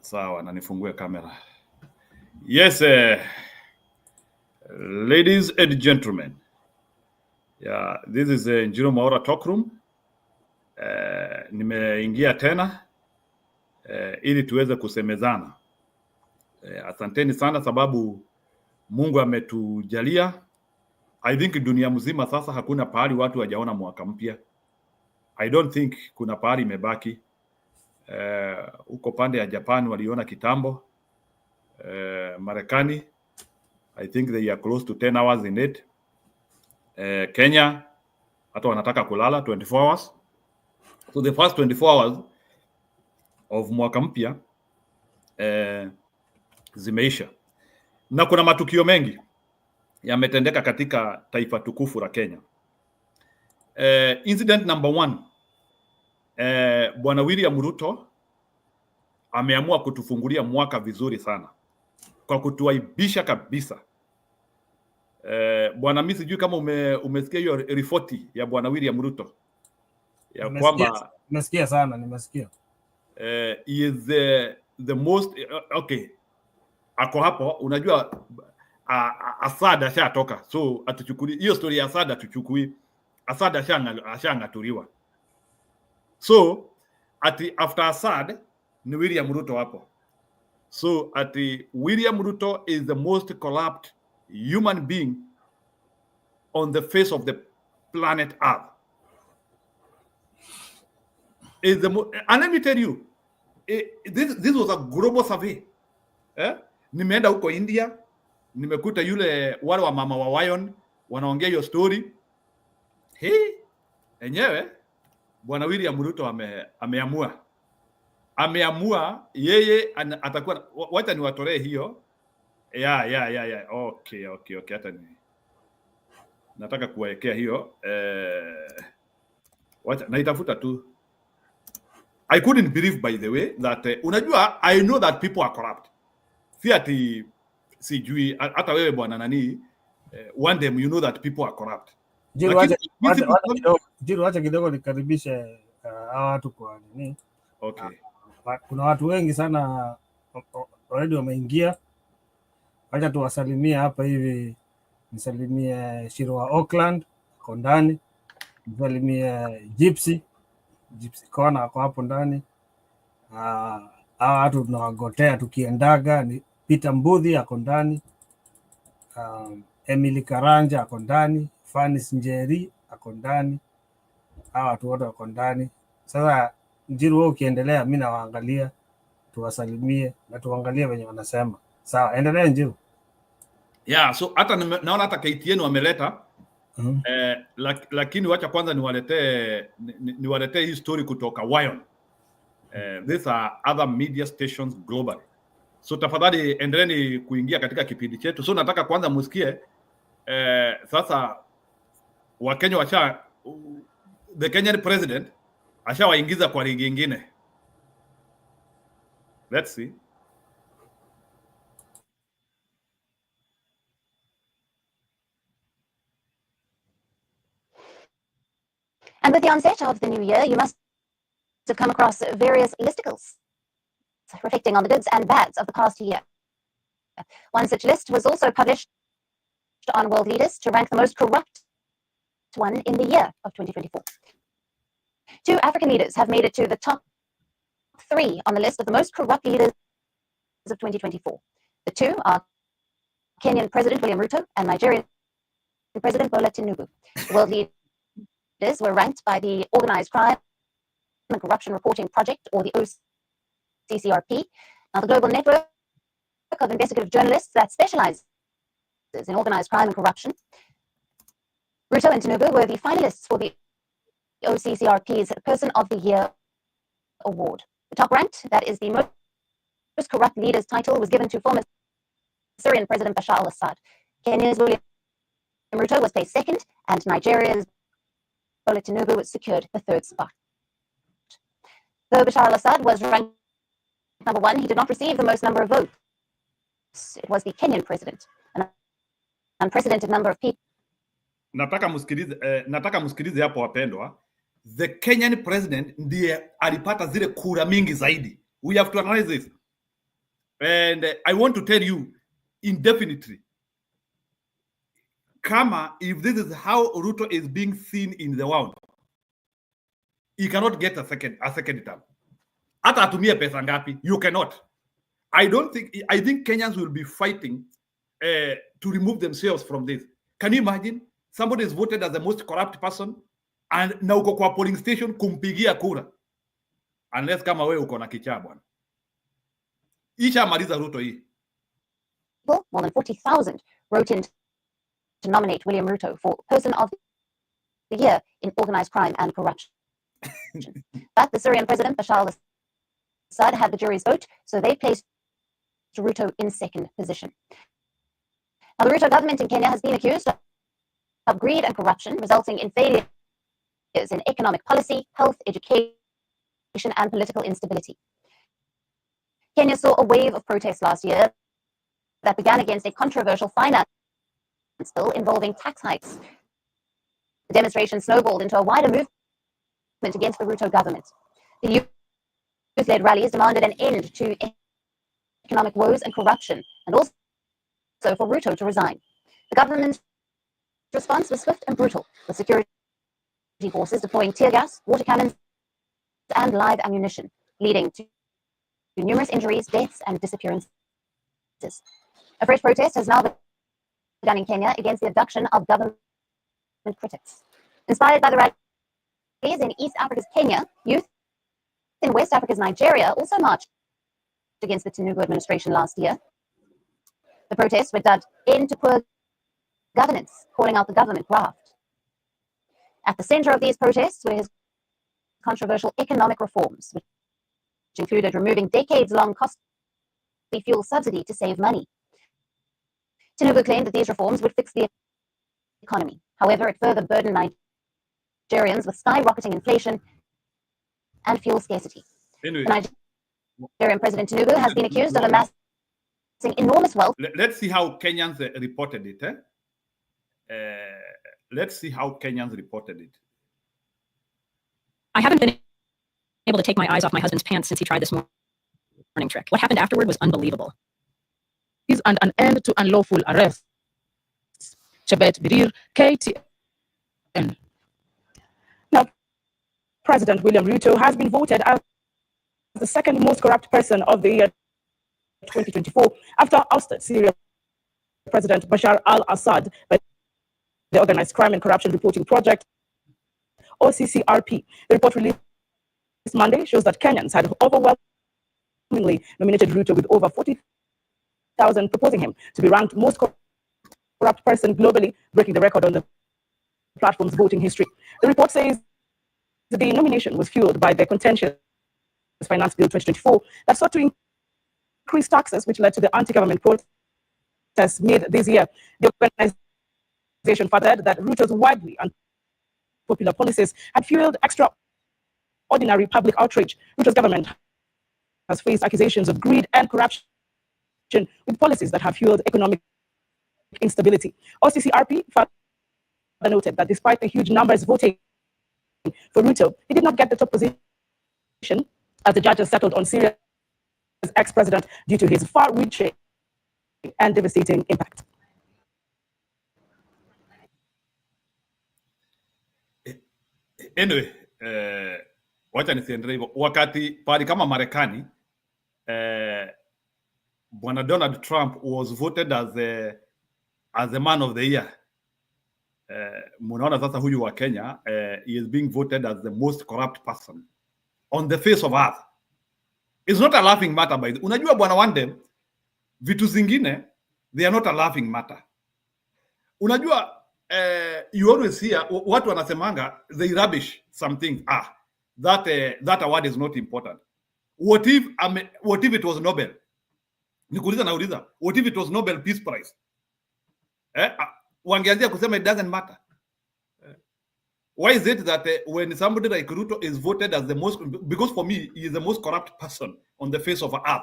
Sawa, na nifungue kamera. Yes, ladies and gentlemen. Yeah, this is Njiro Maora Talk Room. Nimeingia tena ili tuweze kusemezana. Asanteni sana sababu Mungu ametujalia. I think dunia mzima sasa hakuna pahali watu hawajaona mwaka mpya. I don't think kuna pahali imebaki. Uko pande ya Japan waliona kitambo. Marekani, I think they are close to 10 hours in it. Kenya, hata wanataka kulala 24 hours. So the first 24 hours of mwaka mpya zimeisha. Na kuna matukio mengi yametendeka katika taifa tukufu la Kenya. Incident number 1. Bwana William Ruto ameamua kutufungulia mwaka vizuri sana kwa kutuaibisha kabisa. Bwana, mimi sijui kama umesikia hiyo ripoti ya Bwana William Ruto ya kwamba nimesikia sana, nimesikia. He is the most okay. Ako hapo, unajua Asada ashatoka, so atuchukui hiyo story ya Asada, tuchukui Asada ashang'atuliwa. So after Asad ni William Ruto hapo. So William Ruto is the most corrupt human being on the face of the planet Earth. And let me tell you, this was a global survey. Nimeenda huko India, nimekuta yule wale wa mama wa Wayon wanaongea hiyo story. Enyewe Bwana William Ruto ameamua yeye atakuwa, wacha niwatolee hiyo. Okay, hata nataka kuwaekea hiyo. Wacha naitafuta tu. I couldn't believe, by the way, that unajua, I know that people are corrupt. Si ati sijui, hata wewe bwana nani, one day you know that people are corrupt. Jiru, acha kidogo nikaribishe hawa watu kwa nini. Okay. Kuna watu wengi sana already wameingia. Acha tuwasalimie hapa hivi. Nisalimie Shiro wa Auckland, ako ndani. Nisalimie Gypsy Kona ako hapo ndani. Hawa watu tunawagotea tukiendaga ni Peter Mbudhi ako ndani. Emily Karanja ako ndani. Fanis Njeri ako ndani. Hawa watu wote wako ndani. Sasa Njiru, wewe ukiendelea, mimi nawaangalia, tuwasalimie na tuangalie venye wanasema. Sawa, endelea Njiru. Yeah, so hata naona hata KTN wameleta. Lakini wacha kwanza niwaletee hii story kutoka Wayon. These are other media stations globally. So tafadhali endeleeni kuingia katika kipindi chetu. So nataka kwanza musikie sasa Wakenya the Kenyan president ashawaingiza kwa ligi nyingine. Let's see. And with the onset of the new year, you must have come across various listicles reflecting on the goods and bads of the past year. One such list was also published on World Leaders to rank the most corrupt one in the year of 2024. 2 African leaders have made it to the top 3 on the list of the most corrupt leaders of 2024. The 2 are Kenyan President William Ruto and Nigerian President Bola Tinubu. The world leaders were ranked by the Organized Crime and Corruption Reporting Project, or the OCCRP, the global network of investigative journalists that specializes in organized crime and corruption. Ruto and Tinubu were the finalists for the OCCRP's Person of the Year award. The top ranked, that is the most corrupt leaders title, was given to former Syrian President Bashar al-Assad. Kenya's William Ruto was placed 2nd, and Nigeria's Bola Tinubu was secured the 3rd spot. Though Bashar al-Assad was ranked number 1, he did not receive the most number of votes. It was the Kenyan president, an unprecedented number of people. Nataka msikilize hapo wapendwa. The Kenyan president ndiye alipata zile kura mingi zaidi. We have to analyze this. And I want to tell you indefinitely, Kama, if this is how Ruto is being seen in the world, he cannot get a second term. Hata atumie pesa ngapi, you cannot. I think Kenyans will be fighting to remove themselves from this. Can you imagine? Somebody is voted as the most corrupt person and na uko kwa polling station kumpigia kura. Unless kama wewe uko na kichaa bwana. Isha maliza Ruto hii. More than 40,000 wrote in to nominate William Ruto for Person of the Year in Organized Crime and Corruption. But the Syrian President Bashar al-Assad had the jury's vote, so they placed Ruto in second position. Now, the Ruto government in Kenya has been accused of greed and corruption, resulting in failures in economic policy, health, education, and political instability. Kenya saw a wave of protests last year that began against a controversial finance bill involving tax hikes. The demonstration snowballed into a wider movement against the Ruto government. The youth-led rallies demanded an end to economic woes and corruption, and also for Ruto to resign. The government's response was swift and brutal, with security forces deploying tear gas, water cannons, and live ammunition, leading to numerous injuries, deaths, and disappearances. A fresh protest has now begun in Kenya against the abduction of government critics. Inspired by the rallies in East Africa's Kenya, youth in West Africa's Nigeria also marched against the Tinubu administration last year. The protests were dubbed End to Poor Governance, calling out the government graft. At the center of these protests were his controversial economic reforms, which included removing decades-long costly fuel subsidy to save money. Tinubu claimed that these reforms would fix the economy. However, it further burdened Nigerians with skyrocketing inflation and fuel scarcity. Anyway, the Nigerian President Tinubu has been accused of amassing enormous wealth. Let's see how Kenyans reported it. Let's see how Kenyans reported it. I haven't been able to take my eyes off my husband's pants since he tried this morning trick. What happened afterward was unbelievable. Is an end to unlawful arrests. Chebet Birir, KTN. Now, President William Ruto has been voted as the second most corrupt person of the year 2024 after ousted Syrian President Bashar al-Assad by the Organized Crime and Corruption Reporting Project, OCCRP. The report released this Monday shows that Kenyans had overwhelmingly nominated Ruto, with over 40,000 proposing him to be ranked most corrupt person globally, breaking the record on the platform's voting history. The report says that the nomination was fueled by the contentious Finance Bill 2024 that sought to increase taxes, which led to the anti-government protests made this year. The organization furthered that Ruto's widely unpopular policies had fueled extraordinary public outrage. Ruto's government has faced accusations of greed and corruption, with policies that have fueled economic instability. OCCRP further noted that despite the huge numbers voting for Ruto, he did not get the top position as the judges settled on Syria's ex-president due to his far-reaching and devastating impact. Anyway, wacha nisiendelee hivyo. Wakati pali kama Marekani, Bwana Donald Trump was voted as the man of the year. Munaona sasa huyu wa Kenya, he is being voted as the most corrupt person on the face of earth. It's not a laughing matter by the... Unajua bwana Wande, vitu zingine, they are not a laughing matter. Unajua, you always hear, watu wanasemanga, they rubbish some things. That award is not important. What if it was Nobel? Nikuuliza nauliza, what if it was Nobel Peace Prize? Wangeanzia kusema it doesn't matter. Why is it that when somebody like Ruto is voted as the most, because for me, he is the most corrupt person on the face of earth.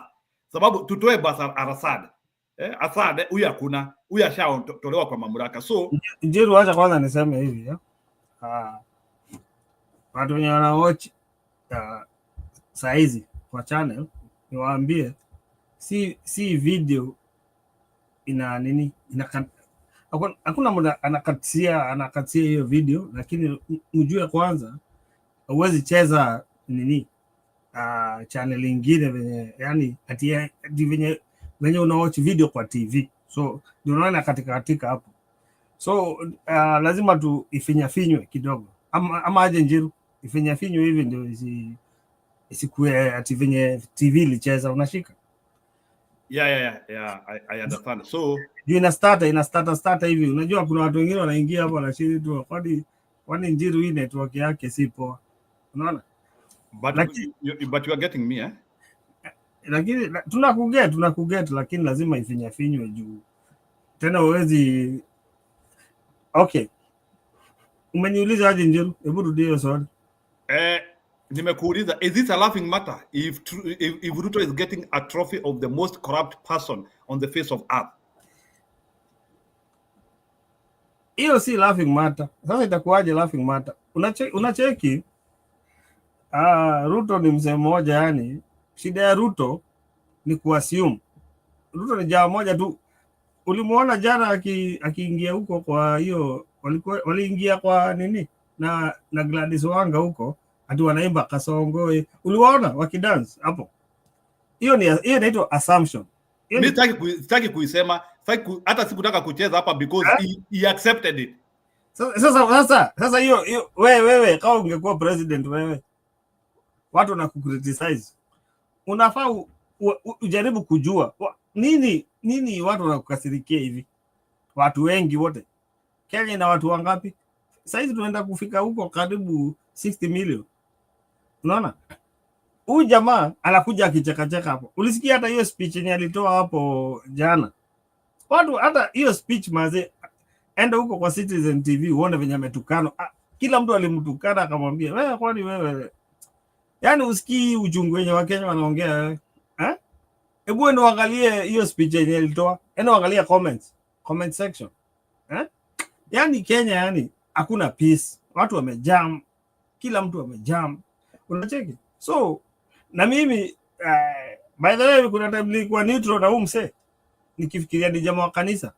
Sababu tutoe Bashar al-Assad. Assad, huyu hakuna, huyu ashaondolewa kwa mamlaka. So, Njiru, wacha kwanza niseme hivi. Watu wenye wanawatch saa hizi kwa channel, niwaambie si video ina nini, hakuna mtu anakatia hiyo video, lakini mjue kwanza huwezi cheza nini channel ingine venye yani ati venye una watch video kwa TV, so ndio unaona katika hapo, so lazima tu ifinyafinywe kidogo, ama aje Njiru, ifinyafinywe hivi ndio isikue ati venye TV ilicheza unashika. Yeah, I understand. So juu ina start hivi, unajua kuna watu wengine wanaingia hapo wanashiri tu, kwani Njiru hii network yake si poa, unaona. But you are getting me, eh? Lakini tunakuget, lakini lazima ifinyafinywe juu tena uwezi. Okay, umeniuliza aje Njiru, hebu rudia hiyo swali. Nimekuuliza, is this a laughing matter if Ruto is getting a trophy of the most corrupt person on the face of earth? Hiyo si laughing matter. Sasa itakuwaje laughing matter? Unacheki Ruto ni mzee mmoja, yani shida ya Ruto ni kuassume. Ruto ni jamaa moja tu. Ulimuona jana akiingia huko, kwa hiyo waliingia kwa nini na Gladys Wanga huko, ati wanaimba Kasongo. Uliwaona wakidance hapo? Hiyo inaitwa assumption. Mimi sitaki kuisema, hata sikutaka kucheza hapa because he accepted it. Sasa hiyo wewe kama ungekuwa president, wewe watu na kukriticize, unafaa ujaribu kujua nini watu wanakukasirikia hivi. Watu wengi wote Kenya na watu wangapi saizi? Tunaenda kufika huko karibu 60 million. Unaona huyu jamaa anakuja akichekacheka hapo. Ulisikia hata hiyo speech yenye alitoa hapo jana? Watu hata hiyo speech maze, enda huko kwa Citizen TV uone venye ametukana. Kila mtu alimtukana, akamwambia wewe, kwani wewe yani usikii uchungu wenye Wakenya wanaongea wewe? Hebu enda angalie hiyo speech yenye alitoa, enda angalia comment section. Yani Kenya yani hakuna peace, watu wamejam, kila mtu amejam, unacheki. So na mimi by the way, kuna time nilikuwa neutral na huyu msee nikifikiria ni jamaa wa kanisa,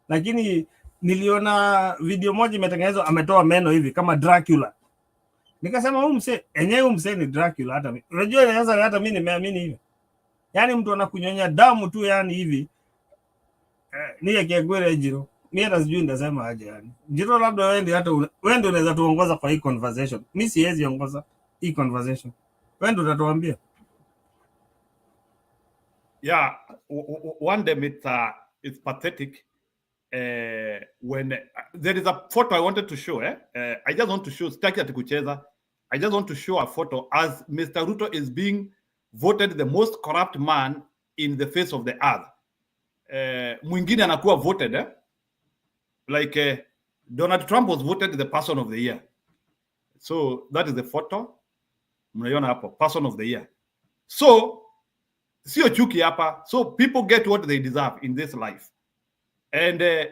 lakini niliona video moja imetengenezwa, ametoa meno hivi kama Dracula, nikasema huyu msee ni Dracula. Hata mimi unajua, sasa hata mimi nimeamini hivyo. Yani mtu anakunyonya damu tu yani hivi ni Kegwere Njiro. Mimi hata sijui ndasema aje yani. Njiro, labda wewe ndio unaweza tuongoza kwa hii conversation. Mimi siwezi ongoza hii conversation. Wewe ndio utatuambia. Yeah, one day it's pathetic when there is a photo I wanted to show. I just want to show, sitaki ati kucheza. I just want to show a photo as Mr. Ruto is being voted the most corrupt man in the face of the earth. Mwingine anakuwa voted like Donald Trump was voted the person of the year. So that is the photo. Mnaiona hapo, person of the year. So sio chuki hapa. So people get what they deserve in this life. And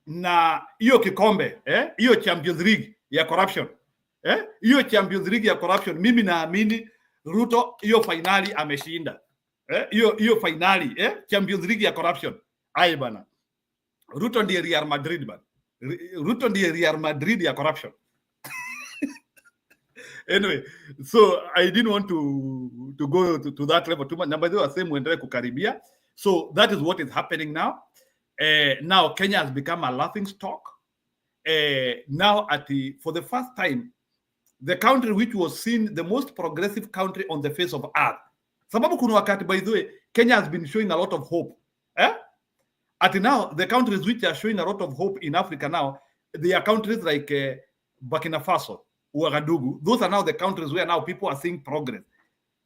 na hiyo kikombe, hiyo Champions League ya corruption, hiyo Champions League ya corruption, mimi naamini Ruto hiyo finali ameshinda. Hiyo finali, Champions League ya corruption. Ai bana, Ruto ndiye Real Madrid bana. Ruto ndiye Real Madrid ya corruption. Anyway, so I didn't want to go to that level too much. Number the same muendelee kukaribia. So that is what is happening now. Now Kenya has become a laughing stock. Now for the first time, the country which was seen the most progressive country on the face of earth. Sababu kuna wakati, by the way, Kenya has been showing a lot of hope. Now the countries which are showing a lot of hope in Africa now, they are countries like Burkina Faso, Ouagadougou. Those are now the countries where now people are seeing progress.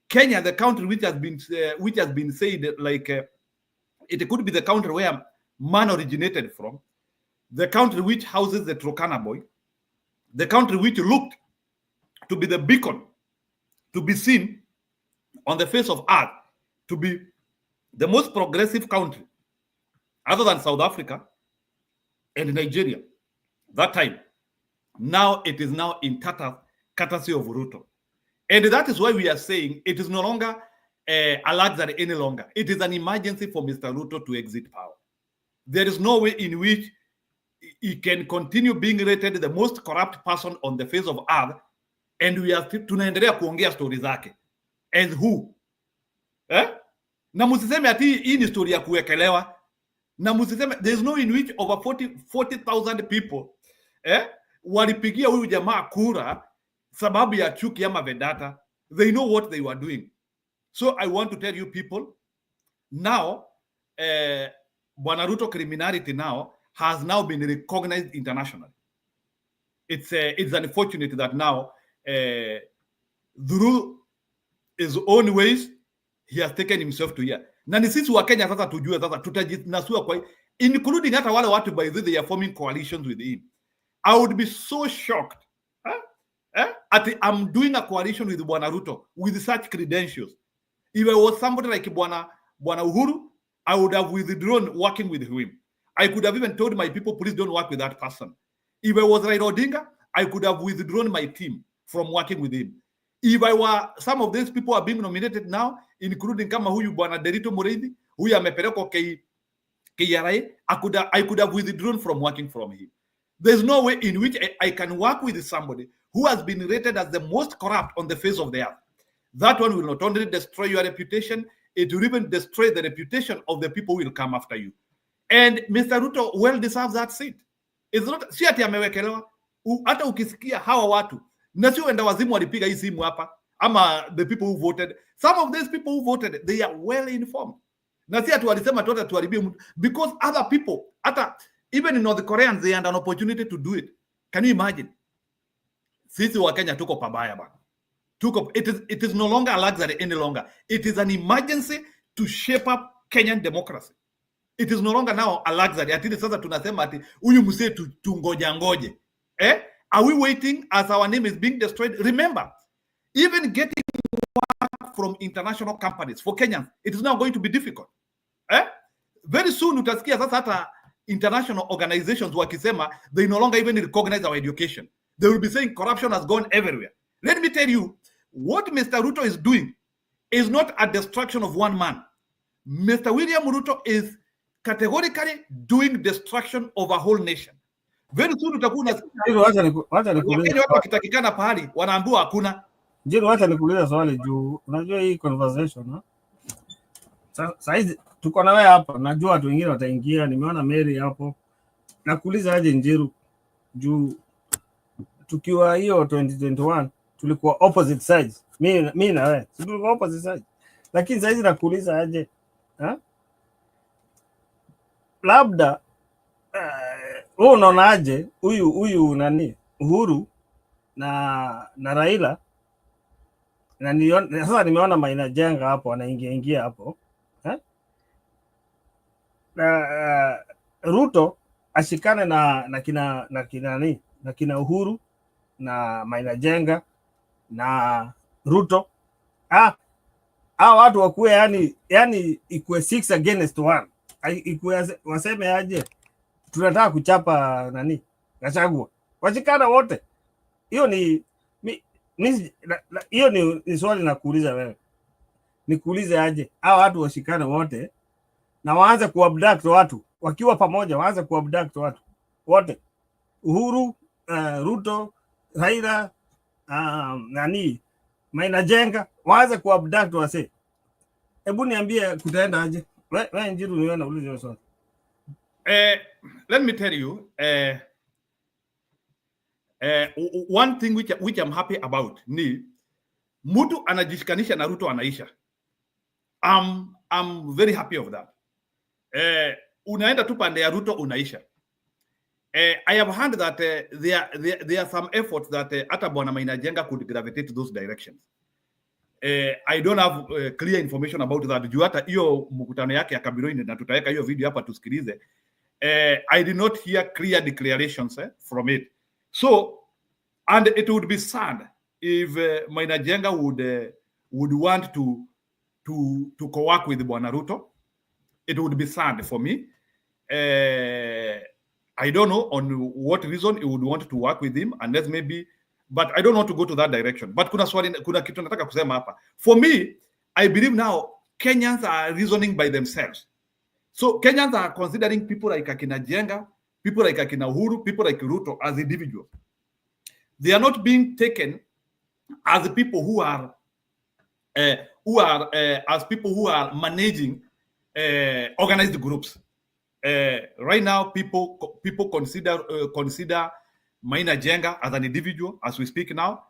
Kenya, the country which has been said like it could be the country where man originated from, the country which houses the Turkana boy, the country which looked to be the beacon, to be seen on the face of earth, to be the most progressive country other than South Africa and Nigeria. That time, now it is now in tatters, courtesy of Ruto. And that is why we are saying it is no longer a luxury any longer. It is an emergency for Mr. Ruto to exit power. There is no way in which he can continue being rated the most corrupt person on the face of earth, and we are tunaendelea kuongea story zake. As who? Na musiseme ati hii ni story ya kuwekelewa. Na musiseme there is no in which over 40,000 people walipigia huyu jamaa kura sababu ya chuki ama vendetta. They know what they were doing. So I want to tell you people, now Bwana Ruto criminality now has now been recognized internationally. It's unfortunate that now through his own ways he has taken himself to here. Na ni sisi wa Kenya sasa tujue sasa tutajinasua kwa, including hata wale watu by the way they are forming coalitions with him. I would be so shocked at I'm doing a coalition with Bwana Ruto with such credentials. If I was somebody like Bwana Uhuru, I would have withdrawn working with him. I could have even told my people, please don't work with that person. If I was Raila Odinga, I could have withdrawn my team from working with him. If I were, some of these people are being nominated now, including kama huyu Bwana Derito Mureithi, huyu amepelekwa KRA, I could have withdrawn from working from him. There's no way in which I can work with somebody who has been rated as the most corrupt on the face of the earth. That one will not only destroy your reputation, it will even destroy the reputation of the people who will come after you. And Mr. Ruto well deserves that seat. It's not, si ati amewekelewa. Hata ukisikia hawa watu, na sio enda wazimu walipiga hii simu hapa, ama the people who voted. Some of these people who voted, they are well informed. Na si ati walisema tu tuharibie mtu, because other people, hata even in North Koreans, they had an opportunity to do it. Can you imagine? Sisi wa Kenya tuko pabaya bana. It is no longer a luxury any longer. It is an emergency to shape up Kenyan democracy. It is no longer now a luxury. Ati sasa tunasema ati huyu msee tungoja ngoje. Are we waiting as our name is being destroyed? Remember, even getting work from international companies for Kenyans, it is now going to be difficult. Very soon utasikia sasa hata international organizations wakisema they no longer even recognize our education. They will be saying corruption has gone everywhere. Let me tell you, what Mr. Ruto is doing is not a destruction of one man. Mr. William Ruto is categorically doing destruction of a whole nation. Very soon utakuwa unasikia watu wakitakikana pahali wanaambiwa hakuna. Jiro, wacha nikuuliza swali juu unajua hii conversation sasa hizi tuko na wewe hapa, najua watu wengine wataingia, nimeona Mary hapo. Nakuuliza aje Njiru, juu tukiwa hiyo 2021 tulikuwa opposite sides. Mimi na wewe tulikuwa opposite sides. Lakini sasa hizi nakuuliza aje, labda wewe unaonaje huyu nani Uhuru na Raila, na sasa nimeona Maina Jenga hapo anaingia hapo, na Ruto ashikane na kina Uhuru na Maina Jenga na Ruto, watu wakuwe yani ikuwe 6 against 1, ikuwe waseme aje tunataka kuchapa nani Gachagua, washikana wote. Hiyo ni swali na kuuliza wewe, nikuulize aje hao watu washikane wote na waanze kuabduct watu wakiwa pamoja, waanze kuabduct watu wote, Uhuru, Ruto, Raila, nani Maina Jenga, waanze kuabduct wase. Hebu niambie kutaenda aje? Wewe Njiru niwe nauliza swali. Let me tell you, one thing which I'm happy about ni mtu anajishikanisha na Ruto anaisha. I'm very happy of that. Unaenda tu pande ya Ruto unaisha. I have heard that there are some efforts that hata Bwana Maina Jenga could gravitate to those directions. I don't have clear information about that. Juu hata hiyo mkutano yake ya Kabironi, na tutaweka hiyo video hapa tusikilize. I did not hear clear declarations from it. So, and it would be sad if Maina Jenga would want to co-work with Bwana Ruto. It would be sad for me. I don't know on what reason he would want to work with him, unless maybe, but I don't want to go to that direction. But kuna kitu nataka kusema hapa. For me, I believe now Kenyans are reasoning by themselves. So Kenyans are considering people like Akina Jenga, people like Akina Uhuru, people like Ruto as individuals. They are not being taken as the people who are as people who are managing organized groups. Right now, people consider Maina Jenga as an individual as we speak now.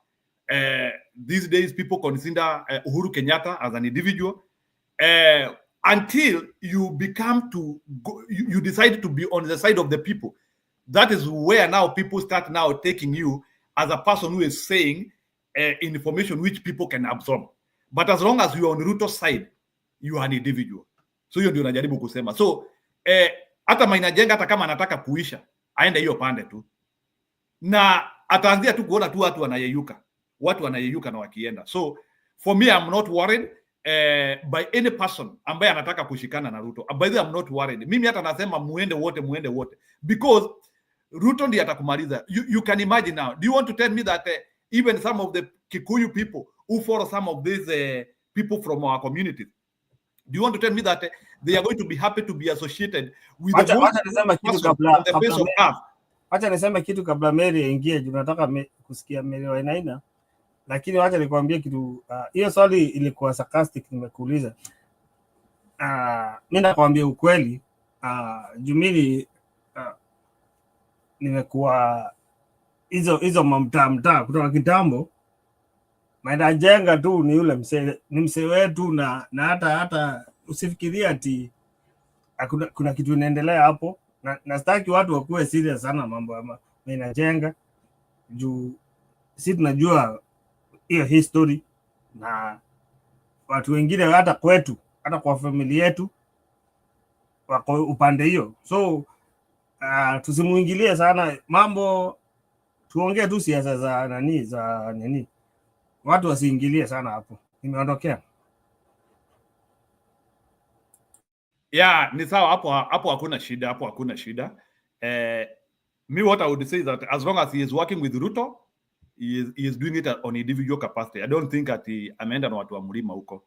These days, people consider Uhuru Kenyatta as an individual. Until you become to go, you decide to be on the side of the people. That is where now people start now taking you as a person who is saying information which people can absorb. But as long as you are on Ruto's side, you are an individual. So hiyo ndio najaribu kusema. So hata Maina Jenga hata kama anataka kuisha, aende hiyo pande tu. Na ataanzia tu kuona tu watu wanayeyuka na wakienda. So for me, I'm not worried by any person ambaye anataka kushikana na Ruto. By the way, I'm not worried. Mimi hata nasema muende wote because Ruto ndiye atakumaliza. You can imagine now. Do you want to tell me that even some of the Kikuyu people who follow some of these people from our communities, do you want to tell me that they are going to be happy to be associated with the most person on the face of earth? Acha niseme kitu kabla Mary aingie, tunataka kusikia Mary Wainaina, lakini wacha nikwambie kitu. Hiyo swali ilikuwa sarcastic nimekuuliza. Mimi nakwambia ukweli, Jumili nimekuwa hizo mtaa kutoka kitambo. Maina Jenga tu ni yule msee wetu, na hata usifikiria ati kuna kitu inaendelea hapo, na sitaki watu wakuwe serious sana mambo ya Maina Jenga juu si tunajua hiyo history na watu wengine hata kwetu, hata kwa familia yetu wako upande hiyo. So tusimuingilie sana mambo, tuongee tu siasa za nini, watu wasiingilie sana hapo. Nimeondokea. Yeah, ni sawa hapo hakuna shida. Me what I would say is that as long as he is working with Ruto, he is doing it on individual capacity. I don't think that ameenda na watu wa mlima huko.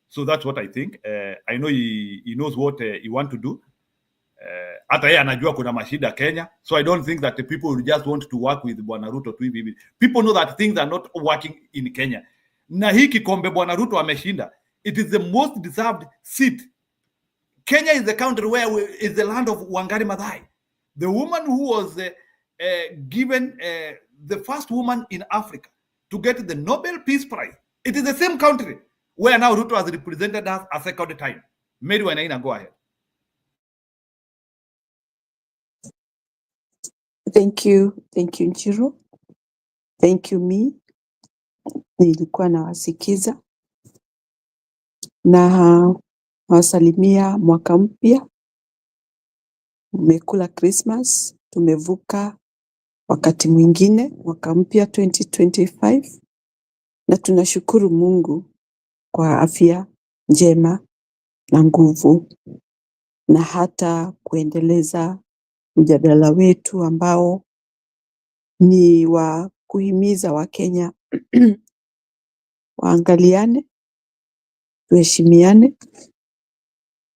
So that's what I think. I know he knows what he want to do. Hata yeye anajua kuna mashida Kenya. So I don't think that the people will just want to work with Bwana Ruto tu hivi. People know that things are not working in Kenya. Na hii kikombe Bwana Ruto ameshinda. It is the most deserved seat. Kenya is the country where is the land of Wangari Maathai, the woman who was given the first woman in Africa to get the Nobel Peace Prize. It is the same country where now Ruto has represented us a second time. Mary Wainaina, go ahead. Thank you Njiro. Thank you me. Nilikuwa nawasikiza na wasalimia mwaka mpya. Umekula Christmas, tumevuka wakati mwingine, mwaka mpya 2025, na tunashukuru Mungu kwa afya njema na nguvu, na hata kuendeleza mjadala wetu ambao ni wa kuhimiza Wakenya waangaliane, tuheshimiane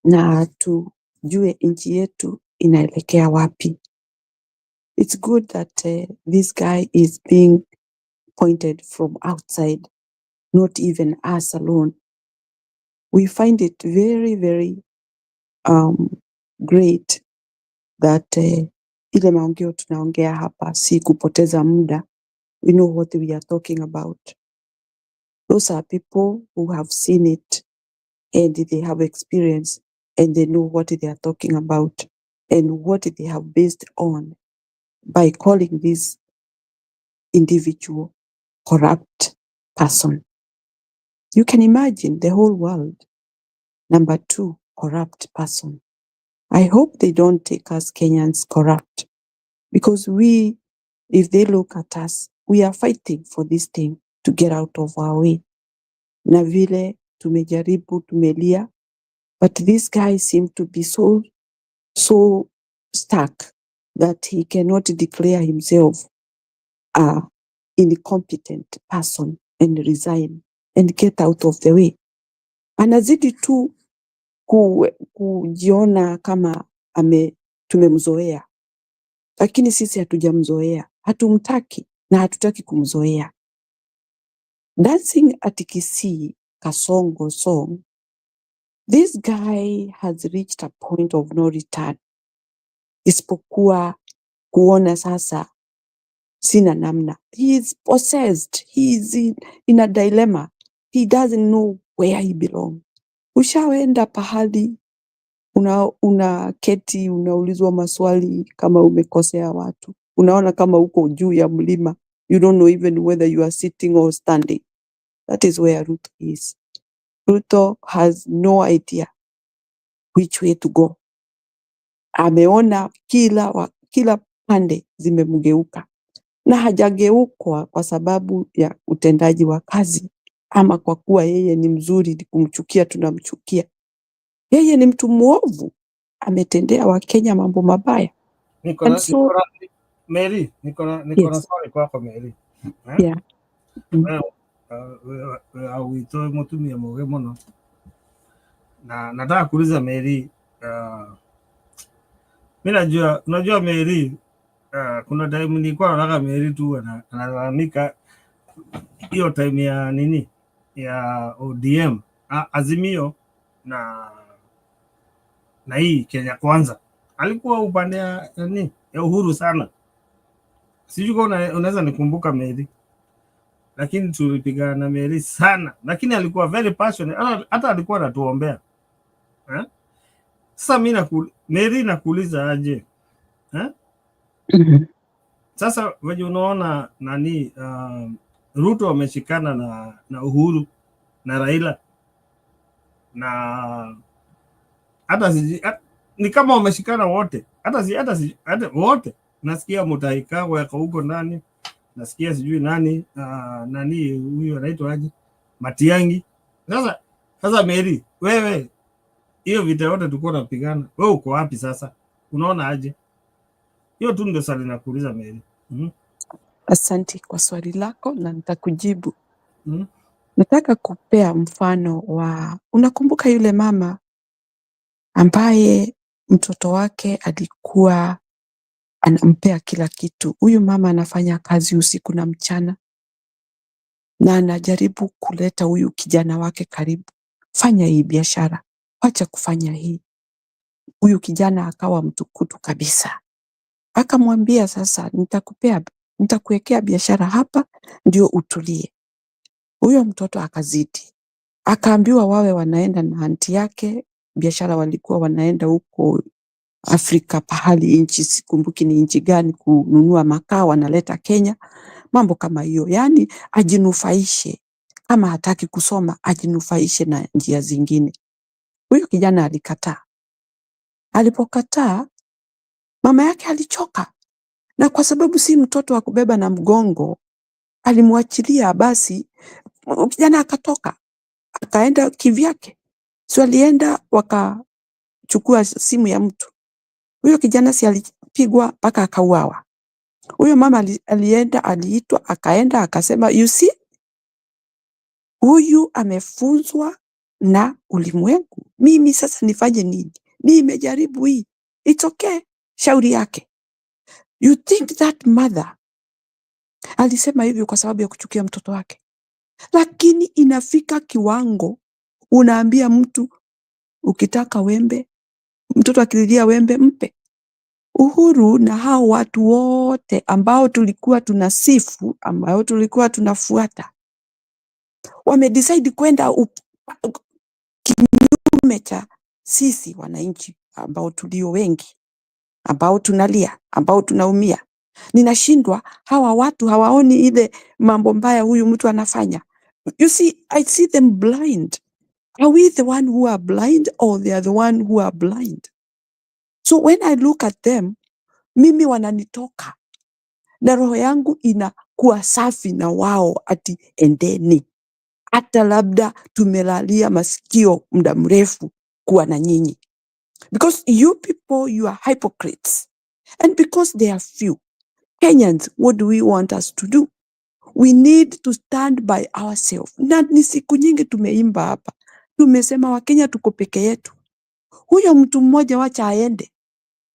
na tujue nchi yetu inaelekea wapi. It's good that this guy is being pointed from outside, not even us alone. We find it very, very great that ile maongeo tunaongea hapa si kupoteza muda. We know what we are talking about. Those are people who have seen it and they have experience and they know what they are talking about and what they have based on by calling this individual corrupt person. You can imagine the whole world. Number 2, corrupt person. I hope they don't take us Kenyans corrupt, because we, if they look at us, we are fighting for this thing to get out of our way. Na vile tumejaribu, tumelia, but this guy seems to be so stuck that he cannot declare himself an incompetent person and resign and get out of the way. anazidi tu kujiona kama tumemzoea, lakini sisi hatujamzoea, hatumtaki na hatutaki kumzoea. Dancing at Kisii Kasongo song, this guy has reached a point of no return, isipokuwa kuona sasa sina namna. He is possessed. He is in a dilemma. He doesn't know where he belongs. Ushaenda pahali una keti unaulizwa maswali kama umekosea watu. Unaona kama uko juu ya mlima. You don't know even whether you are sitting or standing. That is where Ruto is. Ruto has no idea which way to go. Ameona kila pande zimemgeuka. Na hajageukwa kwa sababu ya utendaji wa kazi ama kwa kuwa yeye ni mzuri kumchukia tunamchukia. Yeye ni mtu mwovu, ametendea Wakenya mambo mabaya. Mary, niko na swali kwako Mary. Yeah. Auitoe mutumia muge muno. Na nataka kuuliza Mary, mimi unajua Mary, kuna time nilikuwa nataka Mary tu analalamika hiyo time ya nini ya ODM Azimio na hii Kenya Kwanza, alikuwa upande ya nini ya Uhuru sana. Sijui kama unaweza nikumbuka Mary, lakini tulipigana na Mary sana, lakini alikuwa very passionate, hata alikuwa anatuombea. Sasa mimi Mary nakuuliza aje, sasa wewe unaona nani Ruto ameshikana na Uhuru na Raila na hata ni kama wameshikana wote, hata wote. Nasikia Mutaika wako huko ndani, nasikia sijui nani huyo anaitwa aje Matiangi. Sasa Mary, wewe hiyo vita yote tulikuwa tunapigana, wewe uko wapi sasa? Unaona aje? Hiyo tu ndio swali nakuuliza Mary. Asante kwa swali lako na nitakujibu. Nataka kupea mfano wa, unakumbuka yule mama ambaye mtoto wake alikuwa anampea kila kitu. Huyu mama anafanya kazi usiku na mchana na anajaribu kuleta huyu kijana wake karibu. Fanya hii biashara, acha kufanya hii. Huyu kijana akawa mtukutu kabisa. Akamwambia sasa nitakuwekea biashara hapa ndio utulie. Huyo mtoto akazidi. Akaambiwa wawe wanaenda na aunti yake, biashara walikuwa wanaenda huko Afrika pahali nchi sikumbuki ni nchi gani kununua makaa wanaleta Kenya, mambo kama hiyo. Yani ajinufaishe, kama hataki kusoma ajinufaishe na njia zingine. Huyo kijana alikataa. Alipokataa, mama yake alichoka, na kwa sababu si mtoto wa kubeba na mgongo, alimwachilia. Basi kijana akatoka akaenda kivyake. So alienda wakachukua simu ya mtu. Huyo kijana si alipigwa mpaka akauawa. Huyo mama aliitwa akaenda akasema, you see, huyu amefunzwa na ulimwengu. Mimi sasa nifanye nini? Nimejaribu hii. It's okay. Shauri yake. You think that mother alisema hivyo kwa sababu ya kuchukia mtoto wake? Lakini inafika kiwango unaambia mtu ukitaka wembe, mtoto akililia wembe mpe. Uhuru na hao watu wote ambao tulikuwa tunasifu, ambao tulikuwa tunafuata, wamedecide kwenda kinyume cha sisi wananchi ambao tulio wengi, ambao tunalia, ambao tunaumia. Ninashindwa, hawa watu hawaoni ile mambo mbaya huyu mtu anafanya. You see, I see them blind. Are we the one who are blind or they are the one who are blind? So when I look at them, mimi wananitoka na roho yangu inakuwa safi na wao, ati endeni. Hata labda tumelalia masikio muda mrefu kuwa na nyinyi. Because you people, you are hypocrites. And because they are few, Kenyans, what do we want us to do? We need to stand by ourselves. Na ni siku nyingi tumeimba hapa. tumesema Wakenya tuko peke yetu. Huyo mtu mmoja wacha aende.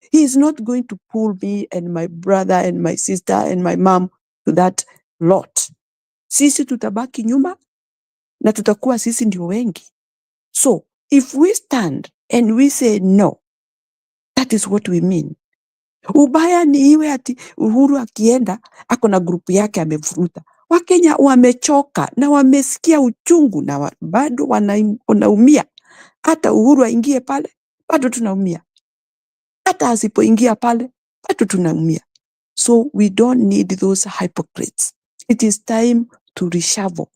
He is not going to pull me and my brother and my sister and my mom to that lot. Sisi tutabaki nyuma na tutakuwa sisi ndio wengi. So if we stand and we say no, that is what we mean. Ubaya ni iwe ati Uhuru akienda ako na grupu yake amevuruta. Wakenya wamechoka na wamesikia uchungu na bado wanaumia. Hata Uhuru aingie pale bado tunaumia. Hata asipoingia pale bado tunaumia. So we don't need those hypocrites. It is time to reshuffle.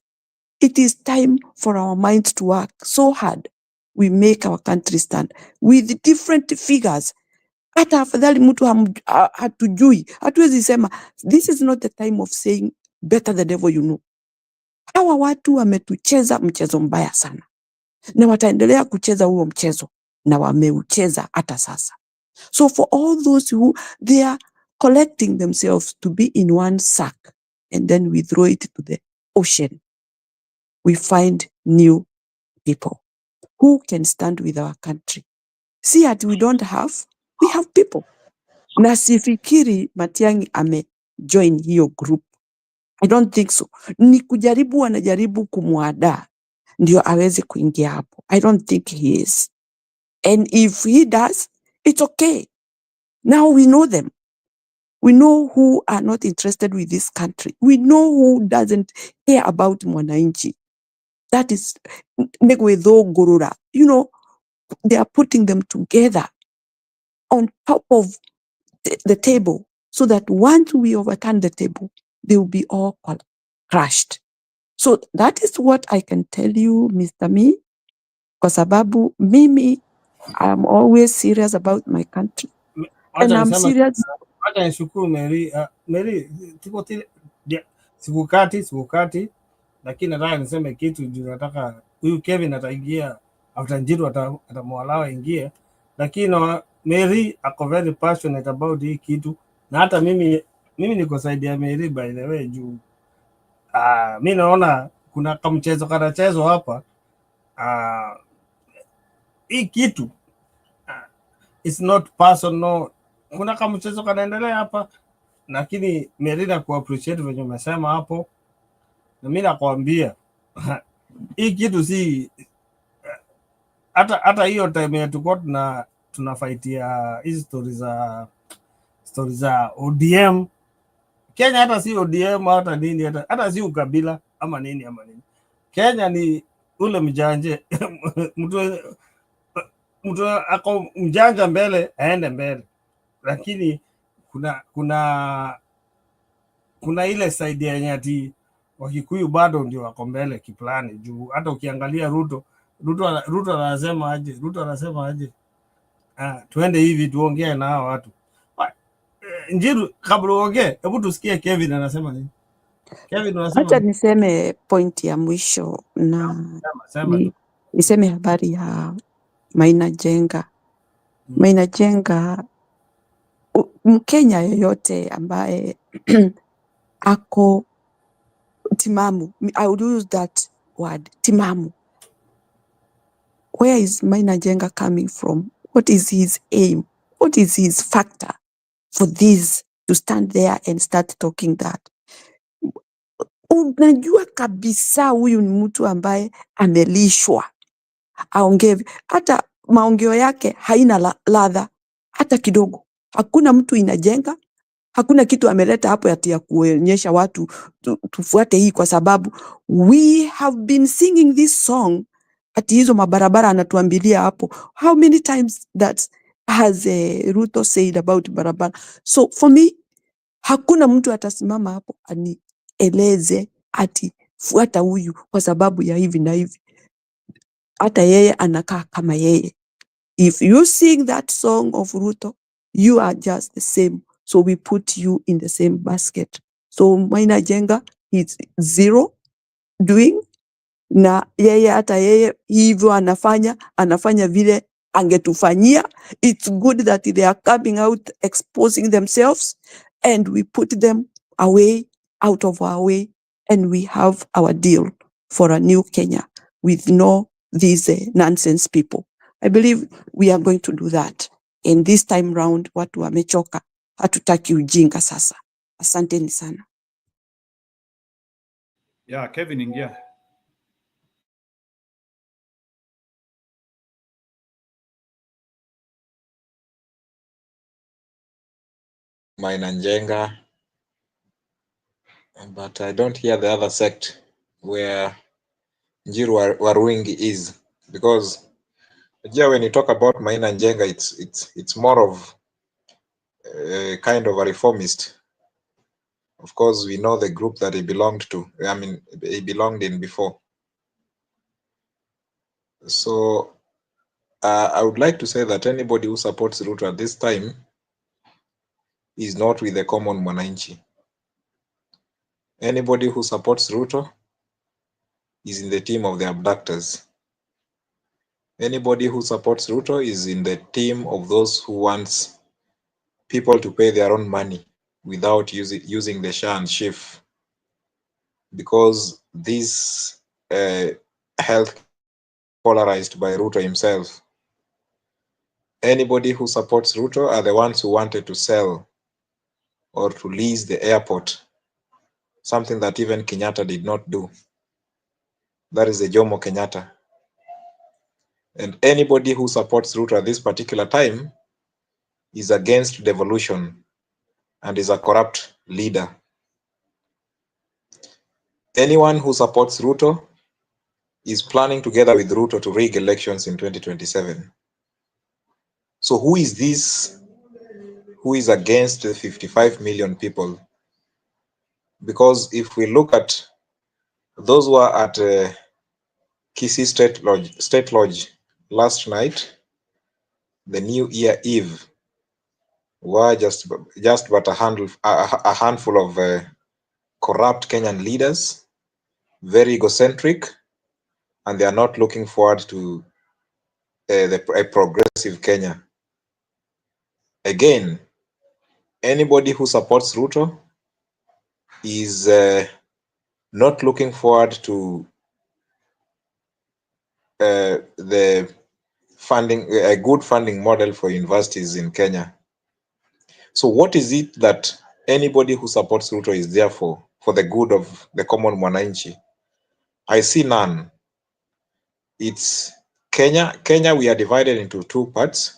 It is time for our minds to work so hard. We make our country stand with different figures. Hata afadhali mtu hatujui. Hatuwezi sema, this is not the time of saying better the devil you know. Hawa watu wametucheza mchezo mbaya sana. Na wataendelea kucheza huo mchezo. Na wameucheza hata sasa. So for all those who they are collecting themselves to be in one sack and then we throw it to the ocean, we find new people who can stand with our country. See that we don't have, we have people. Na sifikiri Matiang'i join hiyo group. I don't think so. Ni kujaribu wanajaribu kumwadaa ndio aweze kuingia hapo. I don't think he is. And if he does, it's okay. Now we know them. We know who are not interested with this country. We know who doesn't care about mwananchi. That is Megwetho Gorora. You know, they are putting them together on top of the table so that once we overturn the table, they will be all crushed. So that is what I can tell you, Mr. Me, kwa sababu mimi, I'm always serious about my country. And I'm serious. Hata nishukuru Mary. Mary, sikukati, lakini nataka niseme kitu juu nataka huyu Kevin ataingia after Njiru atamwalawa ingie, lakini Mary ako very passionate about hii kitu, na hata mimi niko side ya Mary by the way juu mimi naona kuna kamchezo kanachezwa hapa. Hii kitu it's not personal. Kuna kamchezo kanaendelea hapa, lakini Mary na kuappreciate venye umesema hapo, na mimi nakwambia hii kitu si hata hiyo time ya tuko tunafaitia hizi stories za ODM Kenya, hata si ODM hata nini, hata si ukabila ama nini. Kenya ni ule mjanje mtu ako mjanja mbele aende mbele, lakini kuna ile side ya nyati Wakikuyu bado ndio wako mbele kiplani juu. Hata ukiangalia Ruto anasema aje, tuende hivi tuongee na hao watu. Njiru, kabla uongee, hebu tusikie Kevin anasema nini. Kevin unasema, acha niseme point ya mwisho na niseme habari ya Maina Jenga. Maina Jenga, Mkenya yoyote ambaye ako timamu, I would use that word, timamu. Where is Maina Jenga coming from? What is his aim? What is his factor for this to stand there and start talking that? Unajua kabisa huyu ni mtu ambaye amelishwa. Aongee, hata maongeo yake haina ladha hata kidogo. Hakuna mtu inajenga, hakuna kitu ameleta hapo ya kuonyesha watu tufuate hii, kwa sababu we have been singing this song ati hizo mabarabara anatuambilia hapo. How many times that has Ruto said about barabara? So for me, hakuna mtu atasimama hapo anieleze ati fuata huyu kwa sababu ya hivi na hivi. Hata yeye anakaa kama yeye. If you sing that song of Ruto, you are just the same. So we put you in the same basket. So Maina Jenga is zero doing, na yeye hata yeye hivyo anafanya vile angetufanyia. It's good that they are coming out exposing themselves and we put them away, out of our way, and we have our deal for a new Kenya with no these nonsense people. I believe we are going to do that. And this time round, watu wamechoka, hatutaki ujinga sasa. Asanteni sana. Yeah, Kevin, ingia. Mainanjenga, but I don't hear the other sect where Njiru Warwingi is, because when you talk about Mainanjenga, it's more of a kind of a reformist. Of course, we know the group that he belonged to. I mean, he belonged in before. So I would like to say that anybody who supports Ruto at this time is not with the common mwananchi. Anybody who supports Ruto is in the team of the abductors. Anybody who supports Ruto is in the team of those who wants people to pay their own money without using the SHA and SHIF, because this health polarized by Ruto himself. Anybody who supports Ruto are the ones who wanted to sell or to lease the airport, something that even Kenyatta did not do. That is the Jomo Kenyatta. And anybody who supports Ruto at this particular time is against devolution and is a corrupt leader. Anyone who supports Ruto is planning together with Ruto to rig elections in 2027. So who is this who is against the 55 million people? Because if we look at those who are at Kisii State Lodge last night, the New Year Eve, were just but a handful of corrupt Kenyan leaders, very egocentric, and they are not looking forward to a progressive Kenya. Again, anybody who supports Ruto is not looking forward to the funding, a good funding model for universities in Kenya. So what is it that anybody who supports Ruto is there for the good of the common mwananchi? I see none. It's Kenya. Kenya, we are divided into two parts: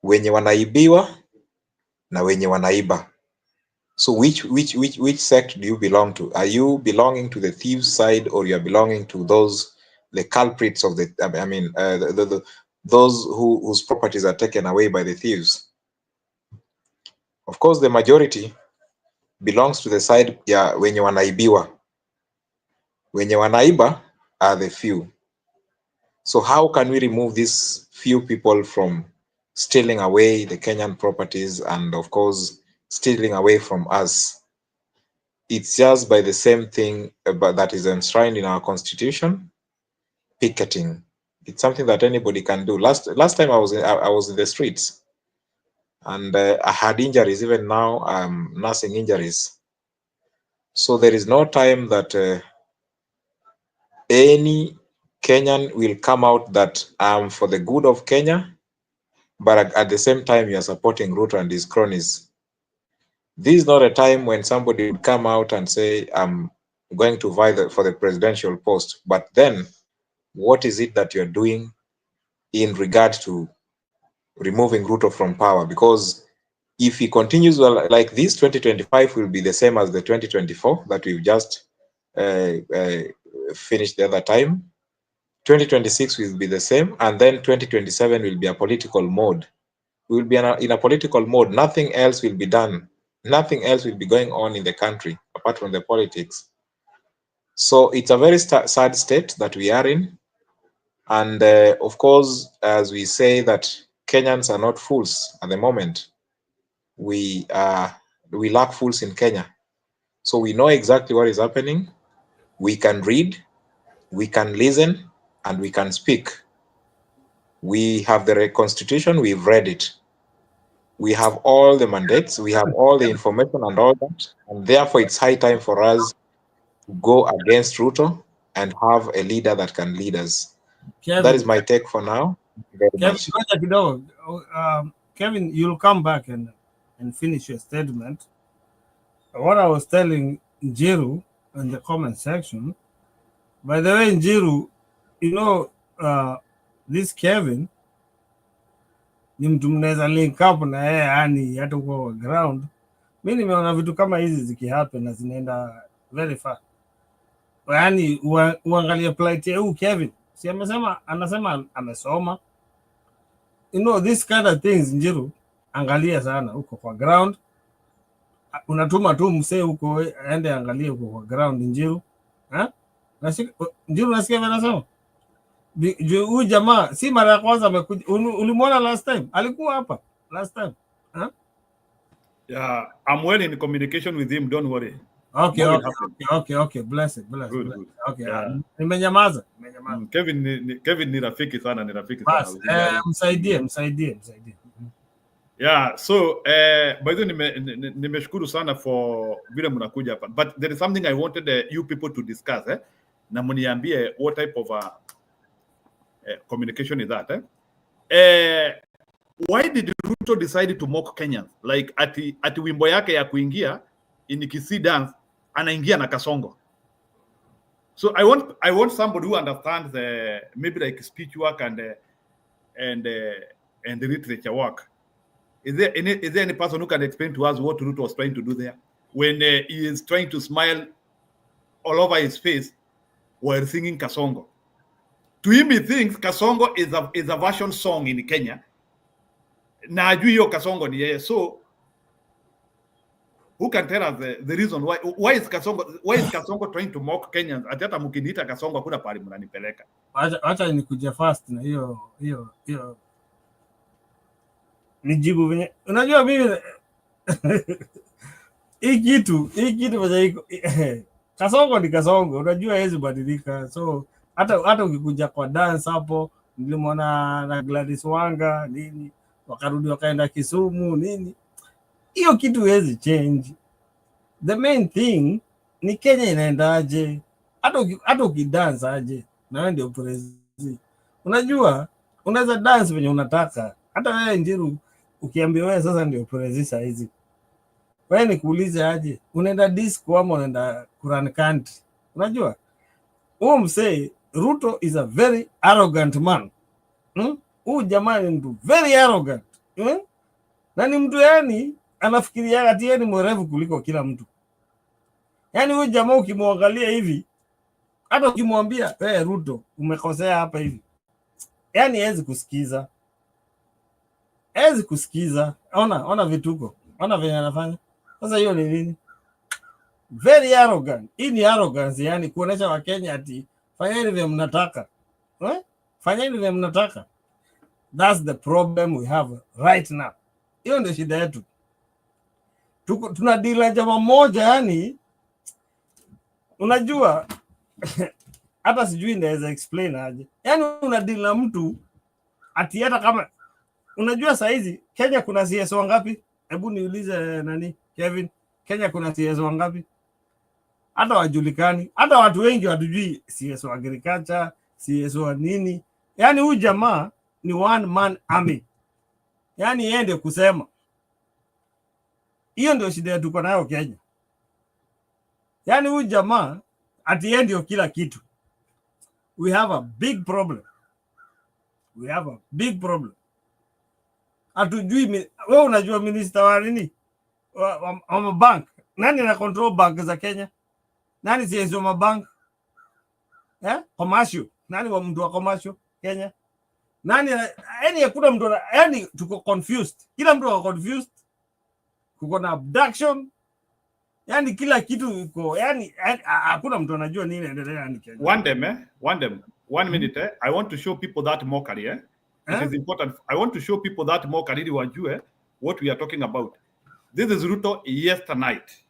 wenye wanaibiwa na wenye wanaiba. So which sect do you belong to? Are you belonging to the thieves side, or you are belonging to the culprits of the? I mean, those whose properties are taken away by the thieves? Of course, the majority belongs to the side wenye wanaibiwa. Wenye wanaiba are the few. So how can we remove these few people from stealing away the Kenyan properties and, of course, stealing away from us? It's just by the same thing that is enshrined in our constitution: picketing. It's something that anybody can do. Last time I was in the streets, and I had injuries. Even now, I'm nursing injuries. So there is no time that any Kenyan will come out that I'm for the good of Kenya, but at the same time you are supporting Ruto and his cronies. This is not a time when somebody would come out and say, I'm going to vie for the presidential post. But then, what is it that you're doing in regard to removing Ruto from power? Because if he continues like this, 2025 will be the same as the 2024 that we've just finished the other time. 2026 will be the same, and then 2027 will be a political mode. We will be in a political mode. Nothing else will be done. Nothing else will be going on in the country apart from the politics. So it's a very sad state that we are in. And of course, as we say that Kenyans are not fools at the moment, we lack fools in Kenya. So we know exactly what is happening. We can read, we can listen, and we can speak. We have the constitution, we've read it. We have all the mandates, we have all the information and all that. And therefore, it's high time for us to go against Ruto and have a leader that can lead us. Kevin, That is my take for now. Very much. Kevin, you'll come back and finish your statement. What I was telling Njiru in the comment section, by the way, Njiru, you know, this Kevin ni mtu mnaweza link up na yeye, yani hata kwa ground. Mimi nimeona vitu kama hizi zikihappen na zinaenda very far. Yani uangalie plight ya huyu Kevin, si anasema amesoma. You know, this kind of things, Njiru, angalia sana huko kwa ground. Unatuma tu msee huko aende angalie huko kwa ground, Njiru. Njiru, nasikia anasema huyu jamaa si mara ya kwanza amekuja. Ulimwona last time? Alikuwa hapa last time. Yeah, I'm well in communication with him, don't worry. Okay. Bless it. Okay, yeah. Nimenyamaza. Kevin ni rafiki sana, Msaidie. Yeah, so by the way, nimeshukuru sana for vile mnakuja hapa, but there is something I wanted you people to discuss, na mniambie what type of communication is that. Why did Ruto decide to mock Kenyans? Like ati wimbo yake ya kuingia in Kisii dance anaingia na kasongo. So I want somebody who understands maybe like speech work and literature work. Is there any person who can explain to us what Ruto was trying to do there when he is trying to smile all over his face while singing kasongo? To him, he thinks kasongo is a version song in Kenya. Na ajui hiyo kasongo ni yeye. So who can tell us the reason why is kasongo trying to mock Kenyans? Hata mkiniita kasongo kuna pale mnanipeleka. Acha nikuje fast na hiyo nijibu venye. Unajua mimi hii kitu kasongo ni kasongo, unajua haiwezi badilika. So hata ukikuja kwa dance hapo, nilimwona na Gladys Wanga nini, wakarudi wakaenda Kisumu nini, hiyo kitu haiwezi change. The main thing ni Kenya inaendaje. Hata ukidance aje na wewe ndio president, unajua unaweza dance venye unataka. Hata wewe Njiru ukiambia wewe sasa ndio president hizi, wewe nikuulize aje, unaenda disco ama unaenda Quran country? Unajua huyo msee Ruto is a very arrogant man. Huyu jamaa ni mtu very arrogant. Na ni mtu yani anafikiria ati yeye ni mwerevu kuliko kila mtu. Yani huyu jamaa ukimwangalia hivi, hata ukimwambia Ruto umekosea hapa hivi, yani hawezi kusikiza. Ona vituko, ona venye anafanya. Sasa hiyo ni nini? Very arrogant. Hii ni arrogance, yani kuonesha Wakenya ati fanyeni vile mnataka. Fanyeni vile mnataka. That's the problem we have right now. Hiyo ndio shida yetu. Tunadila jamaa moja, yani unajua hata sijui naweza explain aje. Yani unadila mtu ati hata kama unajua saizi Kenya kuna CS wangapi? Hebu niulize nani Kevin, Kenya kuna CS wangapi? Hata wajulikani, hata watu wengi watujui CS wa agriculture, CS wa nini. Yani huyu jamaa ni one man army. Yani yeye ndio kusema. Hiyo ndio shida tuko nayo Kenya. Yani huyu jamaa ati yeye ndio kila kitu. We have a big problem. Hatujui wewe unajua minister wa nini? Wa bank. Nani ana control bank za Kenya? Nani CS wa bank? Commercial. Nani wa mtu wa commercial Kenya? Nani yani hakuna mtu, yani tuko confused. Kila mtu ako confused. Kuko na abduction. Yani kila kitu iko, yani hakuna mtu anajua nini inaendelea yani Kenya. One minute. I want to show people that mockery. It is important. I want to show people that mockery ili wajue what we are talking about. This is Ruto yesternight.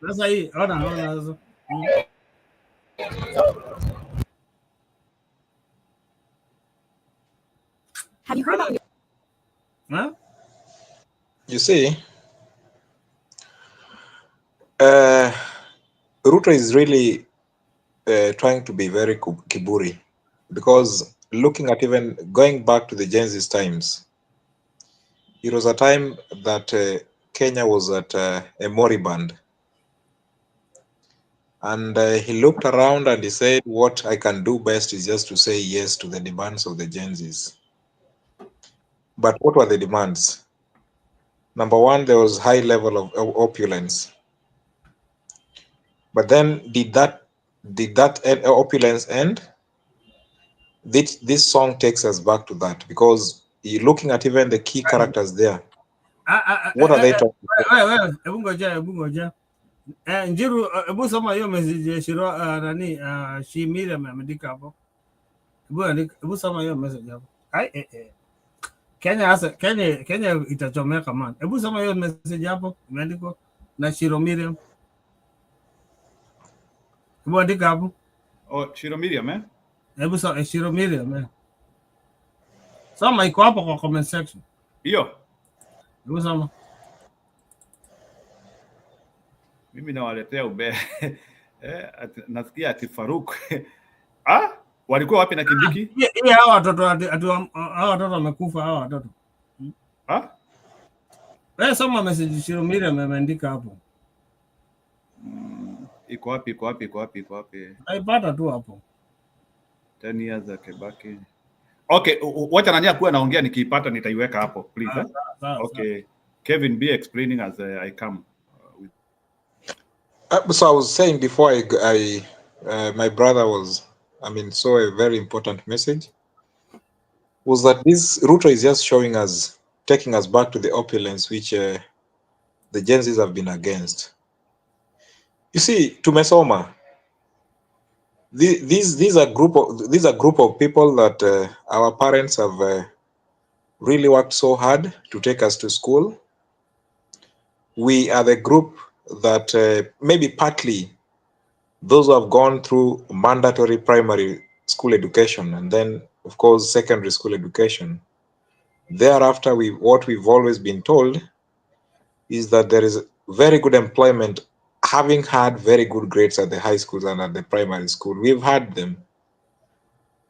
Sasa hii ona sasa. Have you heard about Huh? You see, Ruto is really trying to be very kiburi, because looking at even going back to the Gen Z times, it was a time that Kenya was at a moribund. And he looked around and he said, what I can do best is just to say yes to the demands of the Gen Zs. But what were the demands? Number one, there was high level of opulence. But then did that opulence end? This song takes us back to that, because you're looking at even the key characters there. What are they talking about? Hebu ngoja. Njiru, hebu soma hiyo message ya Shiro nani Shimira ameandika hapo. Hebu soma hiyo message hapo. Kenya itachomeka man. Hebu soma hiyo message hapo imeandikwa na Shiro Miriam. Hebu andika hapo. Oh, Shiro Miriam, eh? Hebu soma Shiro Miriam, eh. Soma iko hapo kwa comment section. Hiyo. Hebu soma. Mimi nawaletea ube. Nasikia ati Faruk. Walikuwa wapi na Kindiki? Hii hawa watoto wamekufa hawa watoto. Soma message Shiro Miriam ameandika hapo. Iko wapi? Naipata tu hapo. 10 years za Kibaki. Okay, wacha nani akuwa naongea, nikiipata nitaiweka hapo please. Okay. Kevin, be explaining as I come. So I was saying before my brother saw a very important message, was that this Ruto is just showing us, taking us back to the opulence which the Gen Zs have been against. You see, tumesoma. These are group of people that our parents have really worked so hard to take us to school. We are the group that maybe partly those who have gone through mandatory primary school education and then, of course, secondary school education. Thereafter, what we've always been told is that there is very good employment, having had very good grades at the high schools and at the primary school. We've had them.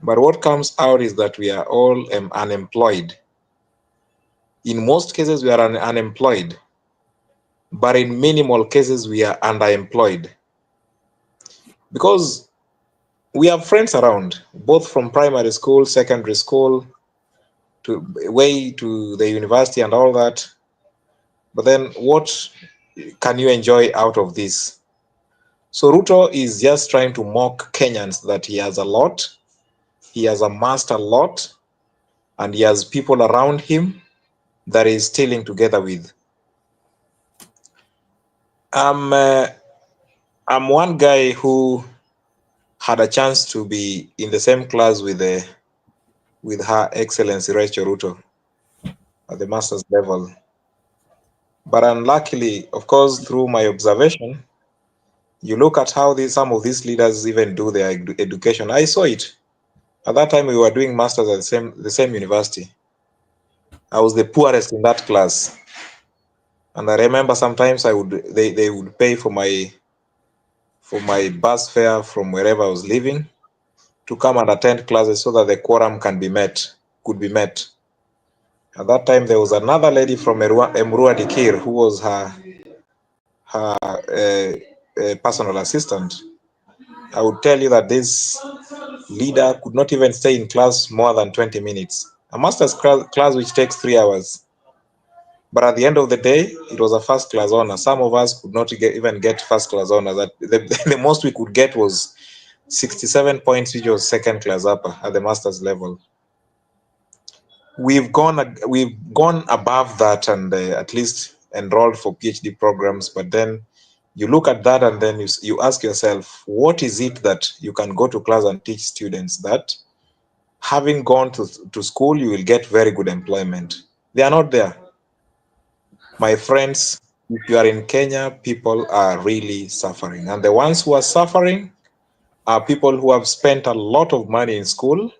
But what comes out is that we are all unemployed. In most cases, we are unemployed. But in minimal cases, we are underemployed. Because we have friends around, both from primary school, secondary school, to the university and all that. But then what can you enjoy out of this? So Ruto is just trying to mock Kenyans that he has a lot, he has amassed a lot, and he has people around him that he's stealing together with. I'm one guy who had a chance to be in the same class with Her Excellency Rachel Ruto at the master's level. But unluckily, of course, through my observation, you look at how some of these leaders even do their education. I saw it. At that time, we were doing masters at the same university. I was the poorest in that class. And I remember sometimes they would pay for my bus fare from wherever I was living to come and attend classes so that the quorum could be met. At that time, there was another lady from Emrua Dikir who was her personal assistant. I would tell you that this leader could not even stay in class more than 20 minutes. A master's class which takes 3 hours. But at the end of the day, it was a first class honor. Some of us could not even get first class honor. The most we could get was 67 points, which was second class upper at the master's level. We've gone above that and at least enrolled for PhD programs. But then you look at that and then you ask yourself, what is it that you can go to class and teach students that having gone to school, you will get very good employment? They are not there. My friends if you are in Kenya, people are really suffering. And the ones who are suffering are people who have spent a lot of money in school,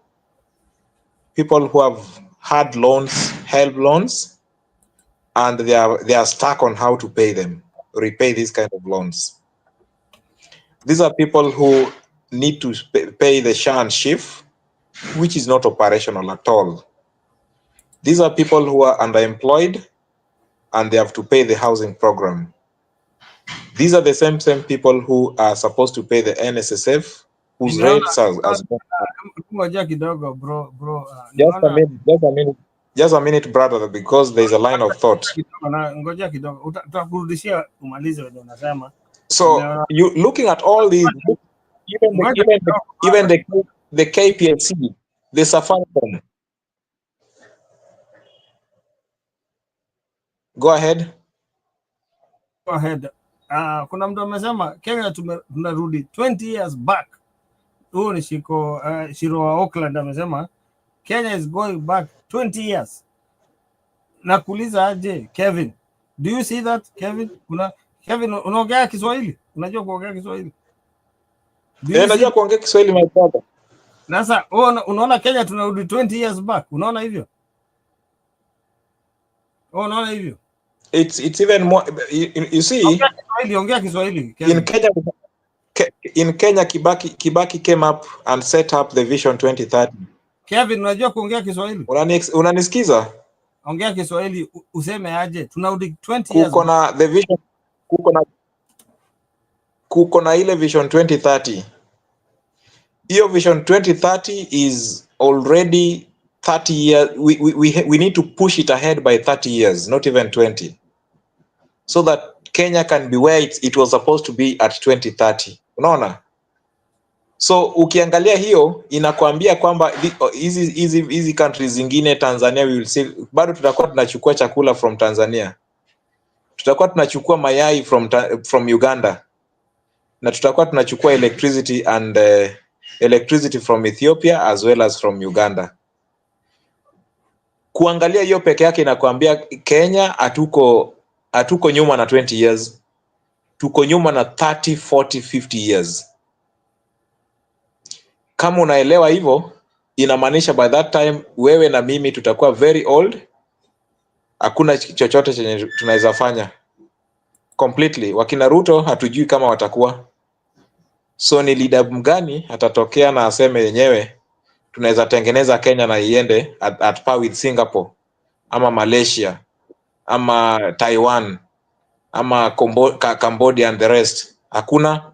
people who have had loans, help loans, and they are stuck on how to pay them, repay these kind of loans. These are people who need to pay the SHA and SHIF, which is not operational at all. These are people who are underemployed and they have to pay the housing program. These are the same people who are supposed to pay the NSSF, whose rates are Ngoja kidogo bro. Just a minute, brother, because there's a line of thought. Ngoja kidogo, utakurudishia umalize wenye unasema. So you looking at all these, even the KPLC, the Safaricom. Go ahead. Go ahead. Kuna mtu amesema Kenya tunarudi 20 years back. Huyu ni Shiro wa Auckland amesema Kenya is going back 20 years. Nakuuliza aje Kevin? Do you see that Kevin? Kevin unaongea Kiswahili? Unajua kuongea Kiswahili? Najua kuongea Kiswahili my brother. Sasa unaona Kenya tunarudi 20 years back. Unaona hivyo? Unaona hivyo? It's even more, you see, ongea Kiswahili. In Kenya Kibaki came up and set up the Vision 2030. Kevin, unajua kuongea Kiswahili? Unanisikiza? Ongea Kiswahili, useme aje tunarudi 20 years. Kuko na ile Vision 2030. Hiyo Vision 2030 is already 30 years. We need to push it ahead by 30 years, not even 20, so that Kenya can be where it was supposed to be at 2030. Unaona? So ukiangalia hiyo inakwambia kwamba hizi countries zingine, Tanzania, we will see, bado tutakuwa tunachukua chakula from Tanzania, tutakuwa tunachukua mayai from Uganda, na tutakuwa tunachukua electricity from Ethiopia as well as from Uganda. Kuangalia hiyo peke yake inakwambia Kenya hatuko nyuma na 20 years, tuko nyuma na 30, 40, 50 years. Kama unaelewa hivyo, inamaanisha by that time wewe na mimi tutakuwa very old, hakuna chochote chenye tunaweza fanya completely. Wakina Ruto hatujui kama watakuwa, so ni leader mgani atatokea na aseme yenyewe tunaweza tengeneza Kenya na iende at par with Singapore ama Malaysia ama Taiwan ama Cambodia and the rest. Hakuna.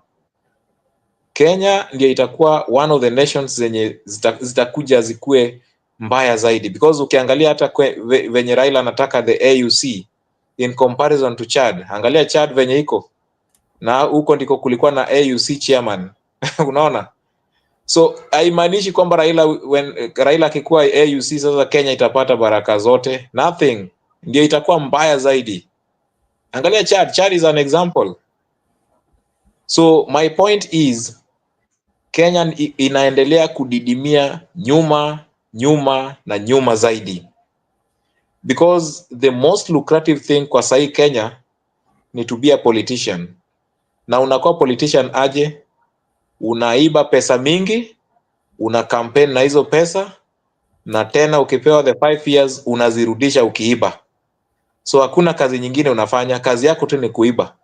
Kenya ndio itakuwa one of the nations zenye zitakuja zikue mbaya zaidi, because ukiangalia hata venye Raila anataka the AUC in comparison to Chad, angalia Chad venye iko, na huko ndiko kulikuwa na AUC chairman. Unaona? So haimaanishi kwamba Raila akikuwa AUC sasa Kenya itapata baraka zote. Nothing. Ndio itakuwa mbaya zaidi. Angalia Chad is an example. So my point is Kenya inaendelea kudidimia nyuma zaidi, because the most lucrative thing kwa sahi Kenya ni to be a politician. Na unakuwa politician aje? Unaiba pesa mingi, una campaign na hizo pesa, na tena ukipewa the 5 years unazirudisha ukiiba. So hakuna kazi nyingine unafanya, kazi yako tu ni kuiba.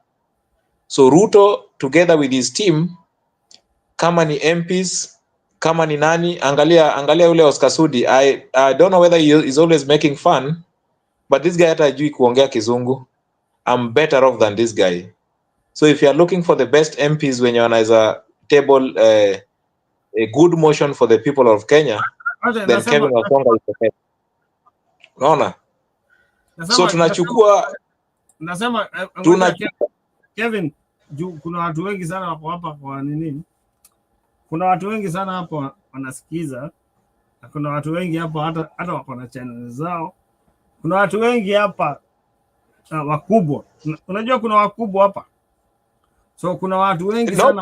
So Ruto together with his team, kama ni MPs, kama ni nani, angalia ule Oscar Sudi. I don't know whether he is always making fun, but this guy hata hajui kuongea Kizungu. I'm better off than this guy. So if you are looking for the best MPs when you wanaweza table a good motion for the people of Kenya, then Kevin Wasonga is the best. Unaona? So tunachukua Kevin, kuna watu wengi sana wako hapa kwa nini? Kuna watu wengi sana hapa wanasikiza, na kuna watu wengi hapa hata wako na channel zao. Kuna watu wengi hapa wakubwa. Unajua kuna wakubwa hapa. So kuna watu wengi sana.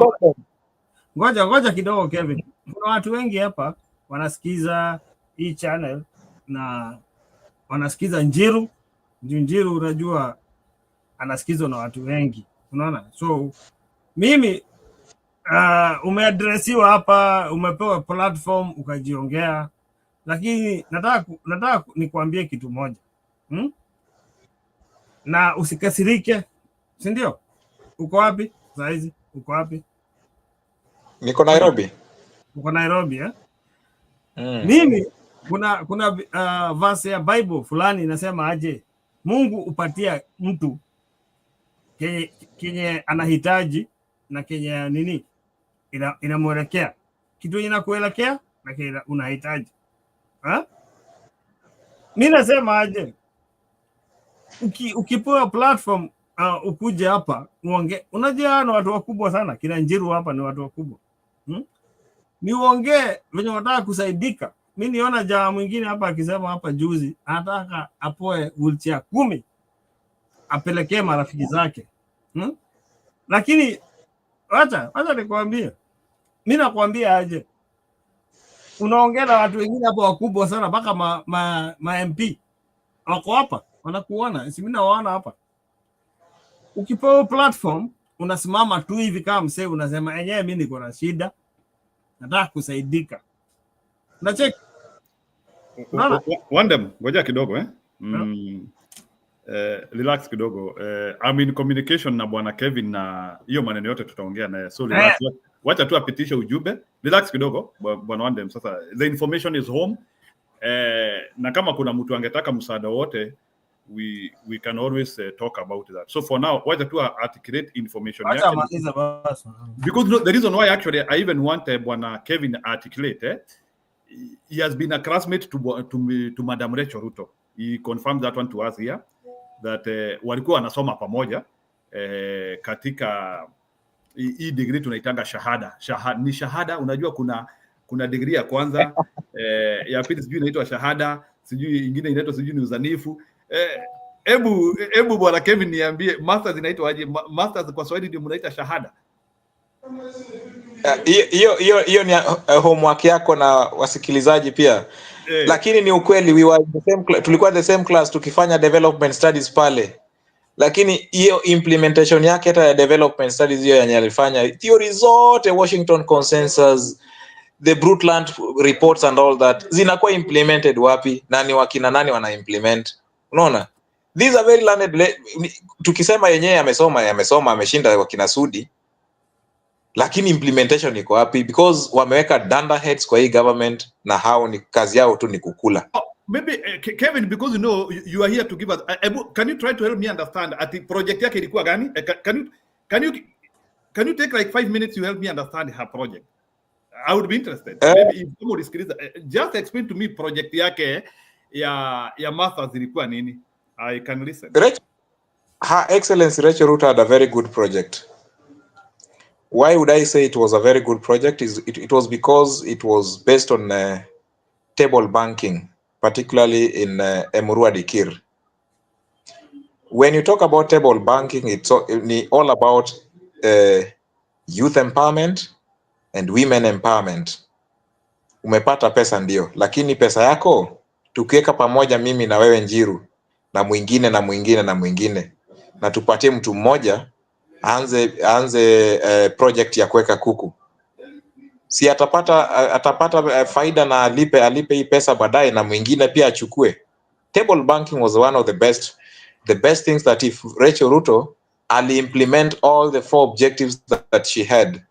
Ngoja kidogo Kevin. Kuna watu wengi hapa wanasikiza hii channel na wanasikiza Njiru. Njiru unajua anasikizwa na watu wengi, unaona. So mimi umeadresiwa hapa, umepewa platform ukajiongea, lakini nataka nikuambie kitu moja na usikasirike, si ndio? Uko wapi saa hizi? Uko wapi? Niko Nairobi. Uko Nairobi eh? Mimi kuna verse ya Bible fulani inasema aje, Mungu upatia mtu kenye anahitaji na kenye nini inamwelekea, kitu inakuelekea na kenye unahitaji. Mimi nasema aje, ukipewa platform ukuje hapa uongee, unajua na watu wakubwa sana, kina Njiru hapa ni watu wakubwa ni uongee venye unataka kusaidika. Mimi niona jamaa mwingine hapa akisema hapa juzi anataka apoe wheelchair 10 apelekee marafiki zake. Lakini acha nikwambie, mimi nakwambia aje, unaongea na watu wengine hapa wakubwa sana, mpaka ma MP wako hapa wanakuona, si mimi nawaona hapa. Ukipewa platform unasimama tu hivi kama msee, unasema enyewe mimi niko na shida, nataka kusaidika. Unacheki? Wandem, ngoja kidogo relax kidogo. I'm in communication na bwana Kevin na hiyo maneno yote tutaongea naye. So relax. Wacha tu apitishe ujumbe. Relax kidogo bwana Wandem. Sasa the information is home. Na kama kuna mtu angetaka msaada wote, we can always talk about that. So for now, wacha tu articulate information yake. Because the reason why actually I even want bwana Kevin articulate, he has been a classmate to Madam Rachel Ruto. He confirmed that one to us here, that walikuwa wanasoma pamoja katika hii degree tunaitanga shahada. Ni shahada, unajua kuna degree ya kwanza, ya pili sijui inaitwa shahada, sijui ingine inaitwa sijui ni uzanifu. Ebu bwana Kevin niambie, masters inaitwa aje? Masters kwa Swahili ndio mnaita shahada? Hiyo ni homework yako na wasikilizaji pia. Lakini ni ukweli, tulikuwa the same class tukifanya development studies pale, lakini hiyo implementation yake hata ya development studies hiyo yenye alifanya, theory zote, Washington consensus, the Brundtland reports and all that, zinakuwa implemented wapi? Nani wakina nani wana implement? Unaona, these are very learned. Tukisema yenyewe amesoma ameshinda wakina Sudi, lakini implementation iko wapi? Because wameweka dunderheads kwa hii government na hao ni kazi yao tu ni kukula. Maybe Kevin, because you know you are here to give us, can you try to help me understand at the project yake ilikuwa gani? Can you take like 5 minutes to help me understand her project? I would be interested. Maybe if somebody is just explain to me project yake ya masters ilikuwa nini? I can listen. Her Excellency Rachel Ruto had a very good project. Why would I say it was a very good project? It was because it was based on table banking, particularly in Emurua Dikir. When you talk about table banking, it's all about youth empowerment and women empowerment. Umepata pesa ndio, lakini pesa yako tukiweka pamoja, mimi na wewe Njiru na mwingine na mwingine na mwingine, na tupatie mtu mmoja anze project ya kuweka kuku, si atapata faida na alipe hii pesa baadaye, na mwingine pia achukue. Table banking was one of the best things that if Rachel Ruto implement all the 4 objectives that she had,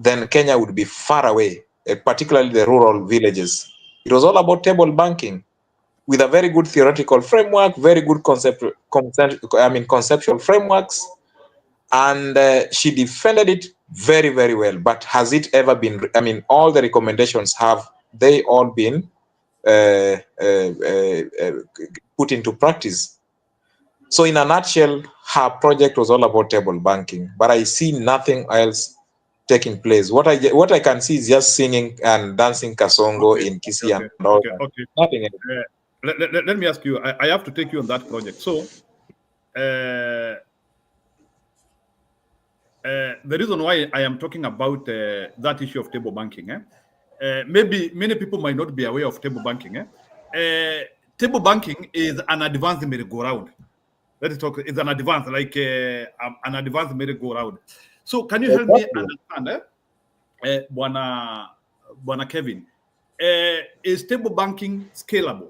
then Kenya would be far away, particularly the rural villages. It was all about table banking with a very good theoretical framework, very good conceptual frameworks, and she defended it very, very well. But has it ever been, all the recommendations, have they all been put into practice? So in a nutshell, her project was all about table banking, but I see nothing else taking place. What I can see is just singing and dancing kasongo in Kisii and all that. Okay. Nothing else. Let me ask you, I have to take you on that project. So the reason why I am talking about that issue of table banking, maybe many people might not be aware of table banking. Table banking is an advanced merry-go-round. Let us talk. It's an advance, like an advanced merry-go-round. So, can you help me understand, Bwana Kevin, is stable banking scalable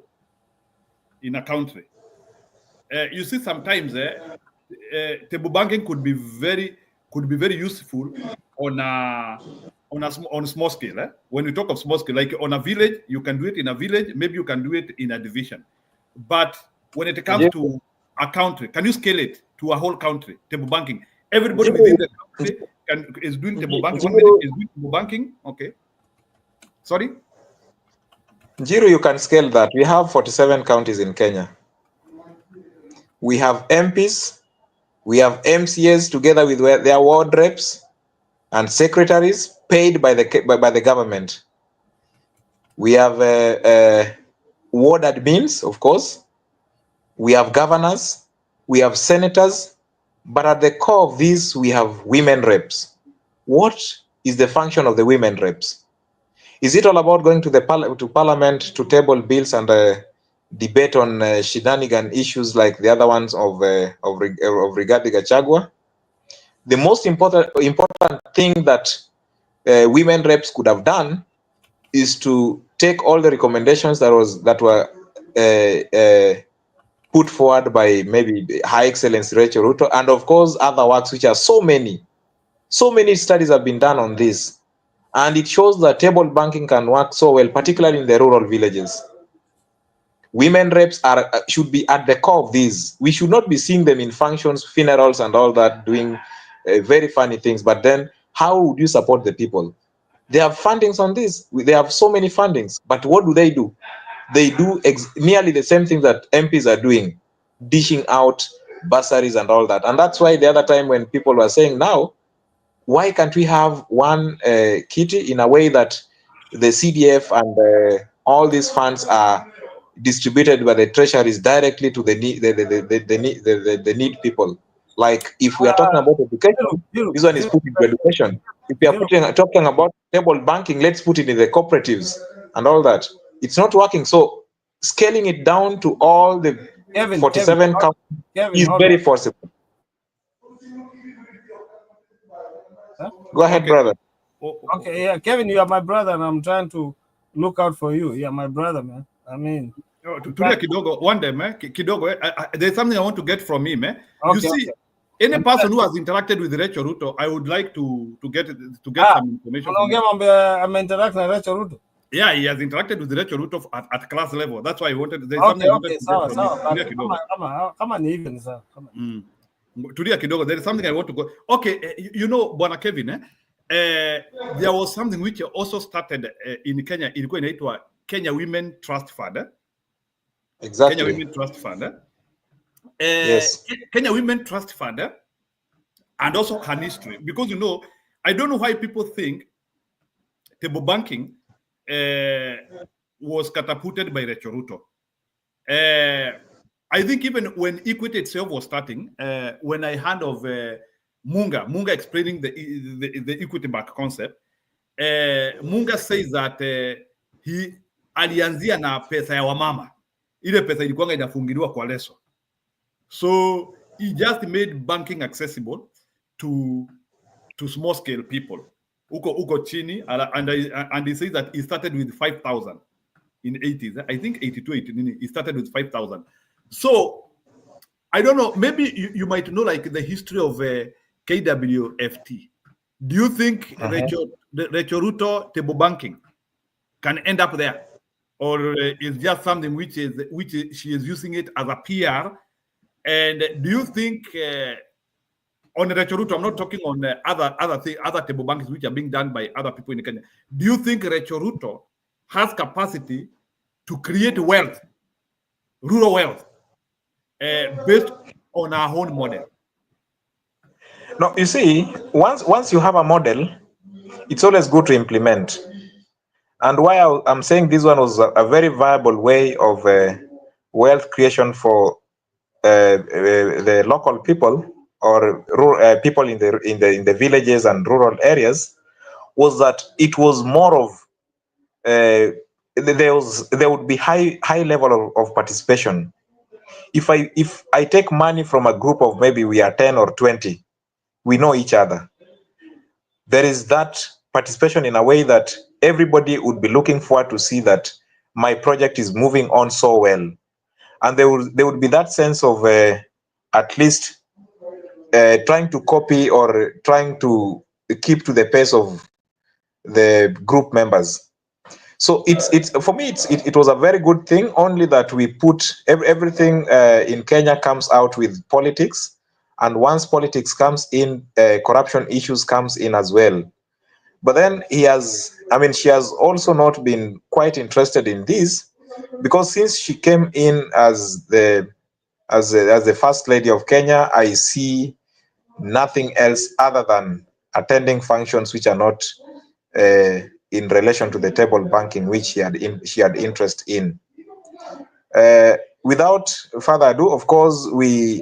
in a country? You see, sometimes table banking could be very useful on a small scale. When we talk of small scale, like on a village, you can do it in a village. Maybe you can do it in a division. But when it comes to a country, can you scale it to a whole country? Table banking. Everybody within the country is doing table banking. One village is doing table banking. Okay. Sorry. Jiro, you can scale that. We have 47 counties in Kenya. We have MPs, we have MCAs together with their ward reps and secretaries paid by the government. We have ward admins, of course. We have governors, we have senators, but at the core of this, we have women reps. What is the function of the women reps? Is it all about going to parliament to table bills and debate on shenanigan issues like the other ones of Rigathi Gachagua? The most important thing that women reps could have done is to take all the recommendations that were put forward by maybe High Excellency Rachel Ruto, and of course other works, which are so many studies have been done on this, and it shows that table banking can work so well, particularly in the rural villages. Women reps should be at the core of these. We should not be seeing them in functions, funerals, and all that, doing very funny things. But then, how would you support the people? They have fundings on this. They have so many fundings. But what do? They do nearly the same thing that MPs are doing, dishing out bursaries and all that. And that's why the other time when people were saying, now, why can't we have one kitty, in a way that the CDF and all these funds are distributed by the treasuries directly to the need people? Like, if we are talking about education, this one is put into education. If we are talking about table banking, let's put it in the cooperatives and all that. It's not working. So scaling it down to all the 47 counties is very possible. Huh? Go ahead, brother. Okay, yeah, Kevin, you are my brother, and I'm trying to look out for you. You're my brother, man. I mean, Kidogo, one day, man, Kidogo, there's something I want to get from him, man. You see, any person who has interacted with Rachel Ruto, I would like to get some information. I'm interacting with Rachel Ruto. Yeah, he has interacted with Rachel Ruto at class level. That's why I wanted. There's something I wanted to get from him. Come on, even, sir. Come on. Tulia Kidogo, there is something I want to go. Okay, you know, Bwana Kevin, there was something which also started in Kenya. Ilikuwa inaitwa Kenya Women Trust Fund. Exactly. Kenya Women Trust Fund. Yes. Kenya Women Trust Fund, and also her history. Because, you know, I don't know why people think table banking was catapulted by Rachel Ruto. I think even when Equity itself was starting, when I heard of Munga explaining the Equity Bank concept, Munga says that he alianzia na pesa ya wamama. Ile pesa ilikuwa inafungiliwa kwa leso. So he just made banking accessible to small scale people. Uko chini, and he says that he started with 5,000 in 80s. I think 82, 89, he started with 5,000. So I don't know, maybe you might know like the history of KWFT. Do you think Rachel Ruto table banking can end up there? Or is just something which she is using it as a PR? And do you think on Rachel Ruto, I'm not talking on other table banks which are being done by other people in Kenya. Do you think Rachel Ruto has capacity to create wealth, rural wealth, based on our own model? No, you see, once you have a model, it's always good to implement. And why I'm saying this one was a very viable way of wealth creation for the local people or rural, people in the villages and rural areas, was that it was more of there would be high level of participation. if I take money from a group of maybe we are 10 or 20, we know each other. There is that participation in a way that everybody would be looking forward to see that my project is moving on so well. And there would be that sense of at least trying to copy or trying to keep to the pace of the group members. So it's for me it was a very good thing, only that we put everything in Kenya comes out with politics, and once politics comes in, corruption issues comes in as well. But then she has also not been quite interested in this, because since she came in as the first lady of Kenya, I see nothing else other than attending functions which are not in relation to the table banking, which she had interest in. Without further ado, of course,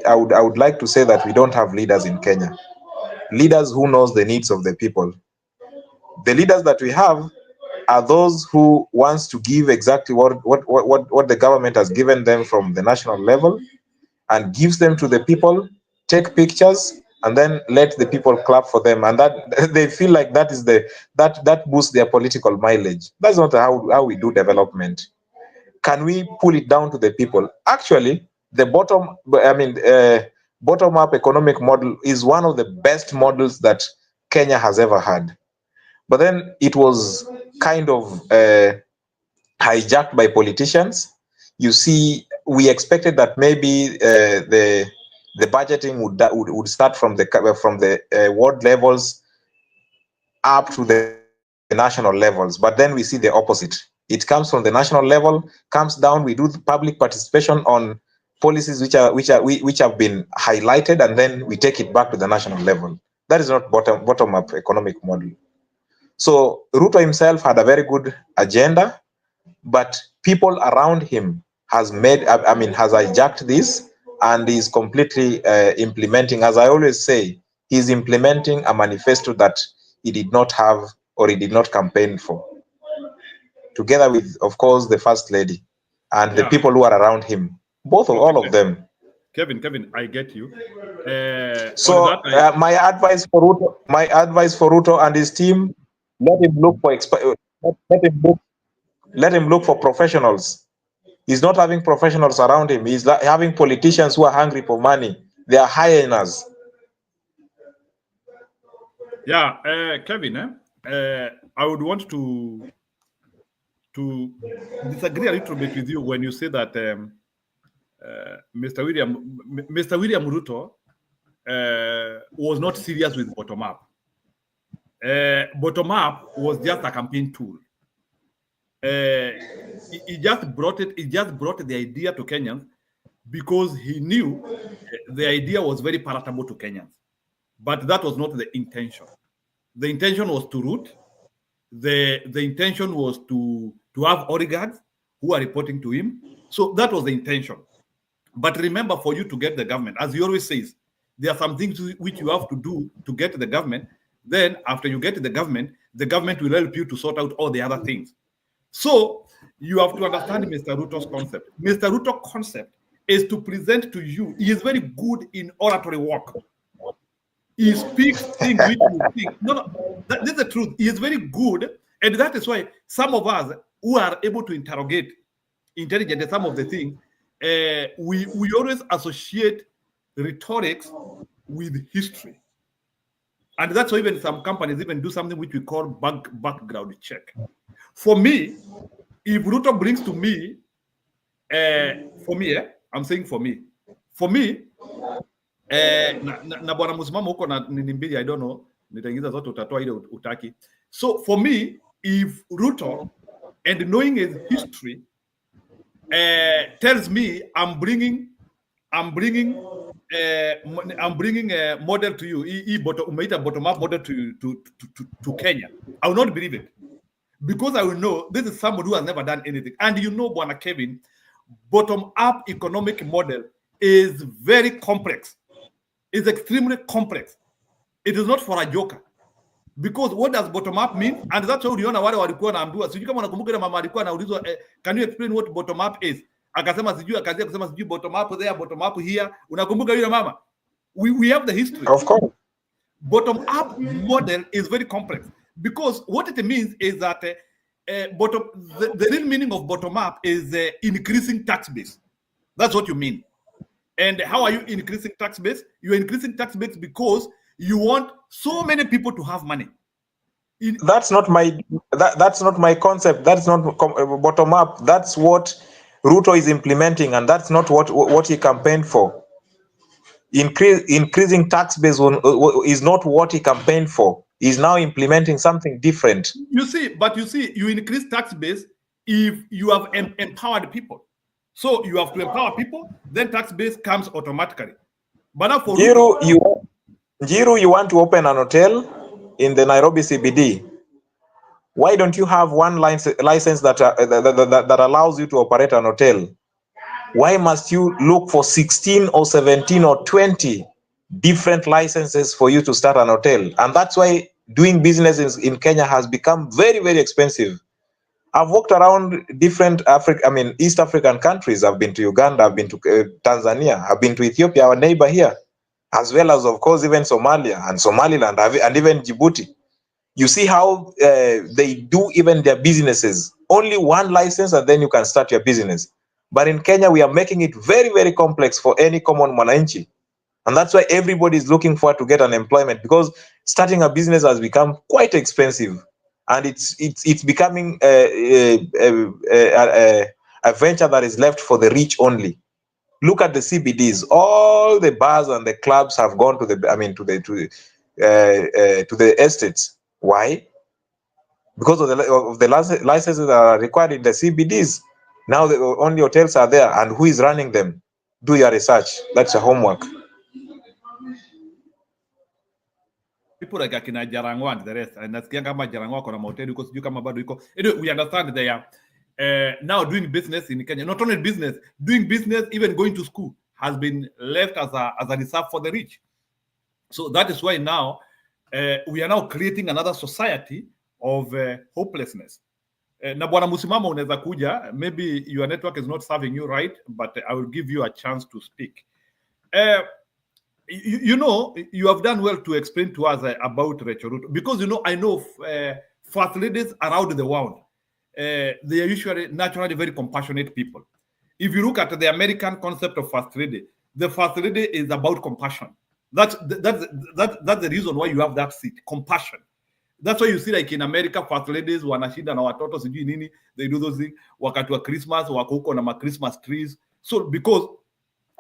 I would like to say that we don't have leaders in Kenya, leaders who knows the needs of the people. The leaders that we have are those who wants to give exactly what the government has given them from the national level, and gives them to the people, take pictures, and then let the people clap for them, and that they feel like that is that boosts their political mileage. That's not how we do development. Can we pull it down to the people? Actually, the bottom up economic model is one of the best models that Kenya has ever had. But then it was kind of hijacked by politicians. You see, we expected that maybe the budgeting would start from the ward levels up to the national levels, but then we see the opposite. It comes from the national level, comes down. We do the public participation on policies which have been highlighted, and then we take it back to the national level. That is not bottom up economic model. So Ruto himself had a very good agenda, but people around him has hijacked this, and is completely implementing. As I always say, he's implementing a manifesto that he did not have, or he did not campaign for, together with, of course, the first lady and the people who are around him, all of them. Kevin, I get you. So my advice for Ruto and his team: let him look for professionals. He's not having professionals around him. He's having politicians who are hungry for money. They are hyenas. Yeah, Kevin, I would want to disagree a little bit with you when you say that Mr. William Ruto was not serious with bottom up. Bottom up was just a campaign tool. He just brought it. He just brought the idea to Kenyans because he knew the idea was very palatable to Kenyans, but that was not the intention. The intention was to root. The intention was to have oligarchs who are reporting to him. So that was the intention. But remember, for you to get the government, as he always says, there are some things which you have to do to get the government. Then after you get the government will help you to sort out all the other things. So you have to understand Mr. Ruto's concept. Mr. Ruto's concept is to present to you. He is very good in oratory work. He speaks things which you think. No, this is the truth. He is very good, and that is why some of us who are able to interrogate intelligently some of the things, we always associate rhetorics with history. And that's why even some companies even do something which we call background check. For me, if Ruto brings to me, I'm saying for me, na bwana msimamo huko na nini mbili, I don't know, nitaingiza zote utatoa ile utaki. So for me, if Ruto, and knowing his history, tells me I'm bringing a model to you, umeita bottom up model to Kenya, I will not believe it, because I will know this is somebody who has never done anything. And you know, Bwana Kevin, bottom up economic model is very complex. It's extremely complex. It is not for a joker. Because what does bottom up mean? And that's how uliona wale walikuwa naambiwa. Sijui kama unakumbuka ile mama alikuwa anaulizwa, can you explain what bottom up is? akasema sijui, akaanza kusema sijui bottom up there, bottom up here. Unakumbuka yule mama? We have the history. Of course. Bottom up model is very complex, because what it means is that the real meaning of bottom up is increasing tax base. That's what you mean. And how are you increasing tax base? You're increasing tax base because you want so many people to have money. That's not my that's not my concept. That's not bottom up. That's what Ruto is implementing, and that's not what he campaigned for. Increasing tax base is not what he campaigned for. He's now implementing something different. You see, you increase tax base if you have empowered people. So you have to empower people, then tax base comes automatically. But now for Njiru, you want to open an hotel in the Nairobi CBD. Why don't you have one license that allows you to operate an hotel? Why must you look for 16 or 17 or 20 different licenses for you to start an hotel? And that's why doing business in Kenya has become very, very expensive. I've walked around different East African countries. I've been to Uganda, I've been to Tanzania, I've been to Ethiopia, our neighbor here, as well as, of course, even Somalia and Somaliland and even Djibouti. You see how they do even their businesses. Only one license and then you can start your business. But in Kenya, we are making it very, very complex for any common mwananchi. And that's why everybody is looking forward to get an employment, because starting a business has become quite expensive. And it's becoming a venture that is left for the rich only. Look at the CBDs. All the bars and the clubs have gone to the estates. Why? Because of the licenses that are required in the CBDs. Now the only hotels are there, and who is running them? Do your research. That's your homework. People like akina Jarangwa and the rest, and nasikia kama Jarangwa kuna mahoteli huko, sijui kama bado iko. Anyway, we understand they are now doing business in Kenya. Not only business, doing business, even going to school has been left as a reserve for the rich. So that is why now we are now creating another society of hopelessness. Na bwana Musimama, unaweza kuja, maybe your network is not serving you right, but I will give you a chance to speak. You know, you have done well to explain to us about Rachel Ruto, because I know first ladies around the world, they are usually naturally very compassionate people. If you look at the American concept of first lady, the first lady is about compassion. That's the reason why you have that seat, compassion. That's why you see, like in America, first ladies wanashinda na watoto sijui nini, they do those things. Wakati wa Christmas wako huko na Christmas trees. So because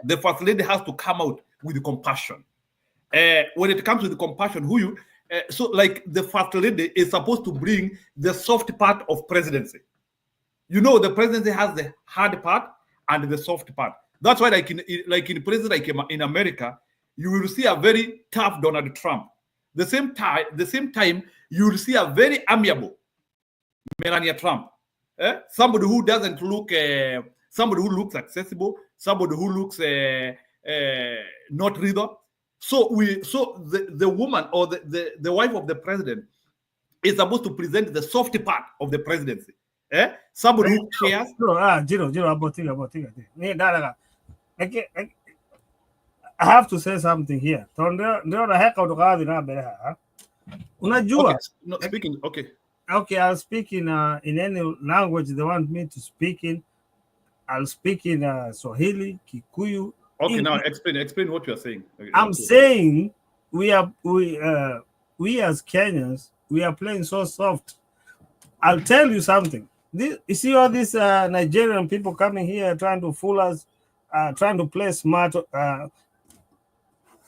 the first lady has to come out with compassion. When it comes to the compassion, so like the first lady is supposed to bring the soft part of presidency. The presidency has the hard part and the soft part. That's why like in president, like in America, you will see a very tough Donald Trump. The same time, you will see a very amiable Melania Trump. Somebody who doesn't look, somebody who looks accessible, somebody who looks not reader. So the woman or the wife of the president is supposed to present the soft part of the presidency. Somebody who cares. I have to say something here. Okay, not speaking. Okay. Okay, I'll speak in any language they want me to speak in. I'll speak in Swahili, Kikuyu. Okay, now explain what you are saying. Okay, I'm saying we as Kenyans, we are playing so soft. I'll tell you something. You see all these Nigerian people coming here trying to fool us, trying to play smart.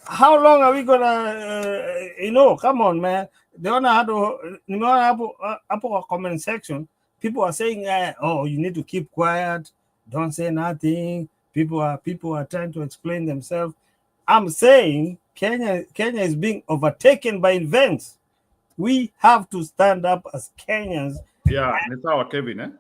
How long are we gonna, come on, man. They don't know how to, a comment section, people are saying, oh, you need to keep quiet, don't say nothing. People are trying to explain themselves. I'm saying Kenya is being overtaken by events. We have to stand up as Kenyans. Yeah, it's our Kevin,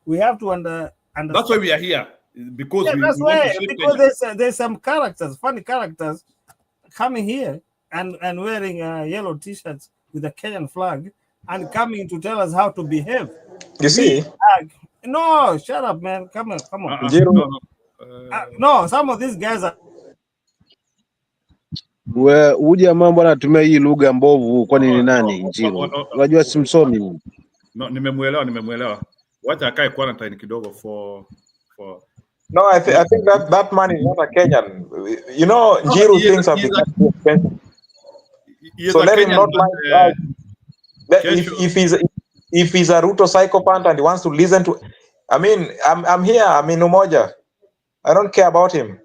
we have to understand. That's why we are here. Because because there's some characters, funny characters, coming here and wearing yellow t-shirts with a Kenyan flag and coming to tell us how to behave. You see, No, shut up, man. Come on. Njiru, No, no. No, some of these guys are. Huyu jamaa mbona anatumia hii lugha mbovu? Kwani ni nani Njiru? Unajua si msomi. No, nimemuelewa. Wacha akae quarantine kidogo for no, I think that man is not a Kenyan. You know, Njiru things have become too expensive. So let him not like if he's a Ruto psychopath and he wants to listen to, I mean, I'm here. I'm in Umoja. I don't care about him.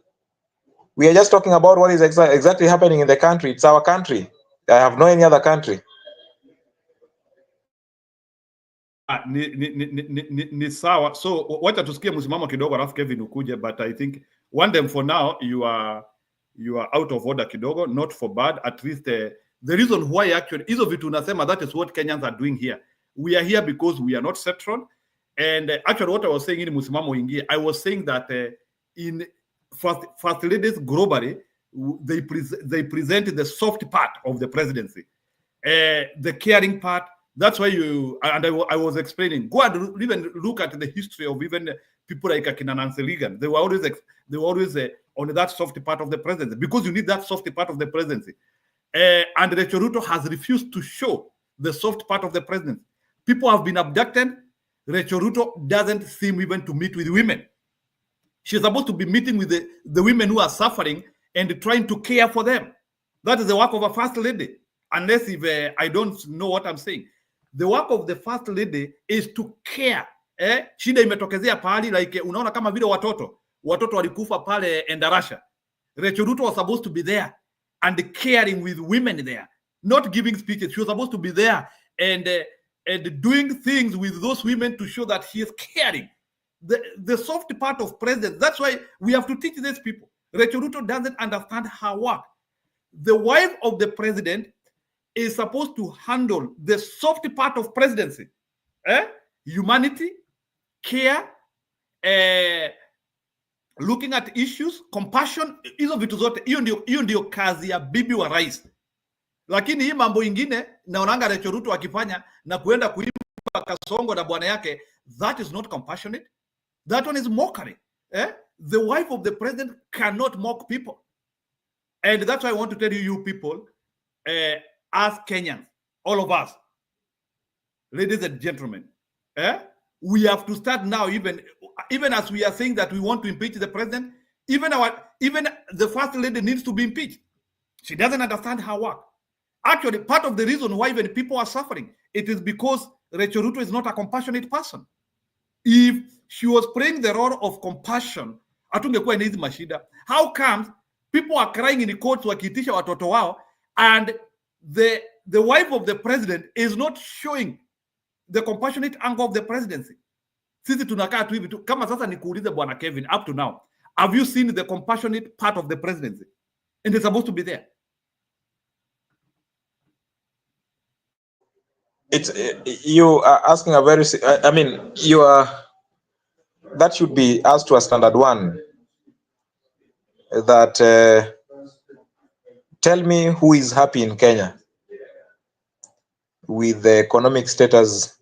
We are just talking about what is exactly happening in the country. It's our country. I have no any other country. Ni sawa. So wacha tusikie msimamo kidogo alafu Kevin ukuje, but I think one them for now you are out of order kidogo, not for bad. At least the reason why actually hizo vitu unasema, that is what Kenyans are doing here. We are here because we are not settled, and actually what I was saying in msimamo ingie, I was saying that in first ladies globally, they present the soft part of the presidency, the caring part. That's why I was explaining. Go and even look at the history of even people like Akina Nancy Reagan. They were always on that soft part of the presidency, because you need that soft part of the presidency. And Ruto has refused to show the soft part of the presidency. People have been abducted. Ruto doesn't seem even to meet with women. She's supposed to be meeting with the women who are suffering and trying to care for them. That is the work of a first lady. Unless if I don't know what I'm saying. The work of the first lady is to care. Shida imetokezea pahali, like unaona kama vile watoto walikufa pale Endarasha. Ruto was supposed to be there and caring with women there, not giving speeches. She was supposed to be there and doing things with those women to show that he is caring. The soft part of president. That's why we have to teach these people. Ruto doesn't understand her work. The wife of the president is supposed to handle the soft part of presidency. Humanity, care, looking at issues, compassion. Hizo vitu zote, hiyo ndio kazi ya bibi wa rais. Lakini hii mambo ingine naonanga Ruto akifanya na kuenda kuimba kasongo na bwana yake, that is not compassionate. That one is mockery. The wife of the president cannot mock people. And that's why I want to tell you people, as Kenyans, all of us, ladies and gentlemen, we have to start now, even as we are saying that we want to impeach the president, even the first lady needs to be impeached. She doesn't understand her work. Actually, part of the reason why even people are suffering, it is because Ruto is not a compassionate person. If she was playing the role of compassion, hatungekuwa hizi mashida. How comes people are crying in the courts wakiitisha watoto wao, and the wife of the president is not showing the compassionate angle of the presidency? Sisi tunakaa tu hivi tu. Kama sasa nikuulize bwana Kevin, up to now, have you seen the compassionate part of the presidency? And it's supposed to be there. It's you are asking a very, I mean, that should be asked to a standard one. That tell me who is happy in Kenya with the economic status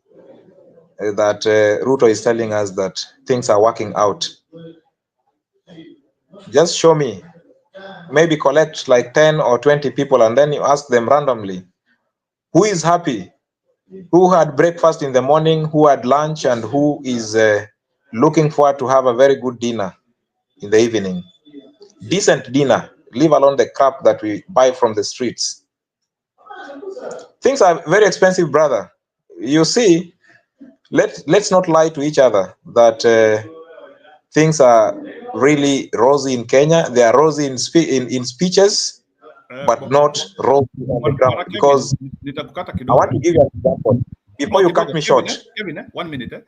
that Ruto is telling us that things are working out. Just show me. Maybe collect like 10 or 20 people and then you ask them randomly, who is happy? Who had breakfast in the morning, who had lunch, and who is looking forward to have a very good dinner in the evening? Decent dinner, leave alone the crap that we buy from the streets. Things are very expensive, brother. You see, let's not lie to each other that things are really rosy in Kenya. They are rosy in speeches, but not rosy on the ground. Because I want to give you an example. Before you cut me short. Kevin, 1 minute.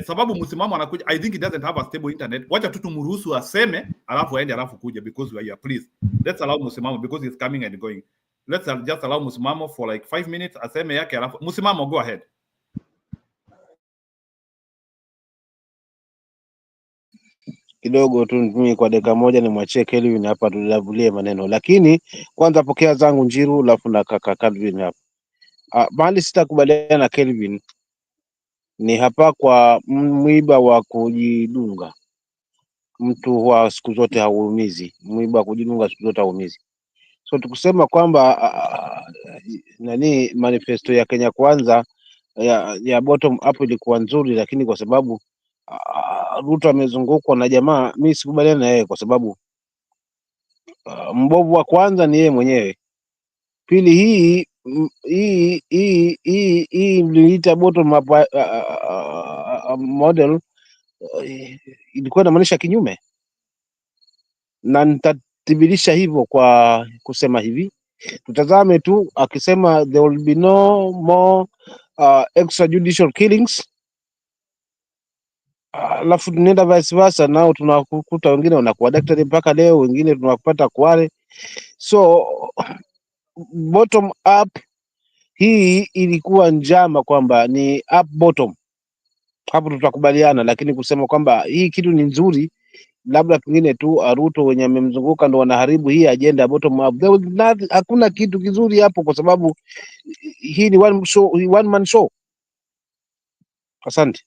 Sababu msimamo anakuja, I think it doesn't have a stable internet. Wacha tu tumruhusu aseme, alafu aende alafu kuja, because we are here. Please, let's allow msimamo because he's coming and going. Let's just allow msimamo for like 5 minutes, aseme yake alafu. Msimamo, go ahead. Kidogo tu mimi kwa dakika moja nimwachie Kelvin hapa tulavulie maneno, lakini kwanza pokea zangu Njiru, alafu na kaka Kelvin hapa. Bali sitakubaliana na Kelvin ni hapa kwa mwiba wa kujidunga. Mtu huwa siku zote hauumizi, mwiba wa kujidunga siku zote hauumizi. So tukusema kwamba nani manifesto ya Kenya Kwanza ya bottom up ilikuwa nzuri, lakini kwa sababu Ruto amezungukwa na jamaa, mimi sikubaliana na yeye kwa sababu mbovu wa kwanza ni yeye mwenyewe. Pili, hii mliita bottom up model ilikuwa inamaanisha kinyume, na nitathibitisha hivyo kwa kusema hivi, tutazame tu akisema there will be no more extrajudicial killings, alafu tunaenda vice versa, nao tunakukuta wengine wanakuwa daktari mpaka leo, wengine tunawapata Kwale. So bottom up hii ilikuwa njama kwamba ni up bottom, hapo tutakubaliana, lakini kusema kwamba hii kitu ni nzuri, labda pengine tu Ruto wenye amemzunguka ndo wanaharibu hii agenda ya bottom up. Hakuna kitu kizuri hapo, kwa sababu hii ni one man show. Asante.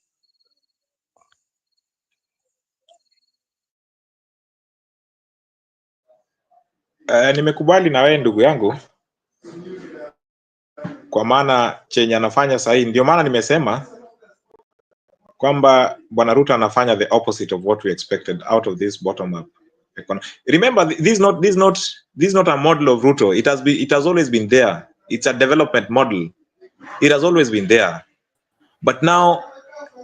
Nimekubali na wewe ndugu yangu, kwa maana chenye anafanya sahihi. Ndio maana nimesema kwamba Bwana Ruto anafanya the opposite of what we expected out of this bottom up economy. Remember, this is not a model of Ruto. It has always been there. It's a development model. It has always been there. But now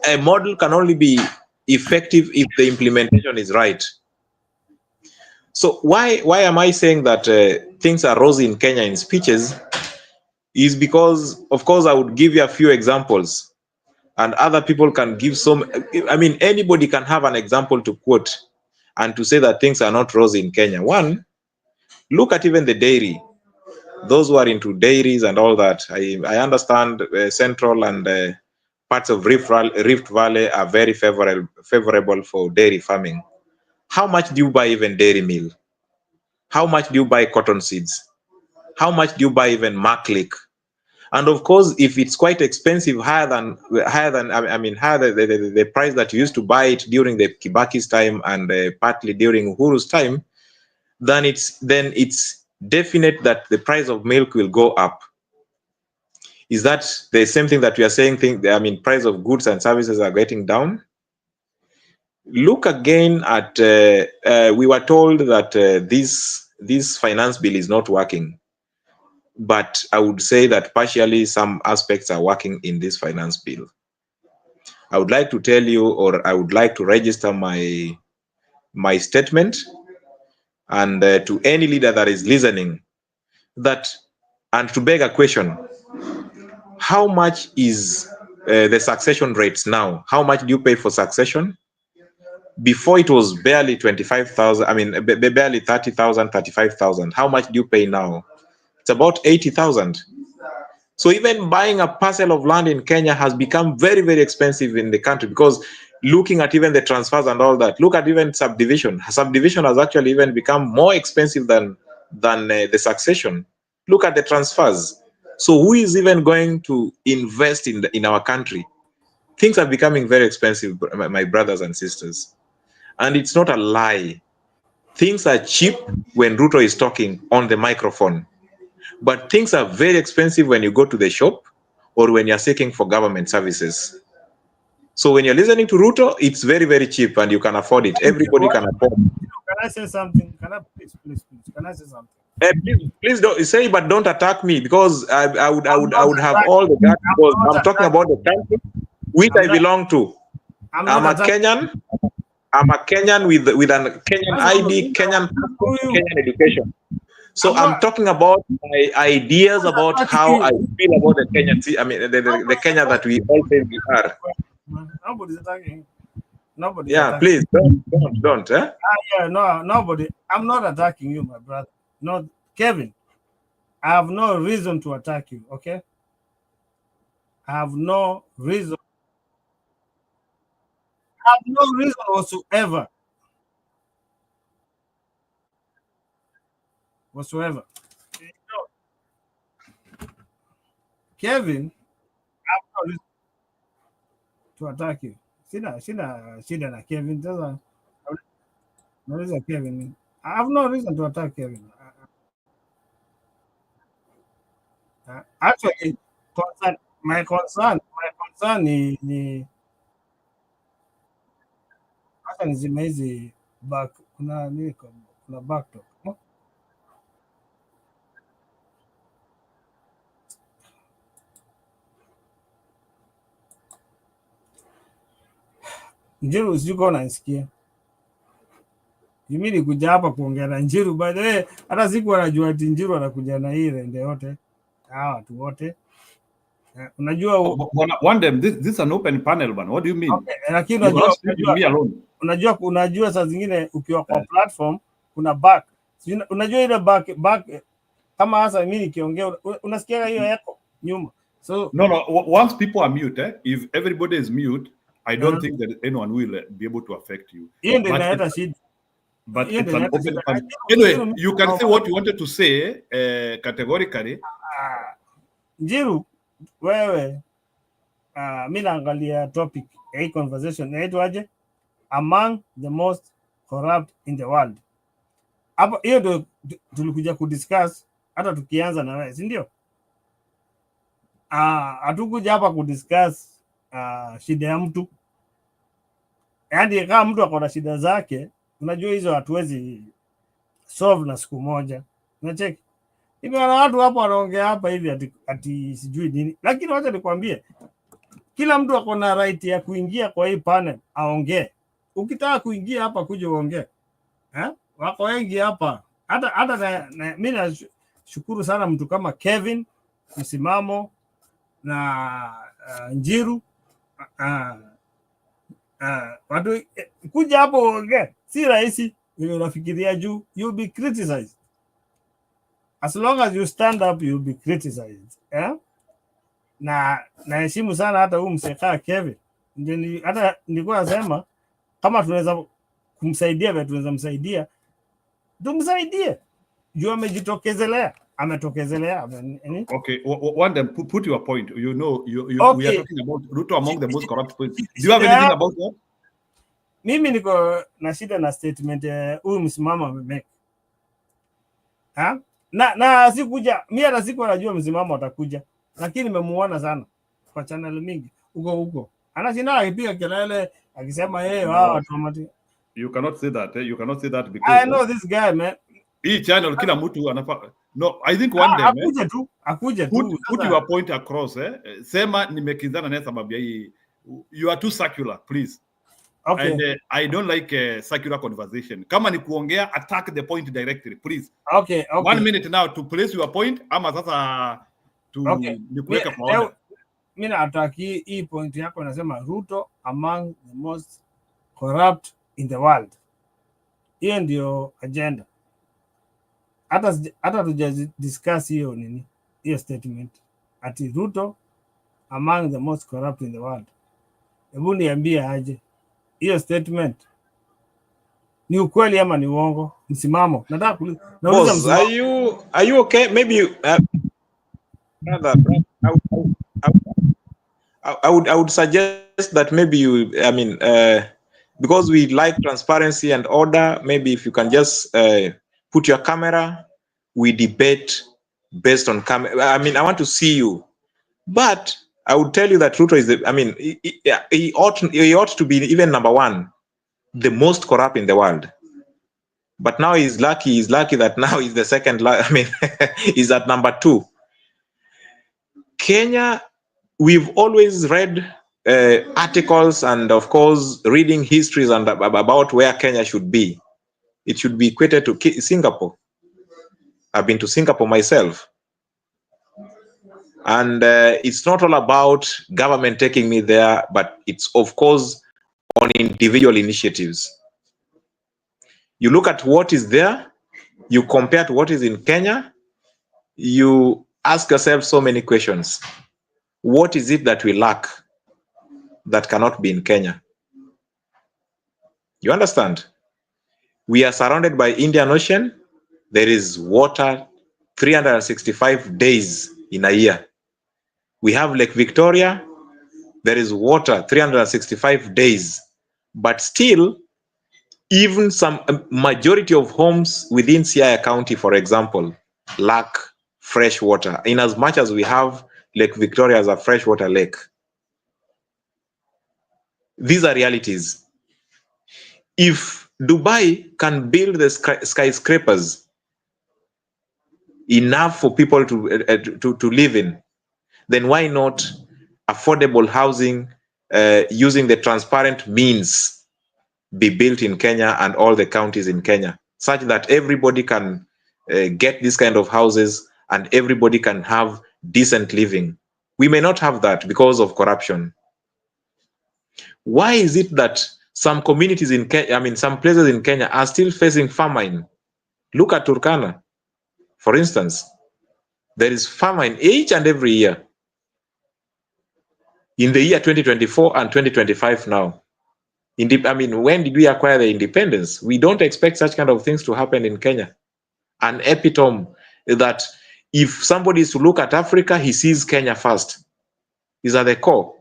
a model can only be effective if the implementation is right. So why am I saying that things are rosy in Kenya in speeches? Is because, of course, I would give you a few examples, and other people can give some. I mean, anybody can have an example to quote and to say that things are not rosy in Kenya. One, look at even the dairy. Those who are into dairies and all that, I understand Central and parts of Rift Valley are very favorable for dairy farming. How much do you buy even dairy meal? How much do you buy cotton seeds? How much do you buy even Marklick? And of course, if it's quite expensive, higher than the price that you used to buy it during the Kibaki's time and partly during Uhuru's time, then it's definite that the price of milk will go up. Is that the same thing that we are saying? Price of goods and services are getting down. Look again at we were told that this finance bill is not working, but I would say that partially some aspects are working in this finance bill. I would like to tell you, or I would like to register my statement, and to any leader that is listening, that, and to beg a question: how much is the succession rates now? How much do you pay for succession? Before it was barely 25,000, barely 30,000, 35,000. How much do you pay now? It's about 80,000. So even buying a parcel of land in Kenya has become very, very expensive in the country, because looking at even the transfers and all that, look at even subdivision. Subdivision has actually even become more expensive than the succession. Look at the transfers. So who is even going to invest in our country? Things are becoming very expensive, my brothers and sisters. And it's not a lie. Things are cheap when Ruto is talking on the microphone, but things are very expensive when you go to the shop or when you're seeking for government services. So when you're listening to Ruto, it's very, very cheap and you can afford it. Everybody can afford it. Can I say something? Can I please? Can I say something? Please don't say, but don't attack me, because I would have all the guts, because I'm talking about the country which I belong to. I'm a Kenyan. I'm a Kenyan with a Kenyan ID, Kenyan passport, Kenyan education. So I'm talking about my ideas about how I feel about the Kenyan. The Kenya that we all say we are. Nobody's attacking. Nobody. Yeah, please don't. Yeah, no, nobody. I'm not attacking you, my brother. No, Kevin. I have no reason to attack you. Okay. I have no reason. I have no reason whatsoever. Kevin, I have no reason. tuataki. Sina shida na Kevin. Sasa nauliza Kevin. I have no reason to attack Kevin. Actually, my concern ni hata nizime hizi back, kuna nini, kuna back talk. Njiru, sijui kama unanisikia. Mimi nikuja hapa kuongea na Njiru, by the way, hata siku anajua ati Njiru anakuja na hii rende yote. Hawa watu wote. Unajua one day this is an open panel man. What do you mean? Okay, lakini unajua saa zingine ukiwa kwa platform kuna back. Unajua ile back kama hasa mimi nikiongea unasikia hiyo yako nyuma. So no, once people are mute, if everybody is mute, I don't think that anyone will be able to affect you. Hiyo ndio inaleta shida. But it's an open panel. Anyway, you can say what you wanted to say categorically. Njiru, wewe mimi naangalia topic hii conversation inaitwaje? Among the most corrupt in the world. Hapo hiyo ndio tulikuja kudiscuss hata tukianza na wewe, si ndio? Hatukuja hapa kudiscuss shida ya mtu. Yaani kama mtu ako na shida zake, unajua hizo hatuwezi solve na siku moja. Unacheki? Hivi wana watu hapo wanaongea hapa hivi ati sijui nini. Lakini wacha nikwambie, kila mtu ako na right ya kuingia kwa hii panel aongee. Ukitaka kuingia hapa kuja uongee. Wako wengi hapa. Hata mimi nashukuru sana mtu kama Kevin Msimamo na Njiru. Watu kuja hapo uongee. Si rahisi. Unafikiria juu, you'll be criticized. As long as you stand up, you'll be criticized. Na heshimu sana hata huyu msekaa Kevin. Ndio hata nilikuwa nasema kama tunaweza kumsaidia vile tunaweza msaidia, tumsaidie. Juu amejitokezelea, ametokezelea. Okay, one them put your point. You know, okay. We are talking about Ruto among the most corrupt people. Do you have anything about that? Mimi niko na shida na statement huyu Msimamo amemake. Na sikuja, mimi hata siku najua Msimamo atakuja, lakini nimemuona sana kwa channel mingi huko. Anashinda akipiga kelele akisema yeye watu. You cannot say that. You cannot say that because I know this guy, man. Hii channel kila mtu anafaa. No, I think one day akuje tu. Put your point across. Sema nimekizana na sababu ya hii. You are too circular, please. Okay. And I don't like circular conversation. Kama ni kuongea, attack the point directly, please. Okay. 1 minute now to place your point ama sasa ni kuweka kwa order. Mimi nataki hii point yako nasema Ruto among the most corrupt in the world. Hiyo ndio agenda. Hata tuja discuss hiyo nini? Hiyo statement. Ati Ruto among the most corrupt in the world. Hebu niambie aje. Hiyo statement ni ukweli ama ni uongo? Msimamo. Nataka nauliza Msimamo. Are you okay? Maybe you brother, I would suggest that maybe you, because we like transparency and order, maybe if you can just put your camera, we debate based on camera. I want to see you, but I would tell you that Ruto is he ought to be even number one, the most corrupt in the world. But now he's lucky that now he's the second. He's at number 2. Kenya, we've always read articles and of course reading histories and about where Kenya should be. It should be equated to Singapore. I've been to Singapore myself. And it's not all about government taking me there, but it's of course on individual initiatives. You look at what is there, you compare to what is in Kenya, you ask yourself so many questions. What is it that we lack that cannot be in Kenya? You understand? We are surrounded by Indian Ocean. There is water 365 days in a year. We have Lake Victoria. there is water 365 days, but still, even some majority of homes within Siaya County, for example, lack fresh water, in as much as we have Lake Victoria as a freshwater lake. These are realities. If Dubai can build the skyscrapers enough for people to live in, then why not affordable housing using the transparent means be built in Kenya and all the counties in Kenya, such that everybody can get this kind of houses and everybody can have decent living? We may not have that because of corruption. Why is it that some communities in Kenya, some places in Kenya are still facing famine? Look at Turkana, for instance. There is famine each and every year. In the year 2024 and 2025 now. When did we acquire the independence? We don't expect such kind of things to happen in Kenya. An epitome that if somebody is to look at Africa, he sees Kenya first. Is at the core.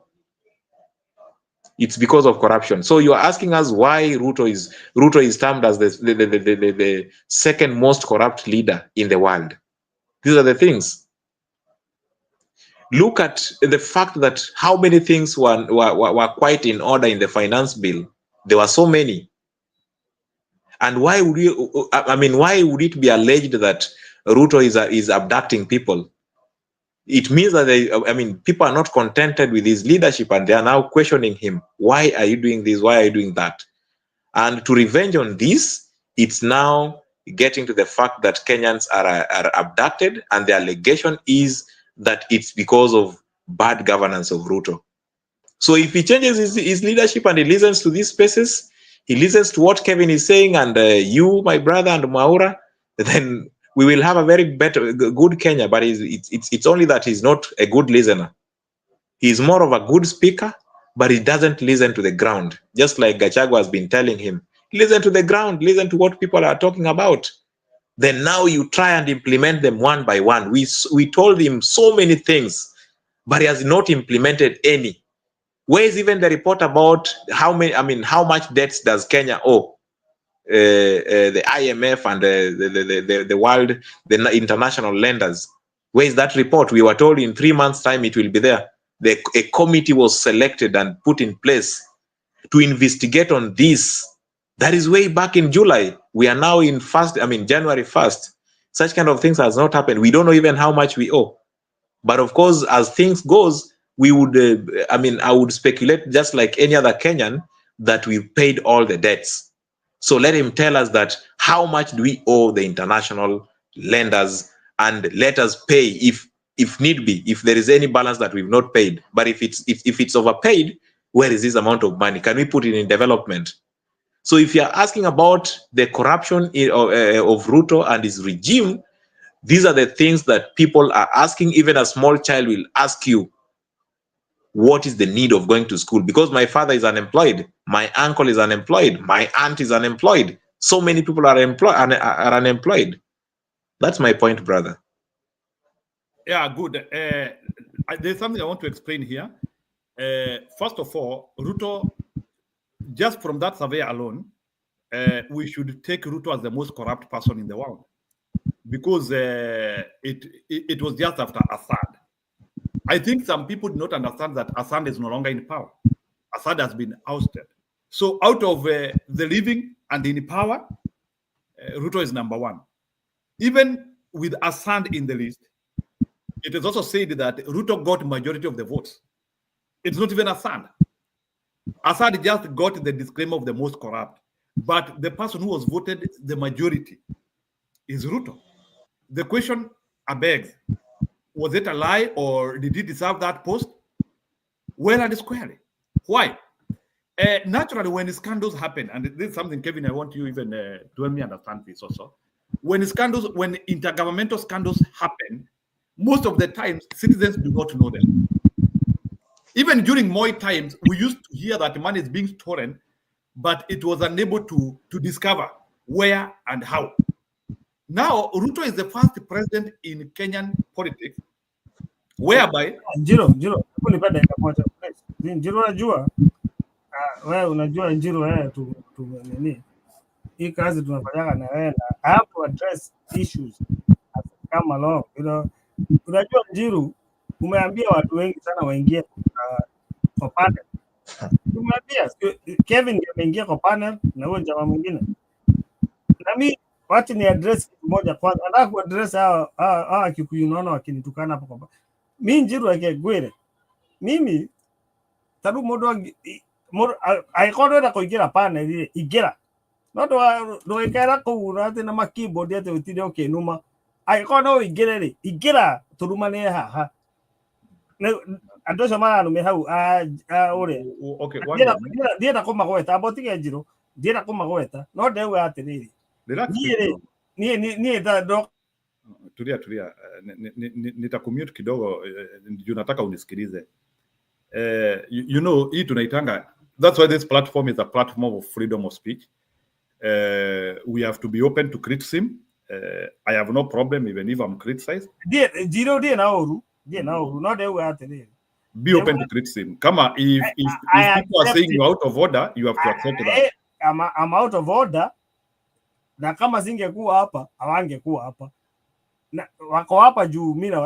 It's because of corruption. So you are asking us why Ruto is termed as the second most corrupt leader in the world. These are the things. Look at the fact that how many things were quite in order in the finance bill. There were so many. And why would it be alleged that Ruto is abducting people? It means that people are not contented with his leadership and they are now questioning him. Why are you doing this? Why are you doing that? And to revenge on this, it's now getting to the fact that Kenyans are abducted, and the allegation is that it's because of bad governance of Ruto. So if he changes his leadership and he listens to these spaces, he listens to what Kevin is saying, and you, my brother, and Maura, then we will have a very good Kenya. But it's only that he's not a good listener. He's more of a good speaker, but he doesn't listen to the ground. Just like Gachagua has been telling him, listen to the ground, listen to what people are talking about. Then now you try and implement them one by one. We told him so many things, but he has not implemented any. Where is even the report about how much debts does Kenya owe? The IMF and the world, the international lenders. Where is that report? We were told in 3 months' time it will be there. A committee was selected and put in place to investigate on this. That is way back in July. We are now in January 1st. Such kind of things has not happened. We don't know even how much we owe. But of course, as things goes, we would, I would speculate just like any other Kenyan that we've paid all the debts. So let him tell us that how much do we owe the international lenders, and let us pay if need be, if there is any balance that we've not paid. But if it's overpaid, where is this amount of money? Can we put it in development? So if you're asking about the corruption of Ruto and his regime, these are the things that people are asking. Even a small child will ask you, what is the need of going to school? Because my father is unemployed, my uncle is unemployed, my aunt is unemployed. So many people are unemployed. That's my point, brother. Yeah, good. There's something I want to explain here. First of all, Ruto, just from that survey alone, we should take Ruto as the most corrupt person in the world, because it was just after Assad. I think some people do not understand that Assad is no longer in power. Assad has been ousted. So out of the living and in power, Ruto is number one. Even with Assad in the list, it is also said that Ruto got majority of the votes. It's not even Assad. Assad just got the disclaimer of the most corrupt. But the person who was voted the majority is Ruto. The question begs, was it a lie, or did he deserve that post? Well and squarely. Why? Naturally, when scandals happen, and this is something, Kevin, I want you even to help me understand this also. When intergovernmental scandals happen, most of the times citizens do not know them. Even during Moi times, we used to hear that money is being stolen, but it was unable to discover where and how. Now, Ruto is the first president in Kenyan politics whereby Njiro unajua wewe unajua Njiro wewe nini hii kazi tunafanyaga na wewe na I have to address issues as they come along, you know. Unajua Njiro umeambia watu wengi sana waingie kwa panel. Umeambia Kevin ameingia kwa panel na huyo jamaa mwingine. Na mimi wacha ni address moja kwanza. Nataka ku address hawa Kikuyu naona wakinitukana hapo kwa. Mimi Njiro akegwire. Mimi taru mundu aikorera kuingira panel ile igera no ndo ikera kuura ati na makeyboard ati utire ukinuma aikorera igere ri igera turumane haha andu mara nume hau ure Okay, ndienda kumagweta abotige Njiro ndienda kumagweta no ndeuga ati riri nie ndo tulia nitakumute kidogo ndio nataka unisikilize. You know, hii tunaitanga, that's why this platform is a platform of freedom of speech. We have to be open to criticism. I have no problem even if I'm criticized. Njiro die na oru no de ati be open to criticism. Kama if people are saying you're out of order, you have to accept that. I'm out of order. Na kama singekuwa hapa hawangekuwa hapa. Na wako hapa juu mimi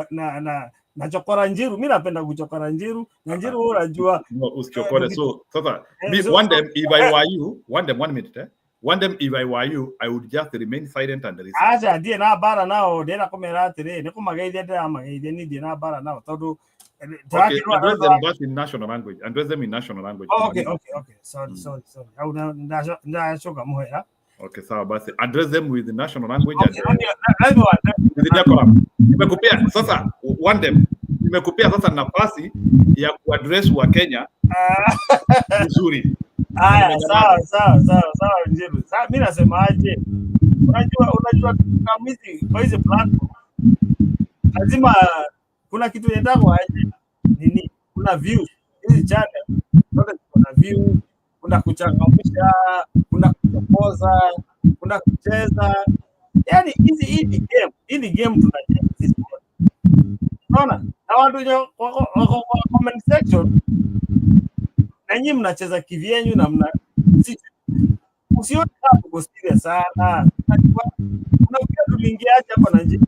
na chokora Njiru, mimi napenda kuchokora Njiru na Njiru unajua usichokore. So sasa one day if I were you, one minute one day if I were you, I would just remain silent and listen. Acha die na bara nao ndena komera atire ni kumageithia ndira mageithia ni die na bara nao tondu okay, address them both in national language. Address them in national language. Okay. Sorry. Au ndashoka muhera. Okay, sawa basi. Address them with the national language. Nimekupea sasa one day. Nimekupea sasa nafasi ya kuaddress wa Kenya vizuri. Haya, sawa Njiru. Sasa mimi nasemaje? Unajua kamizi kwa hizo platform lazima kuna kitu endako aje. Nini? Kuna views. Hizi channel zote kuna views, kuna kuchangamsha, kuna kuchokoza, kuna kucheza. Yaani hii ni game tunacheza sisi. Unaona? Na watu wako comment section na nyinyi mnacheza kivyenyu na usione hapo kwa serious sana. Unafikia tuliingia hapa na Njiru.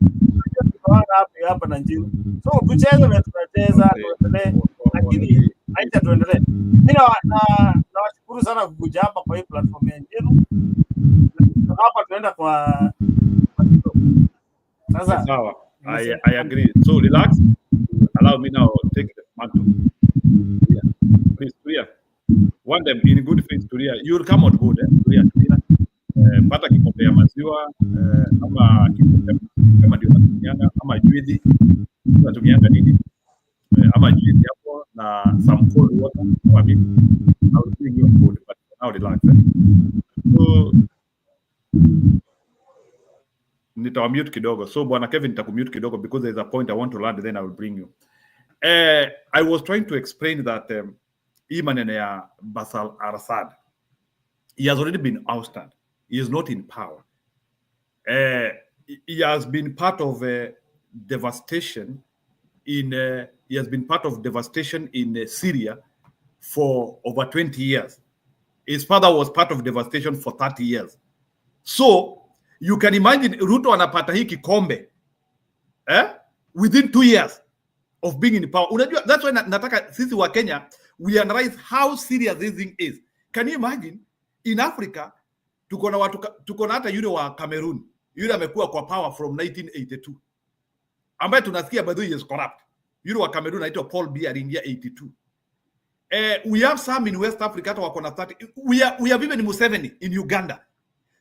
Hapa na Njiru. So tucheze na tunacheza tuendelee, lakini acha tuendelee. Mimi nawashukuru sana kukuja hapa kwa hii platform ya Njiru. Hapa tunaenda kwa sasa. Sawa. I agree. So relax. Allow me now to take the mantle. Yeah. Please, Turia. One day in good faith, Turia, you'll come on board. Turia. Pata kikombe ya maziwa ama kikombe kama ndio unatumianga ama juice unatumianga nini ama juice hapo na some cold water kama mimi I will bring you on board, but now relax. So nitamute kidogo. So bwana Kevin nitakumute kidogo because there is a point I want to land, then I will bring you. I was trying to explain that hii maneno ya Bashar al-Assad, he has already been ousted. He is not in power. He has been part of devastation he has been part of devastation in Syria for over 20 years. His father was part of devastation for 30 years. So you can imagine Ruto anapata hii kikombe within 2 years of being in power. Unajua, that's why nataka sisi wa Kenya we analyze how serious this thing is. Can you imagine in Africa tuko na hata yule wa Cameroon, yule amekuwa kwa power from 1982 ambaye tunasikia by the way is corrupt. Yule wa Cameroon anaitwa Paul Biya aliingia 82. We have some in West Africa hata wako na 30. We have even Museveni in Uganda.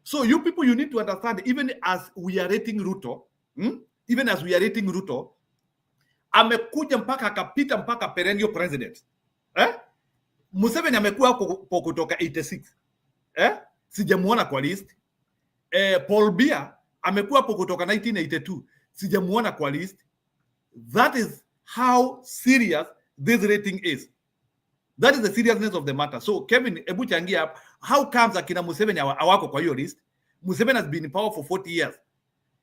So you people, you need to understand, even as we are rating Ruto, amekuja mpaka akapita mpaka perennial president. Museveni amekuwa huko kutoka 86. Sijamuona kwa list. Paul Biya amekuwa hapo kutoka 1982. Sijamuona kwa list. That is how serious this rating is. That is the seriousness of the matter. So Kevin, ebu changia, how comes akina Museveni awako kwa hiyo list? Museveni has been in power for 40 years.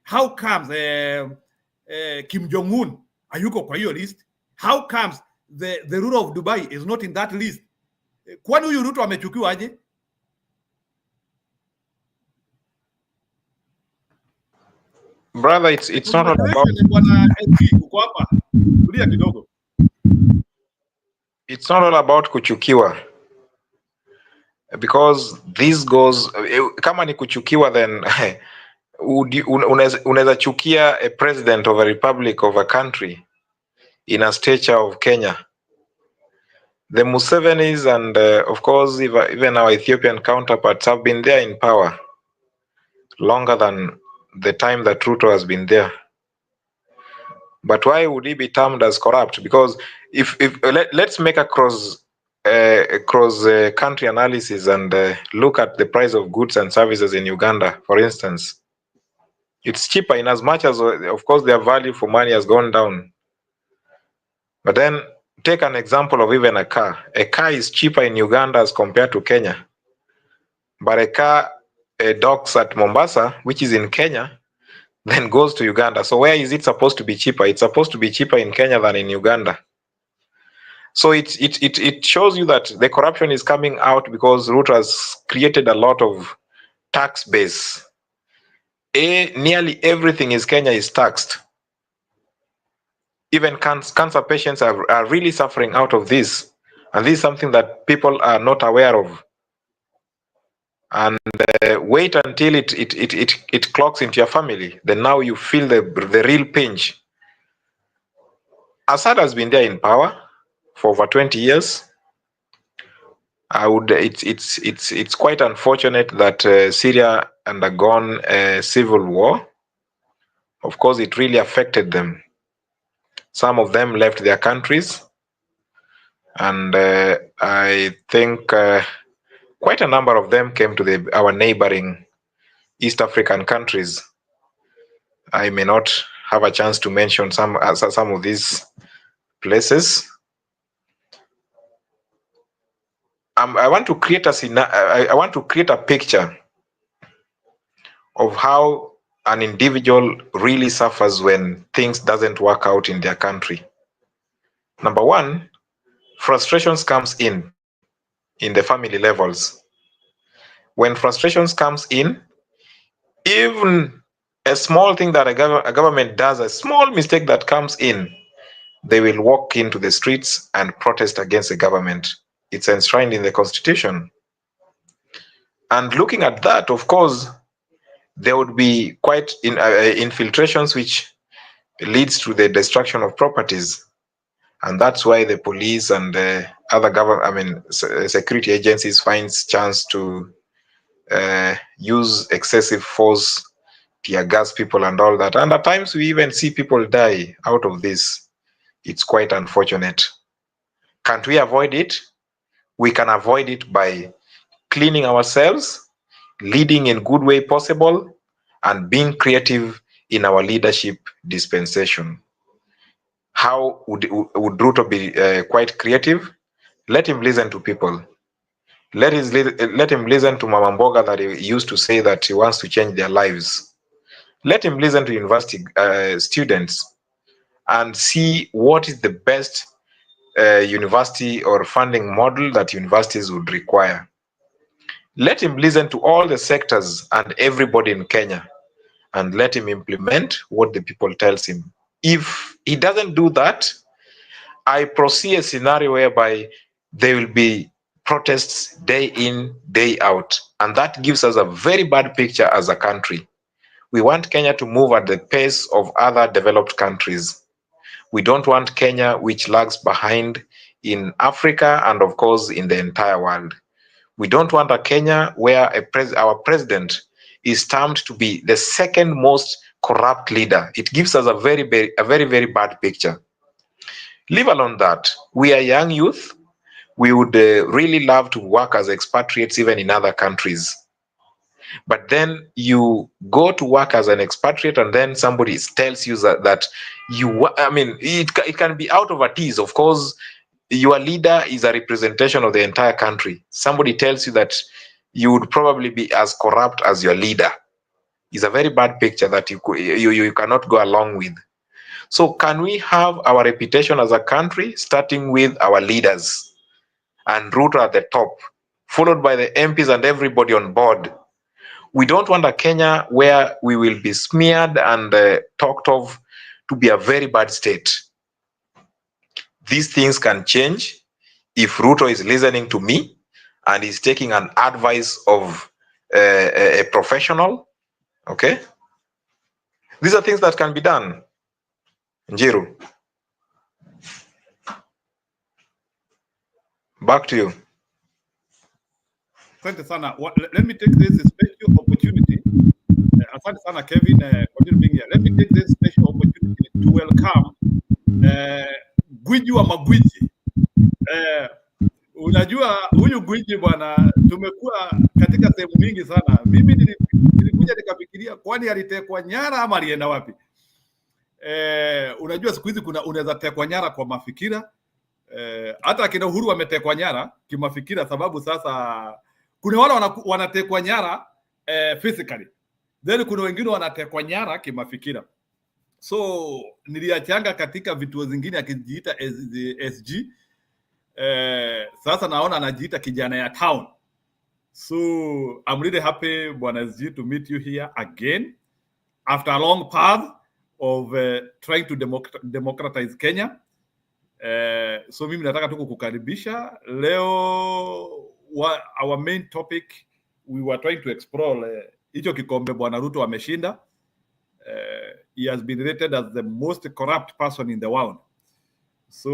How comes Kim Jong-un ayuko kwa hiyo list? How comes the ruler of Dubai is not in that list. Kwani huyu Ruto amechukiwa aje? Brother, it's not all about Bwana LG, uko hapa? Tulia kidogo. it's not all about kuchukiwa, because this goes, kama ni kuchukiwa, then unaweza chukia a president of a republic of a country in a stature of Kenya. The Musevenis and of course even our Ethiopian counterparts have been there in power longer than the time that Ruto has been there. But why would he be termed as corrupt? Because if let's make a cross country analysis and look at the price of goods and services in Uganda, for instance. It's cheaper in as much as, of course, their value for money has gone down. But then take an example of even a car. A car is cheaper in Uganda as compared to Kenya. But a car docks at Mombasa, which is in Kenya, then goes to Uganda. So where is it supposed to be cheaper? It's supposed to be cheaper in Kenya than in Uganda. So it shows you that the corruption is coming out because Ruto has created a lot of tax base. Nearly everything in Kenya is taxed. Even cancer patients are really suffering out of this. And this is something that people are not aware of. And wait until it clocks into your family. Then now you feel the real pinch. Assad has been there in power for over 20 years. It's quite unfortunate that Syria undergone a civil war. Of course, it really affected them. Some of them left their countries, and I think quite a number of them came to our neighboring East African countries. I may not have a chance to mention some of these places. I want to create a picture of how an individual really suffers when things doesn't work out in their country. Number one, frustrations comes in the family levels. When frustrations comes in, even a small thing that a government does, a small mistake that comes in, they will walk into the streets and protest against the government. It's enshrined in the Constitution. And looking at that, of course, there would be quite infiltrations which leads to the destruction of properties. And that's why the police and other security agencies finds chance to use excessive force, tear gas people and all that. And at times we even see people die out of this. It's quite unfortunate. Can't we avoid it? We can avoid it by cleaning ourselves, leading in good way possible, and being creative in our leadership dispensation. How would Ruto be quite creative? Let him listen to people. Let him listen to Mama Mboga that he used to say that he wants to change their lives. Let him listen to university students and see what is the best university or funding model that universities would require. Let him listen to all the sectors and everybody in Kenya, and let him implement what the people tells him. If he doesn't do that, I foresee a scenario whereby there will be protests day in, day out. And that gives us a very bad picture as a country. We want Kenya to move at the pace of other developed countries. We don't want Kenya, which lags behind in Africa and, of course, in the entire world. We don't want a Kenya where our president is termed to be the second most corrupt leader. It gives us a very, very bad picture. Leave alone that. We are young youth. We would really love to work as expatriates even in other countries. But then you go to work as an expatriate and then somebody tells you that it can be out of a tease. Of course, your leader is a representation of the entire country. Somebody tells you that you would probably be as corrupt as your leader. It's a very bad picture that you cannot go along with. So can we have our reputation as a country, starting with our leaders and Ruto at the top, followed by the MPs and everybody on board? We don't want a Kenya where we will be smeared and talked of to be a very bad state. These things can change if Ruto is listening to me and is taking an advice of a professional. Okay? These are things that can be done. Njiru, back to you. Asante sana. Let me take this special opportunity. Asante sana Kevin, continue being here. Let me take this special opportunity to welcome gwiji wa magwiji. Unajua huyu gwiji bwana, tumekuwa katika sehemu mingi sana. Mimi nilikuja nikafikiria kwani alitekwa nyara ama alienda wapi? Unajua siku hizi unaweza tekwa nyara kwa mafikira. Hata akina Uhuru wametekwa nyara kimafikira, sababu sasa kuna wale wanatekwa nyara physically, then kuna wengine wanatekwa nyara kimafikira. So niliachanga katika vituo zingine akijiita SG. Sasa naona anajiita kijana ya town. So I'm really happy bwana SG to meet you here again after a long path of trying to democratize Kenya. So mimi nataka tu kukukaribisha leo. Our main topic we were trying to explore hicho kikombe bwana Ruto ameshinda. He has been rated as the most corrupt person in the world. So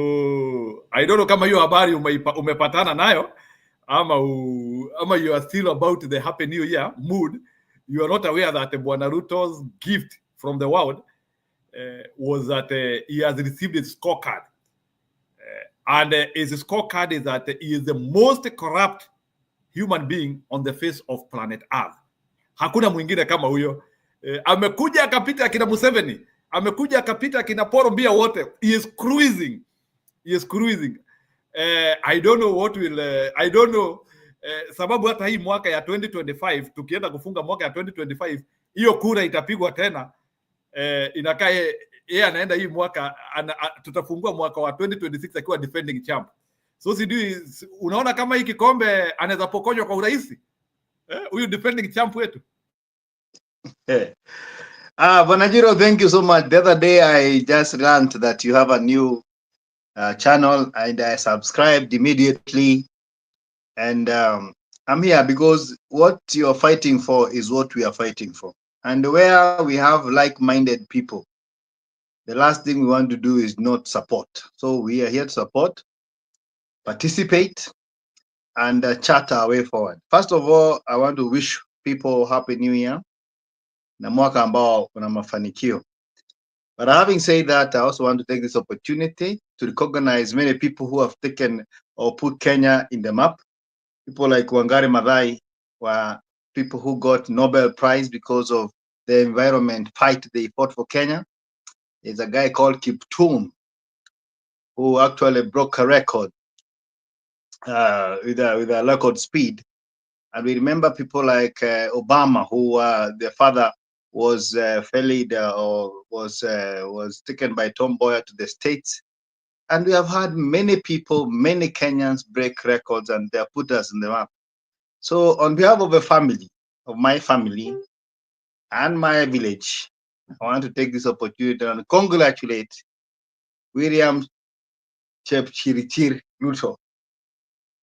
I don't know kama hiyo habari umepatana nayo ama you are still about the happy new year mood. You are not aware that bwana Ruto's gift from the world was that he has received his scorecard. And his scorecard is that he is the most corrupt human being on the face of planet Earth. Hakuna mwingine kama huyo. Amekuja akapita akina Museveni, amekuja akapita akina Poro Mbia wote. He is cruising. I don't know what will I don't know sababu hata hii mwaka ya 2025 tukienda kufunga mwaka ya 2025 hiyo kura itapigwa tena. Inakaa yeye anaenda hii mwaka tutafungua mwaka wa 2026 akiwa defending champ. So sijui unaona kama hii kikombe anaweza pokonywa kwa urahisi huyu defending champ wetu. Bonajiro, thank you so much. The other day I just learned that you have a new channel and I subscribed immediately, and I'm here because what you're fighting for is what we are fighting for, and where we have like-minded people, the last thing we want to do is not support. So we are here to support, participate, and chart our way forward. First of all, I want to wish people happy new year na mwaka ambao kuna mafanikio. But having said that, I also want to take this opportunity to recognize many people who have taken or put Kenya in the map. People like Wangari Maathai were people who got Nobel Prize because of the environment fight they fought for Kenya. There's a guy called Kiptum who actually broke a record with a record speed. And we remember people like Obama, who their father was was taken by Tom Mboya to the States. And we have had many people, many Kenyans break records, and they put us in the map. So on behalf of the family, of my family and my village, I want to take this opportunity and congratulate William Chepchirchir Ruto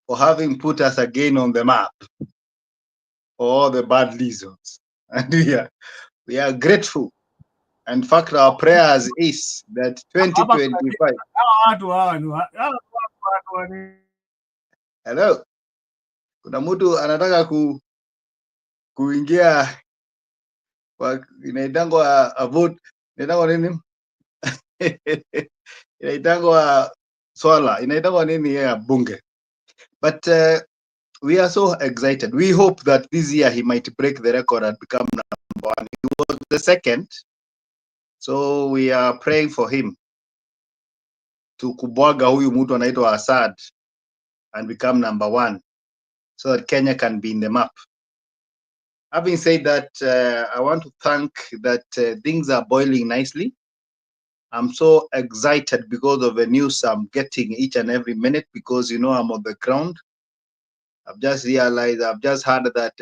for having put us again on the map for all the bad reasons. And we are grateful. In fact, our prayers is that 2025. Hello. Kuna mtu anataka kuingia inaitangwa a vote, inaitangwa nini? Inaitangwa swala, inaitangwa nini ya bunge. But we are so excited. We hope that this year he might break the record and become number one. He was the second. So we are praying for him to kubwaga huyu mtu anaitwa Assad and become number one so that Kenya can be in the map. Having said that, I want to thank that things are boiling nicely. I'm so excited because of the news I'm getting each and every minute, because you know I'm on the ground. I've just realized, I've just heard that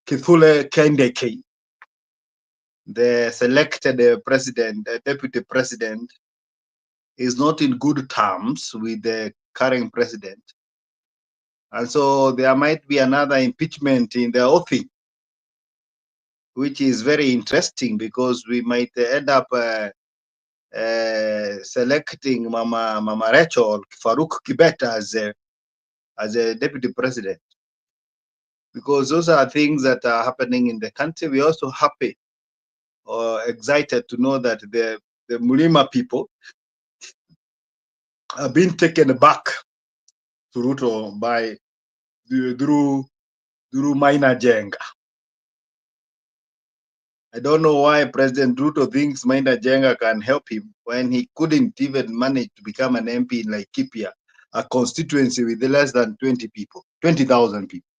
Kifule Kendeke, the selected president, deputy president, is not in good terms with the current president. And so there might be another impeachment in the offing, which is very interesting, because we might end up selecting Mama Rachel Farouk Kibet as a deputy president, because those are things that are happening in the country. We're also happy or excited to know that the Mulima people have been taken back to Ruto by through Maina Jenga. I don't know why President Ruto thinks Maina Jenga can help him when he couldn't even manage to become an MP in Laikipia, a constituency with less than 20,000 people.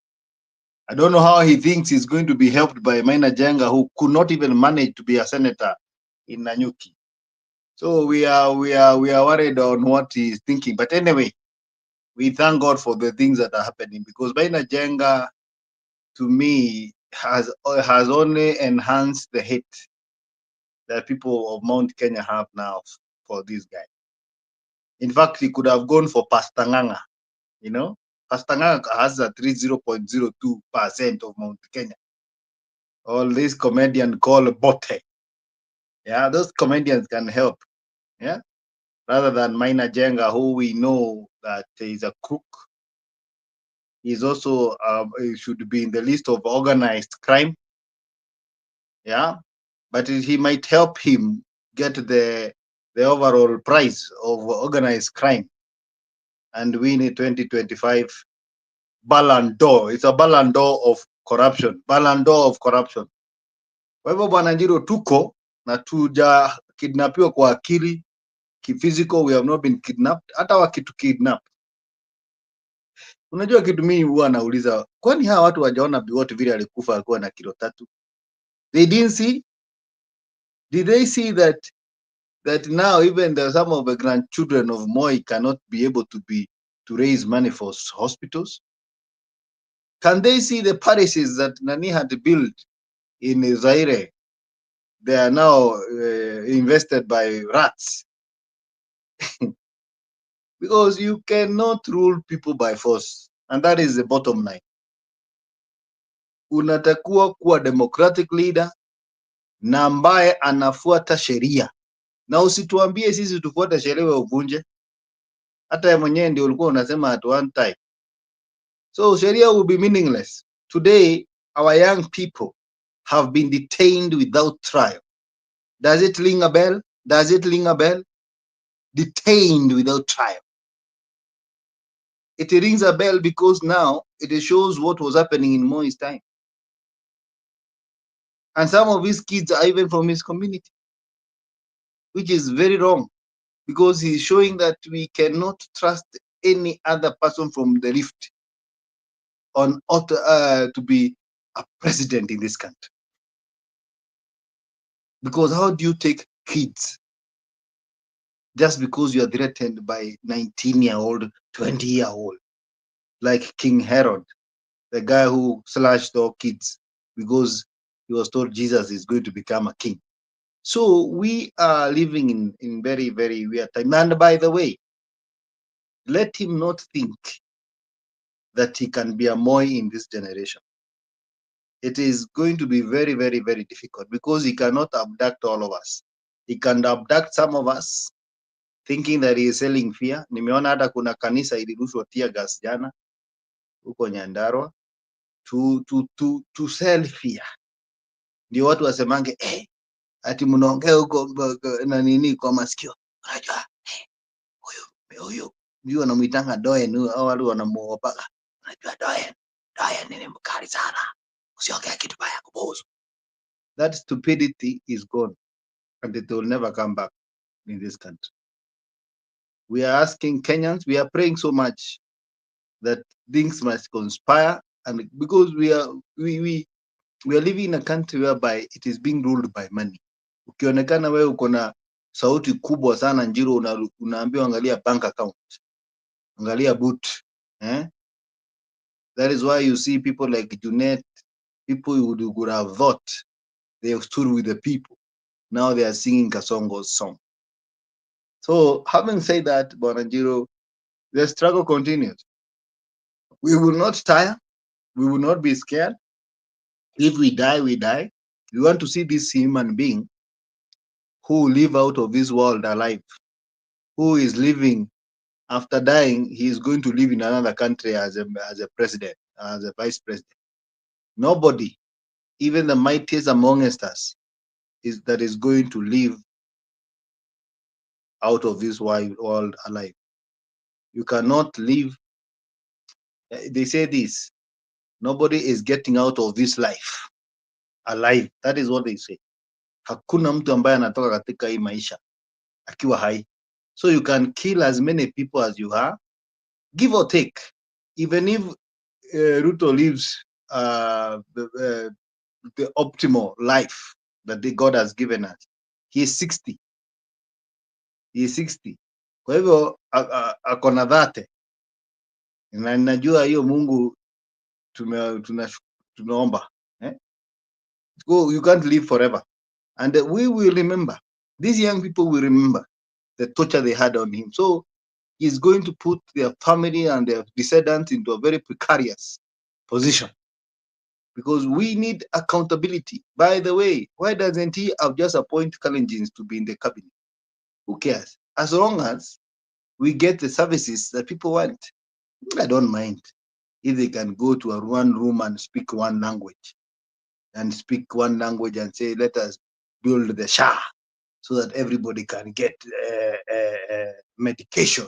I don't know how he thinks he's going to be helped by Maina Jenga, who could not even manage to be a senator in Nanyuki. So we are worried on what he's thinking. But anyway, we thank God for the things that are happening, because Maina Jenga, to me, has only enhanced the hate that people of Mount Kenya have now for this guy. In fact, he could have gone for Pastor Nganga. You know, Pastor Nganga has a 0.02% of Mount Kenya. All these comedians call bote. Yeah, those comedians can help. Yeah, rather than Maina Jenga, who we know that is a crook. He's also he should be in the list of organized crime. Yeah, but he might help him get the overall prize of organized crime and win a 2025 Ballon d'Or. It's a Ballon d'Or of corruption. Ballon d'Or of corruption. Kwa hivyo Bwana Njiro, tuko na tuja kidnapiwa kwa akili, physical, we have not been kidnapped. Hata wakitu kidnap, unajua kitu mimi huwa nauliza, kwani hawa watu wajaona Biwott vile alikufa alikuwa na kilo 3? They didn't see? Did they see that now even some of the grandchildren of Moi cannot be able to raise money for hospitals? Can they see the parishes that Nani had built in Zaire? They are now invested by rats. Because you cannot rule people by force, and that is the bottom line. Unatakiwa kuwa democratic leader na ambaye anafuata sheria, na usituambie sisi tufuate sheria wa uvunje. Hata ya mwenyewe ndio ulikuwa unasema at one time. So sheria will be meaningless. Today, our young people have been detained without trial. Does it ring a bell? Does it ring a bell? Detained without trial. It rings a bell because now it shows what was happening in Moi's time. And some of his kids are even from his community, which is very wrong, because he's showing that we cannot trust any other person from the rift on to be a president in this country. Because how do you take kids just because you are threatened by 19-year-old, 20-year-old, like King Herod, the guy who slashed all kids because he was told Jesus is going to become a king? So we are living in very, very weird time. And by the way, let him not think that he can be a Moi in this generation. It is going to be very, very, very difficult, because he cannot abduct all of us. He can abduct some of us, thinking that he is selling fear. Nimeona hata kuna kanisa ilirushwa tear gas jana huko Nyandarua to sell fear. Ndio watu wasemange ati mnaongea huko na nini kwa masikio. Unajua huyu ndio anamuitanga Doen, au watu wanamuopa. Unajua Doen ni mkali sana. Usiongea kitu baya kubozo. That stupidity is gone, and it will never come back in this country. We are asking Kenyans, we are praying so much that things must conspire, and because we are living in a country whereby it is being ruled by money. Ukionekana wewe uko na sauti kubwa sana Njiro, unaambiwa angalia bank account, angalia boot, That is why you see people like Junet, people who would have thought they stood with the people. Now they are singing Kasongo's song. So having said that, Bonanjiro, the struggle continues. We will not tire. We will not be scared. If we die, we die. We want to see this human being who live out of this world alive, who is living after dying. He is going to live in another country as a president, as a vice president. Nobody, even the mightiest amongst us, is going to live out of this world alive. You cannot live. They say this: nobody is getting out of this life alive. That is what they say. Hakuna mtu ambaye anatoka katika hii maisha akiwa hai. So you can kill as many people as you are, give or take. Even if Ruto lives the optimal life that God has given us, he is 60. He is 60. Kwa hivyo ako na 30. Na najua hiyo Mungu tunaomba. You can't live forever. And we will remember. These young people will remember the torture they had on him. So he's going to put their family and their descendants into a very precarious position. Because we need accountability. By the way, why doesn't he have just appoint Kalenjins to be in the cabinet? Who cares? As long as we get the services that people want, I don't mind if they can go to one room and speak one language. And say, let us build the SHA so that everybody can get medication.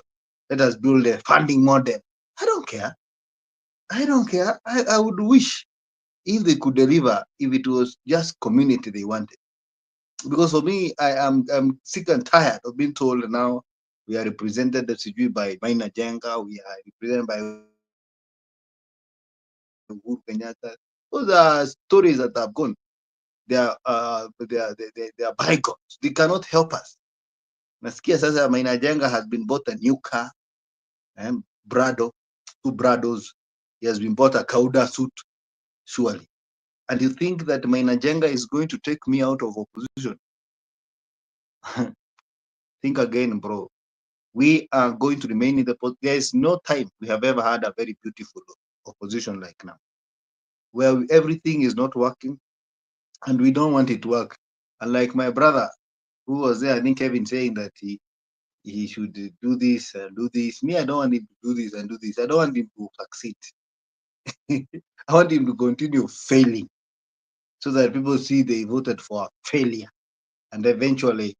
Let us build a funding model. I don't care. I would wish if they could deliver, if it was just community they wanted. Because for me, I'm sick and tired of being told now we are represented by Maina Jenga, we are represented by Uhuru Kenyatta. Those are stories that have gone. They are bygones. They cannot help us. Nasikia sasa Maina Jenga has been bought a new car, Brado, 2 Brados. He has been bought a Kauda suit, surely. And you think that Maina Jenga is going to take me out of opposition? Think again, bro. We are going to remain in the position. There is no time we have ever had a very beautiful opposition like now, where everything is not working, and we don't want it to work. And like my brother, who was there, I think Kevin, saying that he should do this and do this. Me, I don't want him to do this and do this. I don't want him to succeed. I want him to continue failing, so that people see they voted for a failure, and eventually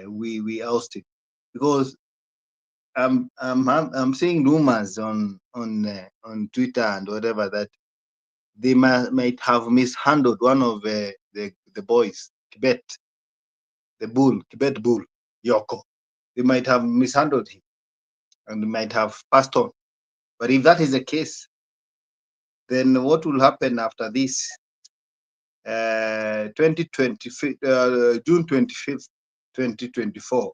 we oust it. Because I'm seeing rumors on Twitter and whatever that they might have mishandled one of the boys, Kibet Bull, Yoko. They might have mishandled him and might have passed on. But if that is the case, then what will happen after this? 2020, June 25th, 2024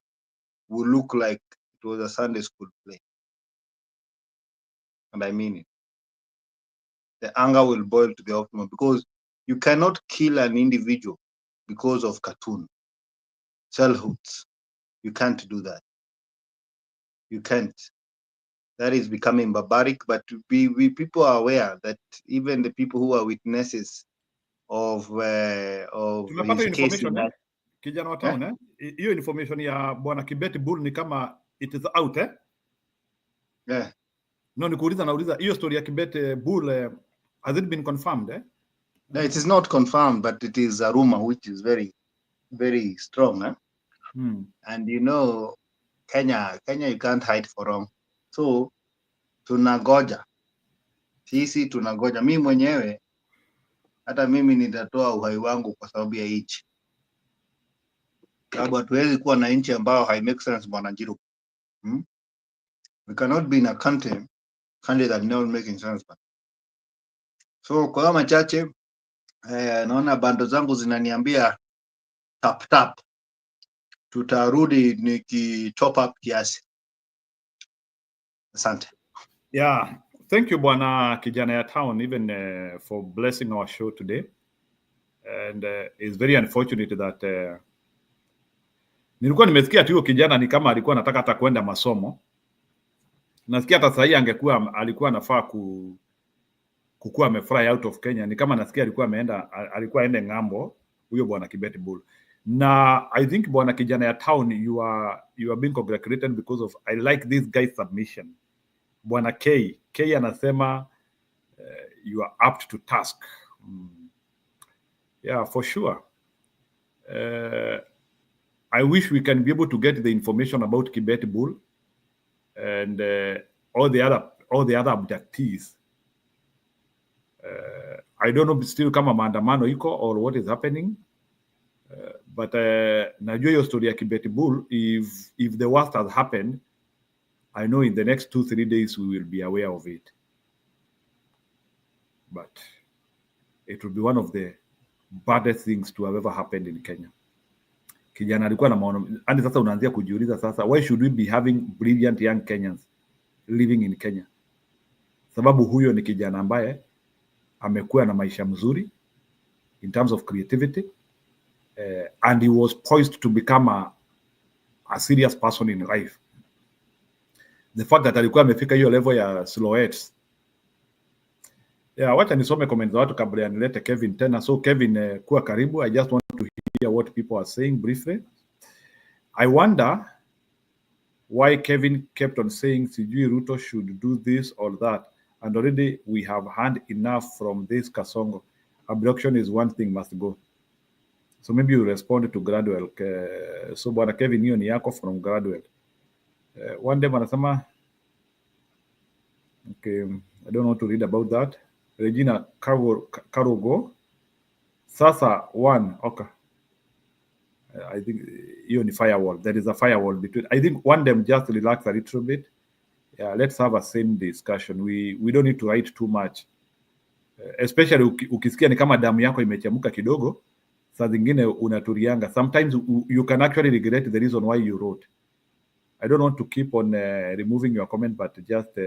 will look like it was a Sunday school play. And I mean it. The anger will boil to the optimum, because you cannot kill an individual because of cartoon, childhoods. You can't do that. You can't. That is becoming barbaric, but we people are aware that even the people who are witnesses of Tunapata his case in information that, kijana wa town hiyo information ya bwana Kibet Bull ni kama it is out yeah. No, nauliza hiyo story ya Kibet Bull has it been confirmed No, it is not confirmed, but it is a rumor which is very, very strong. And you know, Kenya you can't hide for long. So tunagoja, sisi tunagoja. Mimi mwenyewe, hata mimi nitatoa uhai wangu kwa sababu ya nchi, sababu hatuwezi kuwa na nchi ambayo hai make sense, bwana Njiru. We cannot be in a country that not making sense. So kwa machache naona bando zangu zinaniambia tap tap. tutarudi niki top up kiasi. Asante. Yeah, thank you Bwana Kijana ya Town even for blessing our show today. And it's very unfortunate that nilikuwa nimesikia tu kijana ni kama alikuwa anataka hata kwenda masomo. Nasikia hata sasa alikuwa anafaa kukua amefly out of Kenya. Ni kama nasikia alikuwa aende ng'ambo huyo Bwana Kibet Bull. Na I think Bwana Kijana ya Town, you are being congratulated because of I like this guy's submission. Bwana K anasema you are up to task. Yeah, for sure. I wish we can be able to get the information about Kibet Bull and all the other abductees. I don't know still kama maandamano iko or what is happening. But najua hiyo story ya Kibet Bull, if the worst has happened, I know in the next 2-3 days we will be aware of it. But it will be one of the baddest things to have ever happened in Kenya. Kijana alikuwa na maono, hadi sasa unaanzia kujiuliza sasa, why should we be having brilliant young Kenyans living in Kenya? Sababu huyo ni kijana ambaye amekuwa na maisha mzuri in terms of creativity, and he was poised to become a serious person in life. The fact that alikuwa amefika hiyo level ya silhouettes. Yeah, wacha nisome comments za watu kabla ya nilete Kevin tena. So Kevin, kuwa karibu. I just want to hear what people are saying briefly. I wonder why Kevin kept on saying sijui Ruto should do this or that, and already we have had enough from this Kasongo. Abduction is one thing, must go. So maybe you respond to Gradwell. So Bwana Kevin, hiyo ni yako from Gradwell. One day wanasema, okay, I don't know to read about that. Regina Karogo. Sasa one, okay. I think hiyo ni firewall. There is a firewall between. I think one them just relax a little bit. Yeah, let's have a same discussion. We don't need to write too much. Especially ukisikia ni kama damu yako imechemuka kidogo, saa zingine unaturianga. Sometimes you can actually regret the reason why you wrote. I don't want to keep on removing your comment, but just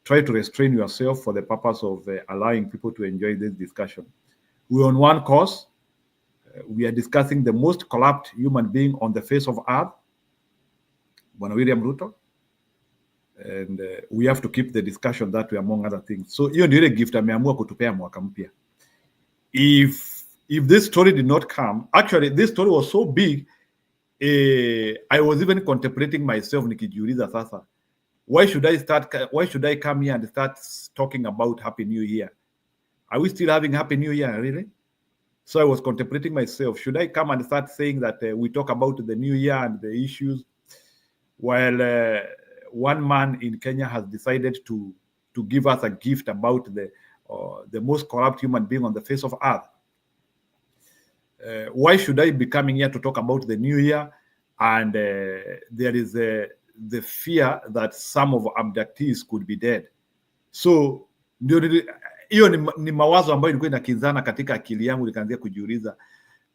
try to restrain yourself for the purpose of allowing people to enjoy this discussion. We're on one course. We are discussing the most corrupt human being on the face of earth, Bwana William Ruto. And we have to keep the discussion that way, among other things. So hiyo ndio ile gift ameamua kutupea mwaka mpya. If this story did not come, actually this story was so big, I was even contemplating myself nikijiuliza sasa, why should I come here and start talking about Happy New Year? Are we still having Happy New Year, really? So I was contemplating myself, should I come and start saying that we talk about the new year and the issues, while one man in Kenya has decided to give us a gift about the most corrupt human being on the face of earth? Why should I be coming here to talk about the new year? And there is the fear that some of abductees could be dead. So hiyo ni mawazo ambayo ilikuwa inakinzana katika akili yangu, nikaanzia kujiuliza,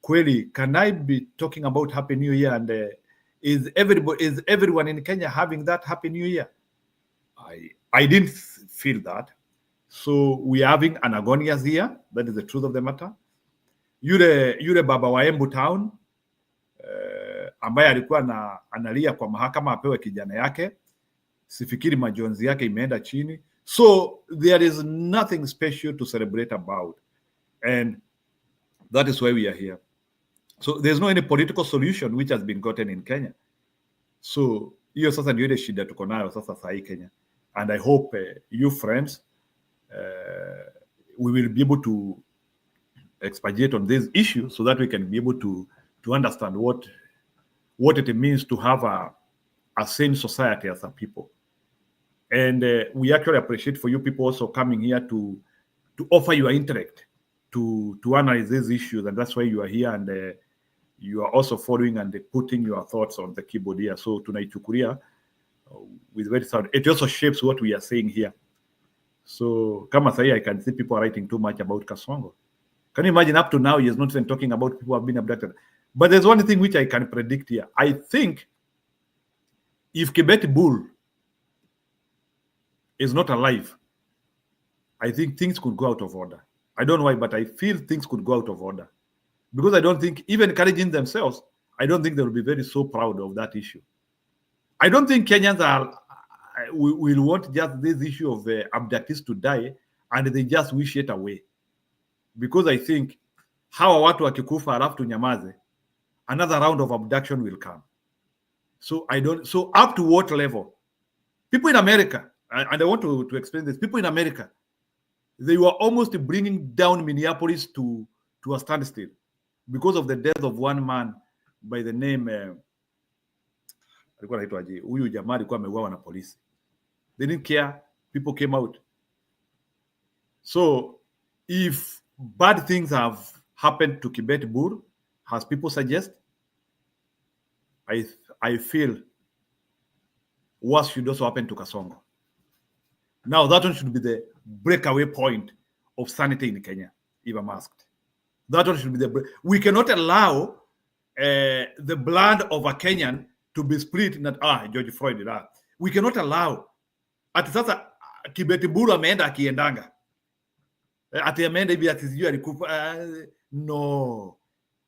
kweli, can I be talking about Happy New Year, and is everyone in Kenya having that Happy New Year? I didn't feel that. So we are having an agonious year. That is the truth of the matter. Yule baba wa Embu Town ambaye alikuwa analia kwa mahakama apewe kijana yake, sifikiri majonzi yake imeenda chini. So there is nothing special to celebrate about, and that is why we are here. So there's no any political solution which has been gotten in Kenya. So hiyo sasa ndio ile shida tuko nayo sasa sahi Kenya, and I hope you friends we will be able to expatiate on this issue so that we can be able to understand what it means to have a sane society as a people. And we actually appreciate for you people also coming here to offer your intellect to analyze these issues, and that's why you are here, and you are also following and putting your thoughts on the keyboard here. So tunaichukulia with very sound. It also shapes what we are saying here. So kama sahi I can see people are writing too much about Kasongo. Can you imagine up to now he is not even talking about people who have been abducted? But there's one thing which I can predict here. I think if Kibet Bull is not alive, I think things could go out of order. I don't know why, but I feel things could go out of order. Because I don't think, even encouraging themselves, I don't think they will be very so proud of that issue. I don't think Kenyans will want just this issue of abductees to die and they just wish it away. Because I think hawa watu wakikufa alafu tunyamaze, another round of abduction will come. So up to what level? People in America, and I want to explain this, people in America, they were almost bringing down Minneapolis to a standstill because of the death of one man by the name alikuwa anaitwaje, huyu jamaa alikuwa ameuawa na polisi. They didn't care, people came out. So if bad things have happened to Kibet Bur, as people suggest, I feel worse should also happen to Kasongo. Now that one should be the breakaway point of sanity in Kenya, if I'm asked. That one should be we cannot allow the blood of a Kenyan to be split in that, George Floyd, we cannot allow. Ati sasa Kibet Buru ameenda akiendanga. Ati ameenda hivi ati sijui alikufa. No.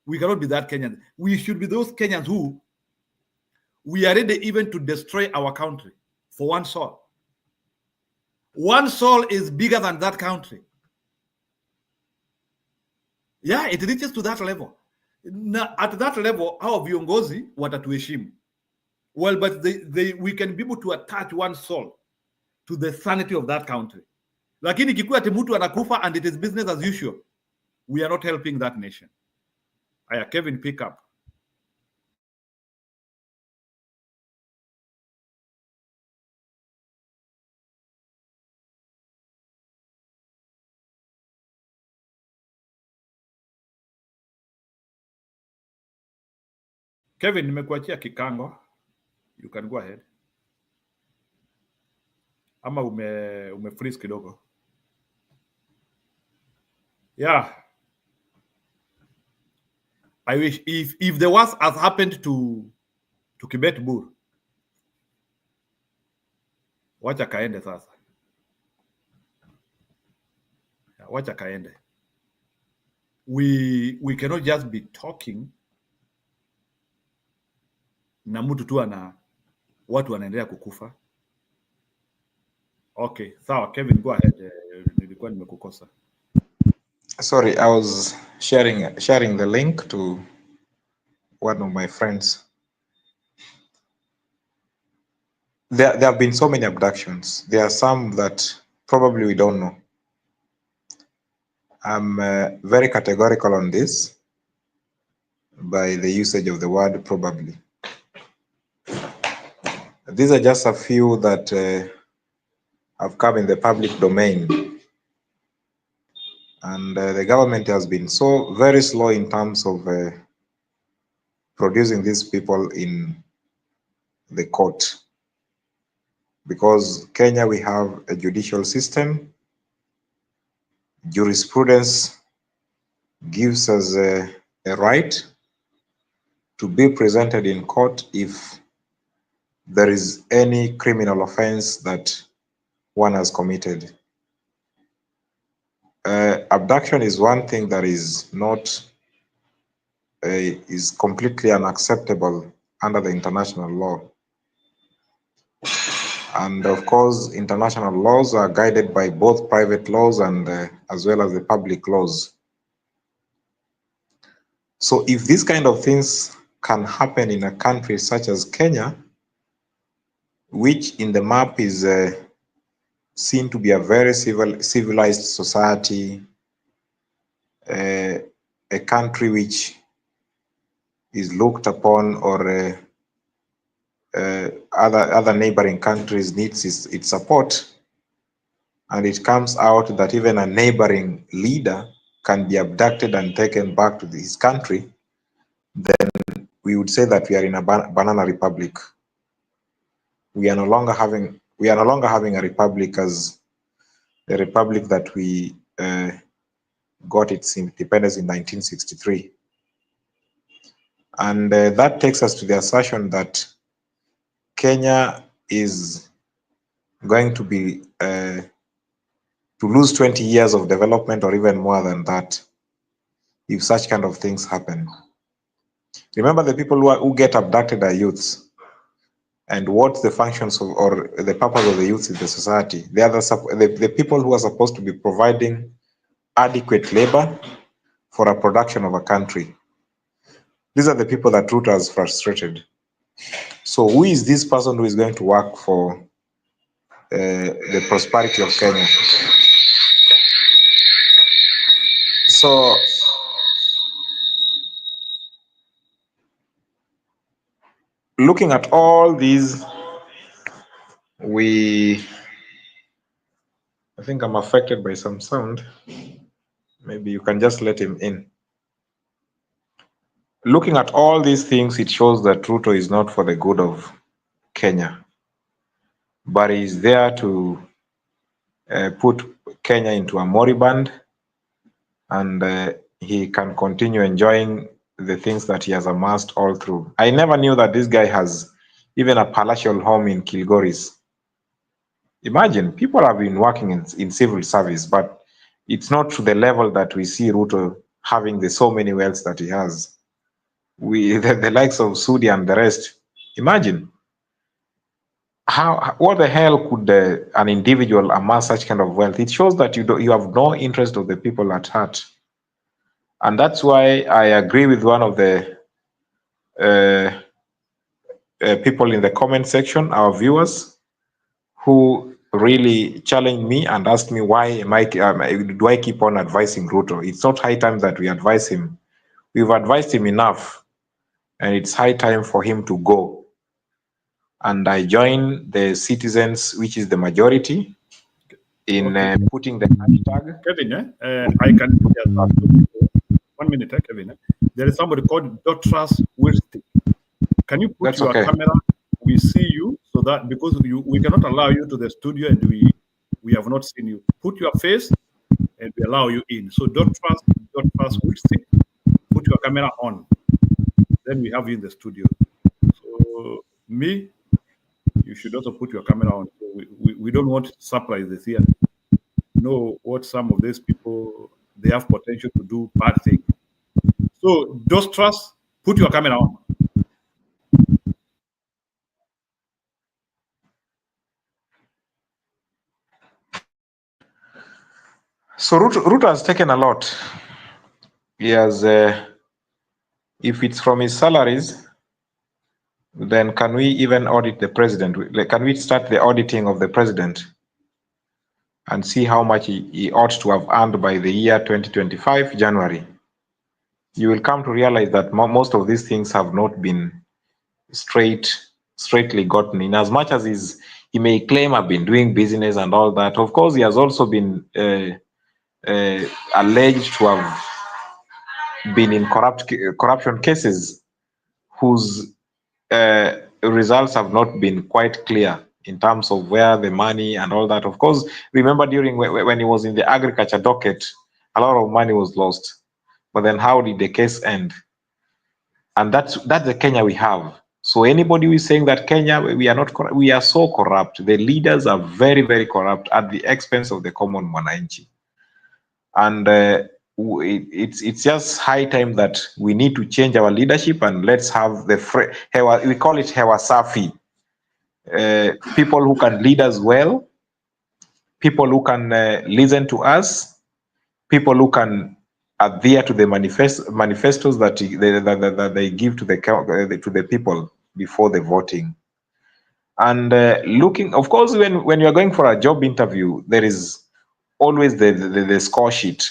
We cannot be that Kenyan. We should be those Kenyans who we are ready even to destroy our country for one soul. One soul is bigger than that country. Yeah, it reaches to that level. Now, at that level, our viongozi watatuheshimu. Well, but we can be able to attach one soul to the sanity of that country. Lakini ikikuwa ati mtu anakufa and it is business as usual, we are not helping that nation. Aya, Kevin, pick up. Kevin, nimekuachia kikango. You can go ahead. Ama ume freeze kidogo. Yeah. I wish if the worst has happened to Kibet Bur, wacha kaende sasa. Wacha kaende. We cannot just be talking na mtu tu watu wanaendelea kukufa. Okay, sawa Kevin, go ahead. Nilikuwa nimekukosa. Sorry, I was sharing the link to one of my friends. There have been so many abductions. There are some that probably we don't know. I'm very categorical on this by the usage of the word probably. These are just a few that have come in the public domain. And the government has been so very slow in terms of producing these people in the court. Because Kenya, we have a judicial system. Jurisprudence gives us a right to be presented in court if there is any criminal offense that one has committed. Abduction is one thing that is not is completely unacceptable under the international law. And of course, international laws are guided by both private laws and as well as the public laws. So if these kind of things can happen in a country such as Kenya, which in the map is seen to be a very civilized society, a country which is looked upon, or other neighboring countries needs its support, and it comes out that even a neighboring leader can be abducted and taken back to his country, then we would say that we are in a banana republic. We are no longer having a republic as the republic that we got its independence in 1963. And that takes us to the assertion that Kenya is going to be to lose 20 years of development or even more than that if such kind of things happen. Remember, the people who get abducted are youths. And what's the functions of, or the purpose of the youth in the society? They are the people who are supposed to be providing adequate labor for a production of a country. These are the people that Ruto has frustrated. So who is this person who is going to work for the prosperity of Kenya? So looking at all these, I think I'm affected by some sound. Maybe you can just let him in. Looking at all these things, it shows that Ruto is not for the good of Kenya, but he is there to put Kenya into a moribund, and he can continue enjoying the things that he has amassed all through. I never knew that this guy has even a palatial home in Kilgoris. Imagine, people have been working in civil service, but it's not to the level that we see Ruto having so many wealths that he has. The likes of Sudi and the rest. Imagine, what the hell could an individual amass such kind of wealth? It shows that you have no interest of the people at heart. And that's why I agree with one of the people in the comment section, our viewers, who really challenged me and asked me why do I keep on advising Ruto? It's not high time that we advise him. We've advised him enough, and it's high time for him to go. And I join the citizens, which is the majority, in putting the hashtag. Kevin, I can just 1 minute, Kevin. There is somebody called Dotras Wilstick. Can you put your camera? We see you, so that because we cannot allow you to the studio and we have not seen you. Put your face and we allow you in. So Dotras Wilstick, put your camera on. Then we have you in the studio. So me, you should also put your camera on. So we don't want surprises here. Know what some of these people, they have potential to do bad things. So Dotras, put your camera on. So Ruto has taken a lot. He has, if it's from his salaries, then can we even audit the president? Can we start the auditing of the president and see how much he ought to have earned by the year 2025, January? You will come to realize that most of these things have not been straightly gotten. In as much as he may claim I've been doing business and all that, of course, he has also been alleged to have been in corruption cases whose results have not been quite clear in terms of where the money and all that. Of course, remember during when he was in the agriculture docket, a lot of money was lost. But then how did the case end? And that's the Kenya we have. So anybody who is saying that Kenya, we are not corrupt, we are so corrupt. The leaders are very, very corrupt at the expense of the common mwananchi. And it's just high time that we need to change our leadership, and let's have we call it hewa safi. People who can lead us well, people who can listen to us, people who can adhere to the manifestos that they give to the people before the voting. And looking, of course, when you are going for a job interview, there is always the score sheet.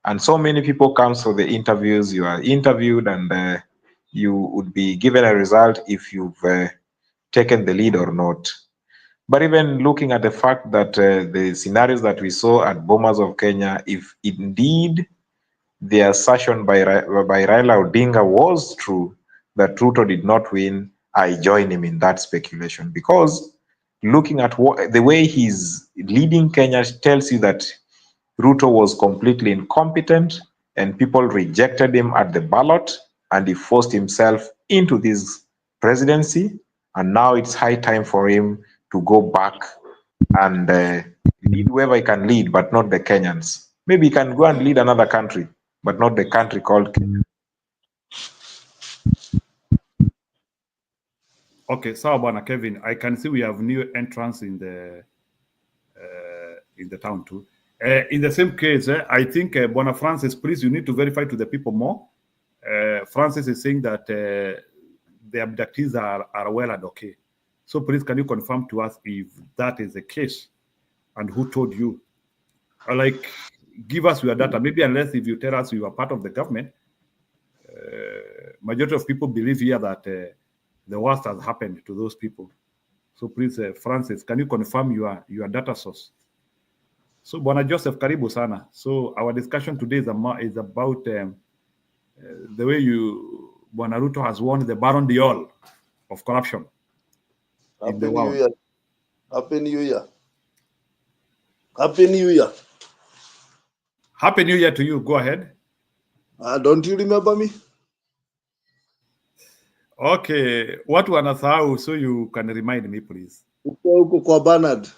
And so many people come for the interviews. You are interviewed, and you would be given a result if you've taken the lead or not. But even looking at the fact that the scenarios that we saw at Bomas of Kenya, if indeed the assertion by Raila Odinga was true, that Ruto did not win, I join him in that speculation. Because looking at the way he's leading Kenya tells you that Ruto was completely incompetent and people rejected him at the ballot. and he forced himself into this presidency, and now it's high time for him to go back and lead whoever he can lead, but not the Kenyans. Maybe he can go and lead another country, but not the country called Kenya. Okay, sawa bwana Kevin. I can see we have new entrants in the town too. In the same case, I think Bwana Francis, please, you need to verify to the people more. Francis is saying that the abductees are well and okay. So please, can you confirm to us if that is the case and who told you? Or like, give us your data. Maybe unless if you tell us you are part of the government, majority of people believe here that the worst has happened to those people. So please, Francis, can you confirm your data source? So Bwana Joseph, karibu sana. So our discussion today is about the way Bwana Ruto has won the Baron d'Or of corruption in the world. Happy New Year. Happy New Year. Happy New Year to you. Go ahead. Don't you remember me? Okay. Watu wanasahau, so you can remind me please. Huko kwa Bernard.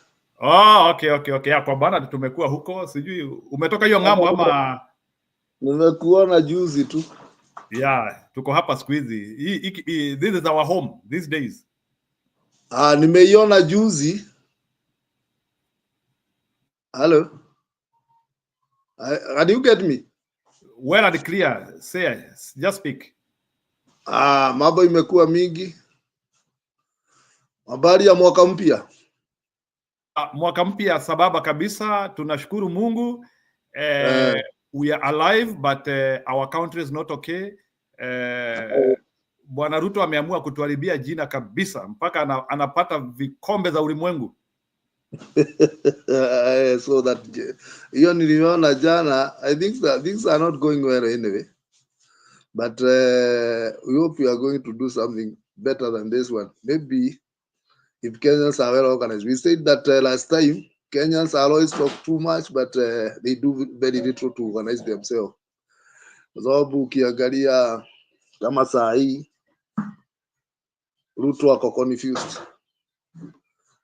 Oh, okay. Ya, kwa Bernard tumekuwa huko. Sijui umetoka hiyo ng'ambo ama? Nimekuona juzi tu. Yeah, tuko hapa siku hizi. This is our home these days. Nimeiona juzi. Hello. Can you get me? Well and clear. Say, just speak. Mambo imekuwa mingi. Habari ya mwaka mpya. Mwaka mpya sababa kabisa, tunashukuru Mungu. We are alive, but our country is not okay. Bwana Ruto ameamua kutuharibia jina kabisa, mpaka anapata vikombe za ulimwengu. So that hiyo niliona jana. I think that things are not going well anyway, but we hope we are going to do something better than this one. Maybe if Kenyans are well organized. We said that last time Kenyans always talk too much, but they do very little to organize themselves. Kwa sababu ukiangalia kama saa hii Ruto ako confused,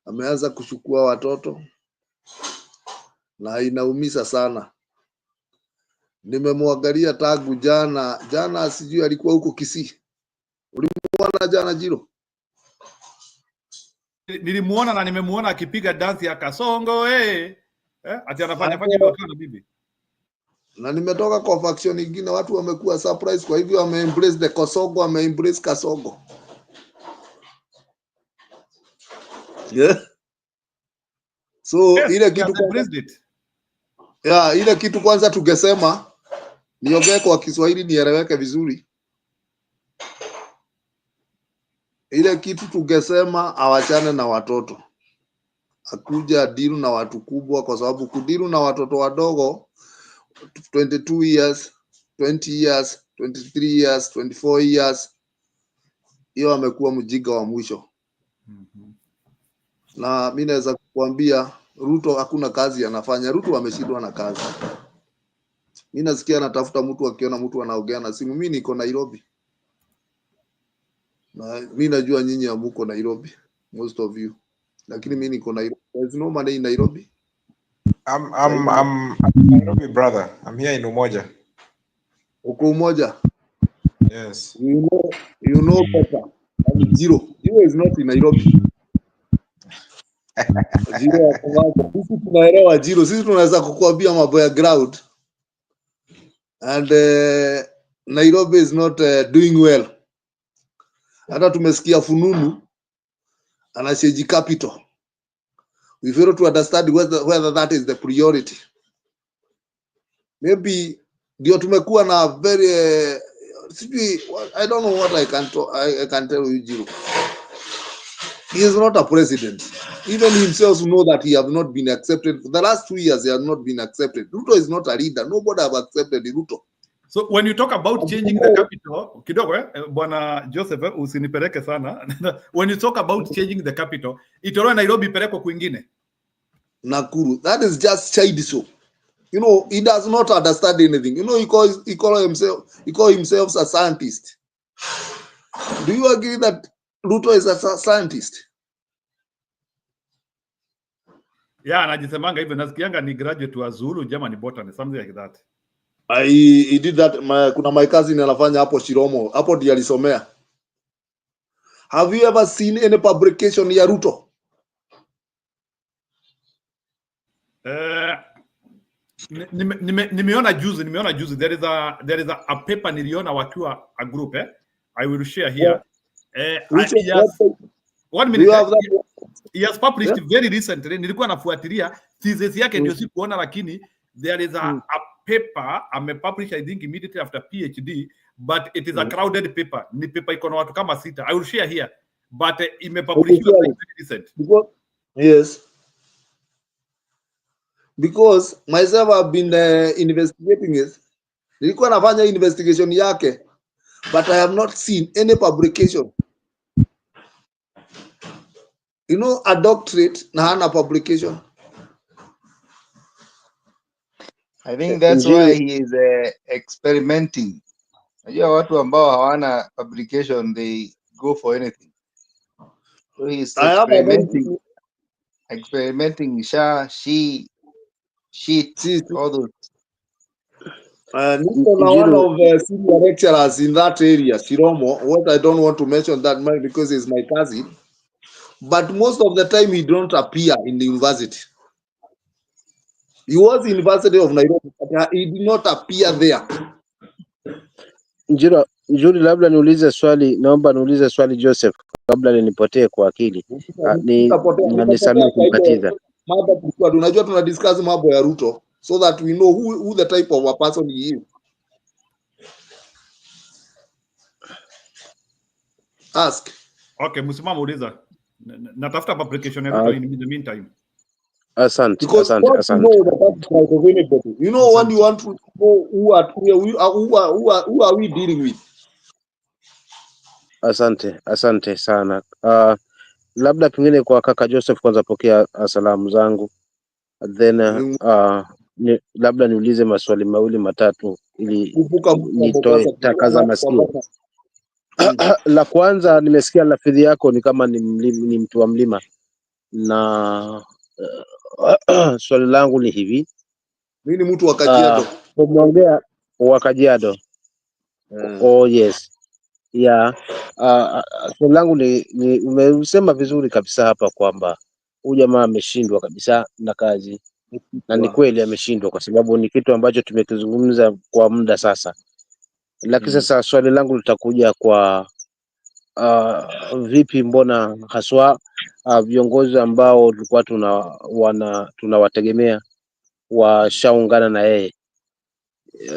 ameanza kuchukua watoto na inaumiza sana. Nimemwangalia tangu jana, sijui alikuwa huko Kisii. Ulimuona jana Jiro? Nilimuona na nimemuona akipiga dance ya kasongo ati anafanya hivyo akiwa na bibi. Na nimetoka kwa faction nyingine, watu wamekuwa surprise, kwa hivyo wame embrace the kasongo, wame embrace kasongo. Yeah. So Yes, ile kitu ile kitu kwanza tungesema, niongee kwa Kiswahili nieleweke vizuri. Ile kitu tungesema awachane na watoto, akuja dilu na watu kubwa, kwa sababu kudilu na watoto wadogo 22 years, 20 years, 23 years, 24 years, hiyo amekuwa mjinga wa mwisho. Na mimi naweza kukuambia Ruto hakuna kazi anafanya. Ruto ameshindwa na kazi. Mimi nasikia anatafuta mtu, akiona mtu anaongea na simu. Mimi niko Nairobi. Na mimi najua nyinyi hamuko Nairobi, most of you. Lakini mimi niko Nairobi. There's no money in Nairobi. I'm Nairobi, brother. I'm here in Umoja. Uko Umoja? Yes. You know better. I'm Zero. Zero is not in Nairobi. Zero sisi tunaelewa Zero. Sisi tunaweza kukuambia mambo ya ground. And Nairobi is not doing well. Hata tumesikia fununu anasheji capital. We fail to understand whether that is the priority. Maybe ndio tumekuwa na very I don't know what I can tell you, Jiro. He is not a president. Even himself know that he have not been accepted. For the last 2 years, he has not been accepted. Ruto is not a leader. Nobody have accepted Ruto. So when you talk about changing the capital, kidogo Bwana Joseph, usinipeleke sana. When you talk about changing the capital, itolewe Nairobi pelekwe kwingine. Nakuru. That is just childish. You know, he does not understand anything. You know, he call himself a scientist. Do you agree that Ruto is a scientist? Yeah, anajisemanga hivyo, nasikianga ni graduate wa Zulu German botany, something like that. He did that. Kuna my cousin anafanya hapo Shiromo, hapo ndiye alisomea. Have you ever seen any publication ya Ruto? Nimeona juzi there is a paper niliona wakiwa a group I will share here. One minute. He has published very recently. Nilikuwa nafuatilia thesis yake ndio sikuona, lakini there is a paper published I think immediately after PhD, but it is a crowded paper. Ni paper iko na watu kama 6. I will share here, but imepublishwa very recent. Yes. Because myself I've been investigating it. Nilikuwa nafanya investigation yake, but I have not seen any publication. You know, a doctorate na hana publication. I think that's why he is experimenting. Unajua watu ambao hawana publication, they go for anything. So he is experimenting she, all those. One of the senior lecturers in that area, Shiromo, what I don't want to mention that much because he's my cousin, but most of the time he don't appear in the university. He was in the University of Nairobi, but he did not appear there. Njuri, labda niulize swali, naomba niulize swali Joseph, kabla nipotee kwa akili. Nisamee kumpatiza. Unajua tuna discuss mambo ya Ruto so that we know who the type of a person he is. Ask. Okay, msimamo uliza. Natafuta publication ya Ruto in the meantime. Asante. You know when you want to know who are we dealing with. Asante sana. Labda pengine kwa kaka Joseph, kwanza pokea salamu zangu, then labda niulize maswali mawili matatu ili nitoe taka za masikio. La kwanza, nimesikia lafidhi yako ni kama ni mtu wa mlima, na swali langu ni hivi. Mimi ni mtu wa Kajiado. Umeongea wa Kajiado. Oh yes. Yeah. Swali langu ni umesema vizuri kabisa hapa kwamba huyu jamaa ameshindwa kabisa na kazi, na ni kweli ameshindwa, kwa sababu ni kitu ambacho tumekizungumza kwa muda sasa. Lakini sasa swali langu litakuja kwa vipi, mbona haswa viongozi ambao tulikuwa tunawategemea washaungana na yeye?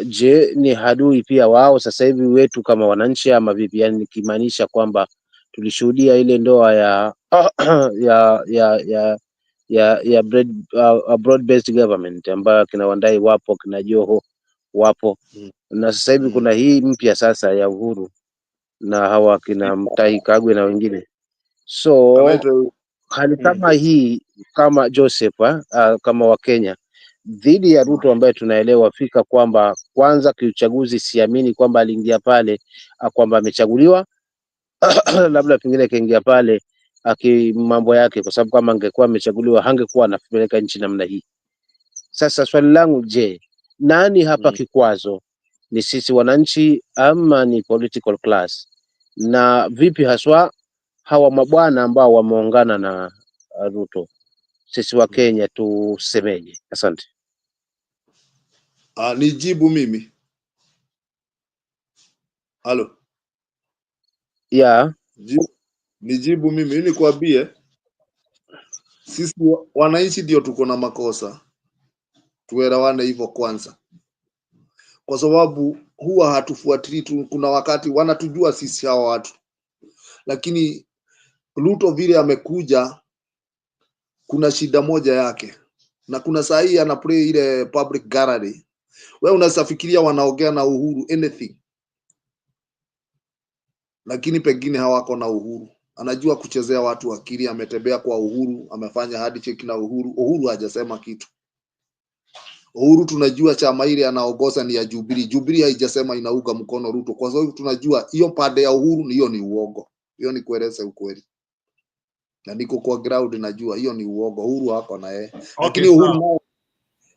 Je, ni hadui pia wao sasa hivi wetu kama wananchi ama vipi? Yani nikimaanisha kwamba tulishuhudia ile ndoa ya broad based government ambayo kina Wandai wapo, kina Joho wapo, na sasa hivi kuna hii mpya sasa ya Uhuru na hawa kina Mutahi Kagwe na wengine. So hali kama hii, kama Joseph kama Wakenya dhidi ya Ruto ambaye tunaelewa fika kwamba kwanza kiuchaguzi siamini kwamba aliingia pale kwamba amechaguliwa labda pengine kaingia pale mambo yake, kwa sababu kama angekuwa amechaguliwa hangekuwa anapeleka nchi namna hii. Sasa swali langu, je, nani hapa kikwazo? Ni sisi wananchi ama ni political class? Na vipi haswa hawa mabwana ambao wameungana na Ruto, sisi wa Kenya tusemeje? Asante. Nijibu mimi. Halo. Yeah. Nijibu mimi, ili kuambie sisi wananchi ndio tuko na makosa. Tuelewane hivyo kwanza. Kwa sababu huwa hatufuatilii, kuna wakati wanatujua sisi hawa watu. Lakini Ruto vile amekuja, kuna shida moja yake. Na kuna saa hii ana play ile public gallery. Wewe unasafikiria wanaongea na Uhuru anything. Lakini pengine hawako na Uhuru. Anajua kuchezea watu akili, ametembea kwa Uhuru, amefanya hardship na Uhuru. Uhuru hajasema kitu. Uhuru tunajua chama ile anaongoza ni ya Jubilee. Jubilee haijasema inaunga mkono Ruto. Kwa sababu tunajua hiyo pande ya Uhuru hiyo ni uongo. Hiyo ni kueleza ukweli. Na niko kwa ground najua hiyo ni uongo. Uhuru hako na yeye. Lakini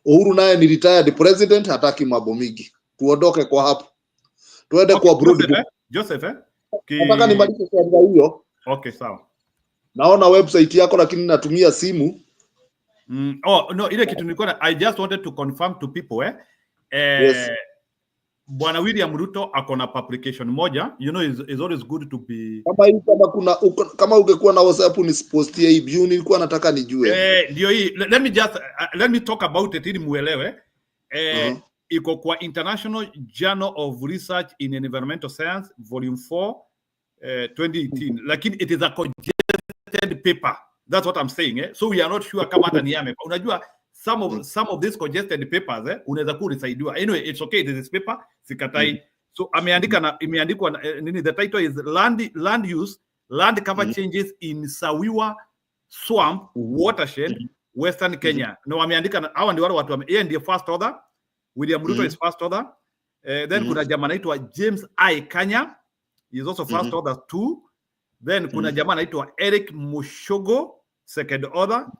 Uhuru naye ni retired president, hataki mambo mingi. Tuondoke kwa hapo. Tuende kwa broad. Joseph nataka nimalize kwa hiyo. Okay, sawa. Naona website yako lakini natumia simu. Oh no, ile kitu nilikuwa I just wanted to confirm to people Yes. Bwana William Ruto akona publication moja, you know, is always good to be kama ungekuwa na WhatsApp nisipostie hii view nilikuwa nataka nijue. Ndio hii, let me talk about it ili muelewe. Iko kwa International Journal of Research in Environmental Science volume 4 2018, lakini it is a congested paper. That's what I'm saying. So we are not sure kama hata ni yame. Unajua some of these congested papers unaweza kurisaidiwa. Anyway, it's okay, this is paper, sikatai. So imeandikwa nini, the title is land use, land cover changes in Sawiwa Swamp watershed, Western Kenya. No, wameandika hawa ndio wale watu yeye ndiye first author, William Ruto is first author. Then kuna jamaa anaitwa James I. Kanya, he is also first author too. Then kuna jamaa anaitwa Eric Mushogo, second author.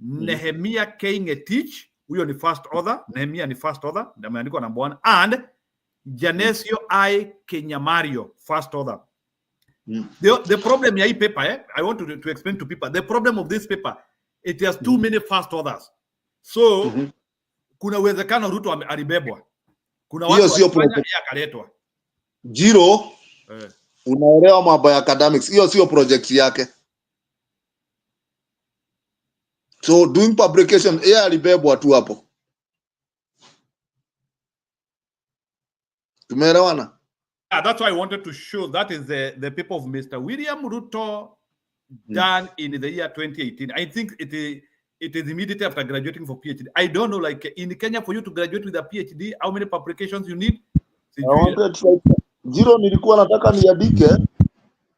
Nehemiah K. Ngetich, huyo ni first author. Nehemiah ni first author, ndio ameandikwa number 1. And Janesio I. Kenyamario, first author. The problem ya hii paper, I want to explain to people. The problem of this paper, it has too many first authors. So kuna uwezekano Ruto alibebwa. Kuna watu walifanya akaletwa. Jiro, unaelewa mambo ya academics. Hiyo sio project yake. So doing publication, yeye alibebwa tu hapo. Tumeelewana? Yeah, that's why I wanted to show that is the paper of Mr. William Ruto done in the year 2018. I think it is immediately after graduating for PhD. I don't know, like in Kenya, for you to graduate with a PhD, how many publications you need? Jiro, nilikuwa nataka niandike.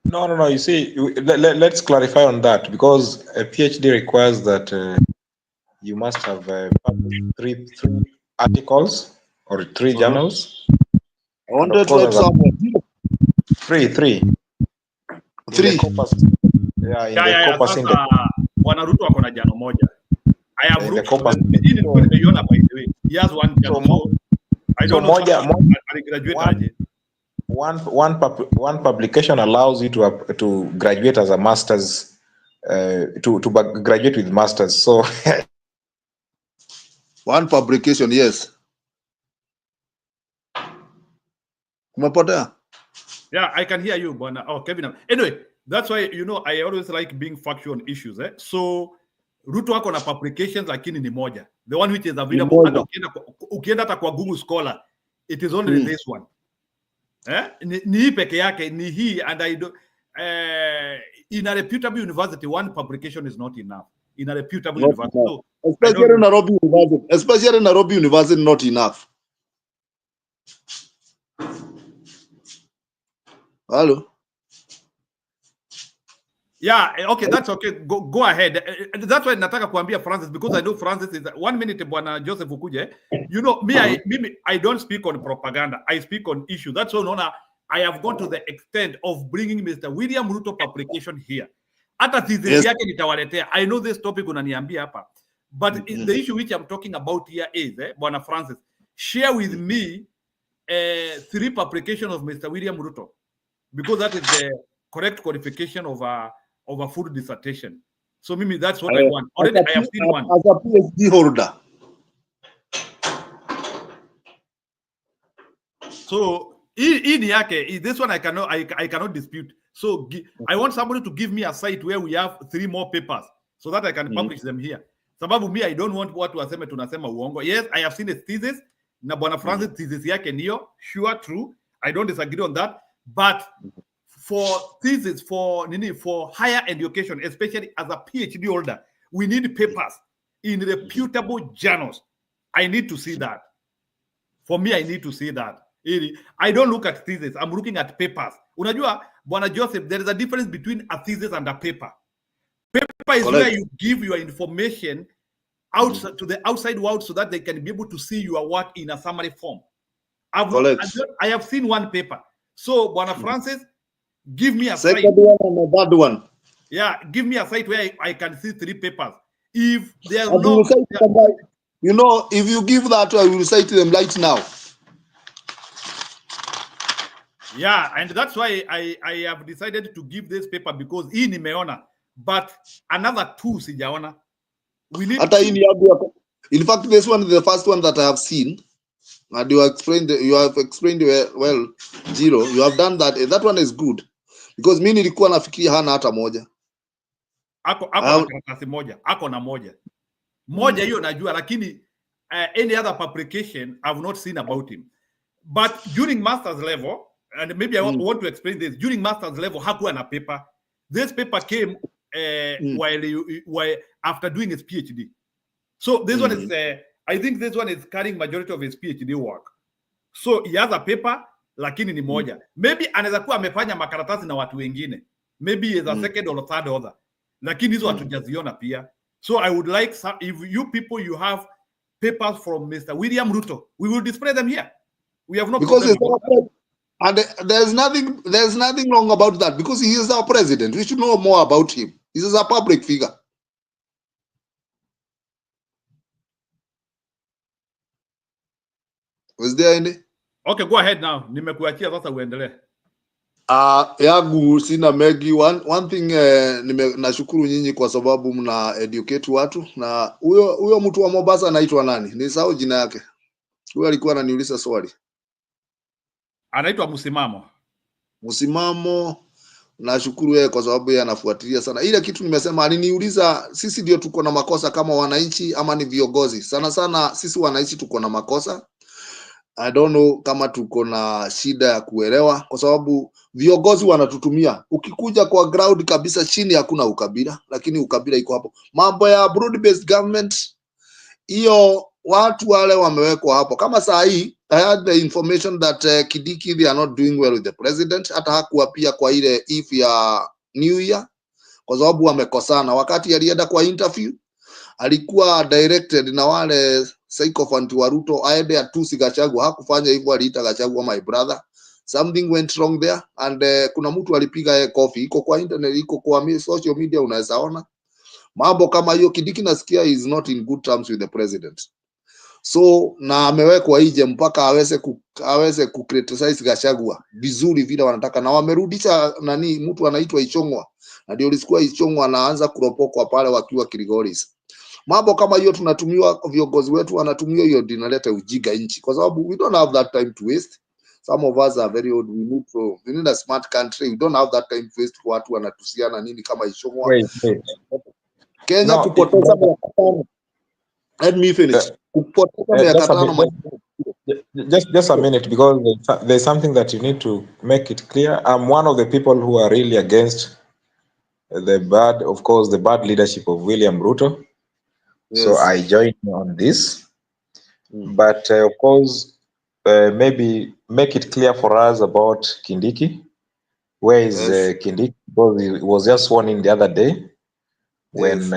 No. You see, let's clarify on that, because a PhD requires that you must have published three articles or 3 journals. I wanted to write somewhere. Three. Bwana Ruto ako na jano moja. I have nimeiona by the way. He has one journal. I don't know graduate. One publication allows you to graduate as a master's, to graduate with masters. So one publication, yes. Yeah, I can hear you, Bwana. Oh, Kevin. Anyway, that's why, you know, I always like being factual on issues. So Ruto wako na publications lakini ni moja. The one which is available. And ukienda hata kwa Google Scholar, it is only this one. Ni hii peke yake, ni hii, and I do in a reputable university, one publication is not enough. In a reputable university. So, especially Nairobi University, not enough. Hello. Yeah, okay, that's okay. Go ahead. That's why nataka kuambia Francis, because I know Francis is 1 minute. Bwana Joseph ukuje. You know, I don't speak on propaganda. I speak on issues. That's why I have gone to the extent of bringing Mr. William Ruto publication here. Hata thesis yake nitawaletea. I know this topic unaniambia hapa. But the issue which I'm talking about here is, Bwana Francis, share with me 3 publications of Mr. William Ruto, because that is the correct qualification of a full dissertation. So maybe that's what I want. Already I have seen one. As a PhD holder. So in yake, this one I cannot dispute. So I want somebody to give me a site where we have 3 more papers so that I can publish them here. Sababu me, I don't want watu waseme tunasema uongo. Yes, I have seen a thesis. Na Bwana Francis thesis yake niyo, sure, true. I don't disagree on that. But for thesis, for higher education, especially as a PhD holder, we need papers in reputable journals. I need to see that. For me, I need to see that. I don't look at thesis. I'm looking at papers. Unajua, Bwana Joseph, there is a difference between a thesis and a paper. Paper is where you give your information outside to the outside world so that they can be able to see your work in a summary form. I have seen one paper. So, Bwana Francis, give me a site. Second one and the third one. Yeah, give me a site where I can see 3 papers. If there's And no, you know, if you give that, I will say to them right now. yeah, and that's why I have decided to give this paper because hii nimeona, but another 2 sijaona. We need. In fact, this one is the first one that I have seen, and you have explained well, Jiro. You have done that. That one is good because mimi nilikuwa nafikiria hana hata moja. Ako na karatasi moja, ako na moja hiyo najua, lakini any other publication I've not seen about him. But during master's level, and maybe I want to explain this, during master's level hakuwa na paper. This paper came while after doing his PhD. So this one is I think this one is carrying majority of his PhD work. So he has a paper lakini ni moja. Maybe anaweza kuwa amefanya makaratasi na watu wengine. Maybe he is a second or third author. Lakini hizo hatujaziona pia. So I would like if you people you have papers from Mr. William Ruto, we will display them here. We have no because problem. And there's nothing wrong about that because he is our president. We should know more about him. He is a public figure. Was there any? Okay, go ahead now. Nimekuachia sasa uendelee. Yangu sina mengi. One thing nashukuru nyinyi kwa sababu mna educate watu, na huyo mtu wa Mombasa anaitwa nani? Nisahau jina yake. Huyo alikuwa ananiuliza swali. Anaitwa Msimamo. Nashukuru yeye kwa sababu yeye anafuatilia sana. Ile kitu nimesema, aliniuliza sisi ndio tuko na makosa kama wananchi ama ni viongozi. Sana sana sisi wananchi tuko na makosa. I don't know kama tuko na shida ya kuelewa kwa sababu viongozi wanatutumia. Ukikuja kwa ground kabisa chini hakuna ukabila, lakini ukabila iko hapo. Mambo ya broad based government, hiyo watu wale wamewekwa hapo. Kama saa hii I had the information that Kidiki they are not doing well with the president. Hata hakuwa pia kwa ile if ya New Year kwa sababu wamekosana. Wakati alienda kwa interview alikuwa directed na wale sycophant wa Ruto aende atusi Gachagua. Hakufanya hivyo, aliita Gachagua my brother. Something went wrong there and kuna mtu alipiga coffee. Iko kwa internet, iko kwa social media, unaweza ona mambo kama hiyo. Kidiki nasikia is not in good terms with the president. So na amewekwa nje mpaka aweze ku criticize Gachagua vizuri vile wanataka, na wamerudisha nani mtu anaitwa Ichongwa, na ndio ulisikia Ichongwa anaanza kuropokwa pale wakiwa Kiligoris. Mambo kama hiyo tunatumiwa, viongozi wetu wanatumia hiyo dinaleta ujiga nchi kwa sababu we don't have that time to waste. Some of us are very old, we need a smart country. We don't have that time to waste kwa watu wanatusiana nini kama Ichongwa. Kenya no, kupoteza miaka 5. Let me finish. Just a minute, because there's something that you need to make it clear. I'm one of the people who are really against the bad leadership of William Ruto. Yes. So I joined on this. But of course, maybe make it clear for us about Kindiki. Where is Kindiki? Because he was just sworn in the other day when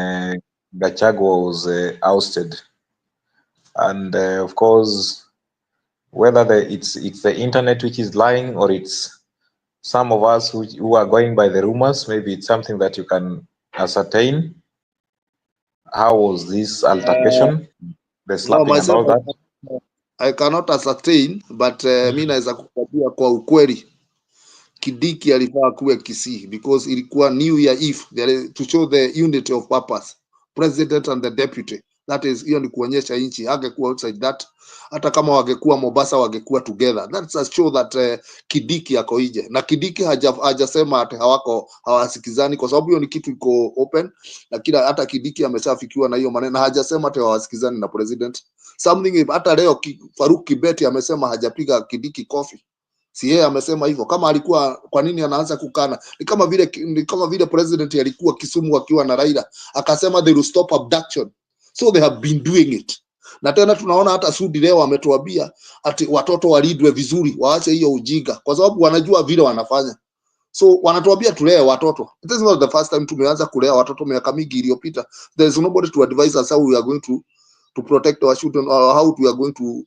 Gachagua was ousted. And of course, whether it's the internet which is lying or it's some of us who are going by the rumors, maybe it's something that you can ascertain. How was this altercation? The slapping and all that? I cannot ascertain, but mimi naweza kukwambia kwa ukweli Kidiki alifaa kuwe Kisii because ilikuwa New Year Eve to show the unity of purpose, president and the deputy. That is, hiyo ni kuonyesha nchi. Hangekuwa outside that. Hata kama wangekuwa Mombasa wangekuwa together. That's a show that Kidiki yako nje. Na Kidiki hajasema ati hawasikizani kwa sababu hiyo ni kitu iko open. Lakini hata Kidiki ameshafikiwa na hiyo maneno. Hajasema ati hawasikizani na president. Something hata leo Faruk Kibeti amesema hajapiga Kidiki coffee. Si yeye amesema hivyo. Kama alikuwa, kwa nini anaanza kukana? Ni kama vile president alikuwa Kisumu akiwa na Raila akasema they will stop abduction. So they have been doing it. Na tena tunaona hata Sudi leo ametuambia ati watoto walidwe vizuri, waache hiyo ujinga kwa sababu wanajua vile wanafanya. So wanatuambia tulee watoto. This is not the first time tumeanza kulea watoto miaka mingi iliyopita. There is nobody to advise us how we are going to protect our children or how we are going to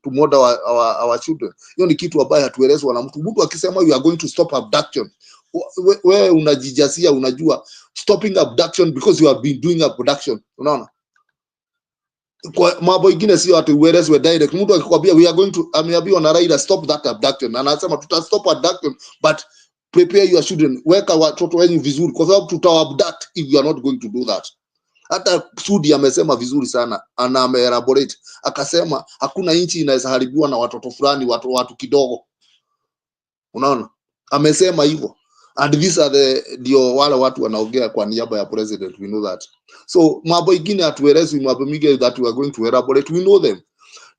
model our children. Hiyo ni kitu ambayo hatuelezwa na mtu. Mtu akisema you are going to stop abduction, wewe unajijasia, unajua stopping abduction because you have been doing abduction. Unaona? Kwa mambo ingine sio ati uelezwe direct. Mtu akikwambia we are going to, ameambiwa na Raila stop that abduction, na anasema tuta stop abduction but prepare your children, weka watoto wenu vizuri kwa sababu tutaabduct if you are not going to do that. Hata Sudi amesema vizuri sana, ana elaborate akasema hakuna nchi inaweza haribiwa na watoto fulani, watu kidogo. Unaona, amesema hivyo, and these are ndio wale watu wanaongea kwa niaba ya president, we know that. So mambo ingine hatuelezi, mambo mingi that we are going to elaborate, we know them.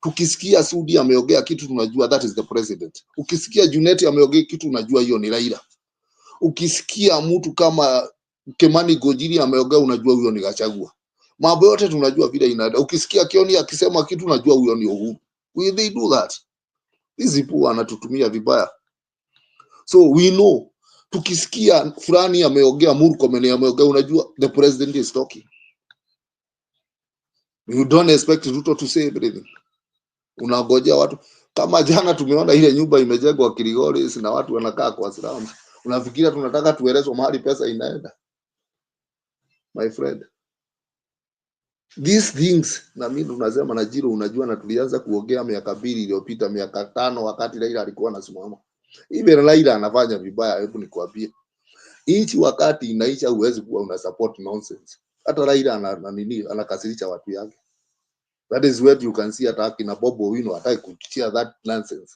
Tukisikia Sudi ameongea kitu tunajua that is the president. Ukisikia Junet ameongea kitu unajua hiyo ni Raila. Ukisikia mtu kama Kemani Gojiri ameongea unajua huyo ni Gachagua. Mambo yote tunajua vile inaenda. Ukisikia Kioni akisema kitu unajua huyo ni Uhuru. They do that. Hizi pua anatutumia vibaya. So we know, tukisikia fulani ameongea, Murkomen ameongea, unajua the president is talking. You don't expect Ruto to say everything. Unangojea watu. Kama jana tumeona ile nyumba imejengwa Kilgoris na watu wanakaa kwa salama. Unafikiria tunataka tuelezwe mahali pesa inaenda? My friend, these things, na mimi tunasema na Jiro, unajua na tulianza kuongea miaka 2 iliyopita, miaka 5 wakati Raila alikuwa anasimama. Hivi Raila anafanya vibaya, hebu nikwambie. Hichi wakati inaisha uwezi kuwa una support nonsense. Hata Raila anakasirisha watu yake. That is where you can see attack na Bobo Wino hataki kuchia that nonsense.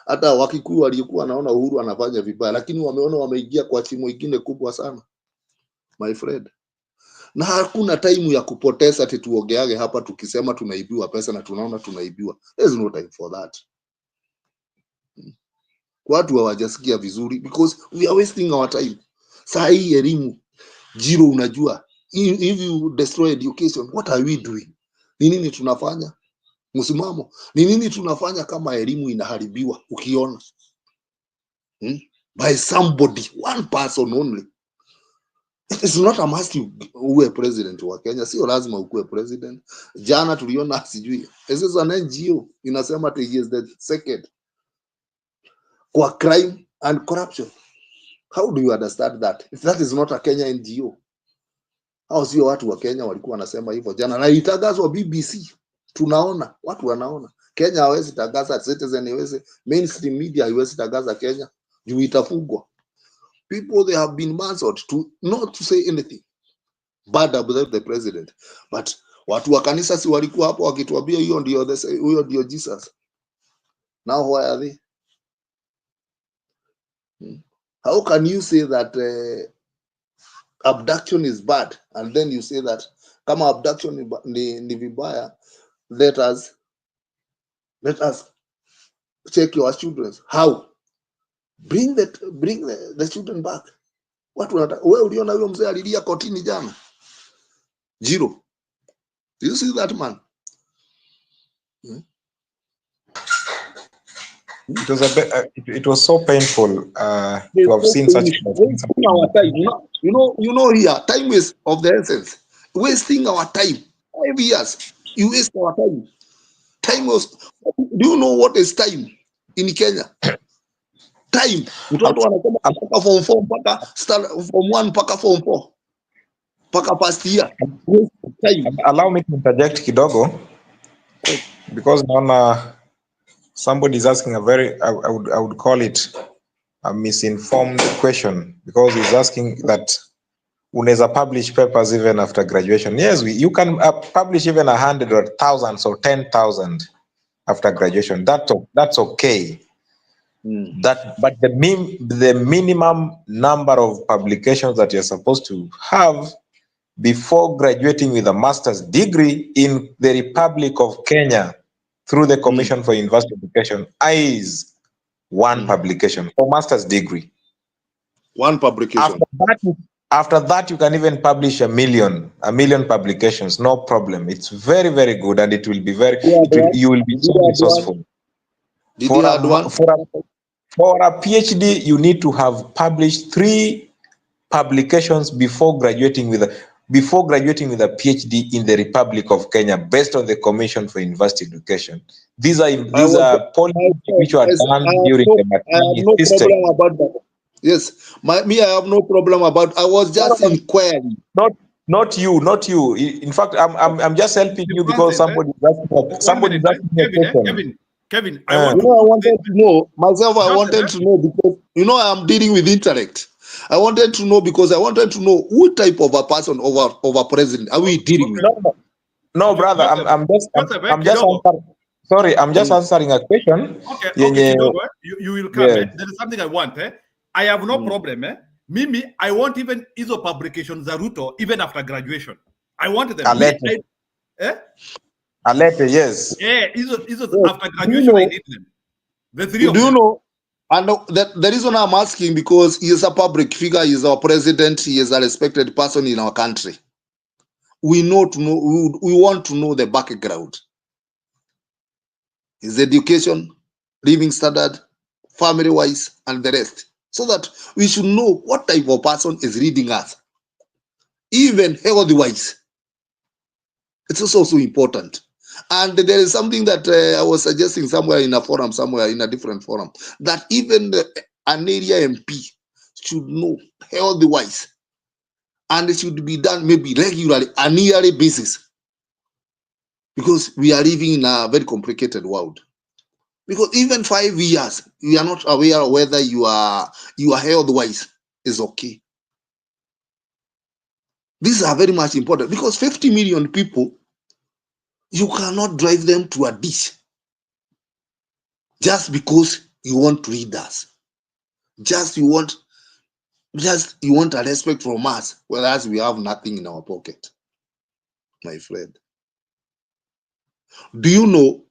Hata Wakikuyu walikuwa naona Uhuru anafanya vibaya, lakini wameona wameingia kwa timu nyingine kubwa sana. My friend, na hakuna time ya kupoteza ati tuongeage hapa tukisema tunaibiwa pesa na tunaona tunaibiwa. There is no time for that. Watu hawajasikia vizuri because we are wasting our time. Saa hii elimu, Jiro, unajua if you destroy education, what are we doing? Ni nini tunafanya? Msimamo ni nini tunafanya kama elimu inaharibiwa ukiona by somebody, one person only? It is not a must uwe president wa Kenya, sio lazima ukuwe president. Jana tuliona sijui this is an NGO inasema he is the second kwa crime and corruption. How do you understand that if that is not a Kenya NGO? Hao sio watu wa Kenya walikuwa wanasema hivyo jana, na itagazwa BBC. Tunaona watu wanaona Kenya hawezi tangaza, Citizen hawezi, mainstream media haiwezi tangaza Kenya juu itafungwa. People, they have been mansard to not to say anything bad about the president, but watu wa kanisa si walikuwa hapo wakituambia huyo ndio Jesus. Now why are they? How can you say that abduction is bad and then you say that kama abduction ni vibaya, let us check your children? How? Bring the children back. Watu wanataka. Wewe uliona huyo mzee alilia kotini jana? Jiro, do you see that man? It was so painful to have seen such. Our time, you know here, time is of the essence. Wasting our time, 5 years, you waste our time. Time was. Do you know what is time in Kenya? Time. Mtoto anasema mpaka form 4 mpaka form 1 mpaka form 4 mpaka first year. Time. Allow me to interject kidogo because naona somebody is asking a very, I would call it a misinformed question, because he's asking that unaweza publish papers even after graduation. Yes, you can publish even 100 or thousands or 10,000 after graduation. That's okay. But the minimum number of publications that you're supposed to have before graduating with a master's degree in the Republic of Kenya through the Commission for University Education is one publication for master's degree. One publication. After that, you can even publish a million publications, no problem. It's very, very good, and it will be you will be so resourceful. Did you add one? For a PhD, you need to have published 3 publications before graduating with a PhD in the Republic of Kenya, based on the Commission for University Education. These are policies which were done during the I have Matani no system. problem about that. Yes, I have no problem about. I was just inquiring. Not you. In fact, I'm just helping you because somebody is asking me a question. Kevin, I wanted to know myself. I wanted to know because I'm dealing with intellect. I wanted to know because I wanted to know what type of a person over president are we dealing with? No, brother. I'm just answering a question. Okay, you will come. There is something I want. I have no problem. Mimi, I want even hizo publications za Ruto even after graduation. I want them. Alete, yes. After graduation, I need them. The 3 of them. Do you know? And the reason I'm asking, because he is a public figure, he is our president, he is a respected person in our country. We want to know the background, his education, living standard, family-wise, and the rest, so that we should know what type of person is reading us, even health-wise. It's also important. And there is something that I was suggesting somewhere in a forum, somewhere in a different forum, that even an area MP should know health-wise, and it should be done maybe regularly, on a yearly basis, because we are living in a very complicated world. Because even 5 years, you are not aware whether your health-wise is okay. These are very much important, because 50 million people, you cannot drive them to a ditch just because you want to read us. You want a respect from us, whereas we have nothing in our pocket, my friend. Do you know,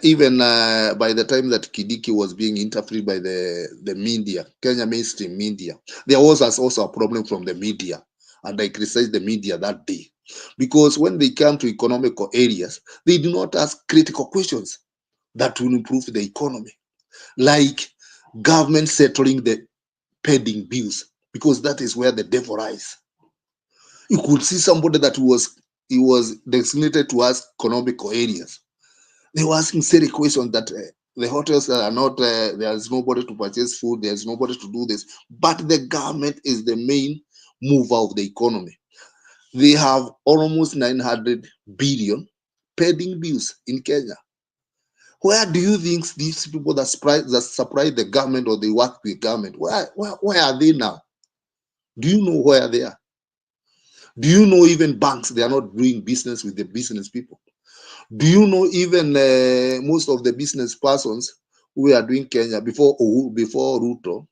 even by the time that Kidiki was being interviewed by the media, Kenya mainstream media, there was also a problem from the media, and I criticized the media that day, because when they come to economical areas, they do not ask critical questions that will improve the economy, like government settling the pending bills, because that is where the devil lies. You could see somebody that was designated to ask economical areas. They were asking silly questions that the hotels are not, there's nobody to purchase food, there's nobody to do this. But the government is the main mover of the economy. They have almost 900 billion pending bills in Kenya. Where do you think these people that supply the government, or they work with government, where are they now? Do you know where they are? Do you know even banks, they are not doing business with the business people? Do you know even most of the business persons who are doing Kenya before Ruto,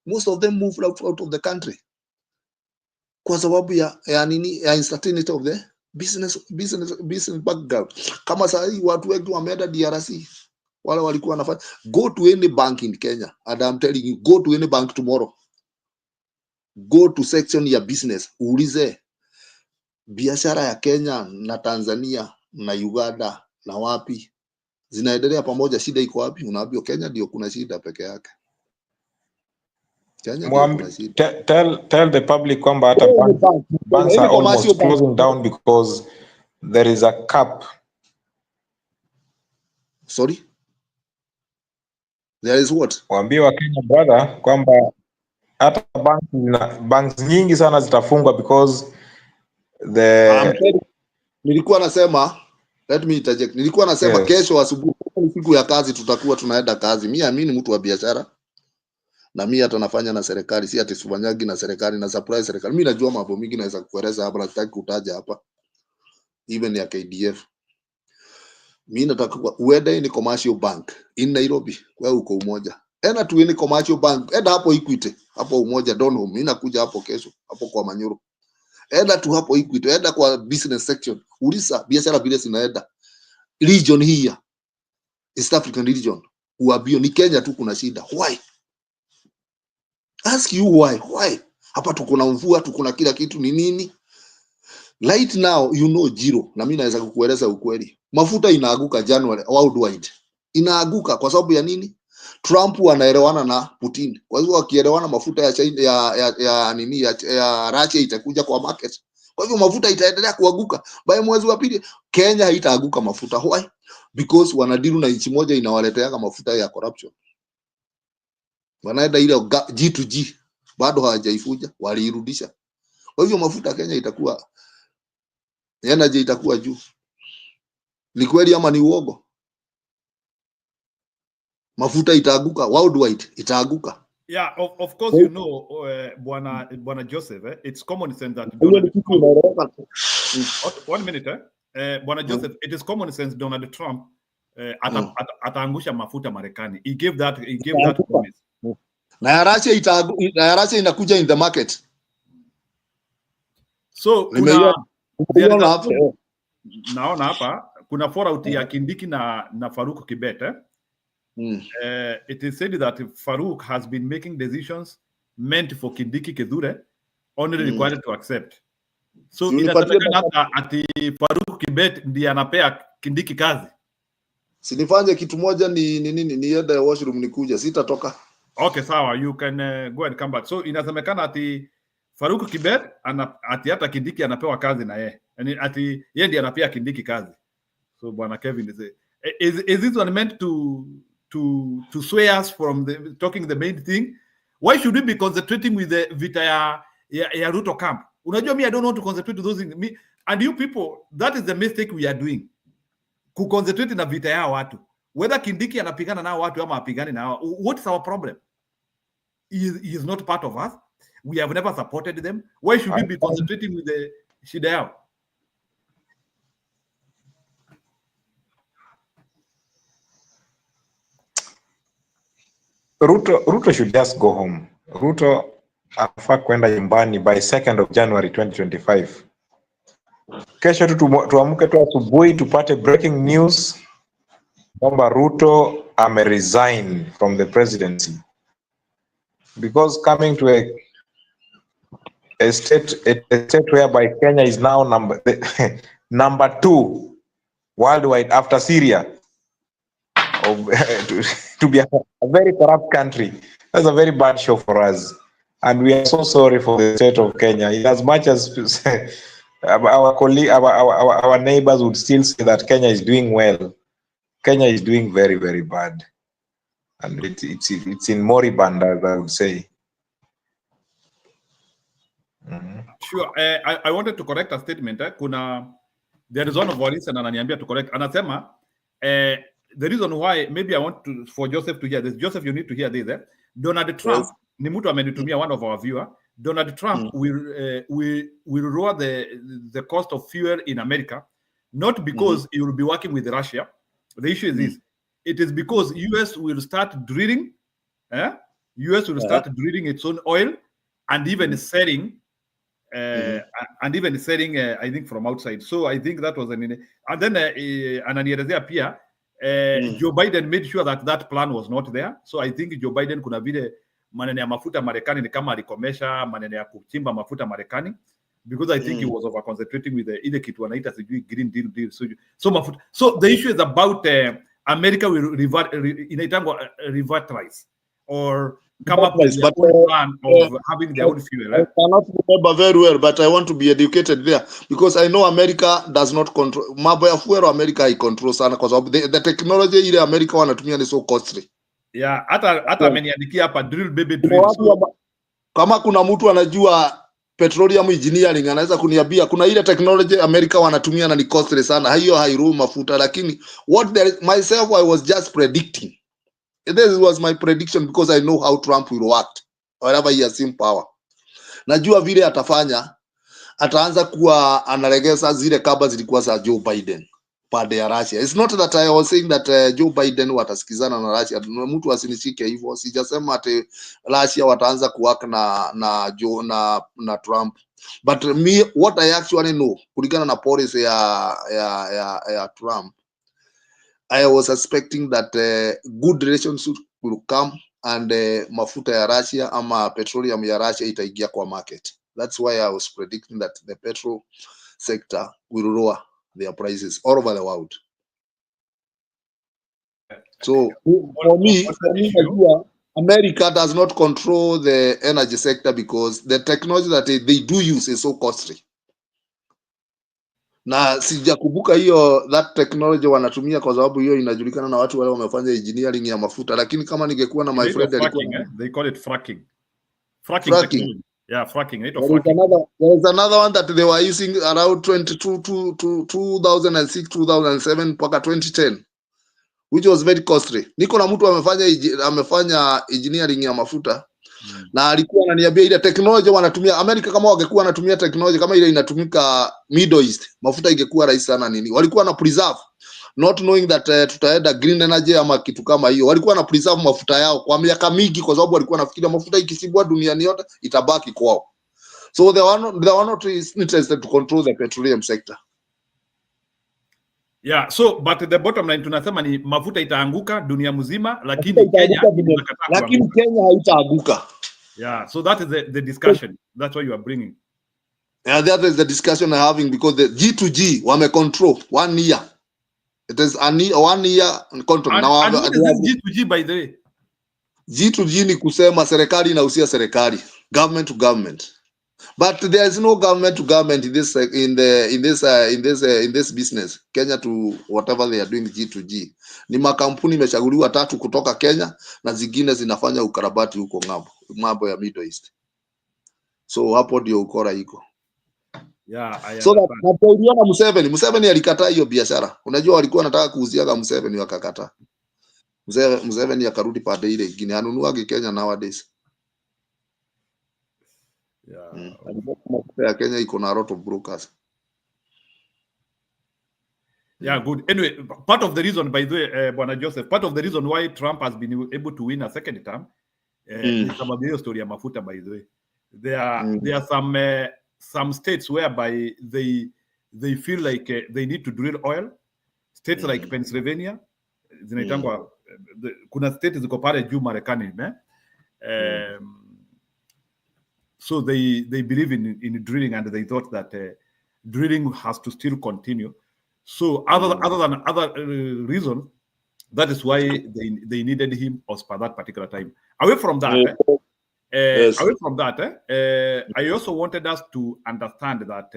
most of them moved out of the country kwa sababu ya uncertainty of the business background. Kama saa hii watu wengi wameenda DRC, wale walikuwa wanafanya. Go to any bank in Kenya, and I'm telling you, go to any bank tomorrow, go to section ya business, uulize biashara ya Kenya na Tanzania na Uganda na wapi zinaendelea pamoja, shida iko wapi? Unaambiwa Kenya ndio kuna shida peke yake. Kenya ndio kuna shida. Tell the public kwamba hata banks are almost closing down because there is a cap. Sorry? There is what? Waambie wa Kenya brother kwamba hata banks nyingi sana zitafungwa because nilikuwa nasema, let me interject. Nilikuwa nasema kesho asubuhi siku ya kazi tutakuwa tunaenda kazi. Mimi ni mtu wa biashara, na mimi hata nafanya na serikali, si ati sifanyagi na serikali, na supply serikali. Mimi najua mambo mingi naweza kueleza hapa, nataka kutaja hapa even ya KDF. Mimi nataka uende ni commercial bank in Nairobi, wewe uko Umoja, enda tu ni commercial bank, enda hapo Equity, hapo Umoja Donholm. Mimi nakuja hapo kesho, hapo kwa Manyoro. Enda tu hapo Equity, enda kwa business section, uliza biashara vile zinaenda region hii, East African region, uambie ni Kenya tu kuna shida. Why? Ask you why? Hapa tuko na mvua, tuko na kila kitu, ni nini? Right now you know zero, na mimi naweza kukueleza ukweli. Mafuta inaaguka January worldwide. Inaaguka kwa sababu ya nini? Trump anaelewana na Putin. Kwa hivyo wakielewana, mafuta ya China ya Russia itakuja kwa market. Kwa hivyo mafuta itaendelea kuanguka. By mwezi wa pili Kenya haitaanguka mafuta. Why? Because wanadiru na nchi moja inawaletea mafuta ya corruption. Wanaenda ile G2G bado hawajaifuja, waliirudisha. Kwa hivyo mafuta Kenya itakuwa energy itakuwa juu. Ni kweli ama ni uongo? Mafuta itaanguka worldwide, itaanguka. Yeah, of course, you know, Bwana Joseph, it's common sense that Donald Trump, 1 minute, Bwana Joseph, it is common sense Donald Trump ataangusha mafuta Marekani. He gave that promise. Na ya Russia inakuja in the market. So naona hapa kuna fallout ya Kindiki na Faruk Kibet. It is said that Faruk has been making decisions meant for Kindiki Kithure, only required to accept. So inasemekana hata ati Faruk Kibet ndiye anapea Kindiki kazi. Sinifanye kitu moja niende washroom nikuja, sitatoka. Okay, sawa, you can go and come back. So inasemekana ati Faruk Kibet ati hata Kindiki anapewa kazi na yeye. Yani ati yeye ndiye anapea Kindiki kazi. So Bwana Kevin is this one meant to sway us from talking the main thing? Why should we be concentrating with the vita ya Ruto camp? Unajua, me, I don't want to concentrate to those things. Me and you people, that is the mistake we are doing. Kuconcentrate na vita ya watu. Whether Kindiki anapigana na watu ama apigani na what is our problem? He is not part of us. We have never supported them. Why should we be concentrating with the shida yao? Ruto should just go home. Ruto anafaa kwenda nyumbani by 2nd of January 2025. Kesho tuamke tu asubuhi tupate breaking news kwamba Ruto resign from the presidency, because coming to a state whereby Kenya is now number 2 worldwide after Syria, to be a very corrupt country. That's a very bad show for us, and we are so sorry for the state of Kenya. As much as our neighbors would still say that Kenya is doing well, Kenya is doing very, very bad, and it's in moribund, as I would say. Sure. I wanted to correct a statement. There is one of our listeners ananiambia to correct. Anasema the reason why, maybe I want for Joseph to hear this. Joseph, you need to hear this. Donald Trump, ni mtu amenitumia, one of our viewer. Donald Trump will lower the cost of fuel in America, not because he will be working with Russia. The issue is this: it is because US will start drilling. US will start drilling its own oil and even selling. I think from outside. So I think that was and then ananielezea pia Joe Biden made sure that plan was not there. So I think Joe Biden kuna vile maneno ya mafuta Marekani ni kama alikomesha maneno ya kuchimba mafuta Marekani, because I think he was over concentrating with ile kitu wanaita sijui green deal so mafuta. So the issue is about America will revitalize or come up with their own plan of having their own fuel. I cannot remember very well, but I want to be educated there, because I know America does not control mambo ya fuel. America I control sana kwa sababu the technology ile America wanatumia ni so costly. Yeah, hata ameniandikia hapa drill baby drill. So, kama kuna mtu anajua petroleum engineering anaweza kuniambia kuna ile technology America wanatumia na ni costly sana, hiyo hairuhusu mafuta. Lakini myself I was just predicting. This was my prediction because I know how Trump will act whenever he has in power. Najua vile atafanya, ataanza kuwa analegeza zile kaba zilikuwa za Joe Biden pande ya Russia. It's not that I was saying that Joe Biden watasikizana na Russia. Mtu asinishike hivyo. Sijasema ati Russia wataanza kuwork na Trump. But me, what I actually know, kulingana na policy ya Trump, I was expecting that good relationship will come and mafuta ya Russia ama petroleum ya Russia itaingia kwa market. That's why I was predicting that the petrol sector will lower their prices all over the world. So for me, America does not control the energy sector because the technology that they do use is so costly. Na sijakumbuka hiyo that technology wanatumia kwa sababu hiyo inajulikana na watu wale wamefanya engineering ya mafuta, lakini kama ningekuwa na my friend alikuwa they call it fracking. Fracking. Technology. Yeah, fracking. There is another one that they were using around 2006 2007 mpaka 2010 which was very costly. Niko na mtu amefanya engineering ya mafuta na alikuwa ananiambia ile technology wanatumia America, kama wangekuwa wanatumia technology kama ile inatumika Middle East, mafuta ingekuwa rahisi sana nini. Walikuwa na preserve not knowing that tutaenda green energy ama kitu kama hiyo. Walikuwa na preserve mafuta yao kwa miaka mingi kwa sababu walikuwa nafikiria mafuta ikisibwa duniani yote itabaki kwao. So they were not interested to control the petroleum sector. Yeah, so but the bottom line tunasema ni mafuta itaanguka dunia mzima, lakini Kenya haitaanguka. Yeah, so that is the discussion. That's what you are bringing. Yeah, that is the discussion I'm having because the G2G wame control 1 year. It is a 1 year control. And what is this G2G by the way? G2G ni kusema serikali inahusia serikali, government to government. But there is no government to government in this business. Kenya to whatever they are doing G2G. Ni makampuni imechaguliwa 3 kutoka Kenya na zingine zinafanya ukarabati huko ng'ambo ya Middle East. So hapo ndio ukora iko. Yeah, so that uliona Museveni alikataa hiyo biashara. Unajua walikuwa wanataka kuuziaga Museveni wakakataa. Museveni akarudi pande ile nyingine, anunuage Kenya nowadays. Yeah. Ya Kenya iko na a lot of brokers. Yeah, good. Anyway, part of the reason, by the way, Bwana Joseph, part of the reason why Trump has been able to win a second term is sababu hiyo story ya mafuta, by the way. There are some states whereby they feel like they need to drill oil. States like Pennsylvania, zinaitangwa kuna state ziko pale juu Marekani, so they believe in drilling, and they thought that drilling has to still continue. So other than other reasons, that is why they needed him as per that particular time. Away from that, I also wanted us to understand that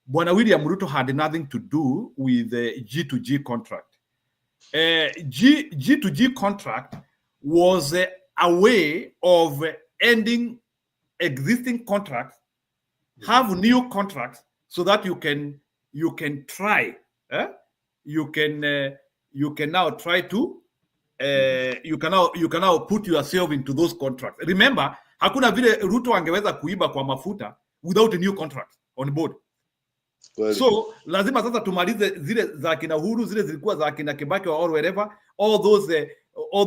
Bwana William Ruto had nothing to do with the G2G contract. G2G contract was a way of ending existing contracts, have new contracts, so that you can try. You can now try to you can now put yourself into those contracts. Remember, hakuna vile Ruto angeweza kuiba kwa mafuta without a new contract on board. Well, so lazima sasa tumalize zile za kina Uhuru, zile zilikuwa za kina Kibaki or wherever, all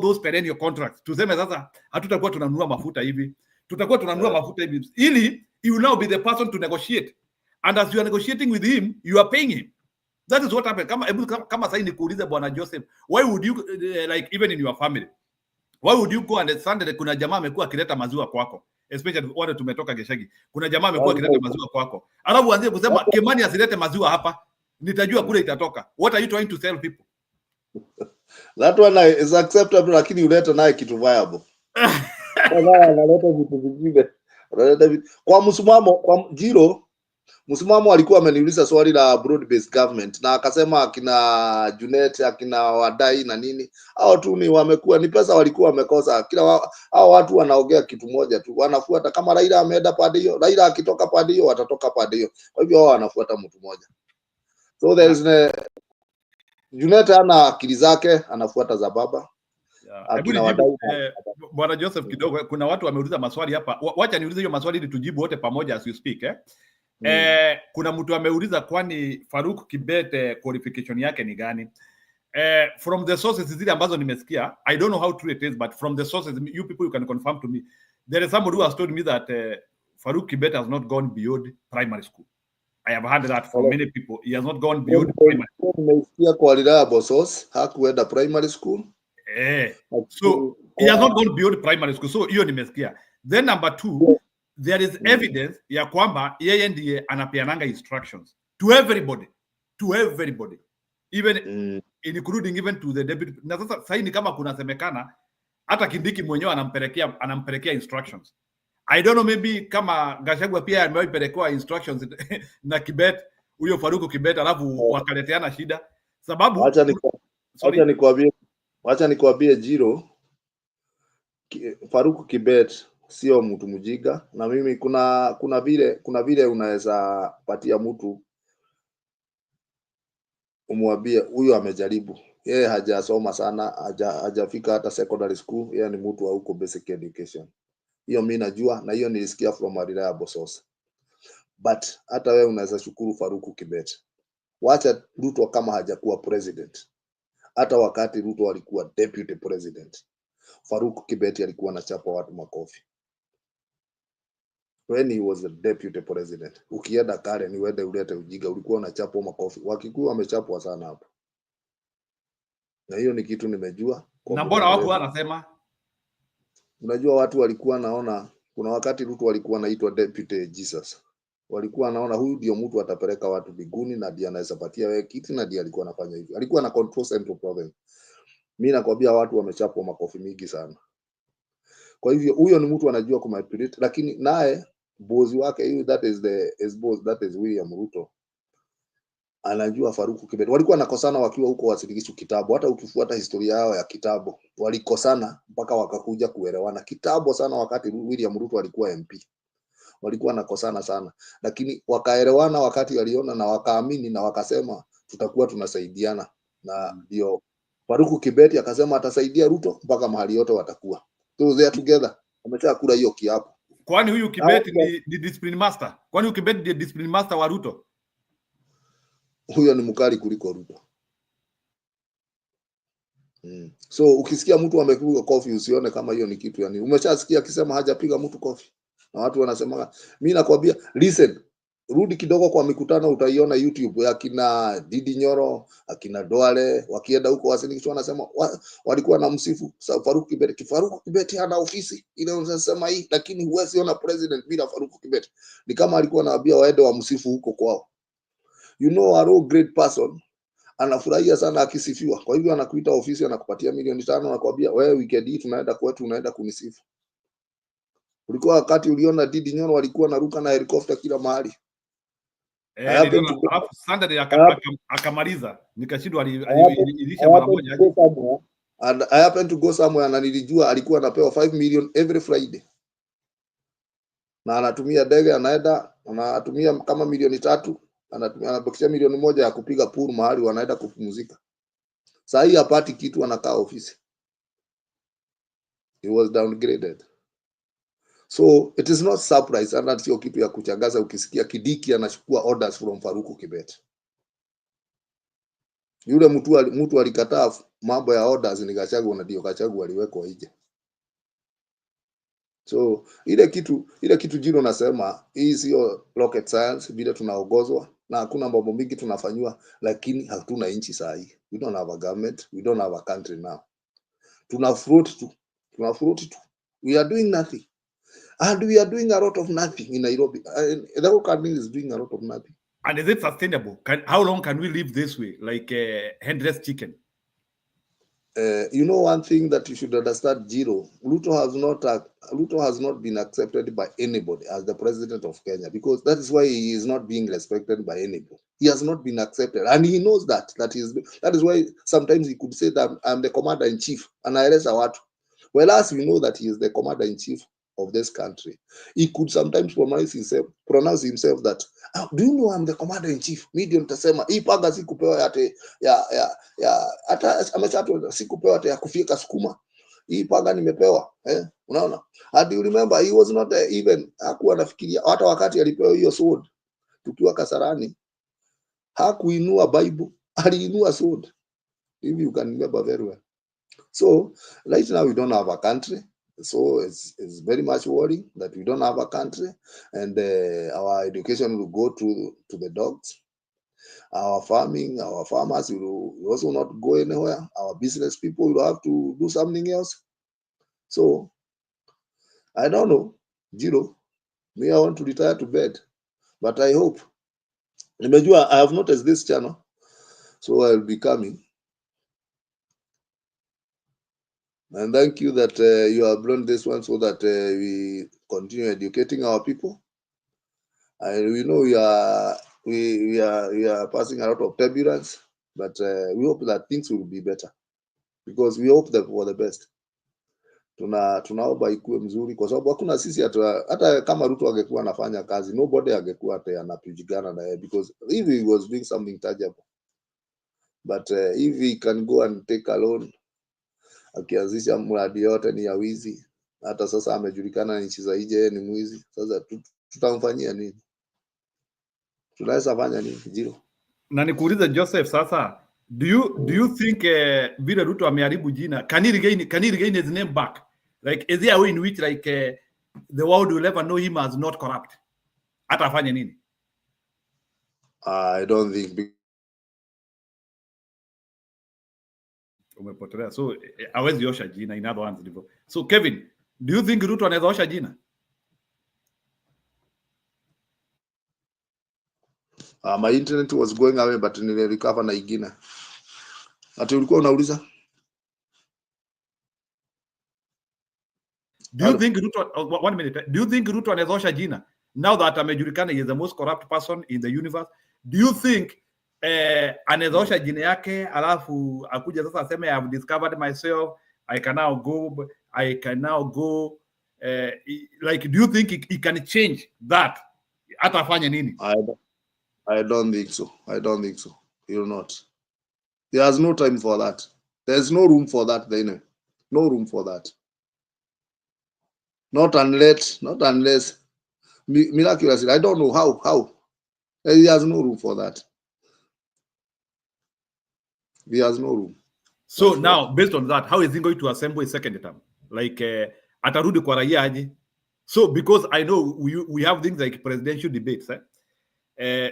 those perennial contracts. Tuseme sasa hatutakuwa tunanunua mafuta hivi, tutakuwa tunanunua mafuta hivi, ili he will now be the person to negotiate, and as you are negotiating with him, you are paying him. That is what happened. Kama sasa nikuulize Bwana Joseph, why would you like even in your family, why would you go and Sunday kuna jamaa amekuwa akileta maziwa kwako, especially wale tumetoka Geshagi, kuna jamaa amekuwa akileta maziwa kwako, alafu uanze kusema Kimani asilete maziwa hapa, nitajua kule itatoka. What are you trying to tell people? That one is acceptable, lakini uleta naye kitu viable. Analeta vitu vingine. Kwa msimamo kwa Jiro, msimamo alikuwa ameniuliza swali la broad based government, na akasema akina Junet, akina Wadai na nini, hao tu ni wamekuwa ni pesa walikuwa wamekosa. Kila hao watu wanaongea kitu moja tu, wanafuata kama Raila ameenda pande hiyo, Raila akitoka pande hiyo watatoka pande hiyo. Kwa hivyo wao wanafuata mtu mmoja. So there is Junet ana akili zake, anafuata za baba. Bwana Joseph kidogo, kuna watu wameuliza maswali hapa. Wacha niulize hiyo maswali ili tujibu wote pamoja as you speak. Kuna mtu ameuliza kwani Faruk Kibet qualification yake ni gani? From the sources zile ambazo nimesikia, I don't know how true it is, but from the sources, you people, you can confirm to me. There is somebody who has told me that Faruk Kibet has not gone beyond primary school. I have heard that from many people. He has not gone beyond primary school. Nimesikia kwa reliable source hakuenda primary school. So he has not gone beyond primary school. So hiyo nimesikia. Then number 2, there is evidence ya kwamba yeye ndiye anapeananga instructions to everybody, even including even to the deputy. Na sasa sasa ni kama kunasemekana hata Kindiki mwenyewe anampelekea instructions. I don't know, maybe kama Gachagua pia amepelekewa instructions na Kibet, huyo Faruku Kibet, alafu wakaleteana shida sababu wacha nikwambie Jiro, Faruku Kibet sio mtu mjinga, na mimi kuna vile unaweza patia mtu umwambie huyu amejaribu, yeye hajasoma sana, hajafika hata secondary school, yeye ni mtu wa huko basic education. Hiyo mimi najua, na hiyo nilisikia from a reliable source. But hata wewe unaweza shukuru Faruku Kibet. Wacha Ruto kama hajakuwa president, hata wakati Ruto alikuwa deputy president, Faruku Kibet alikuwa anachapa watu makofi. When he was the deputy president, ukienda kare ni wende ulete ujiga, ulikuwa unachapwa makofi. Wakikuwa wamechapwa sana hapo, na hiyo ni kitu nimejua. Na mbona watu wanasema, unajua watu walikuwa naona, kuna wakati Ruto alikuwa anaitwa deputy Jesus, walikuwa naona huyu ndio mtu atapeleka watu biguni, na ndiye anaweza patia wewe kiti, na ndiye alikuwa anafanya hivyo. Alikuwa na control Central Province. Mimi nakwambia watu wamechapwa makofi mingi sana. Kwa hivyo huyo ni mtu anajua kumanipulate, lakini naye boss wake, that is William Ruto, anajua Faruku Kibet. Walikuwa nakosana wakiwa huko Wasilikishu Kitabu. Hata ukifuata historia yao ya Kitabu, walikosana mpaka wakakuja kuelewana Kitabu sana. Wakati William Ruto alikuwa MP, walikuwa nakosana sana, lakini wakaelewana wakati waliona na wakaamini na wakasema tutakuwa tunasaidiana, na ndio Faruku Kibet akasema atasaidia Ruto mpaka mahali yote watakuwa. So they are together. Wametaka kula hiyo kiapo. Kwani huyu Kibet ni discipline master? Kwani huyu Kibet ni discipline master wa Ruto? Huyo ni mkali kuliko Ruto. So ukisikia mtu amepiga kofi usione kama hiyo ni kitu yani. Umeshasikia akisema hajapiga mtu kofi. Na watu wanasema, mimi nakwambia, listen, rudi kidogo kwa mikutano, utaiona YouTube ya kina Didi Nyoro, akina Doale, wakienda huko Wasilikishu wanasema walikuwa na msifu Faruku Kibet. Faruku Kibet hana ofisi ile unasema hii, lakini huwezi ona president bila Faruku Kibet. Ni kama alikuwa anawaambia waende wa msifu huko kwao. You know, a real great person anafurahia sana akisifiwa. Kwa hivyo anakuita ofisi, anakupatia milioni 5, anakuambia wewe weekend hii tunaenda kwetu, unaenda kunisifu. Ulikuwa wakati uliona Didi Nyoro walikuwa naruka na helicopter kila mahali. Sunday akamaliza nikashindwa alilisha mara moja. And I happened to go somewhere, na nilijua alikuwa anapewa 5 million every Friday, na anatumia ndege, anaenda anatumia kama milioni 3, anabakisha milioni 1 ya kupiga pool mahali wanaenda kupumzika. Sasa hii hapati kitu, anakaa ofisi. He was downgraded. So it is not surprise, and sio kitu ya kuchangaza ukisikia Kidiki anachukua orders from Faruku Kibet. Yule mtu alikataa mambo ya orders ni Gachagua, na ndio Gachagua aliwekwa nje. So ile kitu Jiro nasema, hii sio rocket science vile tunaongozwa, na hakuna mambo mingi tunafanywa, lakini hatuna nchi saa hii. We don't have a government, we don't have a country now. Tuna float tu. We are doing nothing. And we are doing a lot of nothing in Nairobi. The whole country is doing a lot of nothing. And is it sustainable? How long can we live this way, like headless chicken? You know, one thing that you should understand, Jiro, Ruto has not been accepted by anybody as the president of Kenya, because that is why he is not being respected by anybody. He has not been accepted, and he knows that. That is why sometimes he could say that I'm the commander in chief, and I rest what. Well, as we know that he is the commander in chief of this country, he could sometimes pronounce himself that, do you know I'm the commander in chief? Mimi nitasema hii paga sikupewa yate ya hata ameshato sikupewa hata ya kufika sukuma, hii paga nimepewa. Unaona, and you remember he was not even hakuwa anafikiria. Hata wakati alipewa hiyo sword tukiwa Kasarani, hakuinua Bible, aliinua sword. If you can remember very well. So right now we don't have a country. So it's very much worrying that we don't have a country, and our education will go to the dogs. Our farmers will also not go anywhere. Our business people will have to do something else. So I don't know, Jiro. Me, I want to retire to bed, but I hope. I have noticed this channel, so I'll be coming. And thank you that you have learned this one so that we continue educating our people. And we know we are passing a lot of turbulence, but we hope that things will be better because we hope that for the best. Tunaomba ikuwe mzuri kwa sababu hakuna sisi hata kama Ruto angekuwa anafanya kazi, nobody angekuwa hata anapigana na yeye because if he was doing something tangible. But if he can go and take a loan, akianzisha mradi yote ni ya wizi, hata sasa amejulikana nchi za nje ni mwizi, sasa tutamfanyia nini? Tunaweza fanya nini? Jiro. Na nikuulize Joseph sasa, do you think vile Ruto ameharibu jina, can he regain his name back? Like is there a way in which like the world will ever know him as not corrupt? Hata afanye nini? I don't think. Umepotelea. So hawezi osha jina, in other words ndivyo. So Kevin, do you think Ruto anaweza osha jina? My internet was going away but nilirecover na ingine. Ati ulikuwa unauliza? Do you think Ruto, 1 minute, do you think Ruto anaweza osha jina now that amejulikana he is the most corrupt person in the universe? Do you think anaweza osha jina yake alafu akuja sasa aseme I have discovered myself, I can now go like do you think he can change that? Hata afanye nini? I don't think so. He will not. There's no time for that. There's no room for that then. No room for that. Not unless miraculously. I don't know how. He has no room for that. He has no room. So now, based on that, how is he going to assemble a second term? Like atarudi kwa raia aje? So because I know we have things like presidential debates,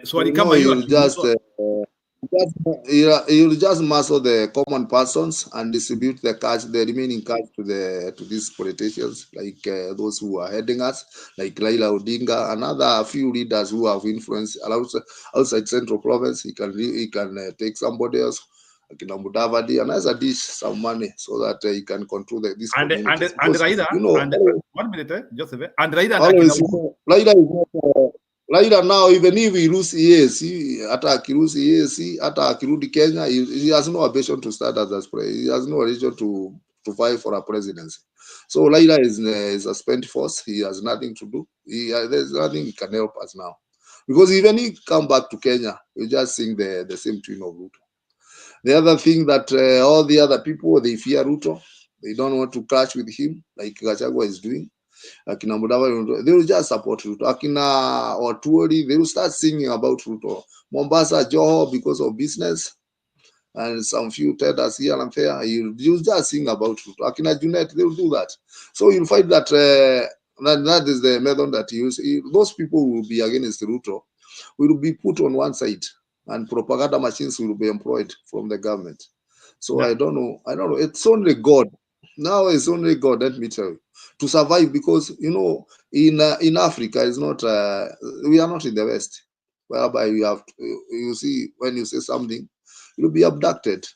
so he'll just muscle the common persons and distribute the cash, the remaining cash to these politicians, like those who are heading us, like Raila Odinga, another few leaders who have influence outside Central Province. He can take somebody else, like Mudavadi, and as a dish some money so that he can control this community. And Raila, you know, 1 minute, Joseph, and Raila always, Raila is not. Raila now, even if he lose EAC, hata akirusi EAC, hata akirudi Kenya, he has no ambition to start as president. He has no reason to fight for a presidency. So Raila is a spent force. He has nothing to do. There's nothing he can help us now. Because even if he come back to Kenya, you just sing the same tune of Ruto. The other thing that all the other people, they fear Ruto. They don't want to clash with him, like Gachagua is doing. Akina Mudavadi, they will just support Ruto. Akina Otuori, they will start singing about Ruto. Mombasa, Joho, because of business, and some few traders here and there, you just sing about Ruto. Akina Junet, they will do that. So you'll find that that is the method that you use. Those people who will be against Ruto will be put on one side, and propaganda machines will be employed from the government. So yeah. I don't know. It's only God. Now it's only God, let me tell you, to survive, because in Africa is not we are not in the West, whereby you see when you say something you'll be abducted.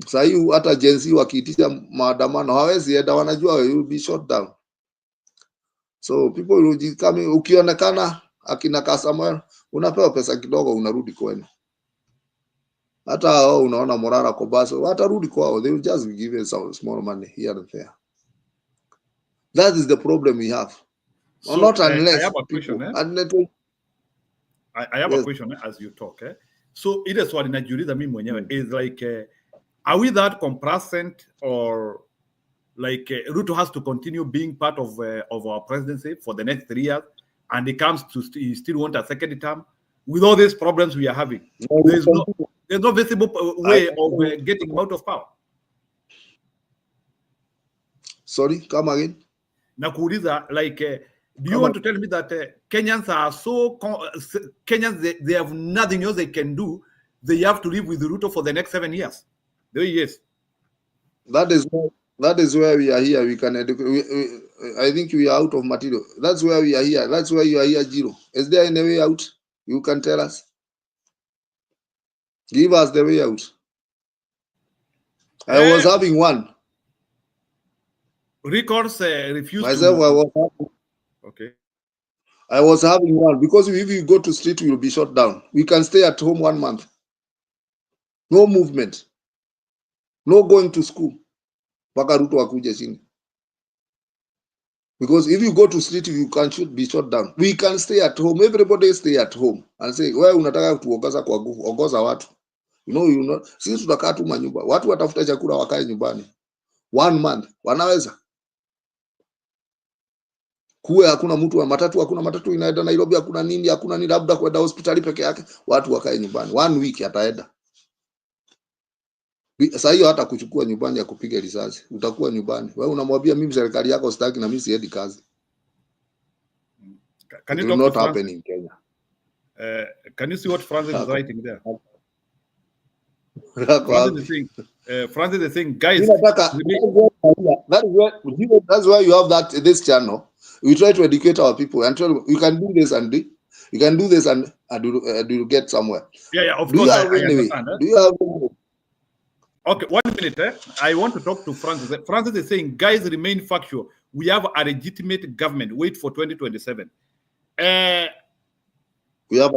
Saa hii hata Gen Z wakiitisha maandamano hawezi enda, wanajua you will be shot down. So people will come, ukionekana akina Kasamuel unapewa pesa kidogo unarudi kwenu. Hata unaona Morara Kobaso watarudi kwao, they will just be given some small money here and there. That is the problem we have. So, not unless I have a question. I have a question as you talk. So ile swali najiuliza mimi mwenyewe is like are we that complacent, or like Ruto has to continue being part of our presidency for the next 3 years, and he still want a second term with all these problems we are having? There's no visible way of getting him out of power. Sorry, come again. Nakuuliza, like, do you want to tell me that Kenyans are so Kenyans, they have nothing else they can do? They have to live with Ruto for the next 7 years. There he is. That is where we are here. We can I think we are out of material. That's where we are here. That's why you are here, Jiro. Is there any way out? You can tell us. Give us the way out. I was having one. records refused Myself, to. Okay. I was having one because if you go to street, you will be shut down. We can stay at home 1 month. No movement. No going to school. Mpaka Ruto akuje chini. Because if you go to street, you can be shut down. We can stay at home. Everybody stay at home and say, wewe unataka kuongoza kwa nguvu, ongoza watu. You know, sisi tutakaa tu manyumba. Watu watafuta chakula wakae nyumbani. 1 month. Wanaweza. Kuwe hakuna mtu wa matatu, hakuna matatu inaenda Nairobi, hakuna nini, labda kwenda hospitali peke yake, watu wakae nyumbani. 1 week ataenda. Sasa hiyo hata kuchukua nyumbani ya kupiga risasi, utakuwa nyumbani. Wewe unamwambia mimi serikali yako sitaki na mimi siendi kazi. Can It you will talk not to happen in Kenya. Can you see what Francis is writing there? Francis is saying, guys, that's why you have this channel. We try to educate our people and tell them you can do this and you can do this and you get somewhere. Yeah, of do course. You have I anyway? understand. Do you have anyway? Okay, 1 minute. I want to talk to Francis. Francis is saying, guys, remain factual. We have a legitimate government. Wait for 2027. We have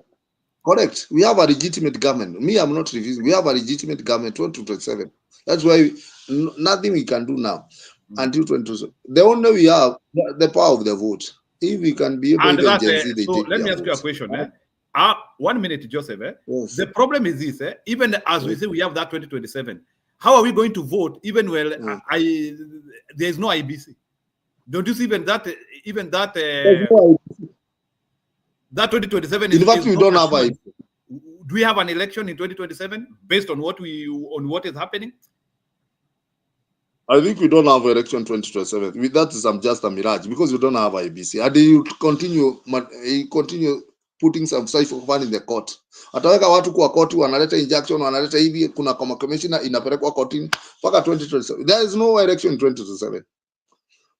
correct. We have a legitimate government. Me, I'm not refusing. We have a legitimate government 2027. That's why nothing we can do now until 2027. The only we have the power of the vote. If we can be able and to that, so let me ask you a question. 1 minute, Joseph. Yes. The problem is this. Even as we say we have that 2027, how are we going to vote? Even there is no IBC. Don't you see even that that 2027 in fact we don't have IBC. Do we have an election in 2027 based on what is happening? I think we don't have election 2027. That is just a mirage because we don't have IBC. And you continue putting some cipher fund in the court. Ataweka watu kwa koti, wanaleta injunction, wanaleta hivi, kuna kama commissioner inapelekwa kotini mpaka 2027. There is no election in 2027.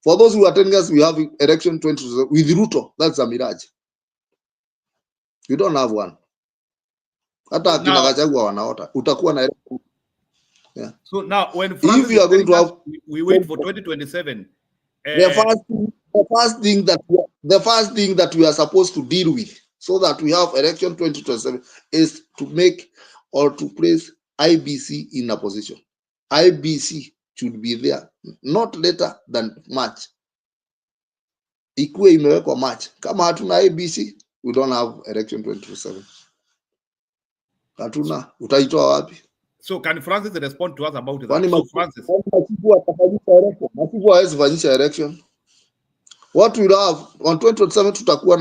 For those who are telling us we have election 2027 with Ruto, that's a mirage. You don't have one. Hata akina Gachagua wanaota. Utakuwa na election. Yeah. So now, when if you are going to have, we wait for 2027. The first thing that we are supposed to deal with, so that we have election 2027, is to make or to place IBC in a position. IBC should be there, not later than March. Ikuwe imewekwa March. Kama hatuna IBC, we don't have election 2027. Hatuna, utaitoa wapi? So can Francis respond to us about that? So Francis, election. What we'll have on 2027 tutakuwa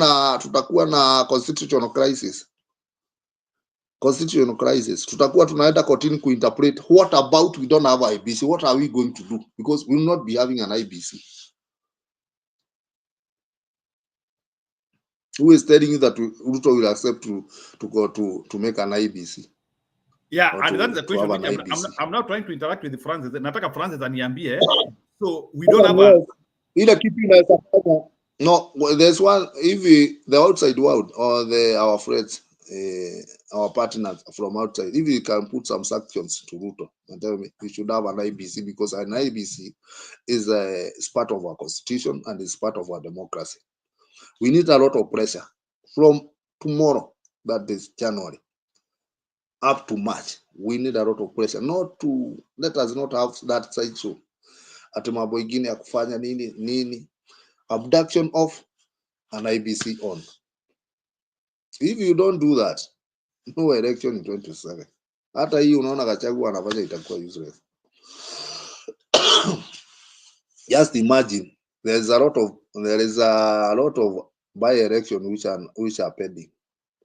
na constitutional crisis. Constitutional crisis. Tutakuwa tunaenda kotini kuinterpret what about we don't have IBC? What are we going to do? Because we will not be having an IBC. Who is telling you that Ruto will accept to go to make an IBC? Yeah, and that's the question. I'm not trying to interact with Francis. Nataka Francis aniambie. So we don't have a. No, there's one. If the outside world or our friends, our partners from outside, if we can put some sanctions to Ruto and tell me we should have an IBC, because an IBC is part of our constitution and is part of our democracy. We need a lot of pressure from tomorrow, that is January, up to March. We need a lot of pressure. Let us not have that sideshow. Ati mambo ingine ya kufanya nini. Abduction off and IBC on. If you don't do that, no election in 2027. Hata hii unaona Gachagua anafanya itakuwa useless. Just imagine there is a lot of by-election which are pending.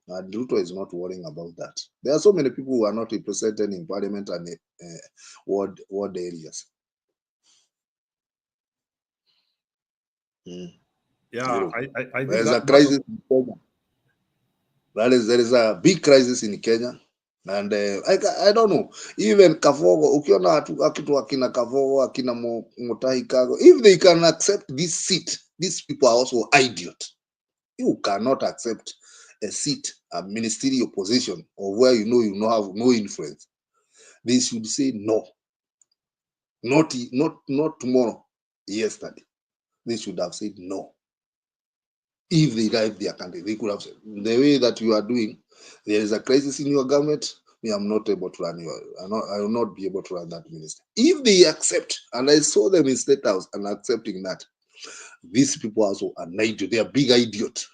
And Ruto is not worrying about that. There are so many people who are not represented in parliament and ward areas. Yeah, I there is a crisis in Kenya. There is a big crisis in Kenya, and I don't know. Even Kafogo, ukiona akitu akina Kafogo, akina Mutahi Kago, if they can accept this seat, these people are also idiot. You cannot accept a seat, a ministerial position, or where you have no influence. They should say no. Not tomorrow. yesterday, they should have said no. If they drive their country, they could have said, the way that you are doing, there is a crisis in your government, I am not able to run I will not be able to run that ministry. If they accept, and I saw them in State House and accepting that, these people also are Niger, they are big idiot.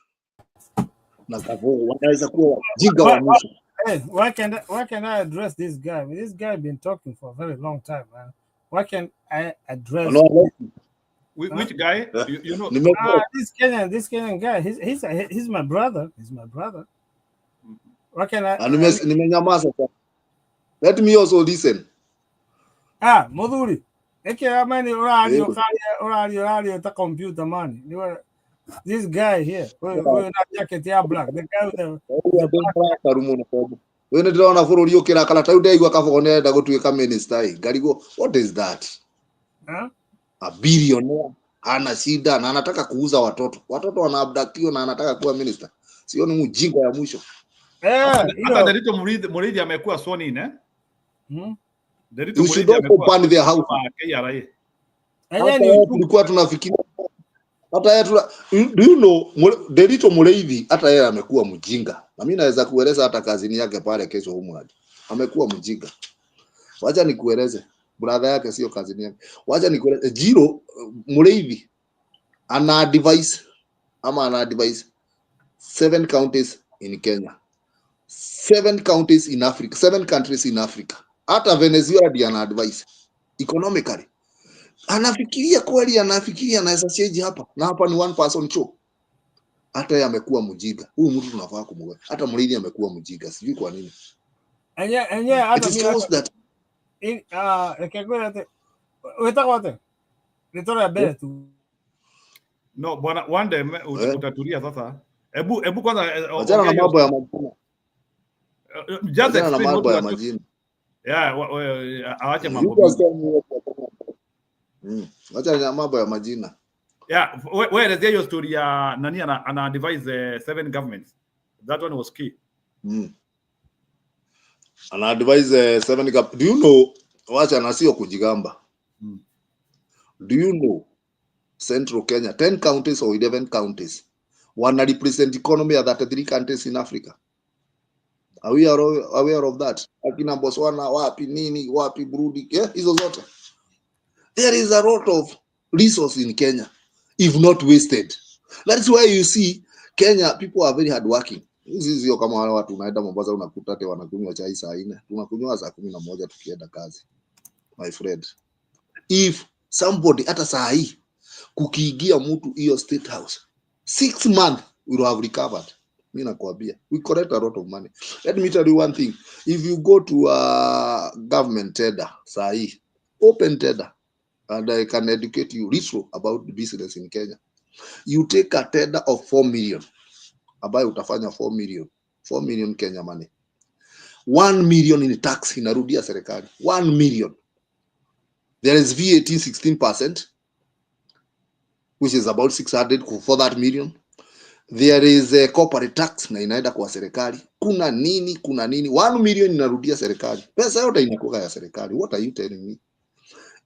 Hey, why can I address this guy? This guy been talking for a very long time, man. Why can I address which guy? You know, this Kenyan guy. He's my brother. He's my brother. Why can I? Let me also listen. Moduri. Computer money. This guy here. We're not jacket black. The guy with the what is that? A billionaire hana shida na anataka kuuza watoto wana abductiwa na anataka kuwa minister. Sio ni mjinga ya mwisho. Hata Derito Murithi amekuwa sworn in, eh? You should also ban their house. Tulikuwa tunafikiria hata yeye do you know Derito Murithi hata yeye amekuwa mjinga. Na mimi naweza kueleza hata kazini yake pale kesho humwadi. Amekuwa mjinga. Wacha nikueleze. Brother yake sio kazini yake. Wacha nikueleze Jiro Murithi ana advice 7 counties in Kenya. 7 counties in Africa, 7 countries in Africa. Hata Venezuela dia ana advice economically. Anafikiria kweli, anafikiria anaweza change hapa. Na hapa ni one person show. Hata yeye amekuwa mjinga. Huyu mtu tunafaa kumweka. Hata Murithi amekuwa mjinga. Sijui kwa nini. Hata that no bwana, one day utatulia sasa. Hebu kwanza wajana na mambo ya majina. Just explain mambo ya majina. Awache mambo mingi. Wajana mambo ya majina. Where is your story ya nani ana advise 7 governments? That one was key. Ana advise 7 governments. Do you know, wacha na sio kujigamba. Do you know Central Kenya, 10 counties or 11 counties, wana represent economy of that 3 countries in Africa? Are we aware of that? Akina Botswana, wapi nini, wapi Burundi, hizo zote. There is a lot of resource in Kenya, if not wasted. That's why you see Kenya people are very hardworking. Hizi sio kama wale watu unaenda Mombasa unakuta ate wanakunywa chai saa 4, tunakunywa saa 11 tukienda kazi. My friend, if somebody hata saa hii kukiingia mtu hiyo State House 6 months will have recovered. Mimi nakwambia we collect a lot of money. Let me tell you one thing, if you go to a government tender saa hii, open tender, and I can educate you little about the business in Kenya. You take a tender of 4 million, ambayo utafanya 4 million Kenya money. 1 million in tax inarudia serikali. 1 million. There is VAT 16%, which is about 600 for that million. There is a corporate tax na inaenda kwa serikali. Kuna nini 1 million inarudia serikali. Pesa yote inakuwa ya serikali. What are you telling me?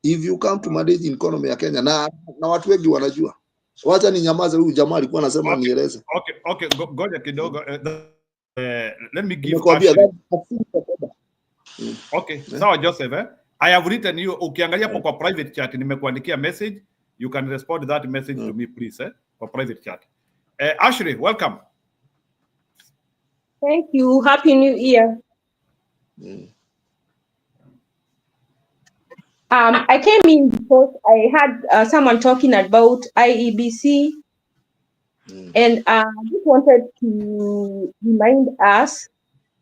If you come to manage economy ya Kenya, na watu wengi wanajua. Wacha ni nyamaze, huyu jamaa alikuwa anasema nieleze. Okay, ngoja kidogo. Let me give Okay, sawa Joseph, I have written you, ukiangalia hapo kwa private chat nimekuandikia message, you can respond that message to me please, kwa private chat. Ashley, welcome. Thank you. Happy New Year. I came in because I had someone talking about IEBC, and I just wanted to remind us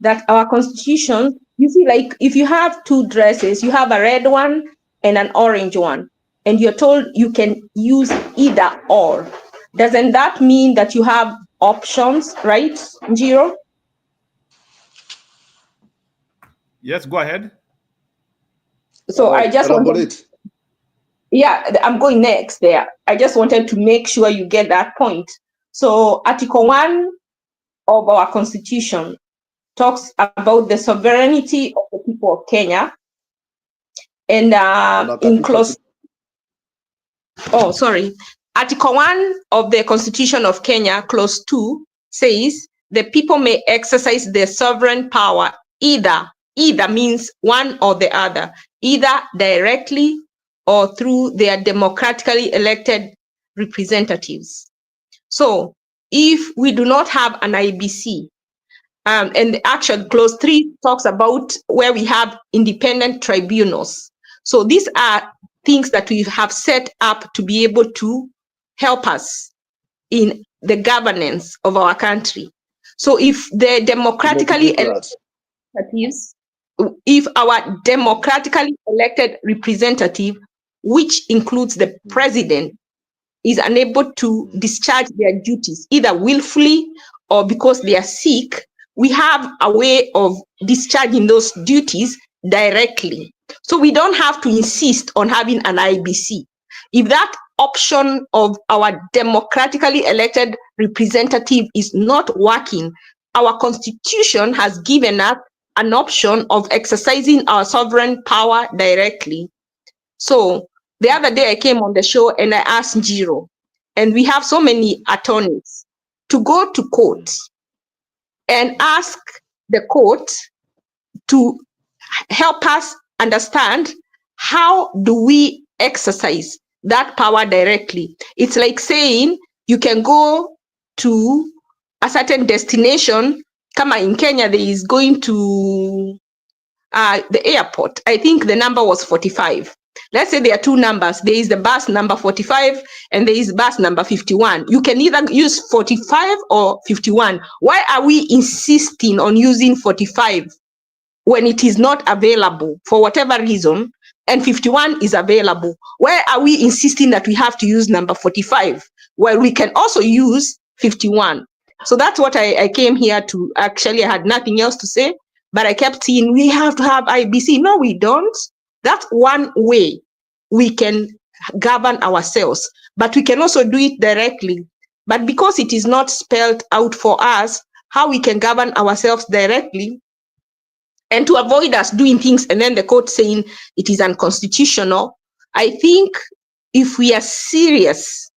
that our constitution, you see, like if you have 2 dresses, you have a red one and an orange one, and you're told you can use either or. Doesn't that mean that you have options, right, Njiro? Yes, go ahead. So I just wanted, I'm going next there. I just wanted to make sure you get that point. So Article 1 of our constitution talks about the sovereignty of the people of Kenya, and in clause Oh, sorry. Article 1 of the Constitution of Kenya, Clause 2, says the people may exercise their sovereign power either means one or the other, either directly or through their democratically elected representatives. So if we do not have an IBC, and the actual clause 3 talks about where we have independent tribunals. So these are things that we have set up to be able to help us in the governance of our country. So if the democratically elected representatives, if our democratically elected representative, which includes the president, is unable to discharge their duties, either willfully or because they are sick, we have a way of discharging those duties directly. So we don't have to insist on having an IBC. If that option of our democratically elected representative is not working, our constitution has given us an option of exercising our sovereign power directly. So the other day I came on the show and I asked Njiro, and we have so many attorneys, to go to court and ask the court to help us understand how do we exercise that power directly. It's like saying you can go to a certain destination. Kama in Kenya, there is going to the airport. I think the number was 45. Let's say there are two numbers. There is the bus number 45 and there is bus number 51. You can either use 45 or 51. Why are we insisting on using 45 when it is not available for whatever reason, and 51 is available? Why are we insisting that we have to use number 45 while we can also use 51? So that's what I came here to. Actually, I had nothing else to say, but I kept saying we have to have IBC. No, we don't. That's one way we can govern ourselves, but we can also do it directly. But because it is not spelled out for us how we can govern ourselves directly, and to avoid us doing things and then the court saying it is unconstitutional, I think if we are serious,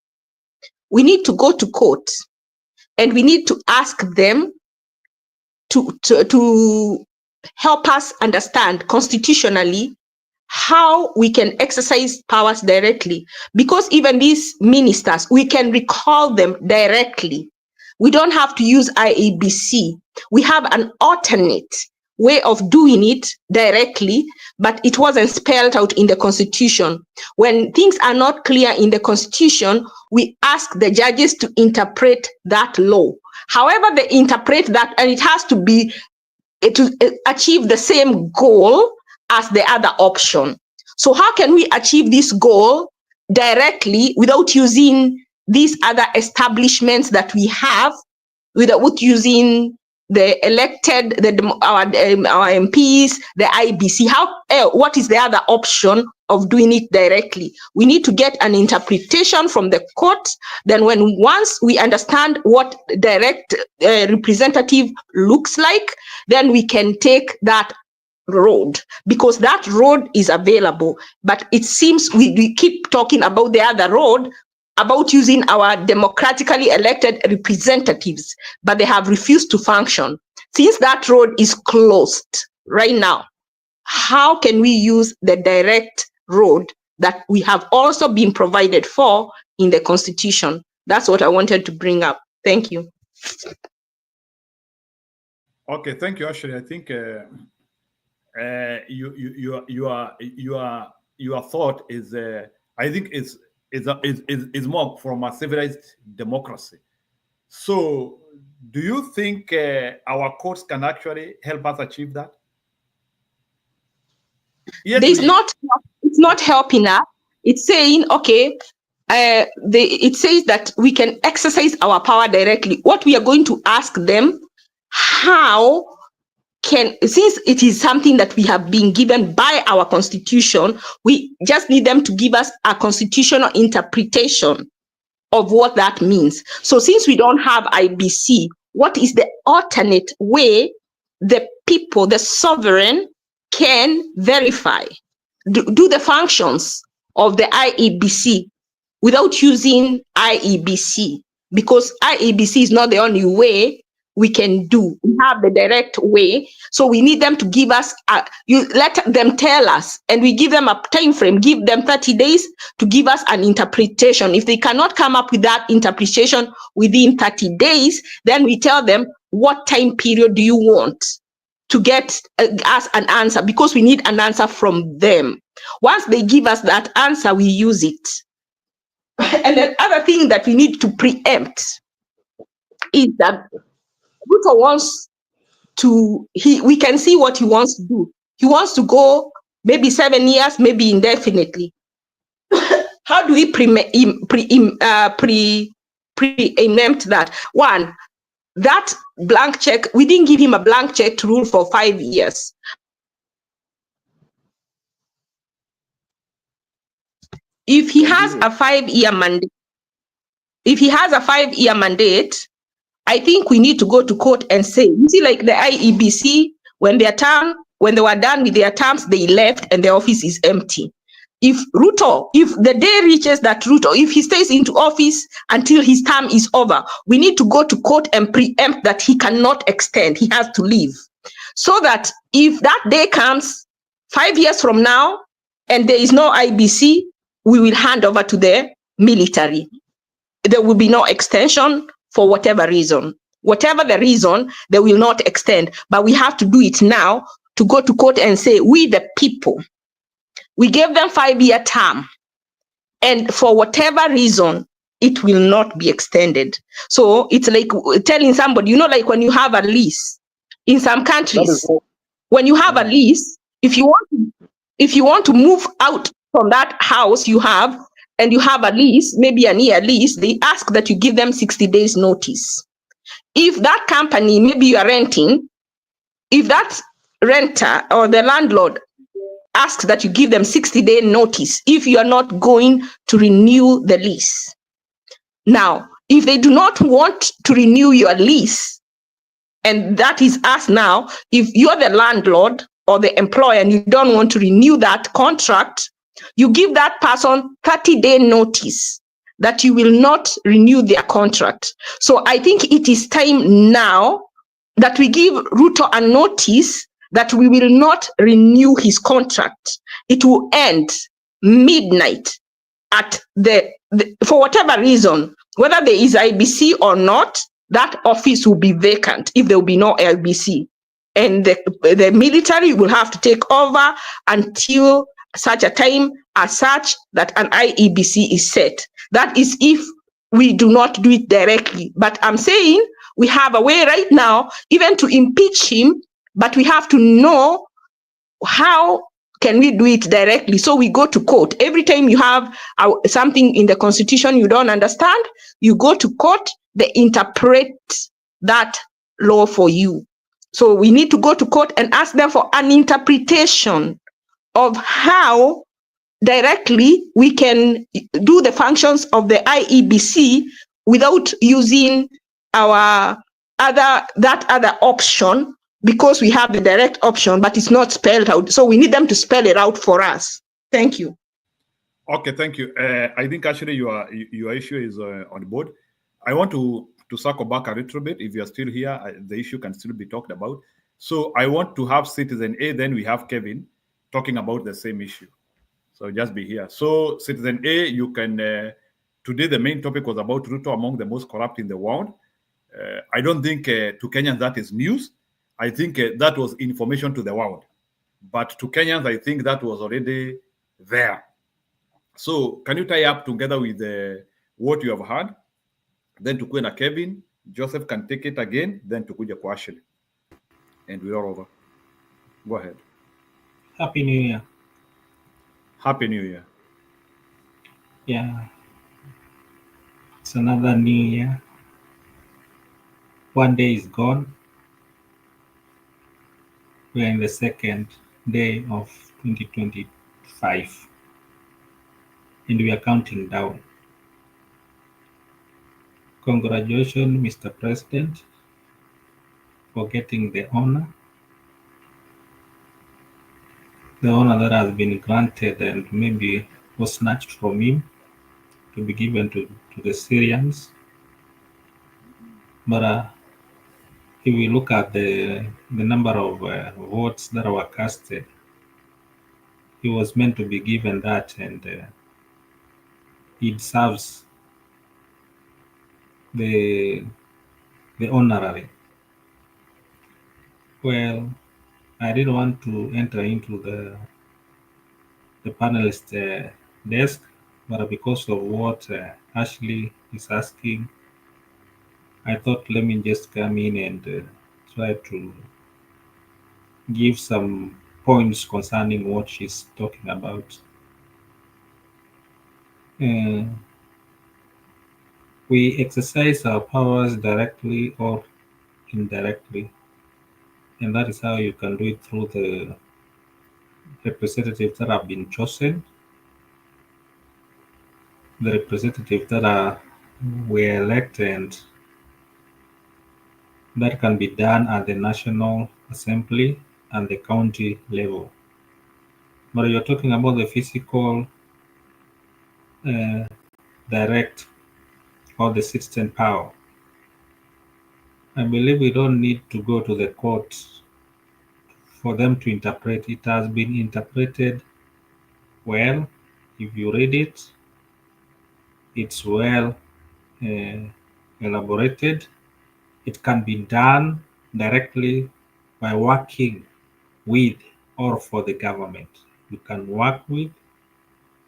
we need to go to court and we need to ask them to help us understand constitutionally how we can exercise powers directly. Because even these ministers, we can recall them directly. We don't have to use IEBC. We have an alternate way of doing it directly, but it wasn't spelled out in the Constitution. When things are not clear in the Constitution, we ask the judges to interpret that law. However they interpret that, and it has to be to achieve the same goal as the other option. So how can we achieve this goal directly without using these other establishments that we have, without using the elected, our MPs, the IBC? What is the other option of doing it directly? We need to get an interpretation from the court. Then once we understand what direct representative looks like, then we can take that road, because that road is available. But it seems we keep talking about the other road, about using our democratically elected representatives, but they have refused to function. Since that road is closed right now, how can we use the direct road that we have also been provided for in the Constitution? That's what I wanted to bring up. Thank you. Okay, thank you. Actually, I think your thought is, I think is more from a civilized democracy. So, do you think our courts can actually help us achieve that? Yes, it's not helping us. It's saying, okay, it says that we can exercise our power directly. What we are going to ask them, how can, since it is something that we have been given by our Constitution, we just need them to give us a constitutional interpretation of what that means. So since we don't have IBC, what is the alternate way the people, the sovereign, can verify, do the functions of the IEBC without using IEBC, because IEBC is not the only way we can do. We have the direct way. So we need them to give us, you let them tell us, and we give them a time frame, give them 30 days to give us an interpretation. If they cannot come up with that interpretation within 30 days, then we tell them, what time period do you want to get us an answer? Because we need an answer from them. Once they give us that answer, we use it. And the other thing that we need to preempt is that Ruto wants to, we can see what he wants to do. He wants to go maybe 7 years, maybe indefinitely. How do we preempt that? One, that blank check, we didn't give him a blank check to rule for 5 years. If he has a 5-year mandate, I think we need to go to court and say, you see, like the IEBC, when they were done with their terms, they left and the office is empty. If the day reaches that Ruto, if he stays into office until his term is over, we need to go to court and preempt that he cannot extend, he has to leave. So that if that day comes 5 years from now and there is no IBC, we will hand over to the military. There will be no extension for whatever reason. Whatever the reason, they will not extend. But we have to do it now to go to court and say, we the people, we gave them 5-year term. And for whatever reason, it will not be extended. So it's like telling somebody, you know, like when you have a lease in some countries, when you have a lease, if you want to move out from that house you have, and you have a lease, maybe a year lease, they ask that you give them 60 days notice. If that company, maybe you are renting, if that renter or the landlord asks that you give them 60-day notice if you are not going to renew the lease. Now, if they do not want to renew your lease, and that is us now, if you're the landlord or the employer and you don't want to renew that contract, you give that person 30-day notice that you will not renew their contract. So I think it is time now that we give Ruto a notice that we will not renew his contract. It will end midnight at for whatever reason, whether there is IBC or not, that office will be vacant if there will be no IBC. And the military will have to take over until such a time as such that an IEBC is set. That is if we do not do it directly. But I'm saying we have a way right now even to impeach him, but we have to know how can we do it directly. So we go to court. Every time you have something in the constitution you don't understand, you go to court, they interpret that law for you. So we need to go to court and ask them for an interpretation of how directly we can do the functions of the IEBC without using our other option, because we have the direct option, but it's not spelled out. So we need them to spell it out for us. Thank you. Okay, thank you. I think actually your issue is on board. I want to circle back a little bit. If you are still here, the issue can still be talked about. So I want to have Citizen A, then we have Kevin talking about the same issue. So just be here. So Citizen A, you can, today the main topic was about Ruto among the most corrupt in the world. I don't think to Kenyans that is news. I think that was information to the world. But to Kenyans, I think that was already there. So can you tie up together with what you have heard? Then to Kwena Kevin, Joseph can take it again, then to Kuja kwa Ashley. And we're all over. Go ahead. Happy New Year. Happy New Year. Yeah. It's another new year. One day is gone. We are in the second day of 2025. And we are counting down. Congratulations, Mr. President, for getting the honor. The honor that has been granted and maybe was snatched from him to be given to the Syrians. But if we look at the number of votes that were casted, he was meant to be given that, and it serves the honorary. Well, I didn't want to enter into the panelist desk, but because of what Ashley is asking, I thought let me just come in and try to give some points concerning what she's talking about. Uh, we exercise our powers directly or indirectly, and that is how you can do it through the representatives that have been chosen, the representatives that were elected, and that can be done at the National Assembly and the county level. But you're talking about the physical, direct, or the citizen power. I believe we don't need to go to the court for them to interpret. It has been interpreted well. If you read it, it's well uh, elaborated. It can be done directly by working with or for the government. You can work with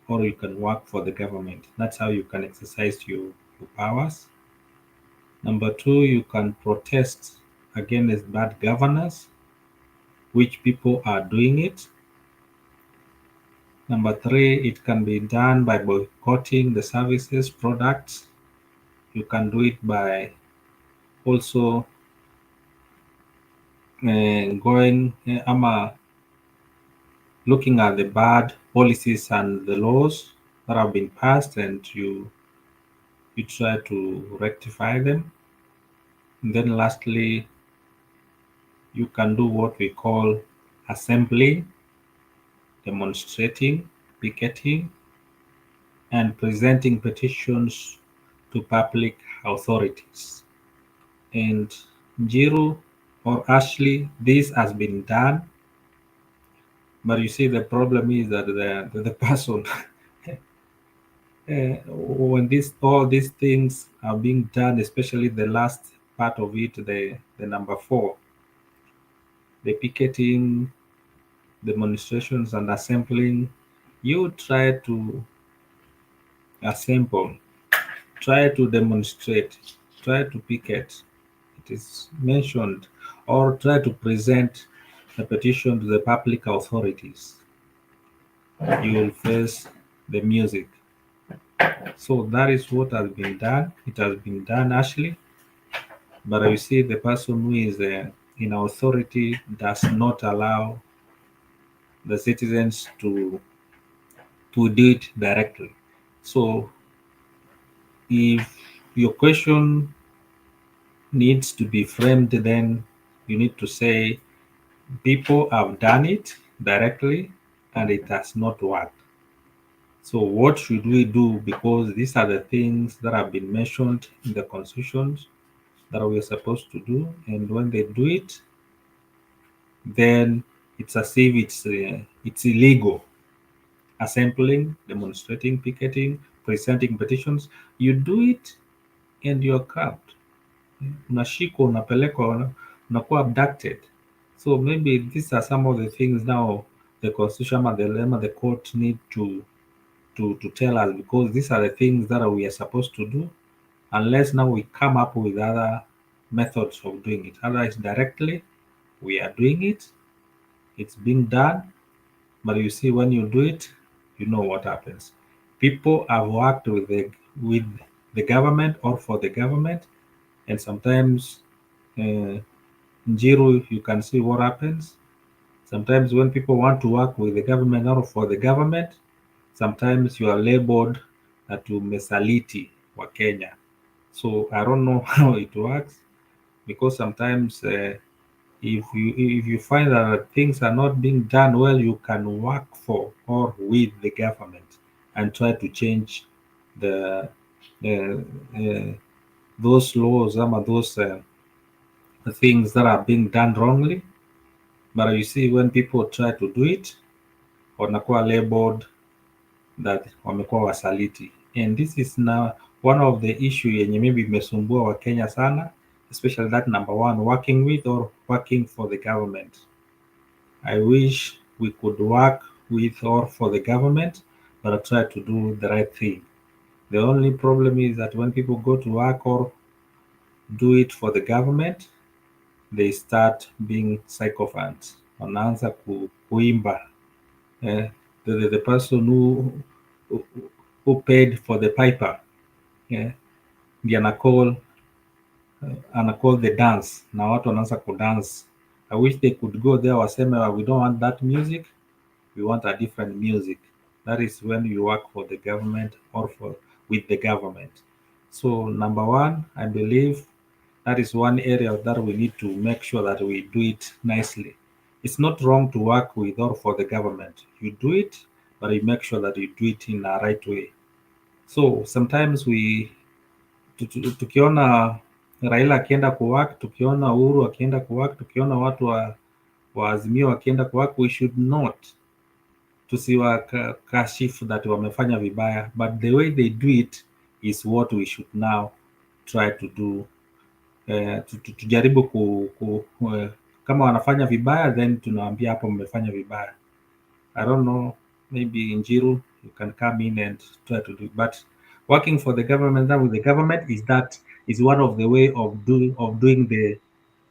or you can work for the government. That's how you can exercise your powers. Number two, you can protest against bad governance, which people are doing it. Number three, it can be done by boycotting the services, products. You can do it by also going looking at the bad policies and the laws that have been passed, and you try to rectify them. And then lastly, you can do what we call assembly, demonstrating, picketing, and presenting petitions to public authorities. And Jiru or Ashley, this has been done, but you see the problem is that the person when all these things are being done, especially the last part of it, the number four, the picketing, demonstrations, and assembling, you try to assemble, try to demonstrate, try to picket. It is mentioned, or try to present a petition to the public authorities. You will face the music. So that is what has been done. It has been done, Ashley. But you see, the person who is in authority does not allow the citizens to do it directly. So if your question needs to be framed, then you need to say people have done it directly and it has not worked. So what should we do? Because these are the things that have been mentioned in the constitutions that we are supposed to do, and when they do it, then it's as if it's illegal. Assembling, demonstrating, picketing, presenting petitions, you do it and you're cramped. Unashikwa, unapelekwa, unakuwa abducted. So maybe these are some of the things now the constitution and the court need to tell us, because these are the things that we are supposed to do, unless now we come up with other methods of doing it. Otherwise, directly we are doing it, it's being done, but you see, when you do it, you know what happens. People have worked with the government or for the government, and sometimes Njiru, you can see what happens. Sometimes when people want to work with the government or for the government, sometimes you are labeled to mesaliti wa Kenya. So I don't know how it works, because sometimes if you find that things are not being done well, you can work for or with the government and try to change the those laws, some of those things that are being done wrongly. But you see, when people try to do it, wanakuwa labeled that wamekuwa wasaliti, and this is now one of the issue yenye maybe imesumbua wa Kenya sana, especially that number one, working with or working for the government. I wish we could work with or for the government, but try to do the right thing. The only problem is that when people go to work or do it for the government, they start being sycophants. Wanaanza kuimba. The person who paid for the piper, ndiye anacall the dance, na watu wanaanza kudance. I wish they could go there waseme, we don't want that music, we want a different music. That is when you work for the government or with the government. So number one, I believe that is one area that we need to make sure that we do it nicely. It's not wrong to work with or for the government. You do it, but you make sure that you do it in a right way. So sometimes tukiona Raila akienda kuwork, tukiona Uhuru akienda kuwork, tukiona watu wa Azimio wakienda kuwork, we should not tusiwakashifu that wamefanya vibaya, but the way they do it is what we should now try to do. Tujaribu kama wanafanya vibaya, then tunawaambia hapo mmefanya vibaya. I don't know, maybe Njiru, you can come in and try to do it. But working for the government and with the government is one of the way of doing the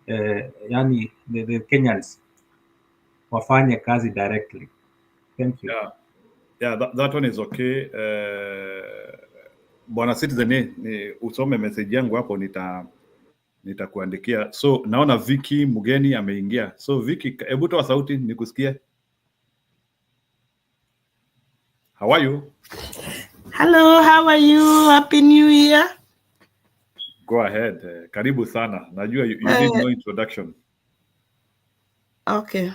the Kenyans wafanye kazi directly. Thank you. Yeah, that one is okay. Bwana Citizen, ni usome message yangu hapo, nitakuandikia. So naona Vicky Mugeni ameingia. So Vicky, hebu toa sauti nikusikie. How are you? Hello, how are you? Happy New Year. Go ahead. Karibu sana. Najua you did no introduction. Okay.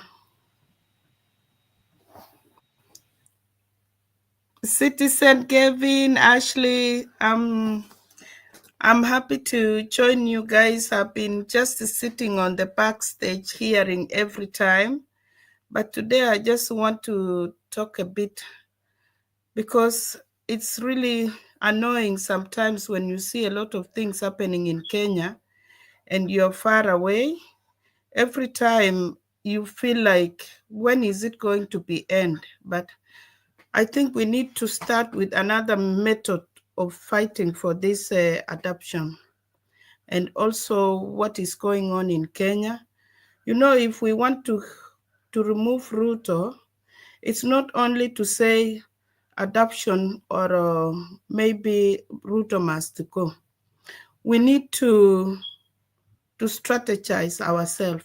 Citizen Kevin, Ashley, I'm happy to join you guys. I've been just sitting on the backstage hearing every time. But today I just want to talk a bit because it's really annoying sometimes when you see a lot of things happening in Kenya and you're far away. Every time you feel like, when is it going to be end? But I think we need to start with another method of fighting for this adoption, and also what is going on in Kenya. You know, if we want to remove Ruto, it's not only to say adoption or maybe Ruto must go. We need to strategize ourselves.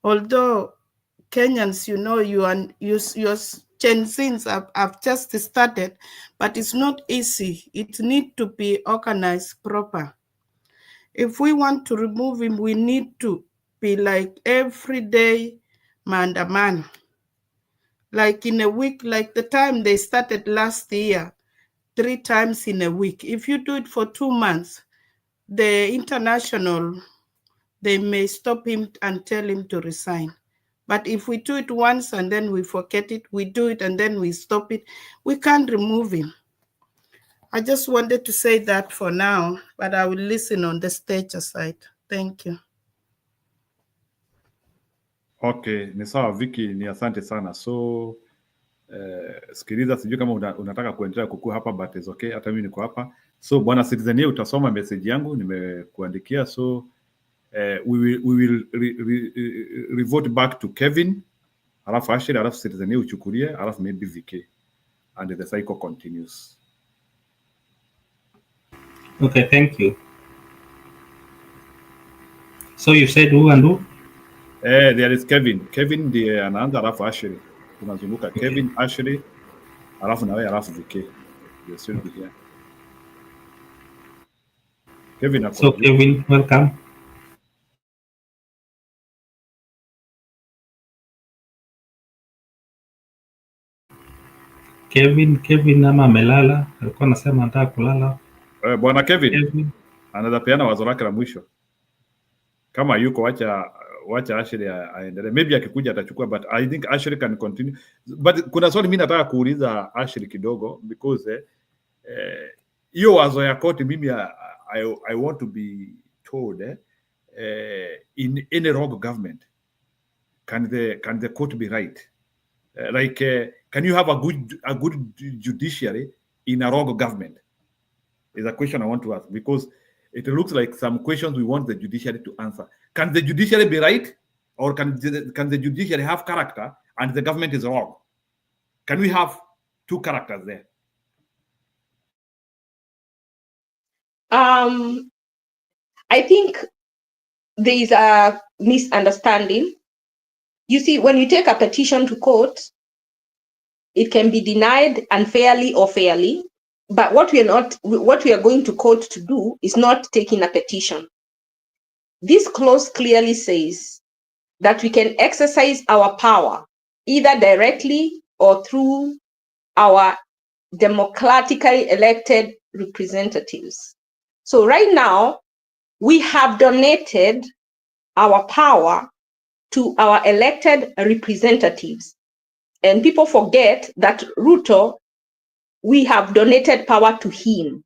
Although Kenyans, you know, your Gen Zs have just started, but it's not easy. It needs to be organized proper. If we want to remove him, we need to be like everyday man. Like in a week, like the time they started last year, 3 times in a week. If you do it for 2 months, the international, they may stop him and tell him to resign. But if we do it once and then we forget it, we do it and then we stop it, we can't remove him. I just wanted to say that for now, but I will listen on the stage aside. Thank you. Okay, ni sawa Vicky, ni asante sana. So sikiliza, sijui kama unataka kuendelea kukua hapa, but it's okay, hata mimi niko hapa. So Bwana Citizen, utasoma message yangu nimekuandikia. So we will revert back to Kevin, alafu Ashley, alafu Citizen uchukulie, alafu maybe Vicky, and the cycle continues. Okay, thank you. So you said who and who? There is Kevin. Kevin ndiye anaanza, alafu Ashley. Tunazunguka Kevin, Ashley, alafu na wewe, alafu Vicky. You still be here. Kevin, so Kevin, welcome. Kevin ama amelala, alikuwa anasema anataka kulala. Bwana Kevin anaweza peana wazo lake la mwisho. Kama yuko wacha Ashley aendelee. Maybe akikuja atachukua, but I think Ashley can continue. But kuna swali mimi nataka kuuliza Ashley kidogo, because hiyo wazo ya koti mimi I want to be told in any wrong government can the court be right? Can you have a good judiciary in a wrong government? Is a question I want to ask, because it looks like some questions we want the judiciary to answer. Can the judiciary be right, or can the judiciary have character and the government is wrong? Can we have two characters there? I think there is a misunderstanding. You see, when you take a petition to court, it can be denied unfairly or fairly. But what we are going to court to do is not taking a petition. This clause clearly says that we can exercise our power either directly or through our democratically elected representatives. So right now, we have donated our power to our elected representatives. And people forget that Ruto, we have donated power to him.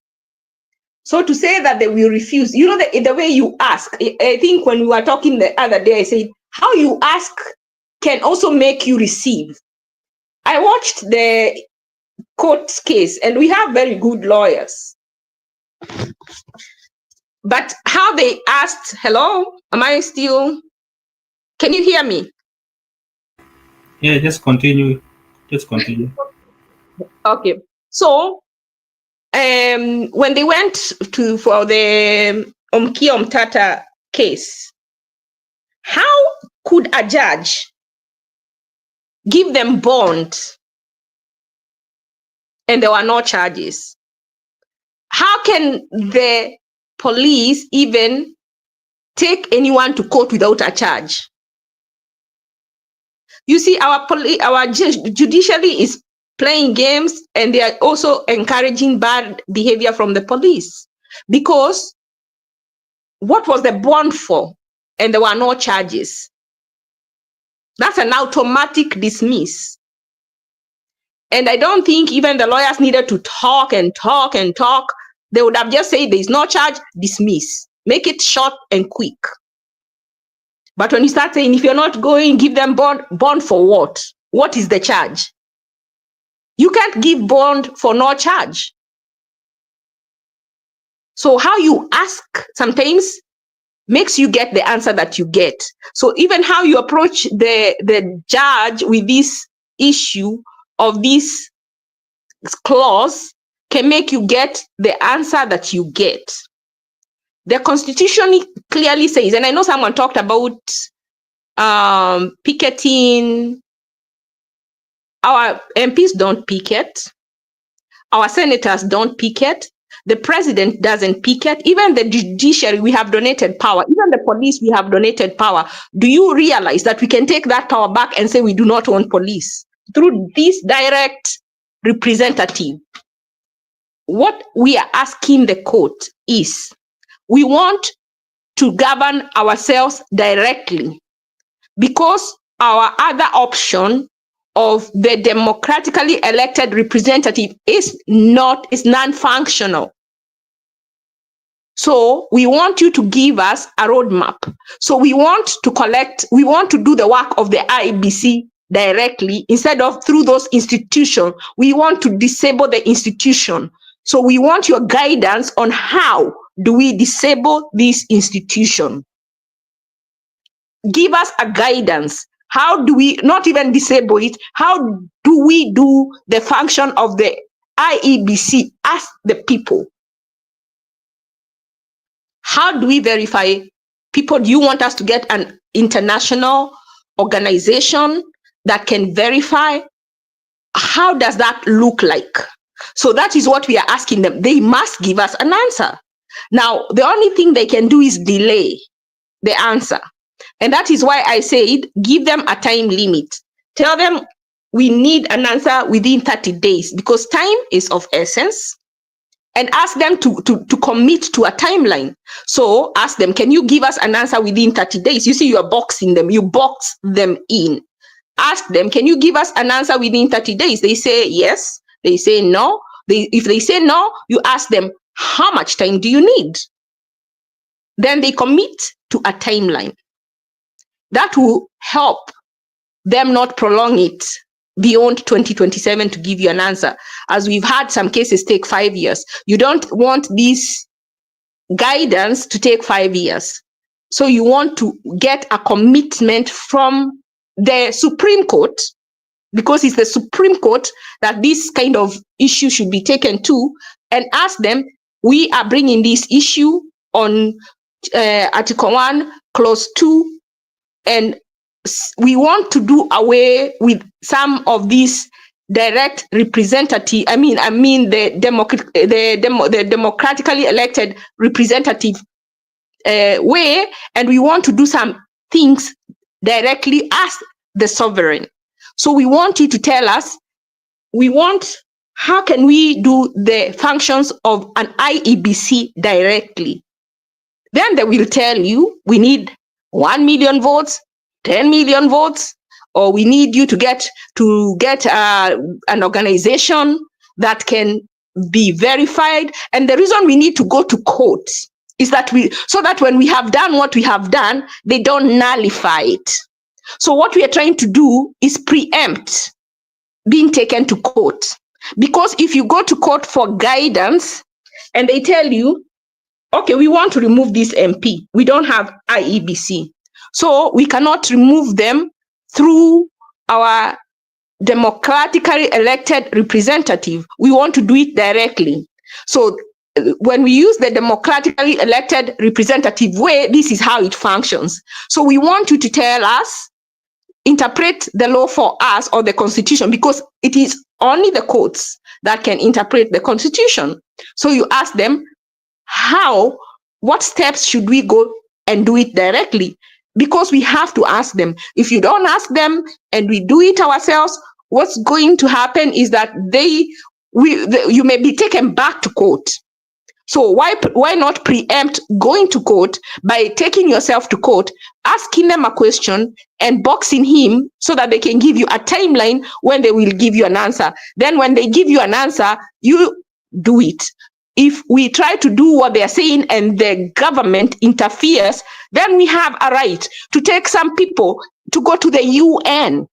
So to say that they will refuse, you know, the way you ask, I think when we were talking the other day, I said, how you ask can also make you receive. I watched the court case and we have very good lawyers. But how they asked, hello, am I still, can you hear me? Yeah, just continue. Okay. So when they went for the Omkia Omtata case, how could a judge give them bond and there were no charges? How can the police even take anyone to court without a charge? You see, our judiciary is playing games, and they are also encouraging bad behavior from the police, because what was the bond for? And there were no charges. That's an automatic dismiss. And I don't think even the lawyers needed to talk and talk and talk. They would have just said there is no charge, dismiss. Make it short and quick. But when you start saying, if you're not going, give them bond for what? What is the charge? You can't give bond for no charge. So how you ask sometimes makes you get the answer that you get. So even how you approach the judge with this issue of this clause can make you get the answer that you get. The Constitution clearly says, and I know someone talked about picketing. Our MPs don't picket. Our senators don't picket. The president doesn't picket. Even the judiciary, we have donated power. Even the police, we have donated power. Do you realize that we can take that power back and say we do not want police? Through this direct representative, what we are asking the court is, we want to govern ourselves directly, because our other option of the democratically elected representative is non-functional. So we want you to give us a roadmap. So we want to do the work of the IEBC directly instead of through those institutions. We want to disable the institution. So we want your guidance on how do we disable this institution. Give us a guidance. How do we not even disable it? How do we do the function of the IEBC as the people? How do we verify people? Do you want us to get an international organization that can verify? How does that look like? So that is what we are asking them. They must give us an answer. Now, the only thing they can do is delay the answer. And that is why I said, give them a time limit. Tell them we need an answer within 30 days because time is of essence, and ask them to commit to a timeline. So ask them, can you give us an answer within 30 days? You see, you are boxing them, you box them in. Ask them, can you give us an answer within 30 days? They say yes, they say no. If they say no, you ask them, how much time do you need? Then they commit to a timeline. That will help them not prolong it beyond 2027 to give you an answer. As we've had some cases take 5 years. You don't want this guidance to take 5 years. So you want to get a commitment from the Supreme Court, because it's the Supreme Court that this kind of issue should be taken to, and ask them, we are bringing this issue on Article 1, Clause 2, and we want to do away with some of these direct representative, the democratically elected representative way, and we want to do some things directly as the sovereign. So we want you to tell us, how can we do the functions of an IEBC directly? Then they will tell you, we need 1 million votes, 10 million votes, or we need you to get an organization that can be verified. And the reason we need to go to court is that so that when we have done what we have done, they don't nullify it. So what we are trying to do is preempt being taken to court. Because if you go to court for guidance and they tell you, okay, we want to remove this MP, we don't have IEBC, so we cannot remove them through our democratically elected representative. We want to do it directly. So when we use the democratically elected representative way, this is how it functions. So we want you to tell us, interpret the law for us, or the Constitution, because it is only the courts that can interpret the Constitution. So you ask them, what steps should we go and do it directly? Because we have to ask them. If you don't ask them and we do it ourselves, what's going to happen is that you may be taken back to court. So why not preempt going to court by taking yourself to court, asking them a question and boxing him so that they can give you a timeline when they will give you an answer. Then when they give you an answer, you do it. If we try to do what they are saying and the government interferes, then we have a right to take some people to go to the UN.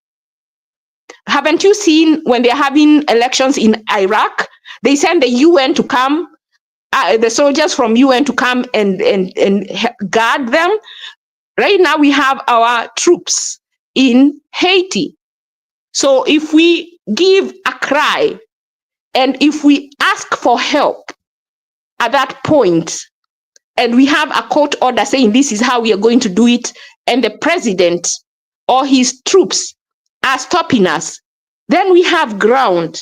Haven't you seen when they're having elections in Iraq, they send the UN to come, the soldiers from UN to come and guard them? Right now we have our troops in Haiti. So if we give a cry and if we ask for help at that point, and we have a court order saying this is how we are going to do it, and the president or his troops are stopping us, then we have ground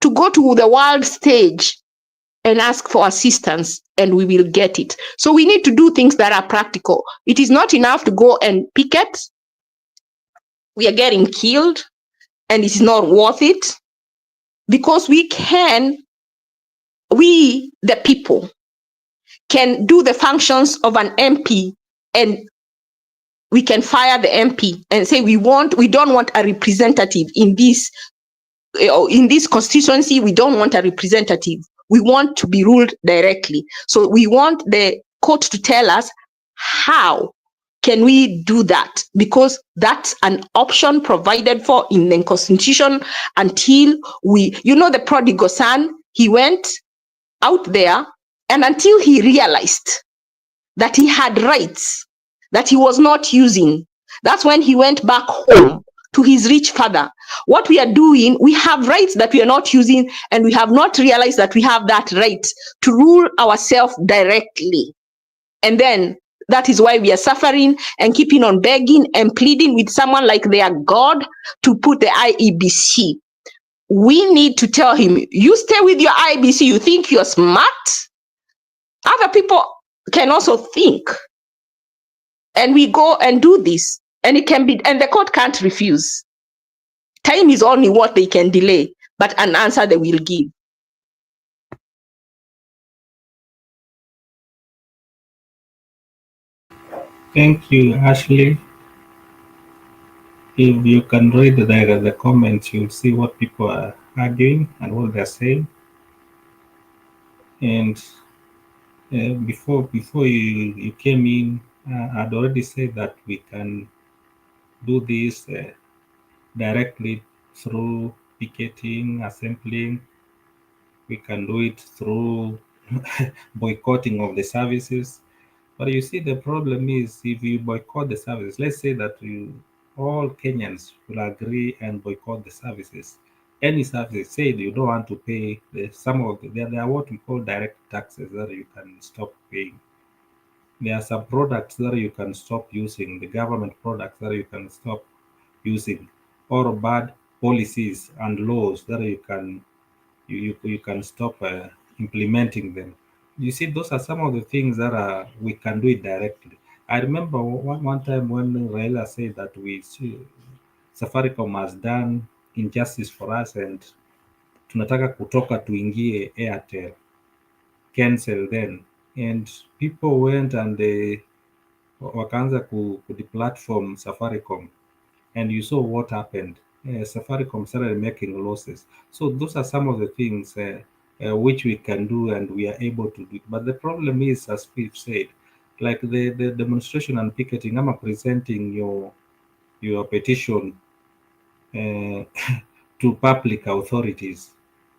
to go to the world stage and ask for assistance, and we will get it. So we need to do things that are practical. It is not enough to go and picket. We are getting killed, and it's not worth it, because we, the people, can do the functions of an MP, and we can fire the MP and say we don't want a representative in this constituency. We don't want a representative. We want to be ruled directly. So we want the court to tell us how can we do that, because that's an option provided for in the Constitution until the prodigal son, he went out there, and until he realized that he had rights that he was not using, that's when he went back home to his rich father. What we are doing, we have rights that we are not using, and we have not realized that we have that right to rule ourselves directly. And then that is why we are suffering and keeping on begging and pleading with someone like their God to put the IEBC. We need to tell him, you stay with your IEBC, you think you're smart? Other people can also think. And we go and do this, and it can be, and the court can't refuse. Time is only what they can delay, but an answer they will give. Thank you, Ashley. If you can read the comments, you'll see what people are arguing and what they're saying. And before you came in, I'd already said that we can do this directly through picketing, assembling. We can do it through boycotting of the services. But you see, the problem is if you boycott the services, let's say that all Kenyans will agree and boycott the services. Any services, say you don't want to pay some of there are what we call direct taxes that you can stop paying. There are some products that you can stop using, the government products that you can stop using, or bad policies and laws that you can stop implementing them. You see, those are some of the things that we can do it directly. I remember one time when Raila said that Safaricom has done injustice for us and tunataka kutoka tuingie Airtel, cancel then. And people went and they wakaanza kudeplatform Safaricom, and you saw what happened. Safaricom started making losses. So those are some of the things which we can do and we are able to do. But the problem is, as we've said, like the demonstration and picketing, I'm presenting your petition uh, to public authorities.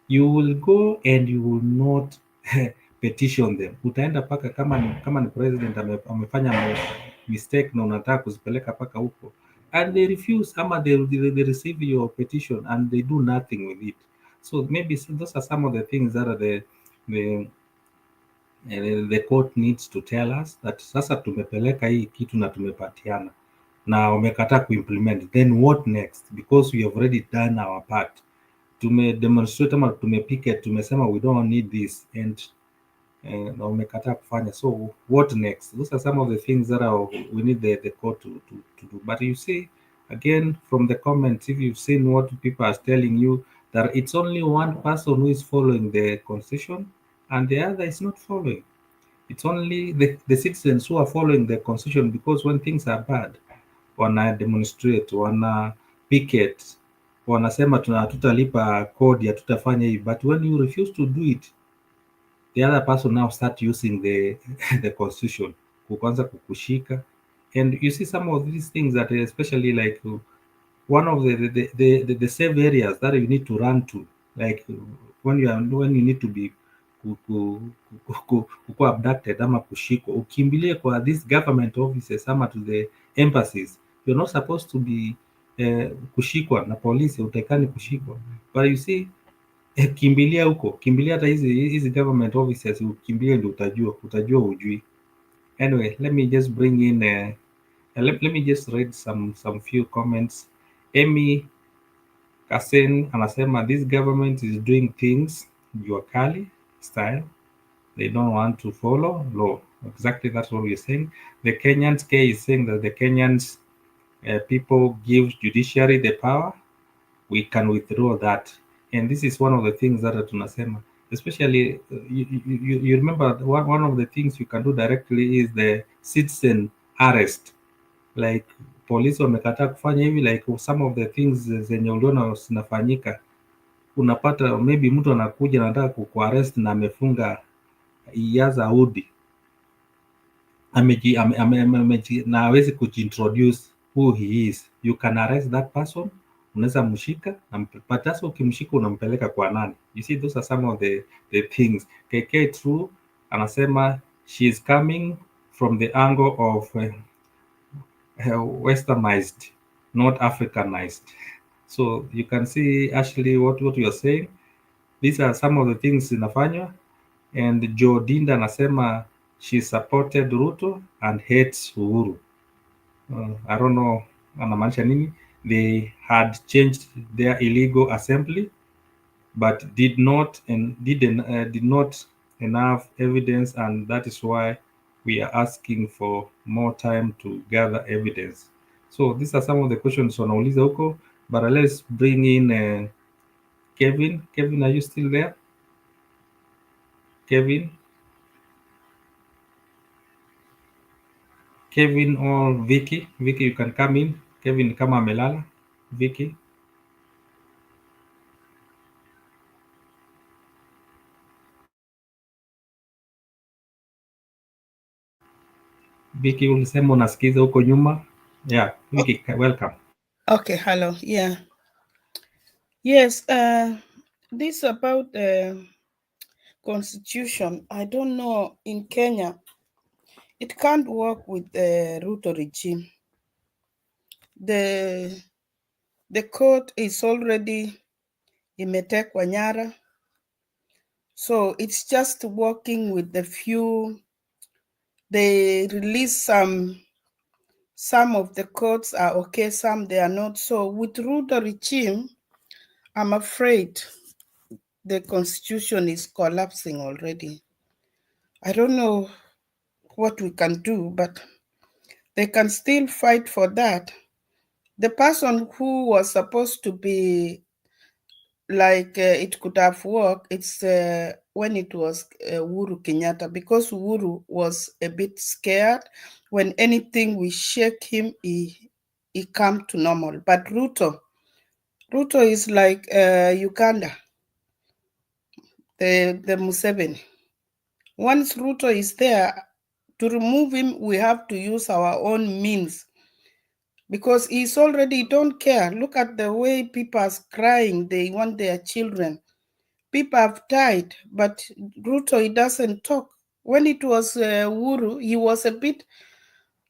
You will go and you will not petition them. Utaenda paka kama ni president amefanya mistake na unataka kuzipeleka paka huko, and they refuse ama they receive your petition and they do nothing with it. So maybe those are some of the things that are the court needs to tell us that sasa tumepeleka hii kitu na tumepatiana na wamekataa kuimplement, then what next? Because we have already done our part. Tumedemonstrate ama tumepicket, tumesema we don't need this and na wamekataa kufanya, so what next? Those are some of the things that we need the court to do. But you see, again, from the comments, if you've seen what people are telling you, that it's only one person who is following the constitution and the other is not following. It's only the citizens who are following the constitution, because when things are bad, wana demonstrate, wana picket, wanasema hatutalipa kodi, hatutafanya hii. But when you refuse to do it, the other person now start using the the constitution kuanza kukushika. And you see some of these things that especially like one of the safe areas that you need to run to, like when you need to be kukuwa abducted ama kushikwa, ukimbilie kwa these government offices ama to the embassies. You're not supposed to be kushikwa na polisi, utakani kushikwa. But you see, kimbilia huko, kimbilia hata hizi government offices, ukimbilie ndio utajua ujui. Anyway, let me just bring in let me just read some few comments. Amy Kasen anasema this government is doing things jua kali style. They don't want to follow law. Exactly, that's what we're saying. The Kenyans K is saying that the Kenyans people give judiciary the power. We can withdraw that. And this is one of the things that tunasema, especially you remember one of the things you can do directly is the citizen arrest. Like polisi wamekataa kufanya hivi, like some of the things zenye uliona zinafanyika, unapata maybe mtu anakuja anataka kukuarrest na amefunga iaza udi na hawezi kujiintroduce who he is. You can arrest that person, unaweza mshika, but sasa ukimshika unampeleka kwa nani? You see, those are some of the things. KK True anasema she is coming from the angle of westernized, not Africanized. So you can see actually what you're saying. These are some of the things inafanywa. And Joe Dinda anasema she supported Ruto and hates Uhuru. I don't know anamaanisha nini. They had changed their illegal assembly but did not enough evidence, and that is why we are asking for more time to gather evidence. So these are some of the questions wanauliza huko. But let's bring in Kevin. Kevin, are you still there? Kevin? Kevin or Vicky? Vicky, you can come in. Kevin kama amelala. Vicky? Vicky, ulisema unasikiza huko nyuma. Yeah, Vicky, welcome. Okay, hello. Yeah. Yes, this about constitution. I don't know, in Kenya, it can't work with the Ruto regime. The court is already imetekwa nyara. So it's just working with the few. They release some of the courts are okay, some they are not. So with Ruto regime, I'm afraid the constitution is collapsing already. I don't know what we can do, but they can still fight for that. The person who was supposed to be like it could have worked, it's when it was Uhuru Kenyatta, because Uhuru was a bit scared. When anything we shake him, he come to normal. But Ruto is like Uganda, the Museveni. Once Ruto is there, to remove him, we have to use our own means, because he's already don't care. Look at the way people are crying. They want their children. People have died, but Ruto, he doesn't talk. When it was Uhuru, he was a bit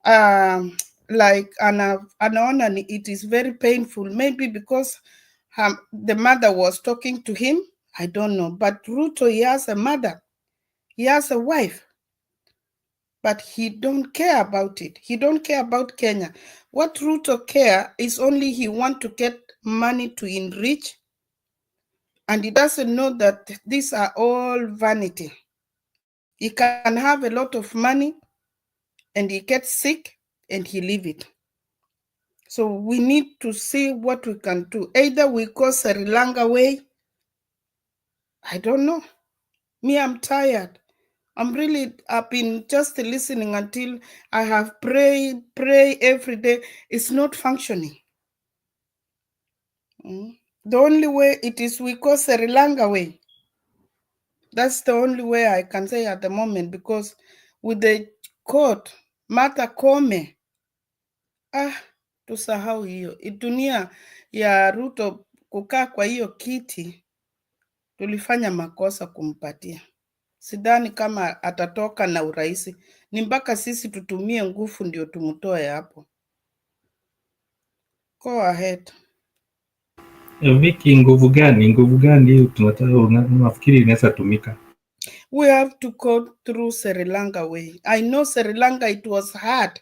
like an honor. It is very painful, maybe because the mother was talking to him. I don't know. But Ruto, he has a mother. He has a wife. But he don't care about it. He don't care about Kenya. What Ruto care is only he want to get money to enrich, and he doesn't know that these are all vanity. He can have a lot of money and he gets sick and he leave it. So we need to see what we can do. Either we go Sri Lanka way. I don't know. Me, I'm tired. I've been just listening until I have pray every day. It's not functioning. The only way it is we go Sri Lanka way. That's the only way I can say at the moment, because with the court, Martha Koome, tusahau hiyo. Dunia ya Ruto kukaa kwa hiyo kiti, tulifanya makosa kumpatia. Sidhani kama atatoka na urahisi. Ni mpaka sisi tutumie nguvu ndio tumtoe hapo. Go ahead. Vicky, nguvu gani tunataka unafikiri inaweza tumika? We have to go through Sri Lanka way. I know Sri Lanka, it was hard.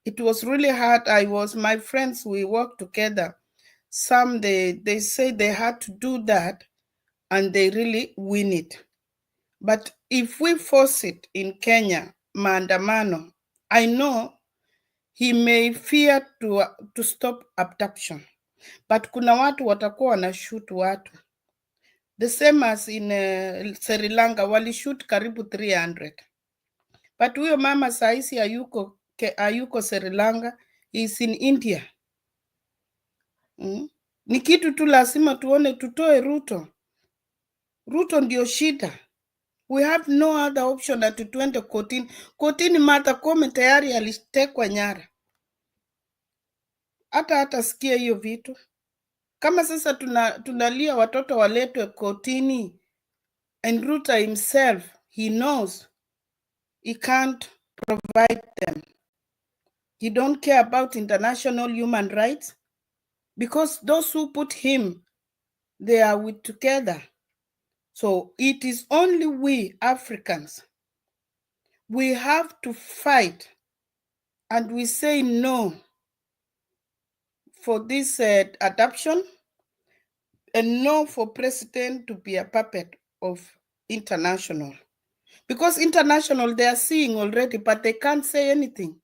It was really hard. My friends, we worked together. Some, they say they had to do that and they really win it. But if we force it in Kenya, maandamano, I know he may fear to stop abduction. But kuna watu watakuwa wanashoot watu. The same as in Sri Lanka, walishoot karibu 300. But huyo mama saisi hayuko Sri Lanka, is in India. Ni kitu tu lazima tuone, tutoe Ruto. Ruto ndio shida. We have no other option that tuende kotini. Kotini Martha Koome tayari alitekwa nyara. Hata sikia hiyo vitu. Kama sasa tunalia watoto waletwe kotini, and Ruto himself, he knows he can't provide them. He don't care about international human rights, because those who put him, they are with together. So it is only we Africans, we have to fight, and we say no for this adoption, and no for president to be a puppet of international. Because international, they are seeing already, but they can't say anything.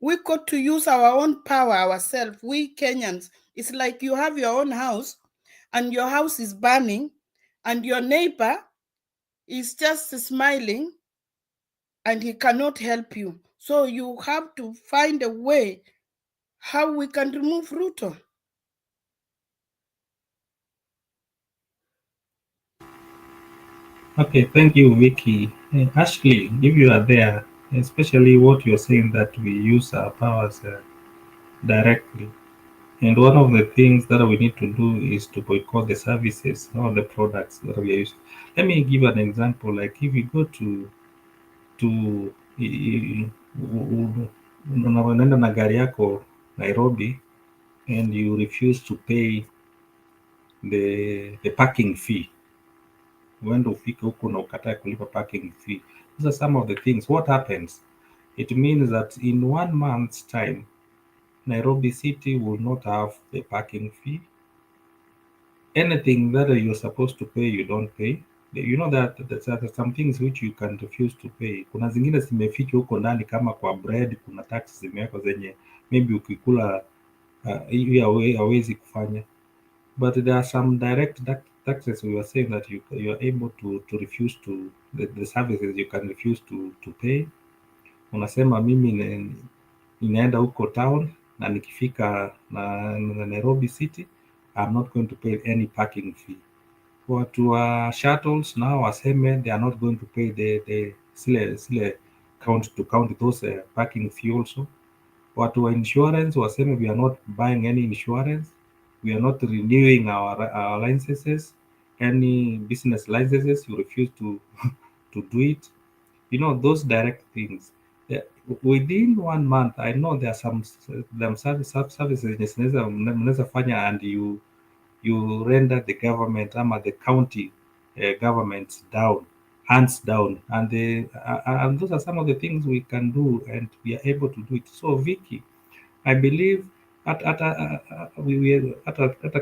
We got to use our own power ourselves, we Kenyans. It's like you have your own house and your house is burning and your neighbor is just smiling and he cannot help you. So you have to find a way how we can remove Ruto. Okay, thank you, Vicky. Ashley, if you are there, especially what you're saying that we use our powers directly. And one of the things that we need to do is to boycott the services or the products that we are using. Let me give an example. Like if you go to unaenda na gari yako Nairobi and you refuse to pay the parking fee, uende ufike huko na ukatae kulipa parking fee. These are some of the things. What happens? It means that in 1 month's time, Nairobi City will not have the parking fee. Anything that you're supposed to pay, you don't pay. You know that there's some things which you can refuse to pay. Kuna zingine zimefichwa huko ndani, kama kwa bread kuna tax zimewekwa zenye maybe ukikula hivi hawezi kufanya. But there are some direct taxes we were saying that you are able to refuse to the services you can refuse to pay. Unasema mimi ninaenda huko town na nikifika na Nairobi City, I'm not going to pay any parking fee. Watu wa shuttles now waseme they are not going to pay the sile count to count those parking fee also. Watu wa insurance waseme we are not buying any insurance, we are not renewing our licenses, any business licenses, you refuse to to do it. You know, those direct things. Within 1 month, I know there are some services mnaweza fanya and you render the government ama the county governments down, hands down, and those are some of the things we can do and we are able to do it. So Vicky, I believe hata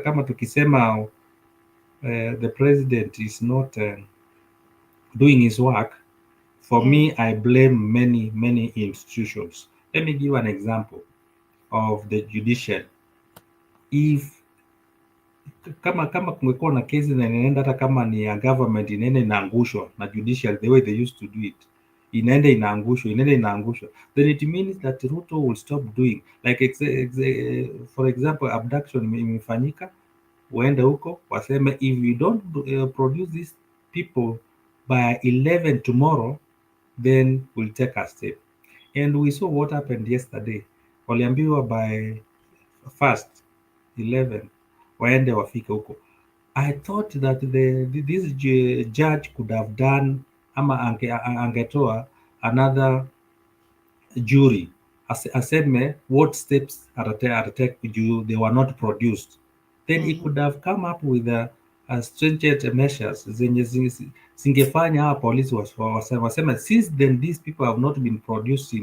kama tukisema the president is not doing his work, for me, I blame many institutions. Let me give an example of the judiciary. If kama kungekuwa na kesi na inaenda hata kama ni ya government, inaenda inaangushwa na judiciary the way they used to do it, inaenda inaangushwa, then it means that Ruto will stop doing, like for example abduction imefanyika, waende huko waseme if you don't produce these people by 11 tomorrow, then we'll take a step. And we saw what happened yesterday. Waliambiwa by first 11 waende wafike huko. I thought that this judge could have done ama angetoa another jury aseme what steps atatake juu they were not produced, then he could have come up with a stringent measures zenye zingefanya hawa polisi waseme since then these people have not been produced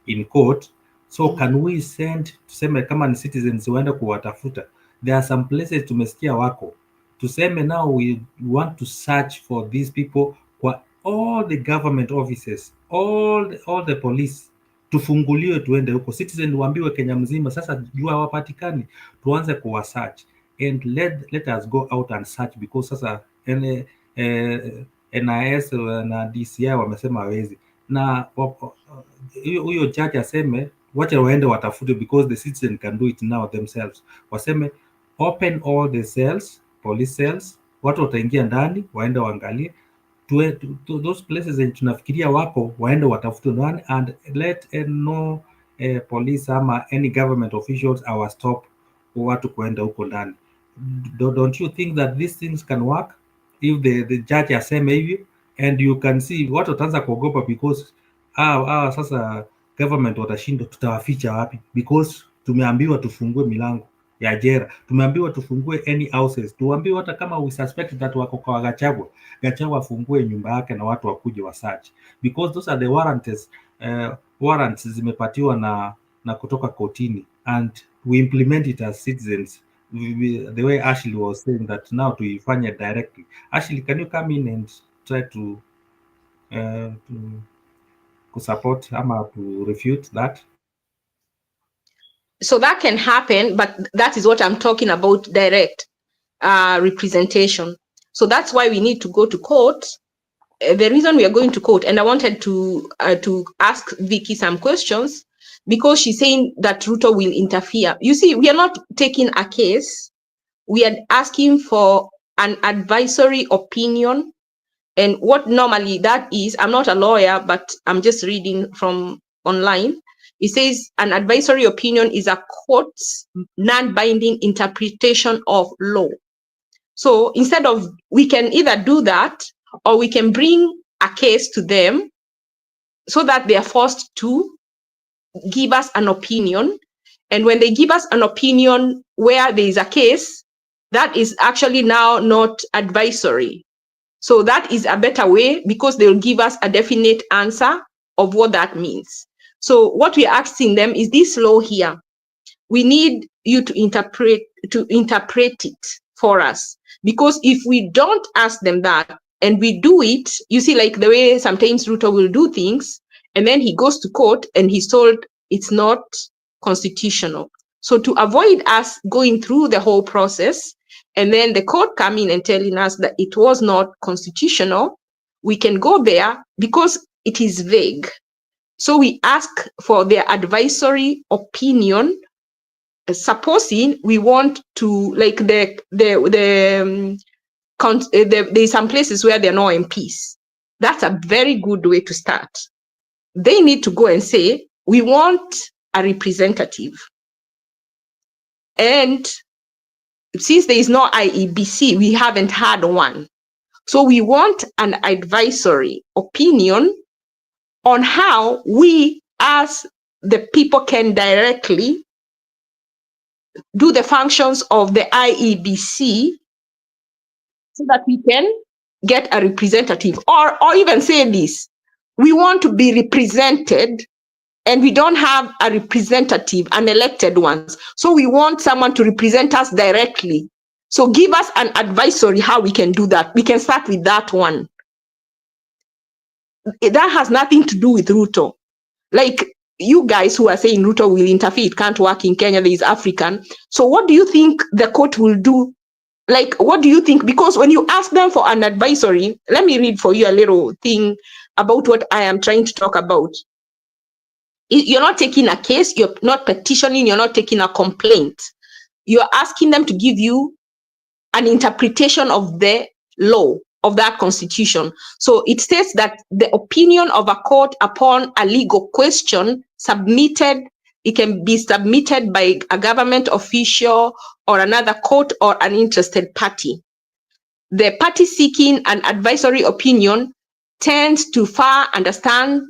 in court, so can we send, tuseme kama ni citizens waende kuwatafuta. There are some places tumesikia wako, tuseme now we want to search for these people kwa all the government offices, all the police, tufunguliwe tuende huko, citizen waambiwe Kenya mzima sasa jua hawapatikani, tuanze kuwa search and let us go out and search, because sasa NIS na DCI wamesema hawezi, na huyo judge aseme wacha waende watafute, because the citizen can do it now themselves. Waseme open all the cells, police cells, watu wataingia ndani waende waangalie to those places zenye tunafikiria wako, waende watafute nani and let no police ama any government officials our stop watu kuenda huko ndani. Don't you think that these things can work if the judge aseme hivi, and you can see watu wataanza kuogopa, because sasa government watashindwa, tutawaficha wapi? Because tumeambiwa tufungue milango ya jera, tumeambiwa tufungue any houses, tuambiwe hata kama we suspect that wako kwa Gachagua afungue nyumba yake na watu wakuje wa search, because those are the warrants zimepatiwa na kutoka kotini, and we implement it as citizens. The way Ashley was saying that now tuifanye directly. Ashley, can you come in and try to support ama to refute that? So that can happen, but that is what I'm talking about, direct representation. So that's why we need to go to court. The reason we are going to court, and I wanted to ask Vicky some questions, because she's saying that Ruto will interfere. You see, we are not taking a case. We are asking for an advisory opinion. And what normally that is, I'm not a lawyer, but I'm just reading from online. It says an advisory opinion is a court's non-binding interpretation of law. So instead of, we can either do that, or we can bring a case to them so that they are forced to give us an opinion. And when they give us an opinion where there is a case, that is actually now not advisory. So that is a better way, because they'll give us a definite answer of what that means. So what we're asking them is, this law here, we need you to interpret it for us. Because if we don't ask them that and we do it, you see, like the way sometimes Ruto will do things, and then he goes to court and he's told it's not constitutional. So to avoid us going through the whole process and then the court coming and telling us that it was not constitutional, we can go there because it is vague. So we ask for their advisory opinion, supposing we want to, like there's some places where there are no MPs. That's a very good way to start. They need to go and say, we want a representative. And since there is no IEBC, we haven't had one. So we want an advisory opinion on how we as the people can directly do the functions of the IEBC so that we can get a representative. Or even say this, we want to be represented and we don't have a representative, an elected ones. So we want someone to represent us directly. So give us an advisory how we can do that. We can start with that one. That has nothing to do with Ruto. Like you guys who are saying Ruto will interfere, it can't work in Kenya, there is African. So what do you think the court will do? Like, what do you think? Because when you ask them for an advisory, let me read for you a little thing about what I am trying to talk about. You're not taking a case, you're not petitioning, you're not taking a complaint. You're asking them to give you an interpretation of the law, of that constitution. So it states that the opinion of a court upon a legal question submitted, it can be submitted by a government official or another court or an interested party. The party seeking an advisory opinion tends to better understand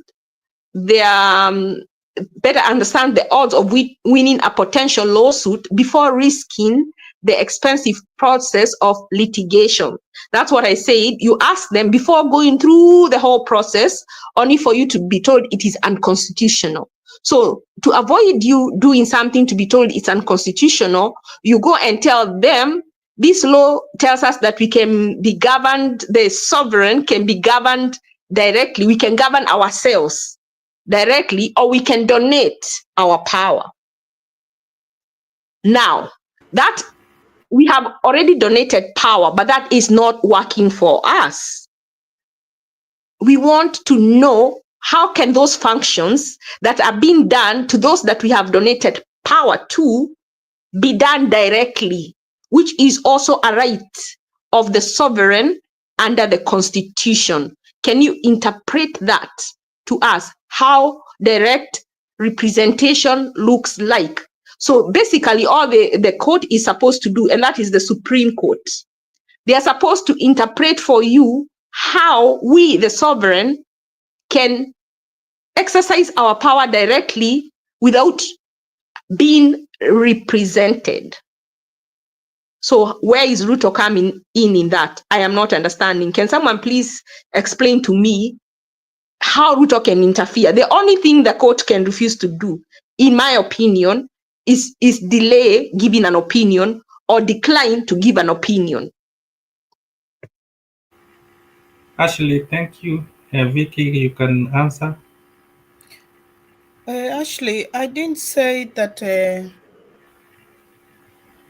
the odds of winning a potential lawsuit before risking the expensive process of litigation. That's what I said. You ask them before going through the whole process, only for you to be told it is unconstitutional. So to avoid you doing something to be told it's unconstitutional, you go and tell them, this law tells us that we can be governed, the sovereign can be governed directly. We can govern ourselves directly, or we can donate our power. Now, that we have already donated power, but that is not working for us. We want to know how can those functions that are being done to those that we have donated power to be done directly, which is also a right of the sovereign under the Constitution. Can you interpret that to us, how direct representation looks like? So basically all the court is supposed to do, and that is the Supreme Court, they are supposed to interpret for you how we, the sovereign, can exercise our power directly without being represented. So where is Ruto coming in that? I am not understanding. Can someone please explain to me how Ruto can interfere? The only thing the court can refuse to do, in my opinion, is delay giving an opinion or decline to give an opinion. Ashley, thank you. Vicky, you can answer. Ashley, I didn't say that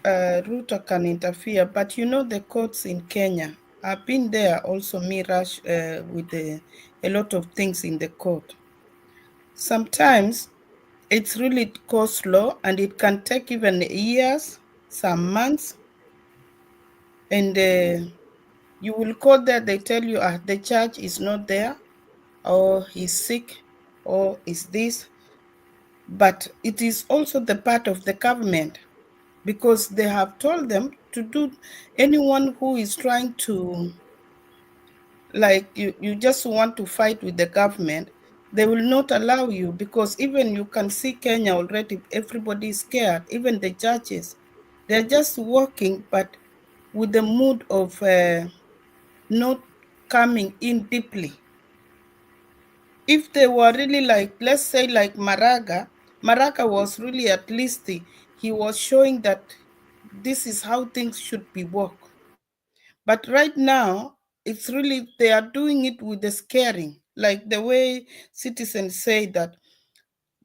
Ruto can interfere, but you know the courts in Kenya. I've been there also, me rush with a lot of things in the court. Sometimes it's really goes slow and it can take even years, some months, and you will call there, they tell you the judge is not there, or he's sick, or is this. But it is also the part of the government, because they have told them to do, anyone who is trying to, like you just want to fight with the government, they will not allow you, because even you can see Kenya already, everybody is scared, even the judges. They're just working, but with the mood of not coming in deeply. If they were really like, let's say like Maraga was really, at least he was showing that this is how things should be worked. But right now, it's really, they are doing it with the scaring, like the way citizens say that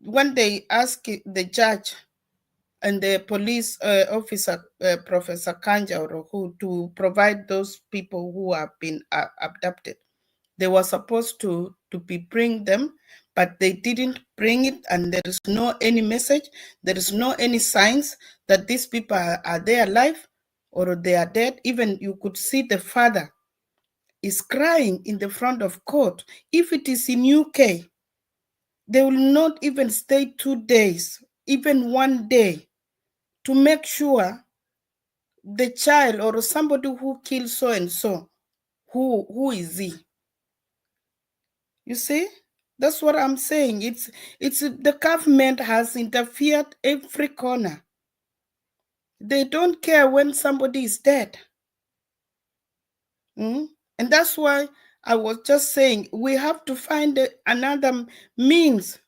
when they ask the judge and the police officer, Professor Kanja or who, to provide those people who have been abducted, they were supposed to bring them, but they didn't bring it, and there is no any message, there is no any signs that these people are they alive or they are dead. Even you could see the father is crying in the front of court. If it is in UK, they will not even stay 2 days, even 1 day, to make sure the child or somebody who killed so and so, who is he? You see, that's what I'm saying. It's the government has interfered every corner. They don't care when somebody is dead. And that's why I was just saying we have to find another means.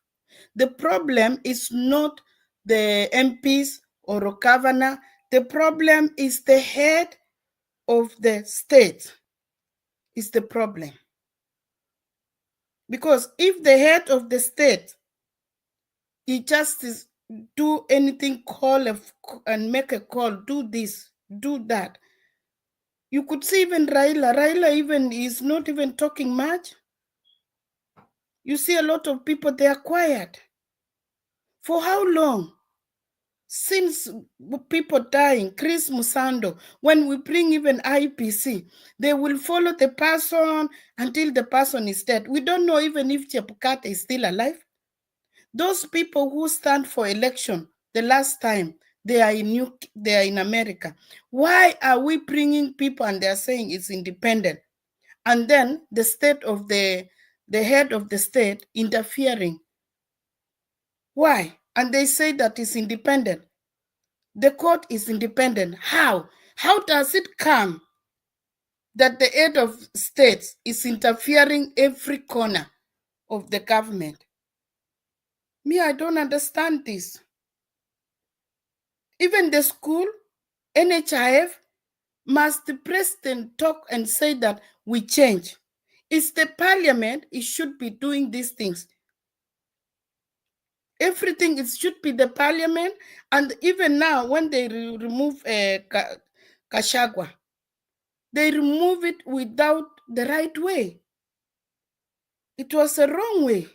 The problem is not the MPs or a governor. The problem is the head of the state is the problem. Because if the head of the state, he just is do anything, call and make a call, do this, do that. You could see even Raila even is not even talking much. You see a lot of people, they are quiet. For how long? Since people dying, Chris Musando, when we bring even IPC, they will follow the person until the person is dead. We don't know even if Chebukati is still alive. Those people who stand for election the last time, they are in America. Why are we bringing people and they are saying it's independent? And then the state of the head of the state interfering. Why? And they say that it's independent. The court is independent. How? How does it come that the head of states is interfering every corner of the government? Me, I don't understand this. Even the school, NHIF, must the president talk and say that we change? It's the parliament, it should be doing these things. Everything, it should be the parliament. And even now, when they remove Kashagwa, they remove it without the right way. It was a wrong way.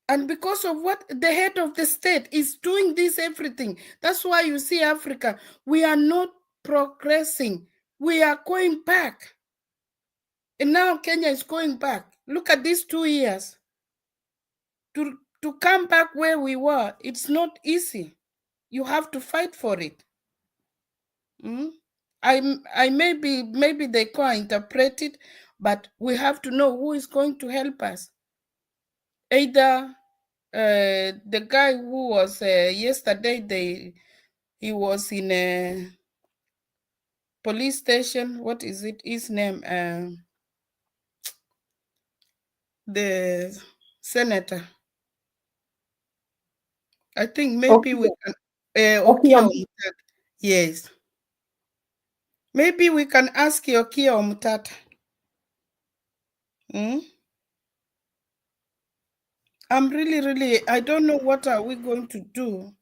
And because of what the head of the state is doing this everything, that's why you see Africa, we are not progressing. We are going back. And now Kenya is going back. Look at these 2 years. To come back where we were, it's not easy. You have to fight for it. I maybe they can't interpret it, but we have to know who is going to help us. Either the guy who was yesterday, he was in a police station. What is it? His name? The senator. I think maybe we can. Okia Omutata. Yes. Maybe we can ask Okia Omutata. I'm really, I don't know what are we going to do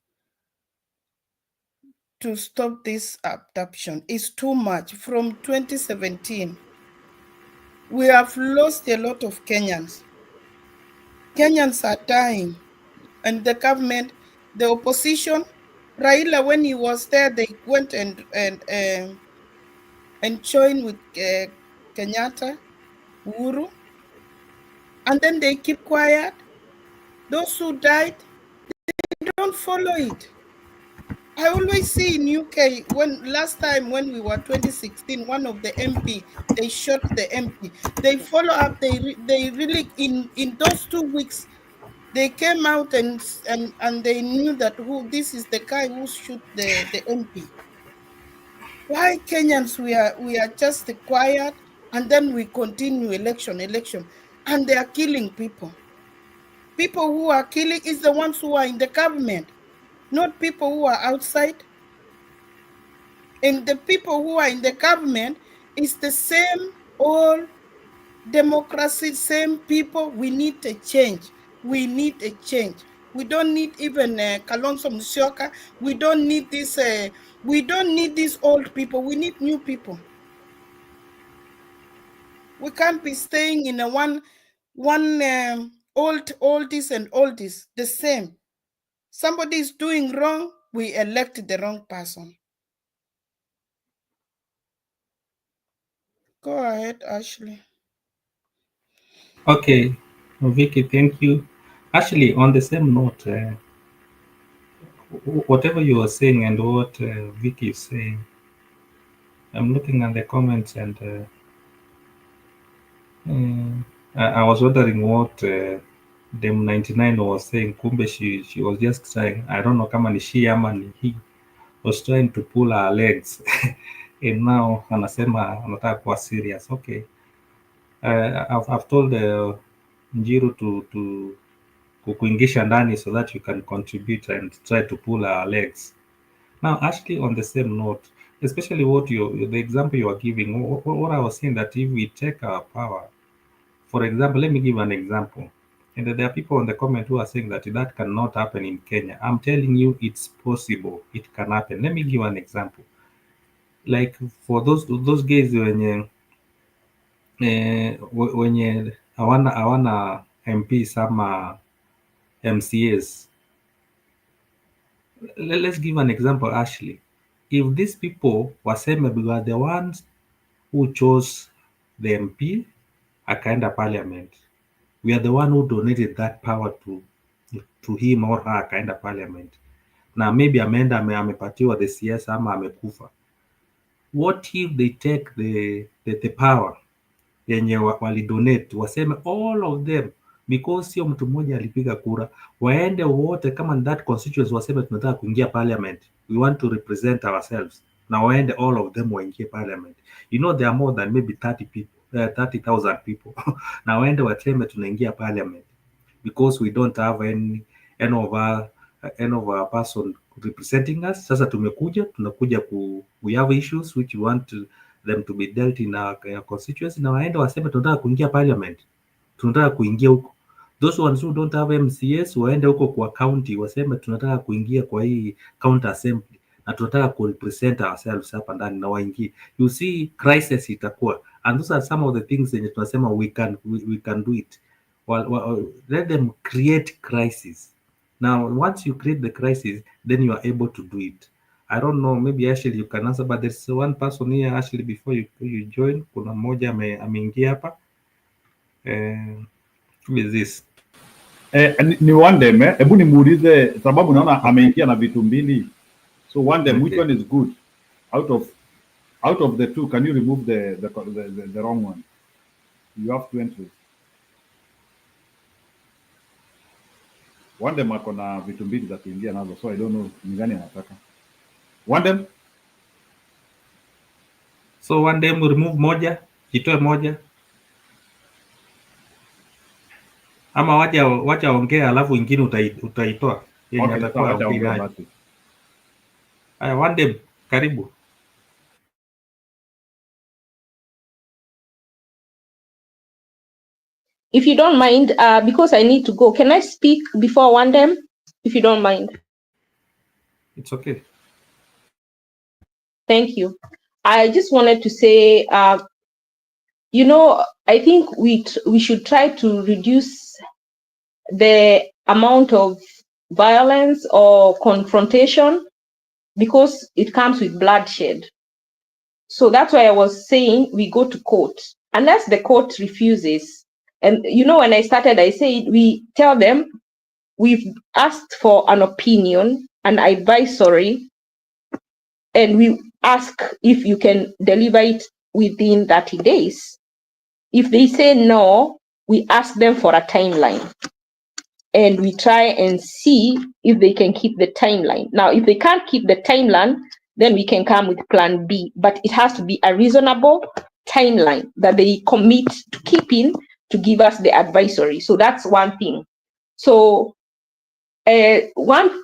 to stop this abduction. It's too much. From 2017, we have lost a lot of Kenyans. Kenyans are dying, and the government, the opposition, Raila, when he was there, they went and joined with Kenyatta, Uhuru, and then they keep quiet. Those who died, they don't follow it. I always see in UK, when last time when we were 2016, one of the MP, they shot the MP. They follow up. They really in those 2 weeks they came out and they knew that this is the guy who shoot the MP. Why Kenyans we are just quiet, and then we continue election, and they are killing people. People who are killing is the ones who are in the government, not people who are outside. And the people who are in the government is the same old democracy, same people. We need a change. We need a change. We don't need even Kalonzo Musyoka. We don't need this. We don't need these old people. We need new people. We can't be staying in a one oldies and oldies the same. Somebody is doing wrong, we elect the wrong person. Go ahead, Ashley. Okay, Vicky, thank you. Actually, on the same note, whatever you are saying and what Vicky is saying, I'm looking at the comments and I was wondering what Dem 99 was saying. Kumbe she was just saying, I don't know kama ni she ama ni he, was trying to pull her legs and now anasema anataka kuwa serious. Okay, I've told Njiru to kukuingisha ndani so that you can contribute and try to pull our legs. Now, actually, on the same note, especially the example you are giving, what I was saying that if we take our power, for example, let me give an example. And there are people in the comment who are saying that that cannot happen in Kenya. I'm telling you, it's possible. It can happen. Let me give an example. Like for those guys wenye hawana MPs ama MCAs. Let's give an example, Ashley. If these people waseme we are the ones who chose the MP akaenda parliament, we are the one who donated that power to him or her akaenda parliament, na maybe ameenda amepatiwa the CS ama amekufa. What if they take the power yenye walidonate, waseme all of them, because sio mtu mmoja alipiga kura, waende wote kama that constituency, waseme tunataka kuingia parliament, we want to represent ourselves, na waende all of them waingie parliament. You know there are more than maybe 30 people, 30,000 people na waende waseme tunaingia parliament because we don't have any of our person representing us. Sasa tunakuja we have issues which we want them to be dealt in our constituency, na waende waseme tunataka kuingia parliament, tunataka kuingia huko. Those ones who don't have MCS waende huko kwa county waseme tunataka kuingia kwa hii county assembly na tunataka ku represent ourselves hapa ndani na waingie. You see crisis itakuwa, and those are some of the things zenye tunasema we can do it. Let them create crisis. Now once you create the crisis, then you are able to do it. I don't know, maybe Ashley you can answer, but there's one person here, Ashley, before you join, kuna mmoja ameingia hapa. Who is this? Ni Wandem, hebu nimuulize sababu naona ameingia na vitu mbili. So Wandem, okay. Which one is good? Out of the two, can you remove the wrong one? You have two entries. Wandem ako na vitu mbili za kuingia nazo, so I don't know ni gani anataka. Wandem? So Wandem remove moja, itoe moja. Ama wacha ongea alafu ingine utaitoa. Yenye atakuwa ongea basi. Haya, Wandem, karibu. if you don't mind, because I need to go, can I speak before one them, if you don't mind? It's okay. Thank you. I just wanted to say, you know, I think we should try to reduce the amount of violence or confrontation because it comes with bloodshed. So that's why I was saying we go to court. Unless the court refuses. And you know, when I started, I said we tell them we've asked for an opinion, an advisory, and we ask if you can deliver it within 30 days. If they say no, we ask them for a timeline. And we try and see if they can keep the timeline. Now, if they can't keep the timeline, then we can come with plan B. But it has to be a reasonable timeline that they commit to keeping to give us the advisory. So that's one thing. So one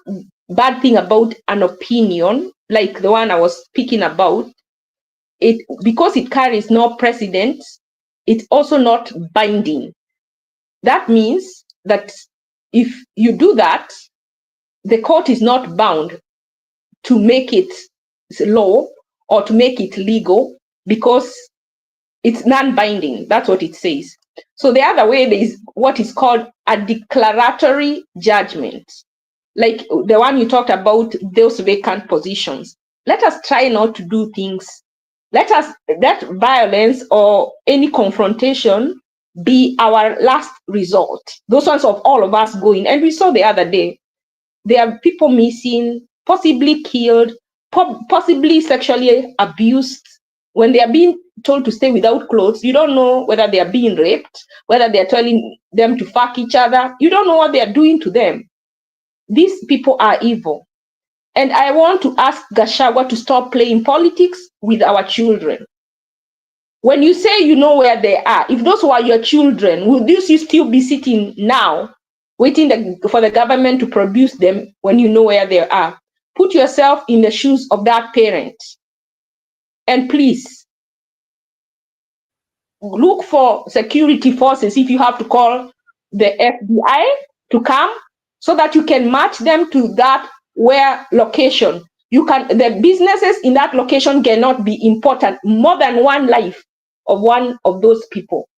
bad thing about an opinion, like the one I was speaking about, it because it carries no precedent, it's also not binding. That means that if you do that, the court is not bound to make it law or to make it legal because it's non-binding. That's what it says. So the other way, there is what is called a declaratory judgment, like the one you talked about, those vacant positions. Let us try not to do things. Let violence or any confrontation be our last resort. Those ones of all of us going. And we saw the other day, there are people missing, possibly killed, possibly sexually abused. When they are being told to stay without clothes, you don't know whether they are being raped, whether they are telling them to fuck each other. You don't know what they are doing to them. These people are evil. And I want to ask Gachagua to stop playing politics with our children. When you say you know where they are, if those were your children, would you still be sitting now waiting for the government to produce them when you know where they are? Put yourself in the shoes of that parent. And please, look for security forces if you have to call the FBI to come so that you can match them to that location. The businesses in that location cannot be important more than one life of one of those people.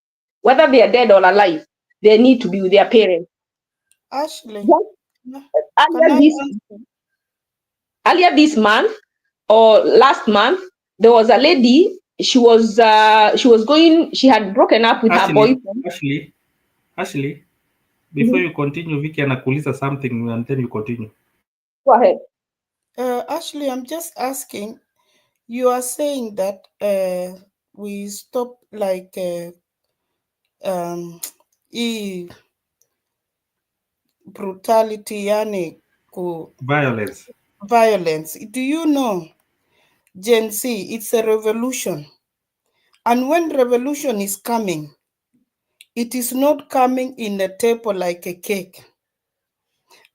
Whether they are dead or alive, they need to be with their parents. Ashley, earlier this month or last month, there was a lady. She had broken up with her boyfriend. Ashley, before you continue, Vicky anakuuliza something and then you continue. Go ahead. Ashley, I'm just asking, you are saying that we stop like brutality, yani violence. Do you know, Gen Z, it's a revolution. And when revolution is coming, it is not coming in a table like a cake.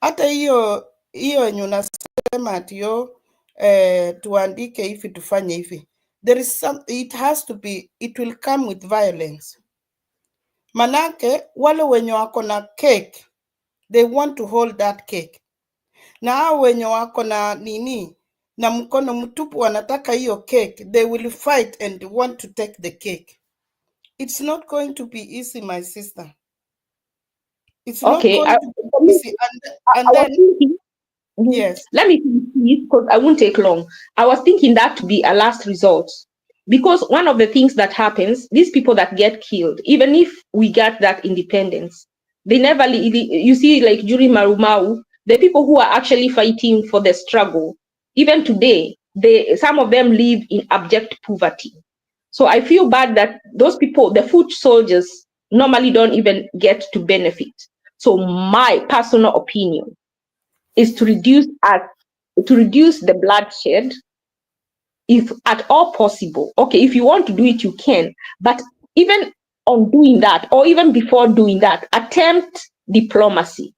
Hata hiyo yenye unasema ati tuandike hivi tufanye hivi. There is it has to be, it will come with violence. Manake wale wenye wako na cake, they want to hold that cake. Na hao wenye wako na nini na mkono mtupu wanataka hiyo cake, they will fight and want to take the cake. It's not going to be easy, my sister. It's not going to be easy. And then, yes. Let me finish because I won't take long. I was thinking that to be a last resort. Because one of the things that happens, these people that get killed, even if we get that independence, they never, you see, like during Marumau, the people who are actually fighting for the struggle, even today, some of them live in abject poverty. So I feel bad that those people, the foot soldiers, normally don't even get to benefit. So my personal opinion is to reduce the bloodshed, if at all possible. Okay, if you want to do it, you can. But even on doing that, or even before doing that, attempt diplomacy.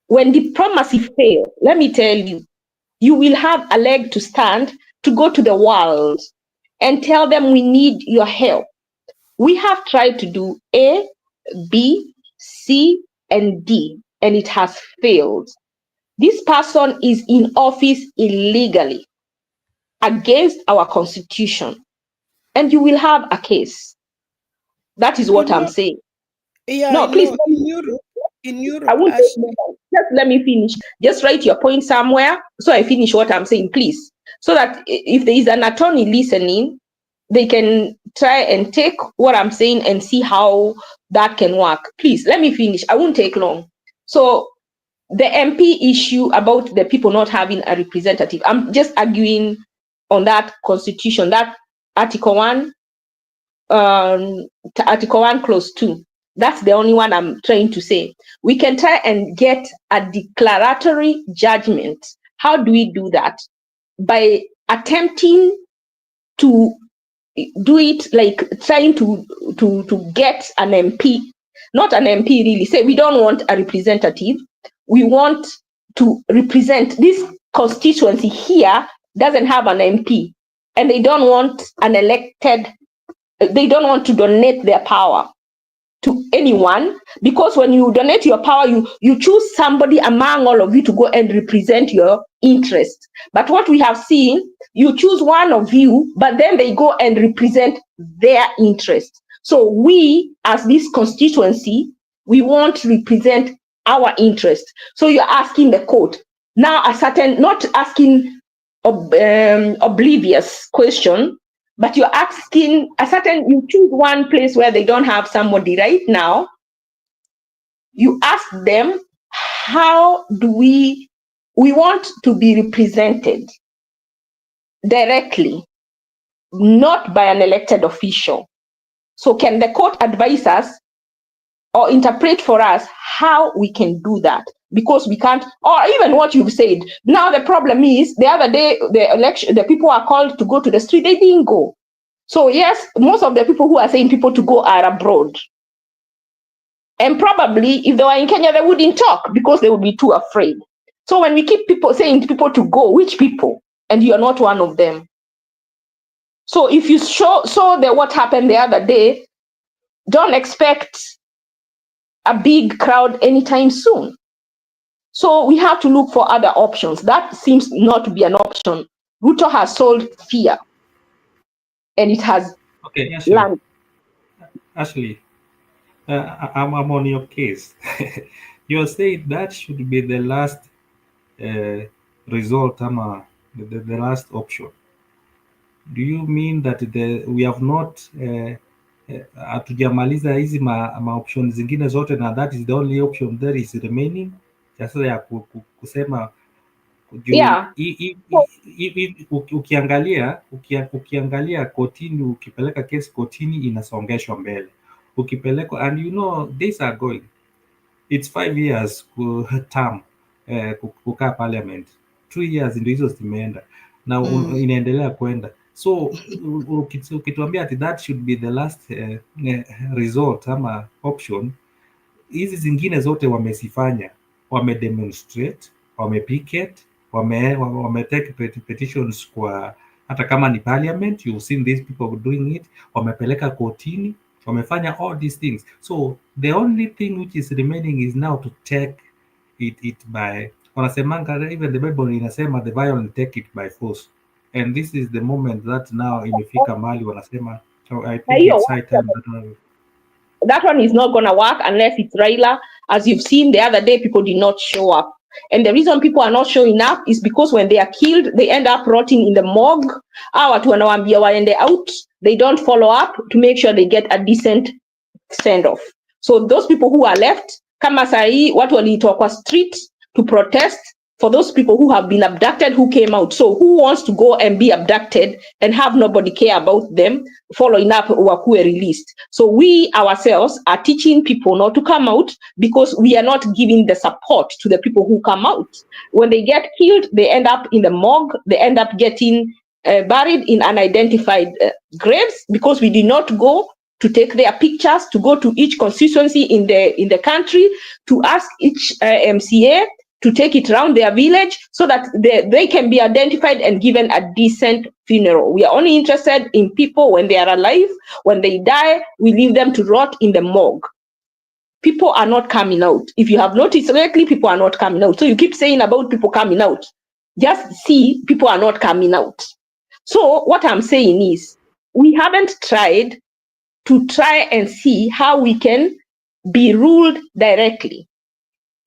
When diplomacy fails, let me tell you, you will have a leg to stand to go to the world and tell them we need your help. We have tried to do A, B, C, and D, and it has failed. This person is in office illegally against our constitution, and you will have a case. That is what I'm saying. Yeah, No, I please. know. In Europe, I won't take Ashley. more. Just let me finish. Just write your point somewhere so I finish what I'm saying, please. So that if there is an attorney listening, they can try and take what I'm saying and see how that can work. Please, let me finish. I won't take long. So the MP issue about the people not having a representative, I'm just arguing on that constitution, that Article 1, Article 1, Clause 2. That's the only one I'm trying to say. We can try and get a declaratory judgment. How do we do that? By attempting to do it, like trying to get an MP, not an MP really. Say we don't want a representative. We want to represent this constituency here doesn't have an MP, and they don't want an elected. They don't want to donate their power to anyone, because when you donate your power, you choose somebody among all of you to go and represent your interest. But what we have seen, you choose one of you, but then they go and represent their interest. So we, as this constituency, we want to represent our interest. So you're asking the court now a certain, not asking oblivious question, but you're asking a certain, you choose one place where they don't have somebody right now. You ask them, how do we want to be represented directly, not by an elected official. So can the court advise us or interpret for us how we can do that? Because we can't, or even what you've said. Now the problem is, the other day, the election, the people are called to go to the street, they didn't go. So yes, most of the people who are saying people to go are abroad. And probably if they were in Kenya, they wouldn't talk because they would be too afraid. So when we keep people saying people to go, which people? And you're not one of them. So if you saw what happened the other day, don't expect a big crowd anytime soon. So we have to look for other options. That seems not to be an option. Ruto has sold fear, and it has landed. Ashley, I'm on your case. You're saying that should be the last result, the last option. Do you mean that we have not hatujamaliza hizi ma options zingine zote, na that is the only option that is remaining? Sasa ya kusema Yeah. Ukiangalia kotini, ukipeleka kesi kotini inasongeshwa mbele, ukipeleka, and you know these are going, it's 5 years term kukaa parliament, 2 years ndio hizo zimeenda na inaendelea kwenda. So ukituambia ati that should be the last resort ama option, hizi zingine zote wamezifanya, wamedemonstrate, wamepicket, wametake petitions kwa, hata kama ni parliament, you've seen these people doing it, wamepeleka kotini, wamefanya all these things. So the only thing which is remaining is now to take it by, wanasemanga, even the Bible inasema the violent take it by force, and this is the moment that now imefika mahali wanasema, so I think it's high time that one is not going to work unless it's Raila. As you've seen the other day, people did not show up. And the reason people are not showing up is because when they are killed, they end up rotting in the morgue. Watu wanawaambia waende out. They don't follow up to make sure they get a decent send-off. So those people who are left, kama sahi, watu waliitwa kwa street to protest for those people who have been abducted, who came out. So who wants to go and be abducted and have nobody care about them, following up wakue released? So we ourselves are teaching people not to come out because we are not giving the support to the people who come out. When they get killed, they end up in the morgue, they end up getting buried in unidentified graves because we did not go to take their pictures, to go to each constituency in the country, to ask each MCA to take it around their village so that they can be identified and given a decent funeral. We are only interested in people when they are alive. When they die, we leave them to rot in the morgue. people are not coming out. If you have noticed lately, people are not coming out. So you keep saying about people coming out. Just see, people are not coming out. So what I'm saying is, we haven't tried to try and see how we can be ruled directly.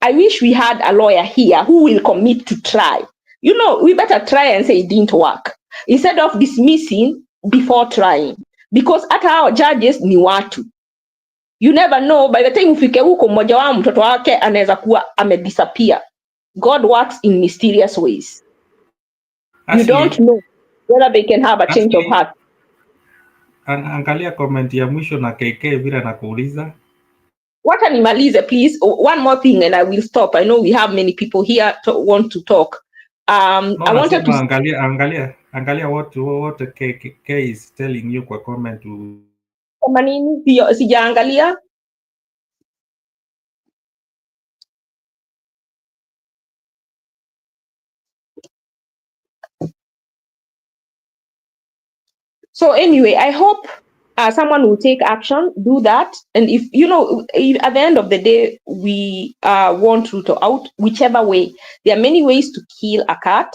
I wish we had a lawyer here who will commit to try. You know, we better try and say it didn't work instead of dismissing before trying, because at our judges ni watu. You never know, by the time ufike huko mmoja wao mtoto wake anaweza kuwa amedisappear. God works in mysterious ways. You don't know whether they can have a change of heart. Angalia comment ya mwisho na KK vile nakuuliza. Wacha nimalize please. One more thing and I will stop. I know we have many people here to want to talk. No, I wanted to angalia what KK is telling you kwa comment. Kama nini sijaangalia. So anyway, I hope someone will take action, do that. And if, you know, if at the end of the day, we want Ruto out, whichever way, there are many ways to kill a cat,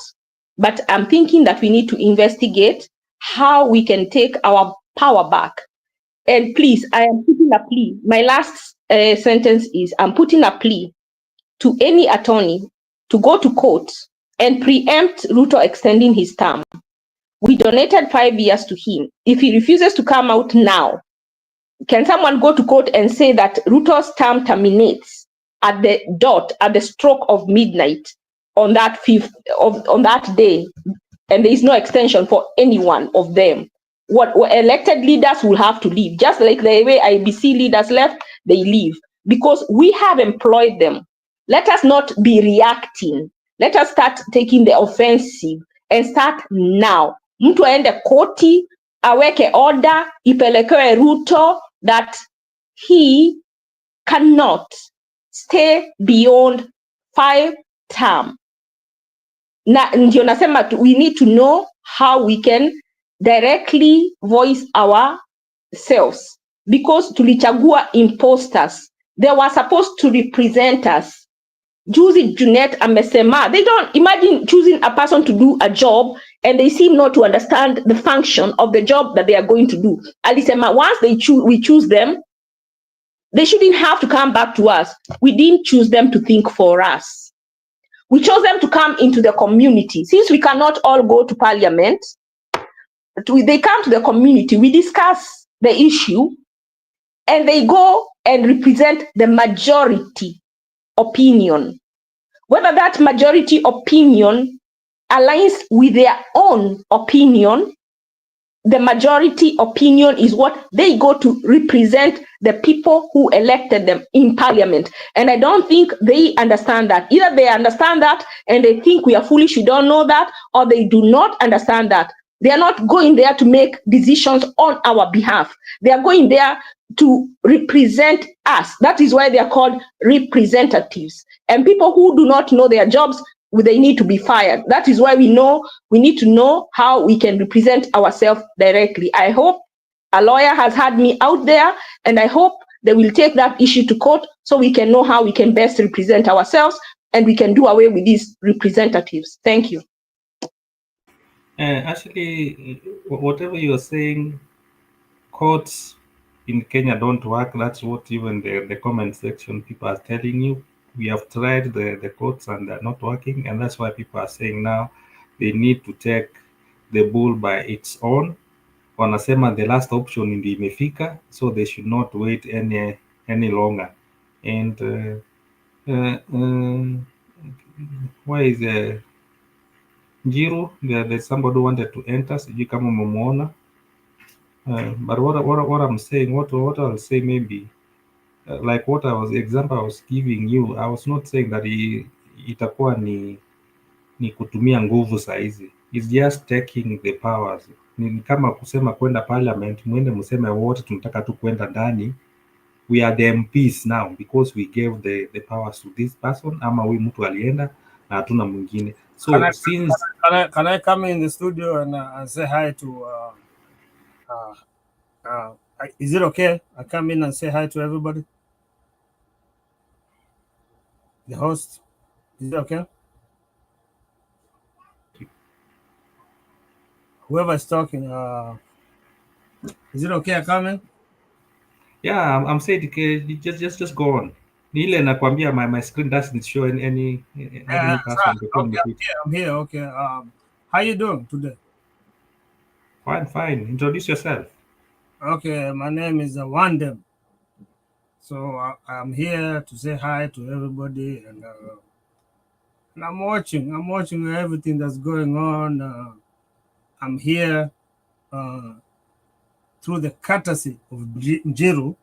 but I'm thinking that we need to investigate how we can take our power back. And please, I am putting a plea. My last sentence is, I'm putting a plea to any attorney to go to court and preempt Ruto extending his term. We donated 5 years to him. If he refuses to come out now, can someone go to court and say that Ruto's term terminates at the stroke of midnight on that day, and there is no extension for any one of them? What elected leaders will have to leave, just like the way IBC leaders left, they leave, because we have employed them. Let us not be reacting. Let us start taking the offensive and start now. Mtu aende koti, aweke order, ipelekewe Ruto that he cannot stay beyond 5 term. Na ndio nasema we need to know how we can directly voice ourselves, because tulichagua imposters. They were supposed to represent us. Juzi Junet amesema, they don't imagine choosing a person to do a job and they seem not to understand the function of the job that they are going to do. Alisema, once we choose them, they shouldn't have to come back to us. We didn't choose them to think for us. We chose them to come into the community. Since we cannot all go to parliament, they come to the community, we discuss the issue, and they go and represent the majority opinion. Whether that majority opinion aligns with their own opinion, the majority opinion is what they go to represent the people who elected them in parliament. And I don't think they understand that. Either they understand that and they think we are foolish, we don't know that, or they do not understand that. They are not going there to make decisions on our behalf. They are going there to represent us. That is why they are called representatives. And people who do not know their jobs, they need to be fired. That is why we need to know how we can represent ourselves directly. I hope a lawyer has had me out there, and I hope they will take that issue to court so we can know how we can best represent ourselves and we can do away with these representatives. Thank you. Actually, whatever you're saying, courts in Kenya don't work. That's what even the comment section people are telling you. We have tried the courts and they're not working, and that's why people are saying now they need to take the bull by its own. Wanasema the last option ndio imefika, so they should not wait any longer. And why is Jiro? There's somebody who wanted to enter. Sijui kama umemuona. But what I'm saying, what I'll say maybe, like what example I was giving you, I was not saying that itakuwa ni kutumia nguvu saizi. It's just taking the powers. Ni kama kusema kwenda parliament, mwende mseme wote tunataka tu kwenda ndani. We are the MPs now because we gave the powers to this person, ama huyu mtu alienda na hatuna mwingine. So can I come in the studio and say hi to is it okay? I come in and say hi to everybody. the host. Is it okay? Whoever is talking, is it okay, Carmen? Yeah, I'm saying just go on. Ile nakwambia my screen doesn't show any person before Okay, I'm here. Okay. How you doing today? Fine. Introduce yourself. Okay, my name is Wandem. So I'm here to say hi to everybody, and I'm watching. I'm watching everything that's going on. I'm here through the courtesy of Jiru,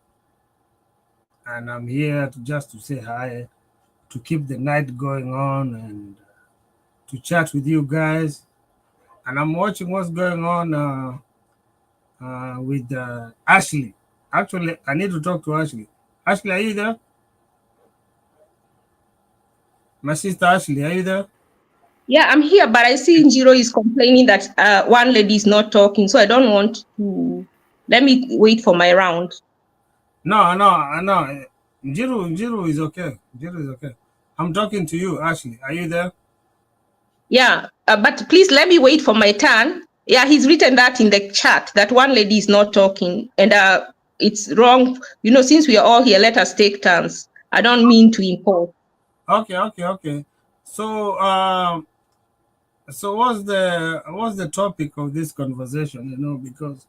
and I'm here just to say hi, to keep the night going on, and to chat with you guys. And I'm watching what's going on with Ashley. Actually, I need to talk to Ashley. Ashley, are you there? My sister Ashley, are you there? Yeah, I'm here, but I see Njiro is complaining that one lady is not talking, so I don't want to. Let me wait for my round. No. Njiru is okay. Njiru is okay. I'm talking to you, Ashley. Are you there? Yeah, but please let me wait for my turn. Yeah, he's written that in the chat that one lady is not talking, and it's wrong. You know, since we are all here, let us take turns. I don't mean to impose. Okay. So what's the topic of this conversation? You know, because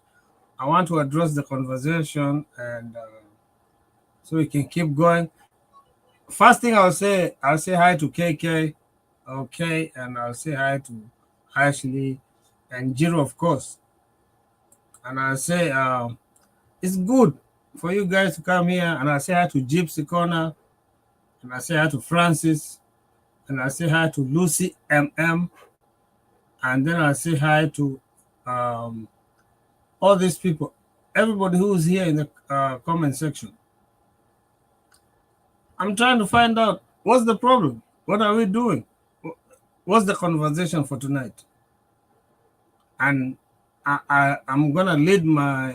I want to address the conversation, and so we can keep going. First thing I'll say hi to KK, okay, and I'll say hi to Ashley and Jiro, of course. And I'll say it's good for you guys to come here, and I say hi to Gypsy Corner, and I say hi to Francis, and I say hi to Lucy MM, and then I say hi to all these people, everybody who's here in the comment section. I'm trying to find out what's the problem. What are we doing? What's the conversation for tonight? And I'm gonna lead my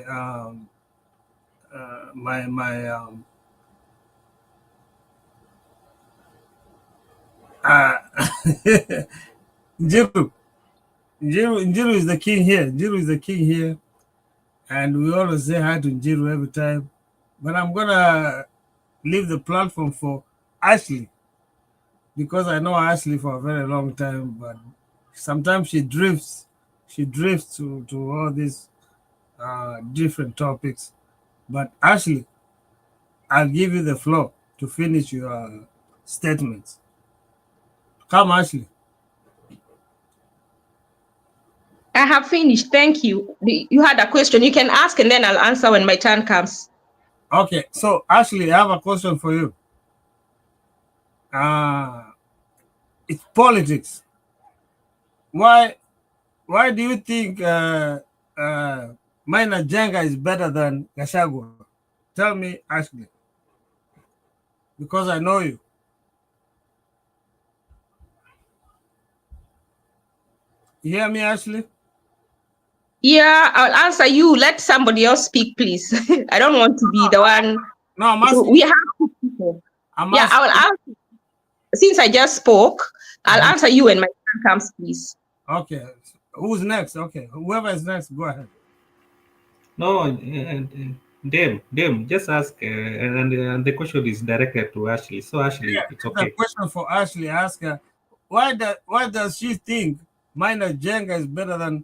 Njiru. Njiru is the king here. Njiru is the king here. And we always say hi to Njiru every time. But I'm gonna leave the platform for Ashley, because I know Ashley for a very long time, but sometimes she drifts to all these different topics. But Ashley, I'll give you the floor to finish your statements. Come, Ashley. I have finished. Thank you. You had a question. You can ask, and then I'll answer when my turn comes. Okay, so Ashley, I have a question for you. It's politics. Why do you think Maina Jenga is better than Gachagua? Tell me, Ashley, because I know you. You hear me, Ashley? Yeah, I'll answer you. Let somebody else speak, please. I don't want to be the one. No, I'm asking. We have two people. I will answer. Since I just spoke, I'll answer you when my turn comes, please. Okay. Who's next? Okay. Whoever is next, go ahead. No, Dame, just ask, and the question is directed to Ashley. So Ashley, Yeah, it's okay. the question for Ashley, ask her, why does she think Maina Jenga is better than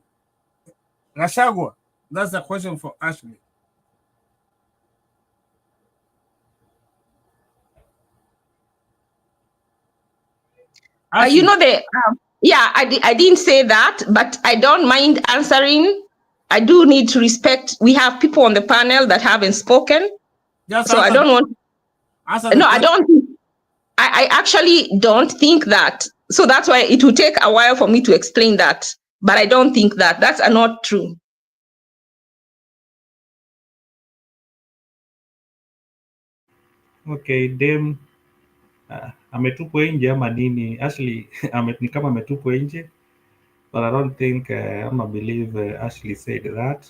Gachagua? That's the question for Ashley. You know yeah, I didn't say that, but I don't mind answering. I do need to respect. We have people on the panel that haven't spoken, so I don't want. No, I don't. I actually don't think that. So that's why it will take a while for me to explain that. But I don't think that. That's not true. Okay, Dame ametupwa nje ama nini? Ashley ni kama ametupwa nje, but I don't think I believe Ashley said that.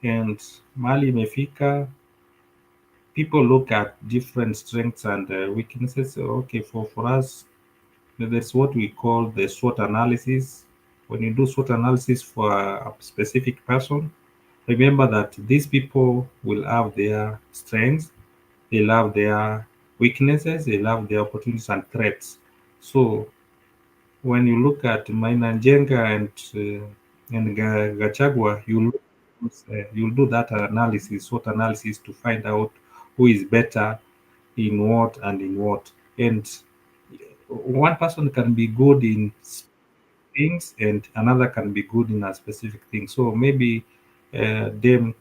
And mali imefika, people look at different strengths and weaknesses. Okay, for us, there's what we call the SWOT analysis. When you do SWOT analysis for a specific person, remember that these people will have their strengths, they'll have their weaknesses, they'll have their opportunities and threats. So when you look at Maina Njenga and Gachagua, you'll do that analysis, SWOT analysis, to find out who is better in what and in what. And one person can be good in things and another can be good in a specific thing. So maybe them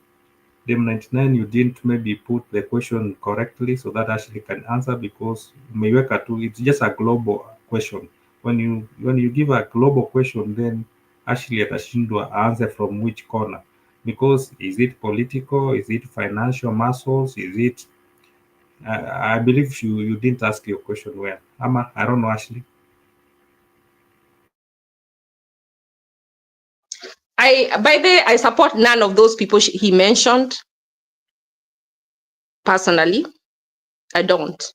99, you didn't maybe put the question correctly, so that actually can answer, because umeiweka tu, it's just a global question. When you give a global question, then actually atashindwa answer from which corner, because is it political, is it financial muscles, is it I believe you didn't ask your question well. Ama, I don't know, Ashley. I support none of those people he mentioned. Personally, I don't.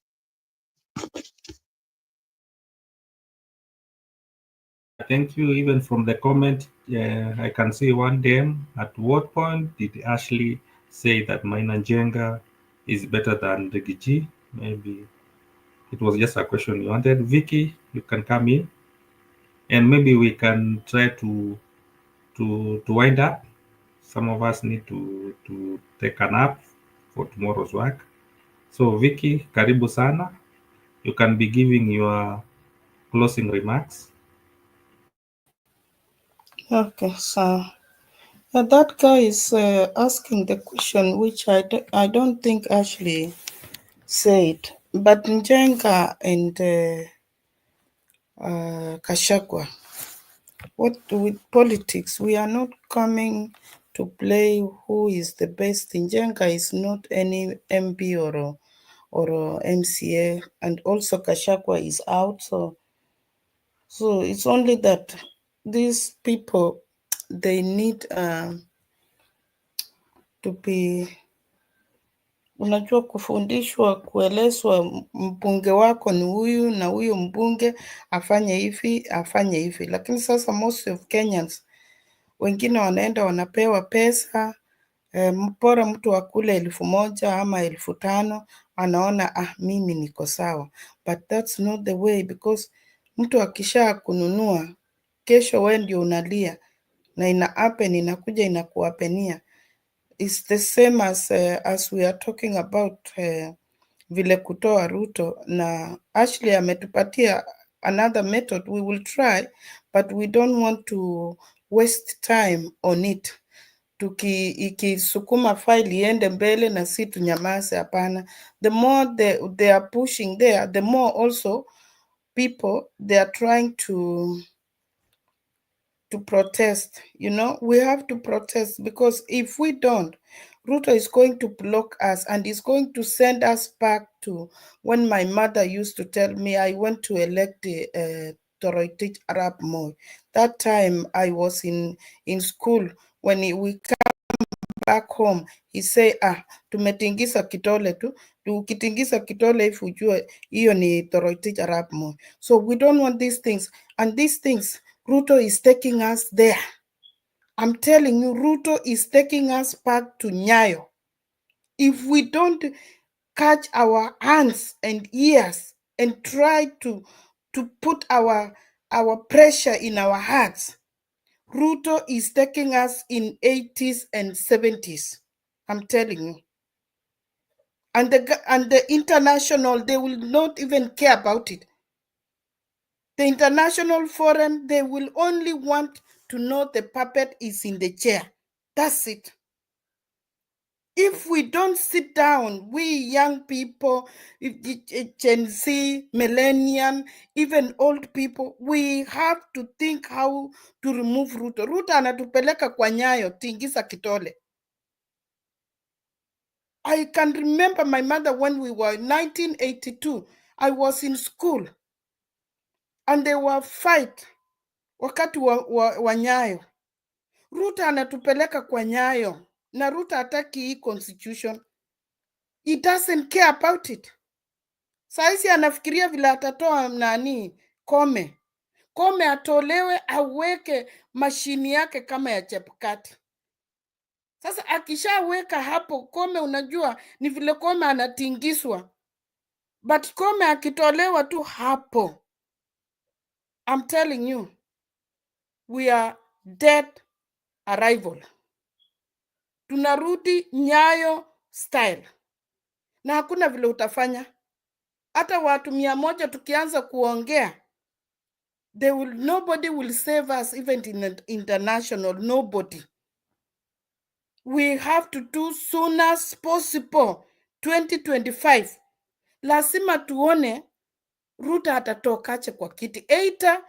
Thank you. Even from the comment, I can see one them. At what point did Ashley say that Maina Njenga is better than Rigiji? Maybe it was just a question you wanted. Vicky, you can come in, and maybe we can try to wind up. Some of us need to take a nap for tomorrow's work. So Vicky, karibu sana. You can be giving your closing remarks. Okay, so that guy is asking the question which I don't think Ashley said, but Njenga and Kashagwa, what with politics, we are not coming to play who is the best. Njenga is not any MP or MCA, and also Kashagwa is out, so it's only that these people, they need to be, unajua, kufundishwa, kuelezwa mbunge wako ni huyu na huyu mbunge afanye hivi. Lakini sasa most of Kenyans, wengine wanaenda wanapewa pesa, mpora mtu akule 1,000 ama 5,000, anaona mimi niko sawa. But that's not the way, because mtu akisha kununua, kesho wewe ndio unalia na inakuja inakuapenia. It's the same as we are talking about vile kutoa Ruto, na Ashley ametupatia another method. We will try, but we don't want to waste time on it. Ikisukuma file iende mbele na si tunyamaze, hapana. The more they are pushing there, the more also people, they are trying to protest. We have to protest, because if we don't, Ruto is going to block us and is going to send us back to when my mother used to tell me I went to elect Toroitich Arap Moi. That time I was in school. When we come back home, he say, tumetingisa kitole tu, tukitingisa kitole if ujue hiyo ni Toroitich Arap Moi. So we don't want these things, and these things, Ruto is taking us there. I'm telling you, Ruto is taking us back to Nyayo. If we don't catch our hands and ears and try to put our pressure in our hearts, Ruto is taking us in 80s and 70s. I'm telling you. And the international, they will not even care about it. The international forum, they will only want to know the puppet is in the chair. That's it. If we don't sit down, we young people, Gen Z, millennium, even old people, we have to think how to remove Ruto. Ruto anatupeleka kwa Nyayo, tingisa kitole. I can remember my mother when we were in 1982. I was in school and they were fight wakati wa Nyayo. Ruto anatupeleka kwa Nyayo na Ruto hataki hii constitution. He doesn't care about it. Saisi anafikiria vile atatoa nani Kome. Kome atolewe aweke mashini yake kama ya Chebukati. Sasa akishaweka hapo Kome, unajua ni vile Kome anatingiswa. But Kome akitolewa tu hapo, I'm telling you, we are dead arrival. Tunarudi Nyayo style. Na hakuna vile utafanya. Hata watu 100 tukianza kuongea, nobody will save us, even in international, nobody. We have to do soon as possible. 2025. Lazima tuone Ruto atatokache kwa kiti. Eita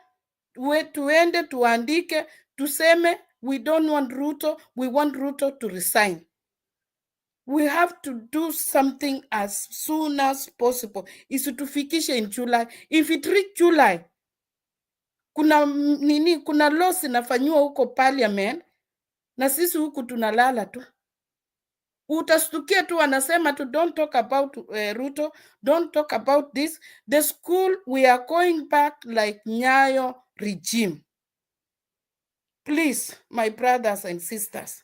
tuende tuandike tuseme we don't want Ruto, we want Ruto to resign. We have to do something as soon as possible. Isitufikishe in July. If it reach July, kuna laws inafanywa huko parliament na sisi huku tunalala tu. Utastukia tu wanasema tu don't talk about Ruto, don't talk about this. The school, we are going back like Nyayo regime. Please, my brothers and sisters,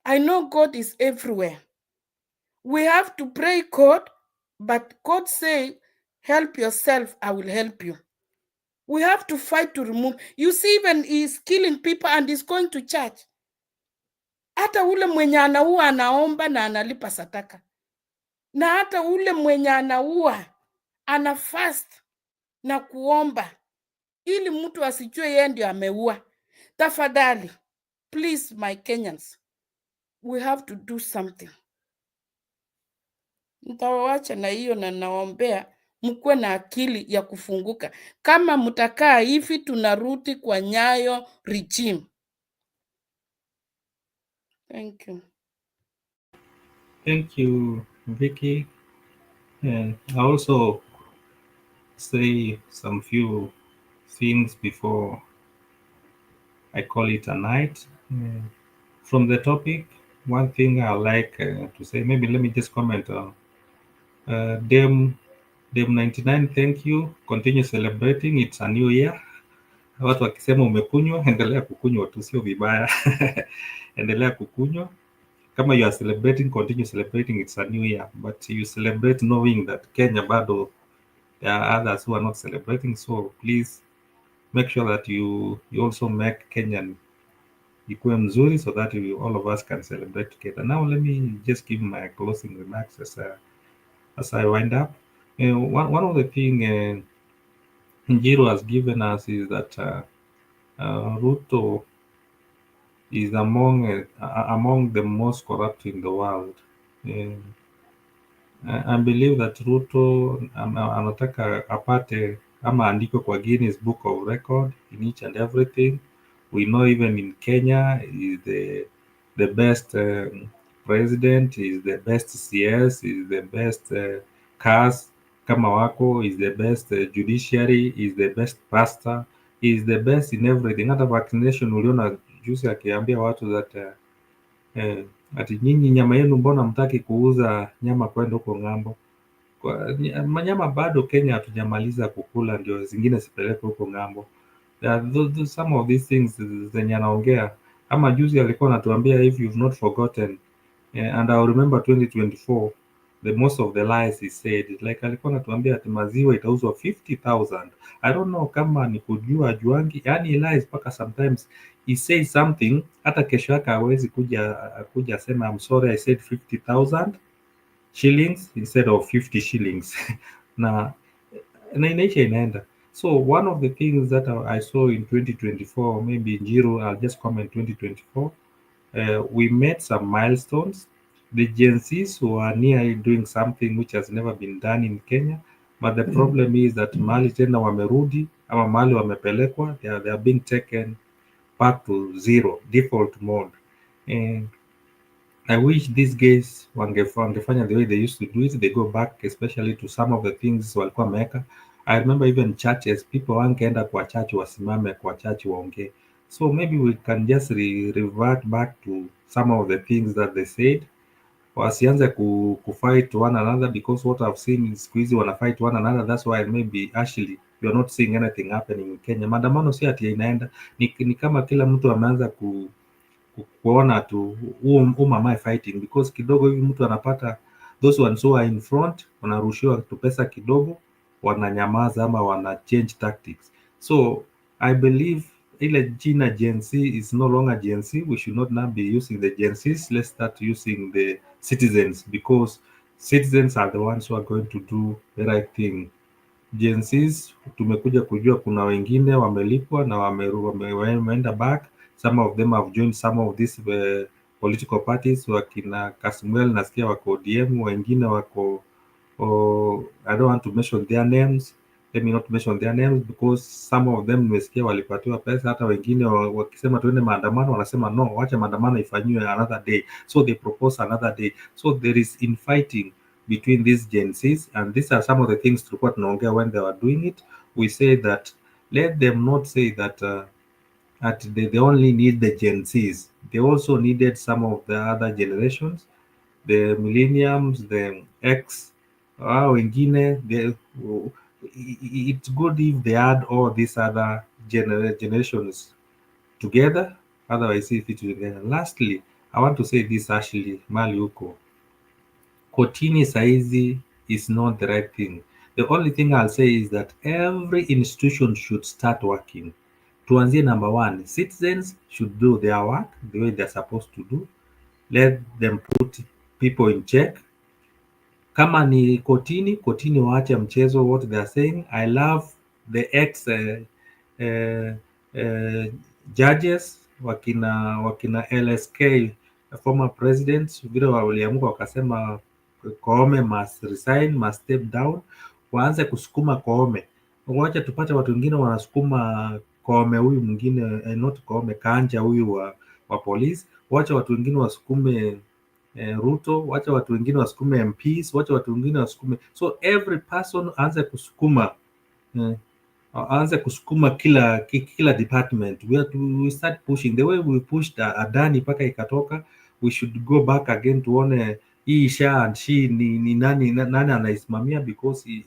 I know God is everywhere. We have to pray God, but God say, help yourself, I will help you. We have to fight to remove. You see, even he's killing people and he's going to church. Hata ule mwenye anaua anaomba na analipa sataka. Na hata ule mwenye anaua ana fast na kuomba ili mtu asijue yeye ndio ameua. Tafadhali, please my Kenyans, we have to do something. Nitawacha na hiyo na naombea mkuwe na akili ya kufunguka. Kama mtakaa hivi tunarudi kwa Nyayo regime. Thank you. Thank you, Vicky. And I also say some few things before I call it a night. From the topic, one thing I like to say, maybe let me just comment on Dem 99, thank you. Continue celebrating. It's a new year. Watu wakisema umekunywa, endelea kukunywa tu, sio vibaya. Endelea kukunywa. Kama you are celebrating, continue celebrating. It's a new year. But you celebrate knowing that Kenya bado, there are others who are not celebrating. So please make sure that you also make Kenyan ikuwe mzuri so that all of us can celebrate together. Now let me just give my closing remarks as I wind up. One of the things Njiro has given us is that Ruto is among the most corrupt in the world. I believe that Ruto anataka apate ama andikwe kwa Guinness Book of Record in each and everything. We know even in Kenya is the best president, is the best CS, is the best cars kama wako, is the best judiciary, is the best pastor, is the best in everything. Hata vaccination uliona juzi akiambia watu that ati nyinyi nyama yenu mbona mtaki kuuza nyama kwenda huko ng'ambo? Nyama bado Kenya hatujamaliza kukula, ndio zingine zipelekwe huko ng'ambo. Some of these things zenye anaongea, ama juzi alikuwa anatuambia if you've not forgotten, and I remember 2024 the most of the lies he said, like alikuwa anatuambia ati maziwa itauzwa 50,000. I don't know kama ni kujua ajuangi, yani he lies mpaka sometimes he says something hata kesho yake hawezi kuja sema I'm sorry I said 50,000 shillings instead of 50 shillings na inaisha inaenda. So one of the things that I saw in 2024, maybe Njiro, I'll just comment 2024, we made some milestones. The Gen Zs who are near doing something which has never been done in Kenya, but the problem is that mali tena wamerudi ama mali wamepelekwa, they are being taken back to zero, default mode. And I wish these guys wangefanya the way they used to do it. They go back especially to some of the things walikuwa meka. I remember even churches, people wangeenda kwa church wasimame kwa church waongee. So maybe we can just revert back to some of the things that they said. wasianze kufight one another, because what I've seen is siku hizi wana fight one another. That's why maybe actually you're not seeing anything happening in Kenya. Maandamano si ati inaenda, ni kama kila mtu ameanza kuona tu whom am I fighting, because kidogo hivi mtu anapata those ones who are in front wanarushiwa tu pesa kidogo, wananyamaza ama wana change tactics. So I believe ile jina Gen Z is no longer Gen Z. We should not now be using the Gen Zs. Let's start using the citizens, because citizens are the ones who are going to do the right thing. Gen Zs tumekuja kujua kuna wengine wamelipwa na wameenda back. Some of them have joined some of these political parties. Wakina Kasmuel nasikia wako ODM, wengine wako I don't want to mention their names. Let me not mention their names because some of them nimesikia walipatiwa pesa. Hata wengine wakisema tuende maandamano wanasema no, wacha maandamano ifanyiwe another day, so they propose another day. So there is infighting between these Gen Zs, and these are some of the things tulikuwa tunaongea when they were doing it. We say that let them not say that they only need the Gen Zs. They also needed some of the other generations, the millenniums, the X, wengine. It's good if they add all these other generations together, otherwise if it together. Lastly, I want to say this, Ashley mali huko kotini saizi is not the right thing. The only thing I'll say is that every institution should start working. Tuanzie number one, citizens should do their work the way they're supposed to do. Let them put people in check. Kama ni kotini waache mchezo, what they are saying. I love the ex judges wakina LSK former presidents, vile waliamuka wakasema Koome must resign, must step down. Waanze kusukuma Koome, wacha tupate watu wengine wanasukuma Koome huyu mwingine, not Koome, Kanja huyu wa polisi. Wacha watu wengine wasukume Ruto, wacha watu wengine wasukume MPs, wacha watu wengine wasukume, so every person aanze kusukuma kila department. We start pushing the way we pushed Adani mpaka ikatoka. We should go back again tuone hii SHA and SHI ni nani anaisimamia, because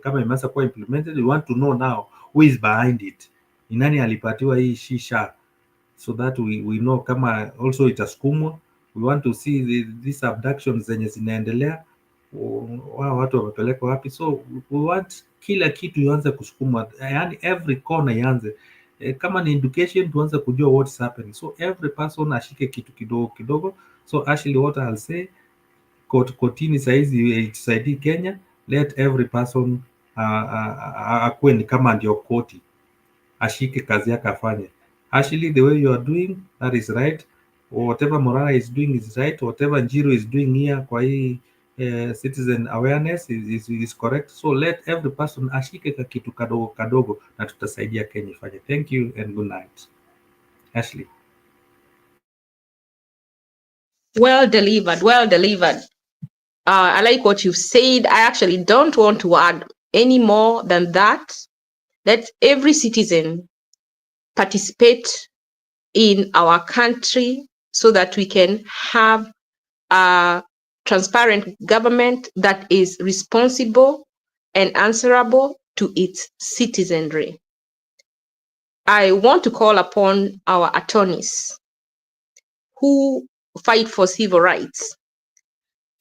kama imeanza kuwa implemented, we want to know now who is behind it, ni nani alipatiwa hii SHA, so that we know kama also itasukumwa. We want to see these abductions zenye zinaendelea, watu wamepelekwa wapi. So we want kila kitu ianze kusukuma, yani every corner ianze. Kama ni education tuanze kujua what's happening, so every person ashike kitu kidogo kidogo. So actually what I'll say, kotini saizi itusaidii Kenya. Let every person akuwe ni kama ndio koti, ashike kazi yake afanye. Actually the way you are doing, that is right. Whatever Morara is doing is right. Whatever Njiru is doing here kwa hii citizen awareness is correct. So let every person ashike kitu kadogo kadogo na tutasaidia Kenya ifanye. Thank you and good night. Ashley. Well delivered, well delivered. I like what you've said. I actually don't want to add any more than that. Let every citizen participate in our country so that we can have a transparent government that is responsible and answerable to its citizenry. I want to call upon our attorneys who fight for civil rights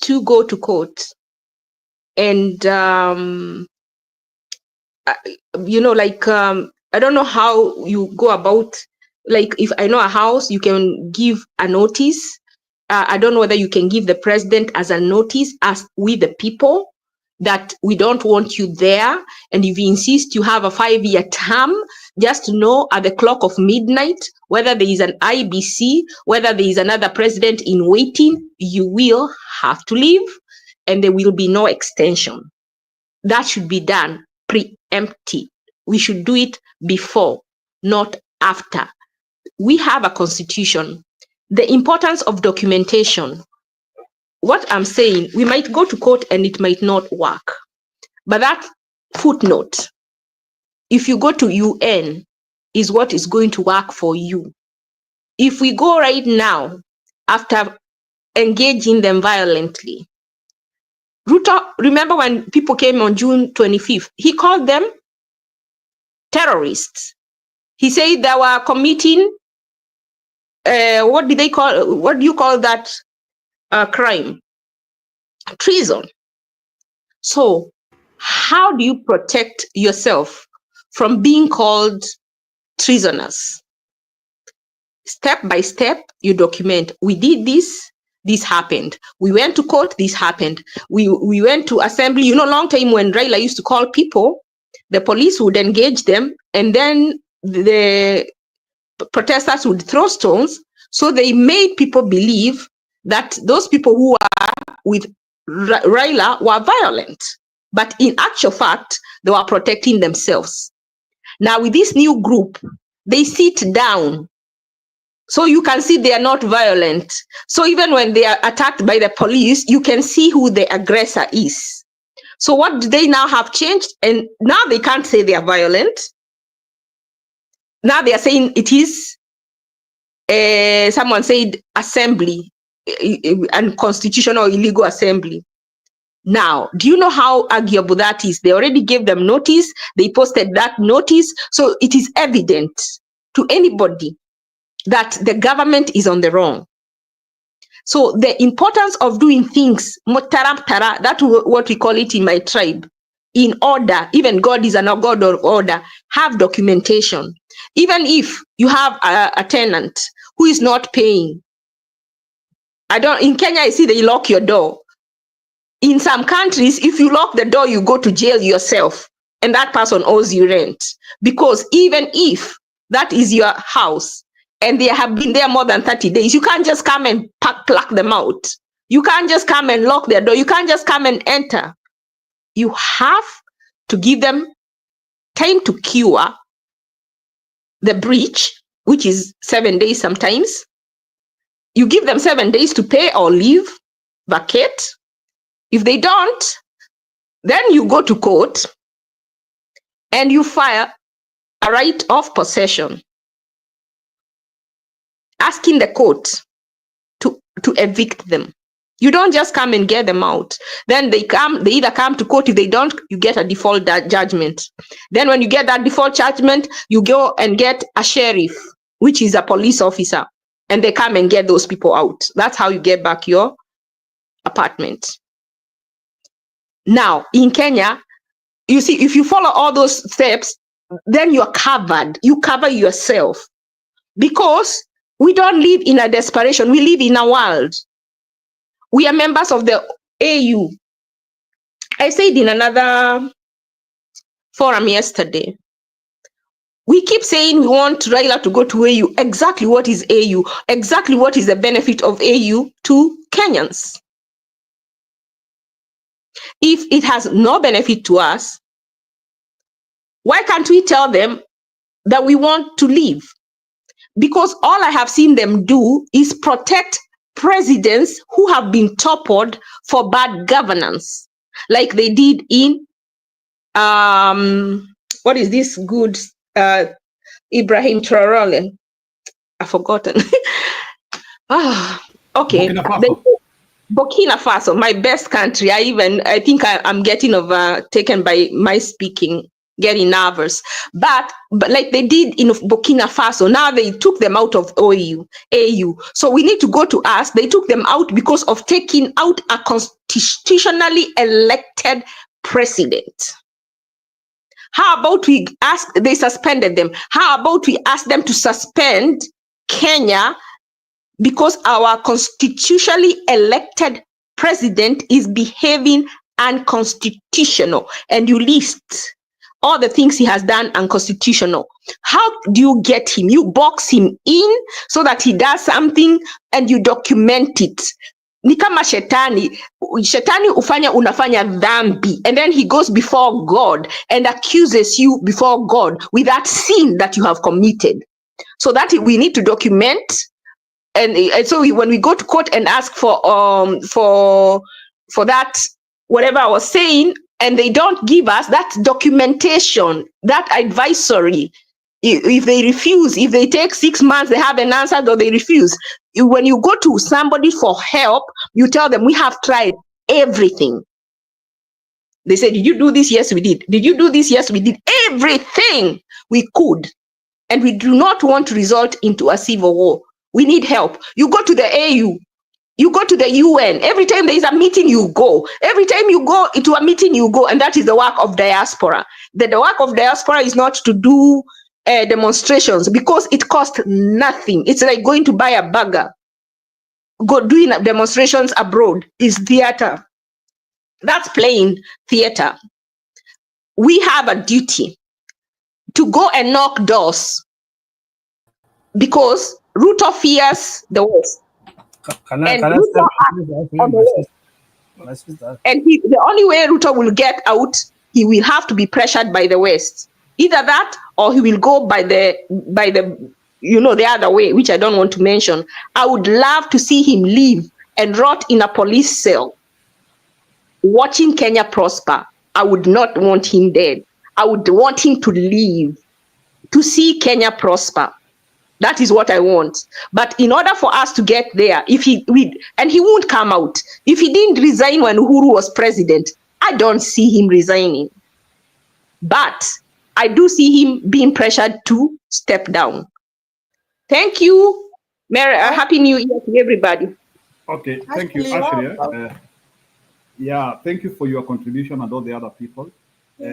to go to court and I don't know how you go about, like if I know a house, you can give a notice. I don't know whether you can give the president as a notice as we the people that we don't want you there. And if you insist you have a 5-year term, just know at the clock of midnight, whether there is an IBC, whether there is another president in waiting, you will have to leave and there will be no extension. That should be done preemptive. We should do it before, not after. We have a constitution. The importance of documentation. What I'm saying, we might go to court and it might not work. But that footnote, if you go to UN, is what is going to work for you. If we go right now, after engaging them violently. Ruto, remember when people came on June 25th, he called them terrorists. He said they were committing, what do you call that crime? Treason. So how do you protect yourself from being called treasoners? Step by step, you document. We did this, this happened. We went to court, this happened. We went to assembly. You know, long time when Raila used to call people, the police would engage them, and then the protesters would throw stones. So they made people believe that those people who are with Raila were violent. But in actual fact, they were protecting themselves. Now with this new group, they sit down. So you can see they are not violent. So even when they are attacked by the police, you can see who the aggressor is. So what do they now have changed? And now they can't say they are violent. Now they are saying it is, someone said assembly, unconstitutional, illegal assembly. Now, do you know how arguable that is? They already gave them notice. They posted that notice. So it is evident to anybody that the government is on the wrong. So the importance of doing things, that's what we call it in my tribe, in order. Even God is a God of order. Have documentation. Even if you have a tenant who is not paying. In Kenya, I see they lock your door. In some countries, if you lock the door, you go to jail yourself, and that person owes you rent. Because even if that is your house, and they have been there more than 30 days, you can't just come and pluck them out. You can't just come and lock their door. You can't just come and enter. You have to give them time to cure the breach, which is 7 days sometimes. You give them 7 days to pay or leave, vacate. If they don't, then you go to court and you file a right of possession, asking the court to evict them. You don't just come and get them out. Then they either come to court. If they don't, you get a default judgment. Then when you get that default judgment, you go and get a sheriff, which is a police officer, and they come and get those people out. That's how you get back your apartment. Now, in Kenya, you see, if you follow all those steps, then you're covered. You cover yourself. Because we don't live in a desperation. We live in a world. We are members of the AU. I said in another forum yesterday, we keep saying we want Raila to go to AU. Exactly what is AU? Exactly what is the benefit of AU to Kenyans? If it has no benefit to us, why can't we tell them that we want to leave? Because all I have seen them do is protect presidents who have been toppled for bad governance, like they did in what is this good Ibrahim Traoré? I've forgotten. Okay. Burkina Faso, my best country. I think I'm getting overtaken by my speaking, getting nervous. But like they did in Burkina Faso, now they took them out of AU. So we need to go to us. They took them out because of taking out a constitutionally elected president. How about they suspended them? How about we ask them to suspend Kenya because our constitutionally elected president is behaving unconstitutional, and you list all the things he has done unconstitutional. How do you get him? You box him in so that he does something and you document it. Ni kama shetani ufanya unafanya dhambi, and then he goes before God and accuses you before God with that sin that you have committed. So that we need to document. And so when we go to court and ask for that, whatever I was saying, and they don't give us that documentation, that advisory, if they refuse, if they take 6 months, they haven't answered, or they refuse, when you go to somebody for help, you tell them, we have tried everything. They say, did you do this? Yes, we did. Did you do this? Yes, we did. Everything we could. And we do not want to result into a civil war. We need help. You go to the AU, you go to the UN. Every time there is a meeting, you go. Every time you go into a meeting, you go. And that is the work of diaspora. The work of diaspora is not to do demonstrations because it costs nothing. It's like going to buy a burger. Go doing demonstrations abroad is theater. That's playing theater. We have a duty to go and knock doors because Ruto fears the West. Can I And step Ruto in, acts please? on the West. My sister. And the only way Ruto will get out, he will have to be pressured by the West. Either that, or he will go by the the other way, which I don't want to mention. I would love to see him live and rot in a police cell, watching Kenya prosper. I would not want him dead. I would want him to live, to see Kenya prosper. That is what I want. But in order for us to get there, and he won't come out. If he didn't resign when Uhuru was president, I don't see him resigning. But I do see him being pressured to step down. Thank you. Happy New Year to everybody. Okay, thank you, Ashley. Yeah, thank you for your contribution and all the other people.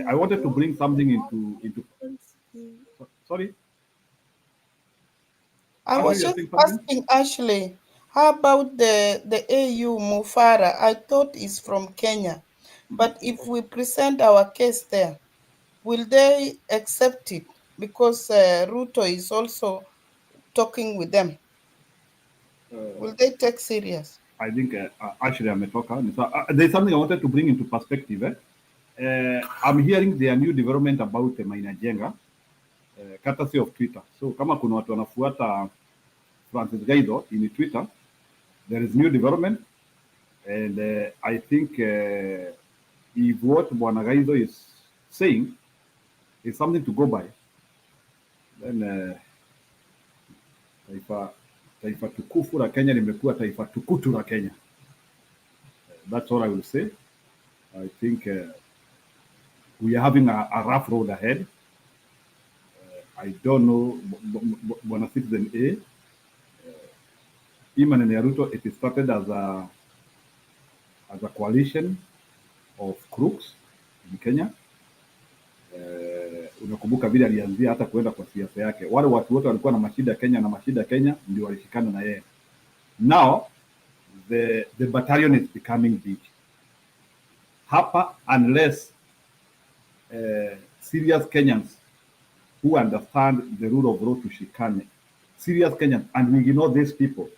I wanted to bring something into. Sorry. I was just asking Ashley, how about the AU Mufara? I thought it's from Kenya, but if we present our case there, will they accept it? Because Ruto is also talking with them. Will they take serious? I think actually ametoka. There's something I wanted to bring into perspective. I'm hearing their new development about Maina Jenga, courtesy of Twitter. So kama kuna watu wanafuata Francis Gaido in Twitter, there is new development, and I think if what Bwana Gaido is saying is something to go by, then taifa tukufu la Kenya limekuwa taifa tukutu la Kenya. That's all I will say. I think we are having a rough road ahead. I don't know, Bwana Citizen A, Iman and Ruto, it started as a coalition of crooks in Kenya. Unakumbuka vile alianzia hata kuenda kwa siasa yake. Wale watu wote walikuwa na mashida Kenya ndio walishikana na yeye. Now the battalion is becoming big. Hapa, unless serious Kenyans who understand the rule of law to shikane, serious Kenyans, and we ignore these people,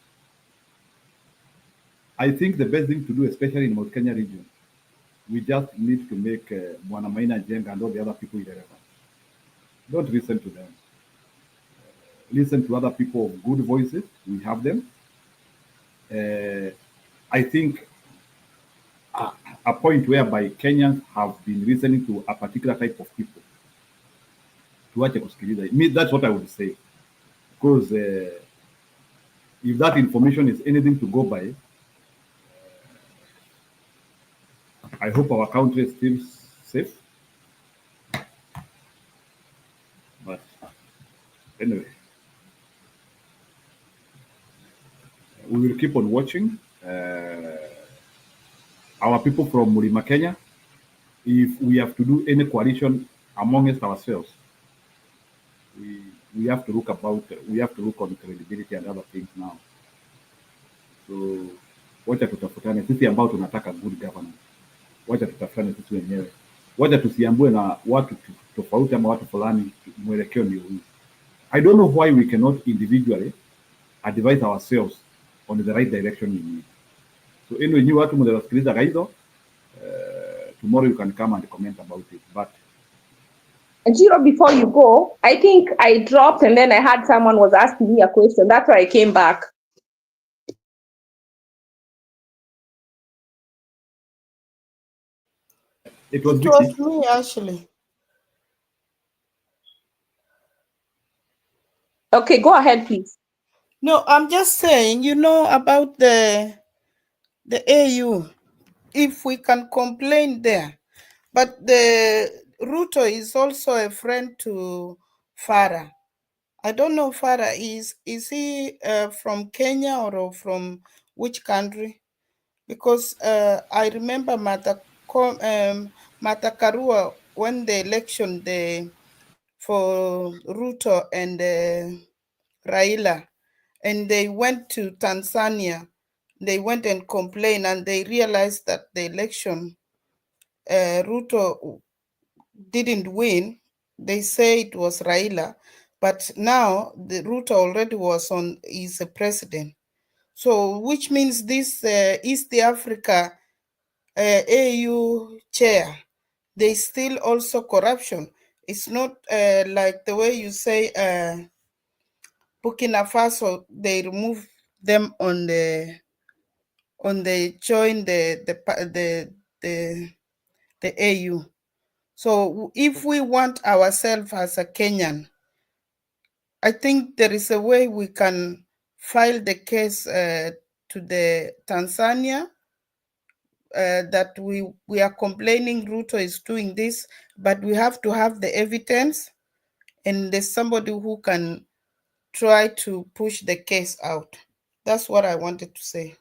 I think the best thing to do, especially in Mount Kenya region, we just need to make Bwana Maina Jenga and all the other people irrelevant. Don't listen to them. Listen to other people of good voices. We have them. I think a point whereby Kenyans have been listening to a particular type of people. That's what I would say. Because if that information is anything to go by, I hope our country is still safe. But anyway, we will keep on watching. Our people from Mlima Kenya, if we have to do any coalition amongst ourselves, we have to look on credibility and other things now. So wacha tutafutane sisi ambao tunataka good governance. Wacha tutafutane sisi wenyewe. Wacha tusiambue na watu tofauti ama watu fulani mwelekeo ndio huu. I don't know why we cannot individually advise ourselves on the right direction we need. So anyway, you watu mnasikiliza Gaido, tomorrow you can come and comment about it. But Jiro, before you go, I think I dropped and then I had someone was asking me a question. That's why I came back. It was me, Ashley. Okay, go ahead, please. No, I'm just saying, about the AU, if we can complain there. But the Ruto is also a friend to Farah. I don't know Farah is he from Kenya or from which country? Because I remember Martha Karua when the election for Ruto and Raila, and they went to Tanzania. They went and complained, and they realized that the election, Ruto didn't win. They say it was Raila, but now the Ruto already is a president. So, which means this East Africa AU chair, they still also corruption. It's not like the way you say Burkina Faso, they remove them on the join the AU. So if we want ourselves as a Kenyan, I think there is a way we can file the case to the Tanzania that we are complaining Ruto is doing this, but we have to have the evidence, and there's somebody who can try to push the case out. That's what I wanted to say.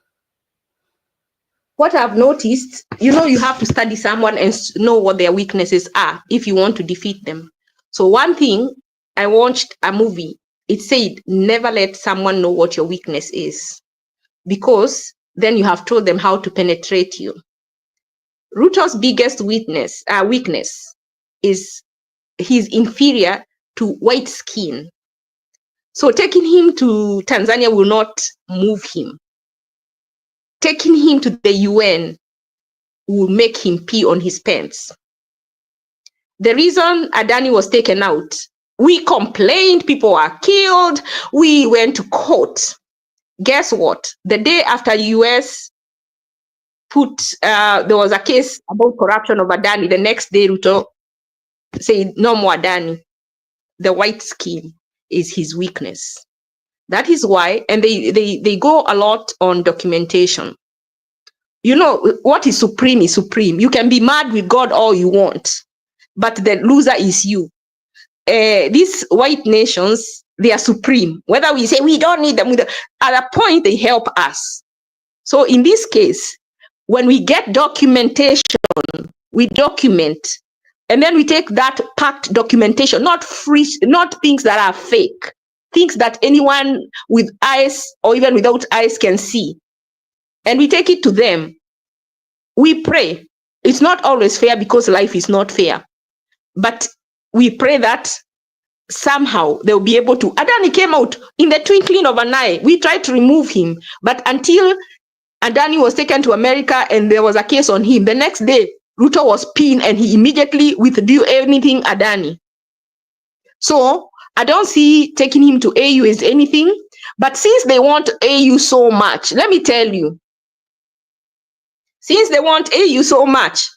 What I've noticed, you have to study someone and know what their weaknesses are if you want to defeat them. So one thing, I watched a movie. It said, never let someone know what your weakness is, because then you have told them how to penetrate you. Ruto's biggest weakness is he's inferior to white skin. So taking him to Tanzania will not move him. Taking him to the UN will make him pee on his pants. The reason Adani was taken out, we complained, people were killed, we went to court. Guess what? The day after US there was a case about corruption of Adani, the next day Ruto said, no more Adani. The white skin is his weakness. That is why, and they go a lot on documentation. What is supreme is supreme. You can be mad with God all you want, but the loser is you. These white nations, they are supreme. Whether we say we don't need them, at a point they help us. So in this case, when we get documentation, we document, and then we take that packed documentation, not things that are fake, things that anyone with eyes or even without eyes can see, and we take it to them. We pray. It's not always fair because life is not fair, but we pray that somehow they'll be able to. Adani came out in the twinkling of an eye. We tried to remove him, but until Adani was taken to America and there was a case on him, the next day Ruto was pinned and he immediately withdrew anything Adani. So I don't see taking him to AU as anything, but since they want AU so much, let me tell you, since they want AU so much,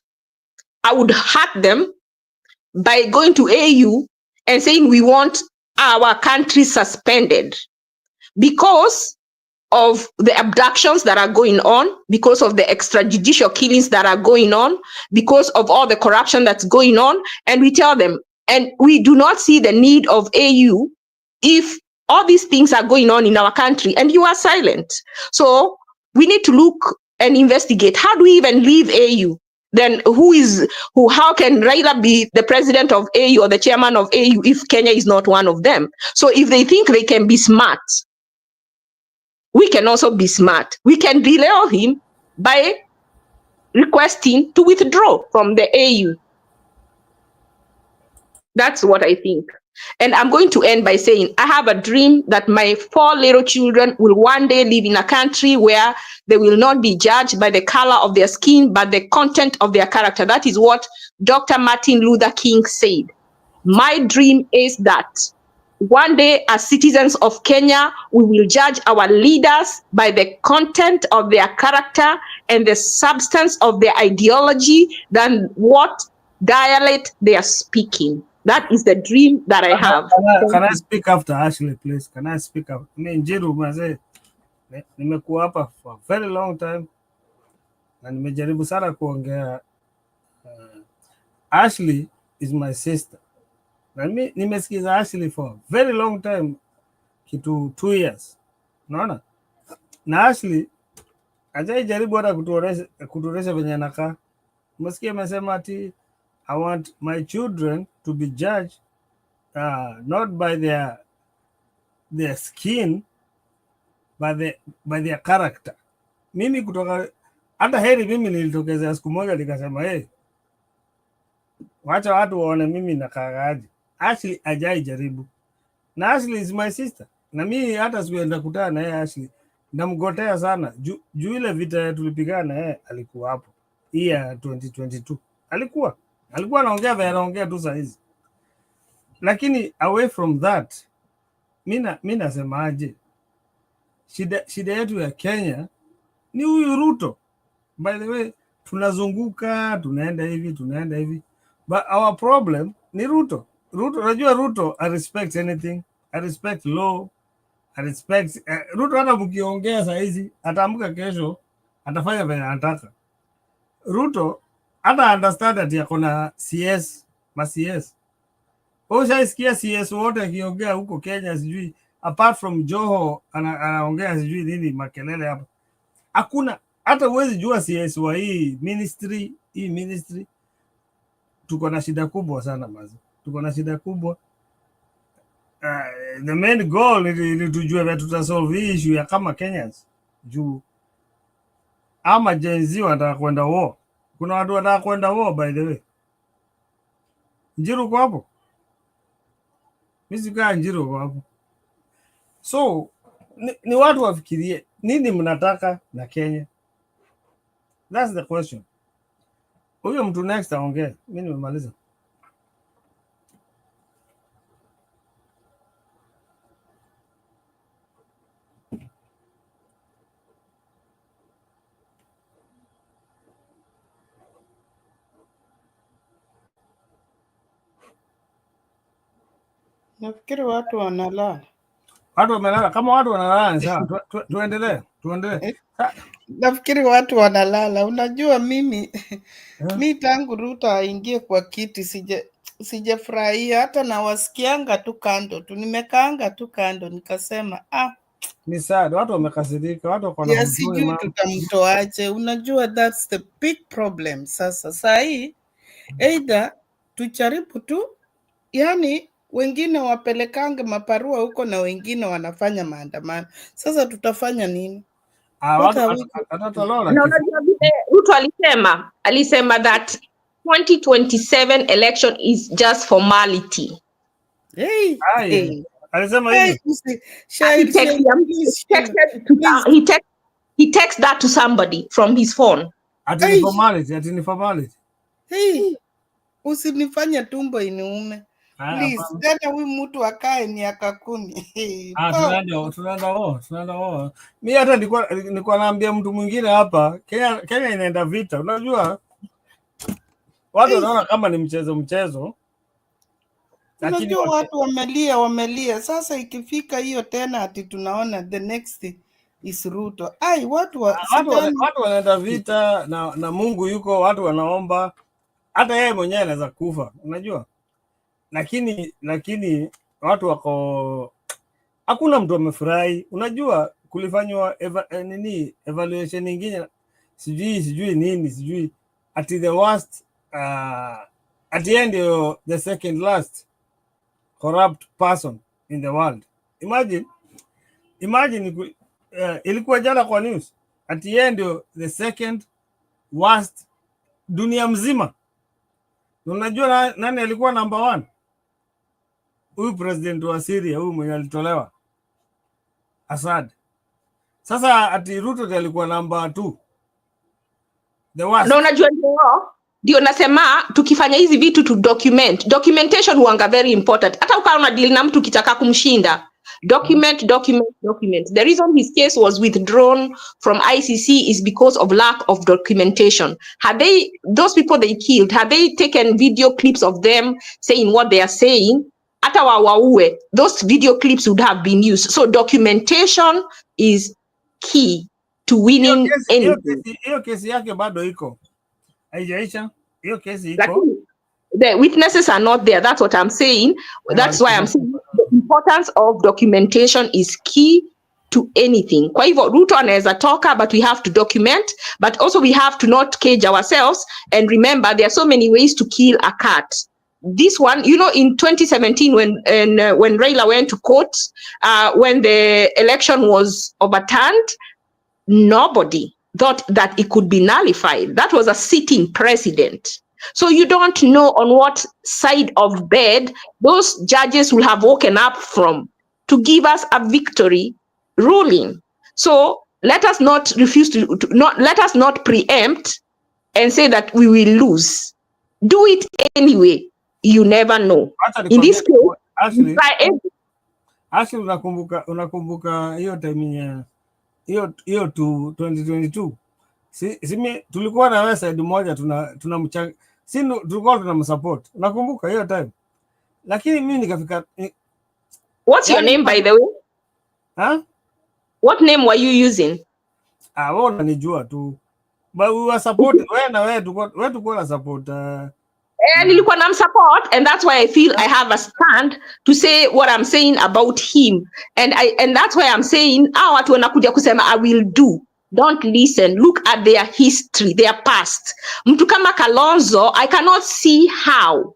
I would hurt them by going to AU and saying we want our country suspended because of the abductions that are going on, because of the extrajudicial killings that are going on, because of all the corruption that's going on. And we tell them, and we do not see the need of AU if all these things are going on in our country and you are silent. So we need to look and investigate. How do we even leave AU? Then how can Raila be the president of AU or the chairman of AU if Kenya is not one of them? So if they think they can be smart, we can also be smart. We can derail him by requesting to withdraw from the AU. That's what I think. And I'm going to end by saying, I have a dream that my 4 little children will one day live in a country where they will not be judged by the color of their skin, but the content of their character. That is what Dr. Martin Luther King said. My dream is that one day, as citizens of Kenya, we will judge our leaders by the content of their character and the substance of their ideology than what dialect they are speaking. That is the dream that I have. Can I speak after Ashley, please? Can I speak after? I mean, Njiru mazee, nimekuwa hapa for a very long time na nimejaribu sana kuongea. Ashley is my sister. Na mimi nimesikiza Ashley for a very long time, kitu 2 years. Unaona? Na Ashley hajaijaribu hata kutuonesha venye anakaa. Umesikia amesema ati I want my children to be judged not by their skin by their character. Mimi kutoka hata heri mimi nilitokezea siku moja nikasema wacha watu waone mimi nakaaje. Ashley hajaijaribu. Na Ashley is my sister. Na mimi hata sienda kutana na yeye Ashley. Namgotea sana. Juu ile vita tulipigana na yeye alikuwa hapo. Hii ya 2022. Alikuwa anaongea vile anaongea tu saa hizi. Lakini away from that, mimi nasemaje? Shida yetu ya Kenya ni huyu Ruto. By the way, tunazunguka, tunaenda hivi. But our problem ni Ruto. Unajua Ruto, I respect anything. I respect law. I respect Ruto. Hata mkiongea saa hizi ataamka kesho atafanya vile anataka. Ruto hata understand ati yako na CS, ma CS. Ushaisikia CS wote akiongea huko Kenya sijui apart from Joho anaongea sijui nini makelele hapo. Hakuna hata uwezi jua CS wa hii ministry. Tuko na shida kubwa sana mazi. Tuko na shida kubwa. The main goal ni tujue vile tutasolve hii issue ya kama Kenyans. Juu ama Gen Z wanataka kwenda war. Kuna watu wanataka kwenda war by the way. Njiru kwa hapo. Mimi sikaa Njiru kwa hapo. So ni watu wafikirie nini mnataka na Kenya. That's the question. Huyo mtu next aongee. Mimi nimemaliza. Nafikiri watu wanalala. Watu wamelala. Kama watu wanalala sawa. Tuendelee. Nafikiri watu wanalala. Unajua mimi mi tangu Ruto aingie kwa kiti sijafurahia, hata nawasikianga tu kando tu, nimekaanga tu kando nikasema ni sad. Watu wamekasirika, watu wako na sijui tutamtoaje. Unajua that's the big problem. Sasa saa hii either tujaribu tu, yani wengine wapelekange maparua huko na wengine wanafanya maandamano. Sasa tutafanya nini? Ruto alisema that 2027 election is just formality. Alisema hivi. He texted that to somebody from his phone. Ati ni formality. Usinifanye tumbo iniume. Please, tena huyu mtu akae miaka 10. Tunaenda wao. Mimi hata nilikuwa naambia mtu mwingine hapa, Kenya inaenda vita. Unajua watu wanaona kama ni mchezo. Lakini watu wamelia. Sasa ikifika hiyo tena ati tunaona the next is Ruto. Watu wanaenda vita na Mungu yuko, watu wanaomba. Hata yeye mwenyewe anaweza kufa, unajua? Lakini watu wako, hakuna mtu amefurahi. Unajua kulifanywa evaluation nyingine sijui at the worst at the end the second last corrupt person in the world. Imagine ilikuwa jana kwa news, at the end the second worst dunia mzima. Unajua nani alikuwa number 1? Huyu president wa Syria, huyu mwenye alitolewa, Assad. Sasa ati Ruto alikuwa number 2. The worst. Na unajua ndio nasema tukifanya hizi vitu to documentation huanga very important. Hata ukawa una deal na mtu kitaka kumshinda, Document. The reason his case was withdrawn from ICC is because of lack of documentation. Had those people they killed, had they taken video clips of them saying what they are saying, those video clips would have been used. So documentation is key to winning anything. Hiyo kesi yake bado iko. Haijaisha. Hiyo kesi iko. Lakini the witnesses are not there. That's what I'm saying. That's why I'm saying the importance of documentation is key to anything. Kwa hivyo Ruto anaweza toka, but we have to document, but also we have to not cage ourselves and remember there are so many ways to kill a cat. This one, you know, in 2017 when Raila went to court, when the election was overturned, nobody thought that it could be nullified. That was a sitting president. So you don't know on what side of bed those judges will have woken up from to give us a victory ruling. So let us not refuse let us not preempt and say that we will lose. Do it anyway. You never know. In this case, actually unakumbuka hiyo time ya hiyo 2022. Simi tulikuwa na wewe side moja tunamchanga. Tulikuwa tunamsupport. Unakumbuka hiyo time? Lakini mimi nikafika. What's your name by the way? Huh? What name were you using? Wewe unanijua tu. But we were supporting. Wewe na wewe tulikuwa na support. Nilikuwa na support, and that's why I feel I have a stand to say what I'm saying about him. And that's why I'm saying watu wanakuja kusema I will do. Don't listen. Look at their history, their past. Mtu kama Kalonzo, I cannot see how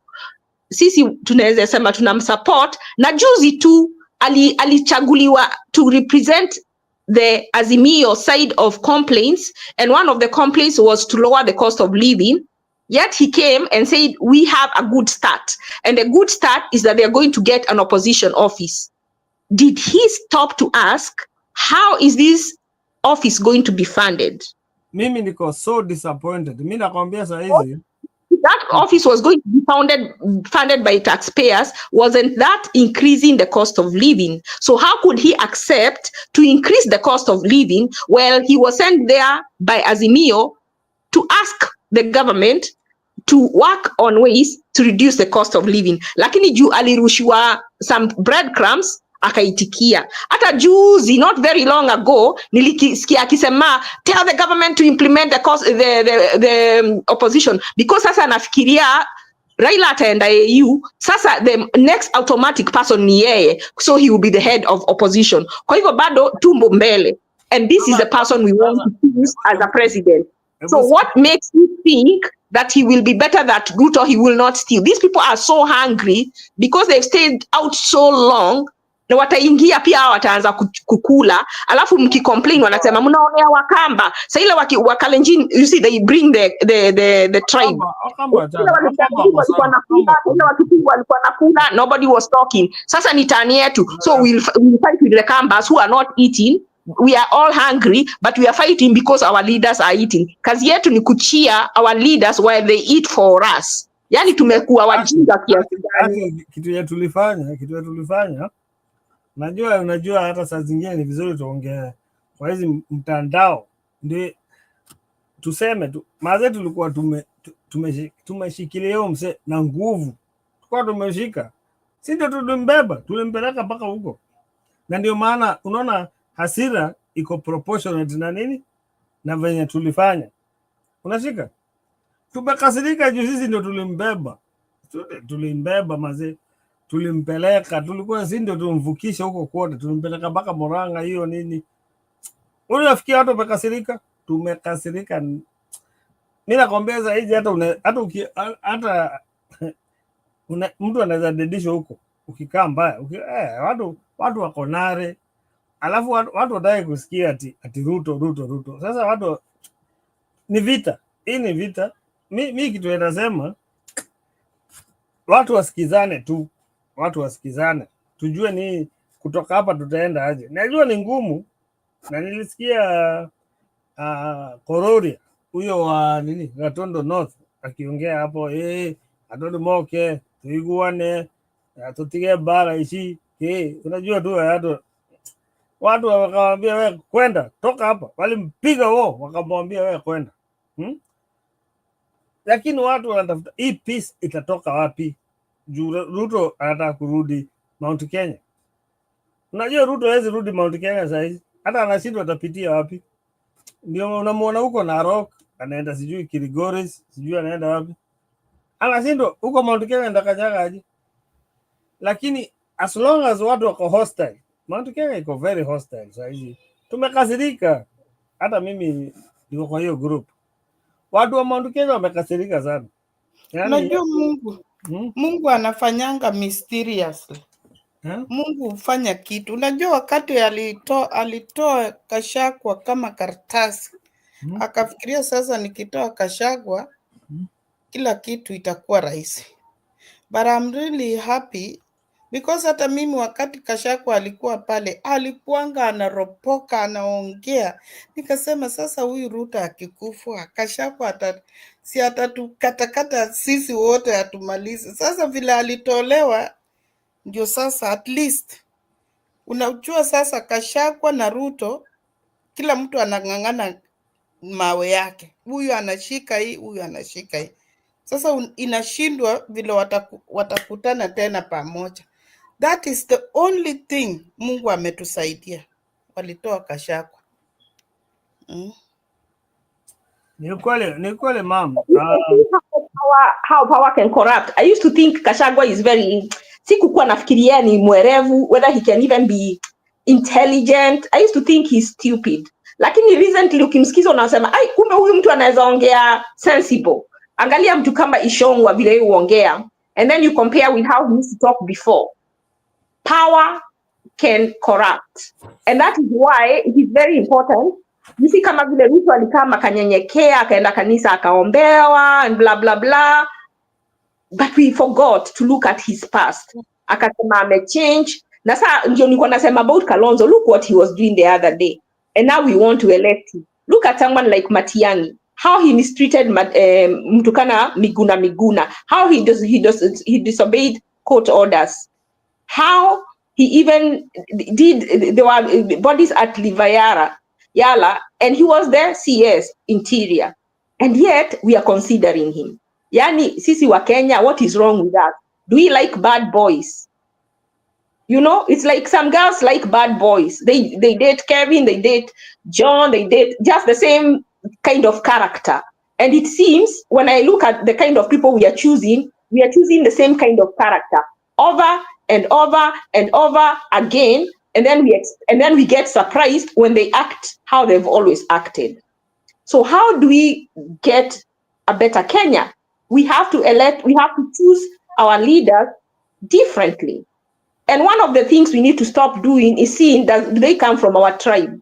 sisi tunaweza sema tunamsupport, na juzi tu alichaguliwa to represent the Azimio side of complaints, and one of the complaints was to lower the cost of living. Yet he came and said, we have a good start. And the good start is that they're going to get an opposition office. Did he stop to ask, how is this office going to be funded? Mimi niko so disappointed. Mimi nakwambia saa hizi. That office was going to be funded by taxpayers. Wasn't that increasing the cost of living? So how could he accept to increase the cost of living while he was sent there by Azimio to ask the government to work on ways to reduce the cost of living? Lakini juu alirushiwa some breadcrumbs, akaitikia. Hata juzi, not very long ago, nilisikia akisema tell the government to implement the opposition, because sasa nafikiria Raila ataenda AU, sasa the next automatic person ni yeye, so he will be the head of opposition. Kwa hivyo bado tumbo mbele, and this is the person we want to choose as a president. So what makes you think that he will be better than Ruto? He will not steal. These people are so hungry because they've stayed out so long. Na wataingia pia wataanza kukula, alafu mkicomplain wanasema mnaonea Wakamba. Sasa ile Wakalenjin, you see they bring the tribe. Walikuwa nakula, nobody was talking. Sasa ni tani yetu. So we'll fight with the Kambas who are not eating. We are all hungry, but we are fighting because our leaders are eating. Kazi yetu ni kuchia our leaders while they eat for us. Yani tumekuwa wajinga kiasi gani? Kitu ya tulifanya. Unajua hata saa zingine ni vizuri tuongee kwa hizi mtandao. Ndio tuseme tu maze tulikuwa tumeshikilia hiyo mse na nguvu. Tulikuwa tumeshika. Si ndio tulimpeleka mpaka huko. Na ndio maana unaona hasira iko proportionate na nini? Na venye tulifanya. Unashika? Tumekasirika juu sisi ndio tulimbeba maze. Tulimpeleka, tulikuwa si ndio tumvukisha huko kote, tulimpeleka mpaka Murang'a hiyo nini. Unafikia watu wamekasirika? Tumekasirika. Mimi nakwambia zaidi hata mtu anaweza dedisha huko ukikaa mbaya. Watu wako nare. Alafu watu wataki kusikia ati Ruto. Sasa watu ni vita. Hii ni vita. Mimi kitu nasema watu wasikizane tu. Watu wasikizane. Tujue ni kutoka hapa tutaenda aje. Najua ni ngumu. Na nilisikia Kororia huyo wa nini Gatondo North akiongea hapo Atondo moke tuiguane tutige bara ici Unajua tu watu wakamwambia wewe kwenda, toka hapa, walimpiga wao, wakamwambia wewe kwenda. Lakini watu wanatafuta hii peace, itatoka wapi? Juu Ruto anataka kurudi Mount Kenya. Unajua Ruto hawezi rudi Mount Kenya saa hizi, hata anashindwa atapitia wapi. Ndio unamuona huko Narok, anaenda sijui Kilgoris, sijui anaenda wapi, anashindwa huko Mount Kenya ndakanyaga aje. Lakini as long as watu wako hostile, Mount Kenya iko very hostile saa hizi. Tumekasirika, hata mimi niko kwa hiyo group. Watu wa Mount Kenya wamekasirika sana. Unajua Mungu anafanyanga mysteriously. Mungu hufanya kitu. Unajua wakati alitoa Kashagwa kama karatasi, akafikiria sasa nikitoa Kashagwa kila kitu itakuwa rahisi. But I'm really happy because hata mimi wakati Kashagwa alikuwa pale, alikuanga anaropoka, anaongea. Nikasema sasa huyu Ruto akikufa, Kashagwa si atatukatakata sisi wote atumalize. Sasa vile alitolewa, ndio sasa at least unajua sasa Kashagwa na Ruto kila mtu anang'ang'ana mawe yake. Huyu anashika hii, huyu anashika hii. Sasa inashindwa vile watakutana tena pamoja. That is the only thing Mungu ametusaidia. Walitoa Kashagwa. Ni kweli mom. How power can corrupt. I used to think Kashagwa is very, sikukuwa nafikiria ni mwerevu, whether he can even be intelligent. I used to think he's stupid. Lakini recently ukimsikiza unasema, ai, kumbe huyu mtu anaweza ongea sensible. Angalia mtu kama Ishongwa vile yeye huongea, and then you compare with how he used to talk before. Power can corrupt, and that is why it is very important. You see, kama vile Ruto alikama kanyenyekea, akaenda kanisa akaombewa and blah blah blah, but we forgot to look at his past. Akasema amechange. Na sasa ndio nilikuwa nasema about Kalonzo, look what he was doing the other day, and now we want to elect him. Look at someone like Matiang'i, how he mistreated Mtukana Miguna, how he disobeyed court orders, how he even did, there were bodies at Yala, and he was the CS Interior, and yet we are considering him. Yani sisi wa Kenya, what is wrong with that? Do we like bad boys? You know, it's like some girls like bad boys. They date Kevin, they date John, they date just the same kind of character. And it seems when I look at the kind of people we are choosing the same kind of character over and over and over again. And then we get surprised when they act how they've always acted. So how do we get a better Kenya? We have to choose our leaders differently. And one of the things we need to stop doing is seeing that they come from our tribe.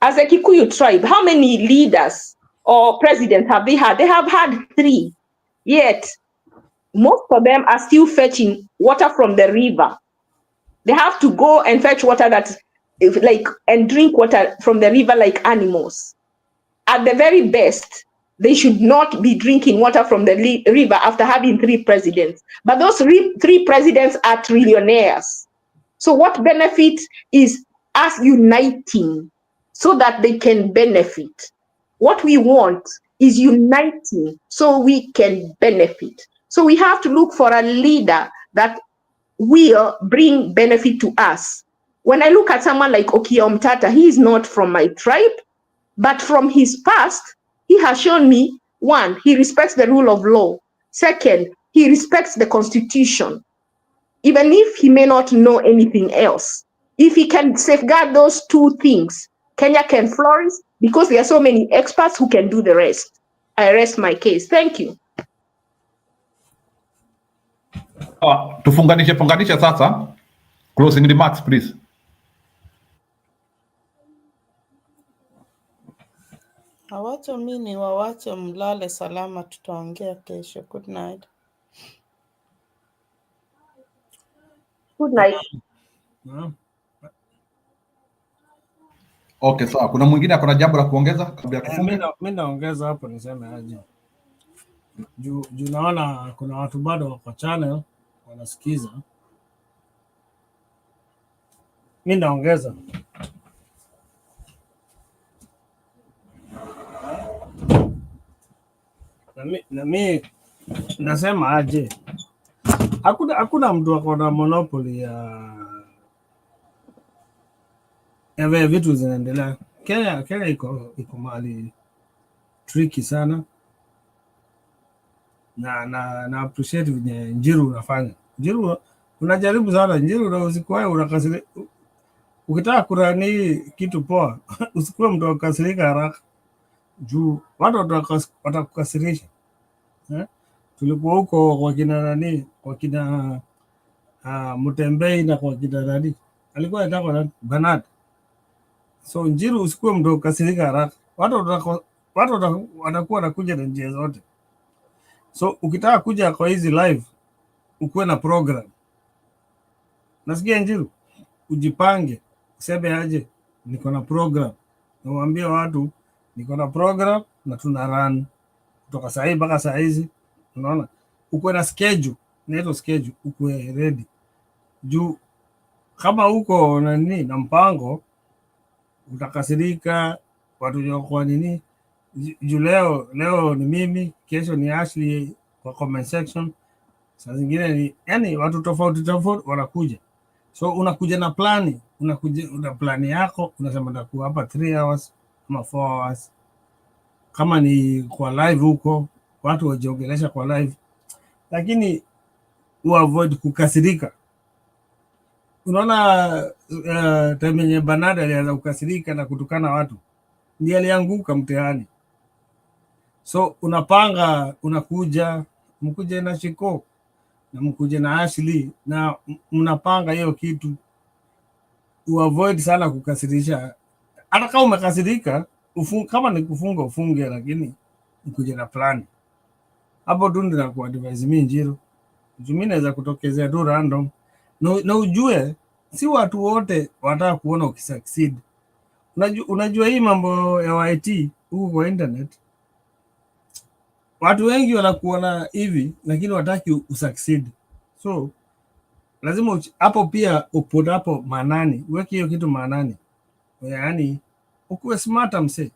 As a Kikuyu tribe, how many leaders or presidents have they had? They have had 3. Yet, most of them are still fetching water from the river. They have to go and fetch water and drink water from the river like animals. At the very best, they should not be drinking water from the river after having 3 presidents. But those 3 presidents are trillionaires. So what benefit is us uniting so that they can benefit? What we want is uniting so we can benefit. So we have to look for a leader that will bring benefit to us. When I look at someone like Okiya Omtata, he is not from my tribe, but from his past, he has shown me, 1, he respects the rule of law. 2nd, he respects the constitution. Even if he may not know anything else, if he can safeguard those 2 things, Kenya can flourish because there are so many experts who can do the rest. I rest my case. Thank you. Tufunganishe sasa. Closing remarks, please. Wawache mlale salama, tutaongea kesho. Good night. Good night. Okay, sawa. Kuna mwingine akona jambo la kuongeza kabla ya tufunge? Mimi naongeza hapo niseme aje. Juu naona kuna watu bado kwa channel wanasikiza. mi naongeza na mi nasema aje, hakuna mtu ako na monopoly ya vile vitu zinaendelea Kenya. Kenya iko mahali tricky sana, na appreciate venye Njiru unafanya. Njiru unajaribu sana Njiru, na usikuwe unakasirika ukitaka kurani kitu poa. Usikuwe mtu akasirika haraka juu watu watakukasirisha. Tulikuwa huko kwa kina nani, kwa kina Mutembei na kwa kina nani alikuwa anataka Bernard. So Njiru, usikuwe mtu akasirika haraka, watu watakuwa wanakuja na njia zote. So ukitaka kuja kwa hizi live ukuwe na program. Nasikia Njiru, ujipange, useme aje, niko na program, na uambie watu niko na program na tuna run kutoka saa hii mpaka saa hizi. Unaona, ukuwe na schedule, inaitwa schedule, ukuwe ready. Juu kama uko na nini na mpango, utakasirika watu kwa nini. Juu leo ni mimi, kesho ni Ashley kwa comment section, saa zingine ni yani watu tofauti wanakuja. So unakuja na plani, una plani yako, unasema nitakuwa hapa 3 hours ama 4 hours. Kama ni kwa live huko, watu wajiongelesha kwa live, lakini avoid kukasirika. Unaona time yenye Bernard alianza kukasirika na kutukana watu, ndiye alianguka mtihani. So unapanga, mkuje na Shiko na mkuje na Ashley na mnapanga hiyo kitu. Uavoid sana kukasirisha. Hata kama umekasirika, kama ni kufunga ufunge, lakini mkuje na plani. Hapo tu ndio nakuwa advise mimi Njiru. Mimi naweza kutokezea tu random. Na ujue si watu wote wanataka kuona ukisucceed. Unajua hii mambo ya IT huko kwa internet, watu wengi wanakuona hivi lakini wataki usucceed. So lazima hapo pia uput hapo manani, uweke hiyo kitu manani. Yaani ukuwe smart mse.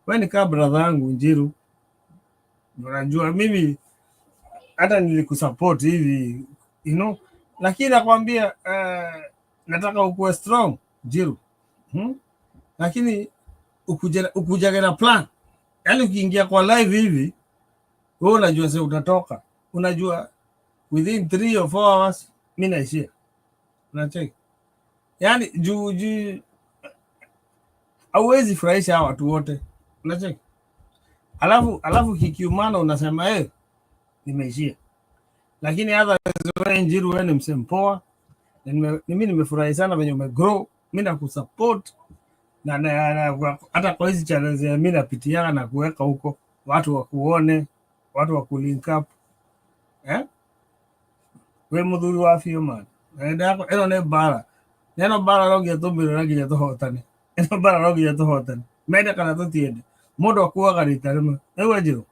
Wewe ni kama brother yangu Njiru. Unajua mimi hata nilikusupport hivi, lakini nakwambia nataka ukuwe strong Njiru. Lakini ukuje na plan. Yaani ukiingia kwa live hivi, wewe unajua sasa utatoka. Unajua within 3 or 4 hours mimi naishia. Unacheki? Yaani juu hauwezi furahisha hawa watu wote. Unacheki? Alafu kikiumana unasema nimeishia. Lakini hata wewe Njiru, wewe ni msempoa. Mimi nimefurahi sana venye umegrow. Mimi nakusupport na hata kwa hizi channels mimi napitiana na kuweka huko watu wakuone, watu wa kulink up. We muthuri wa biũ man, ĩno nĩ mbara, neno mbara no nginya tũmĩrĩre na nginya tũhotane. Ĩno mbara no nginya tũhotane, mende kana tũtiende. Mũndũ akuaga rita rĩmwe, nĩguo Njiru,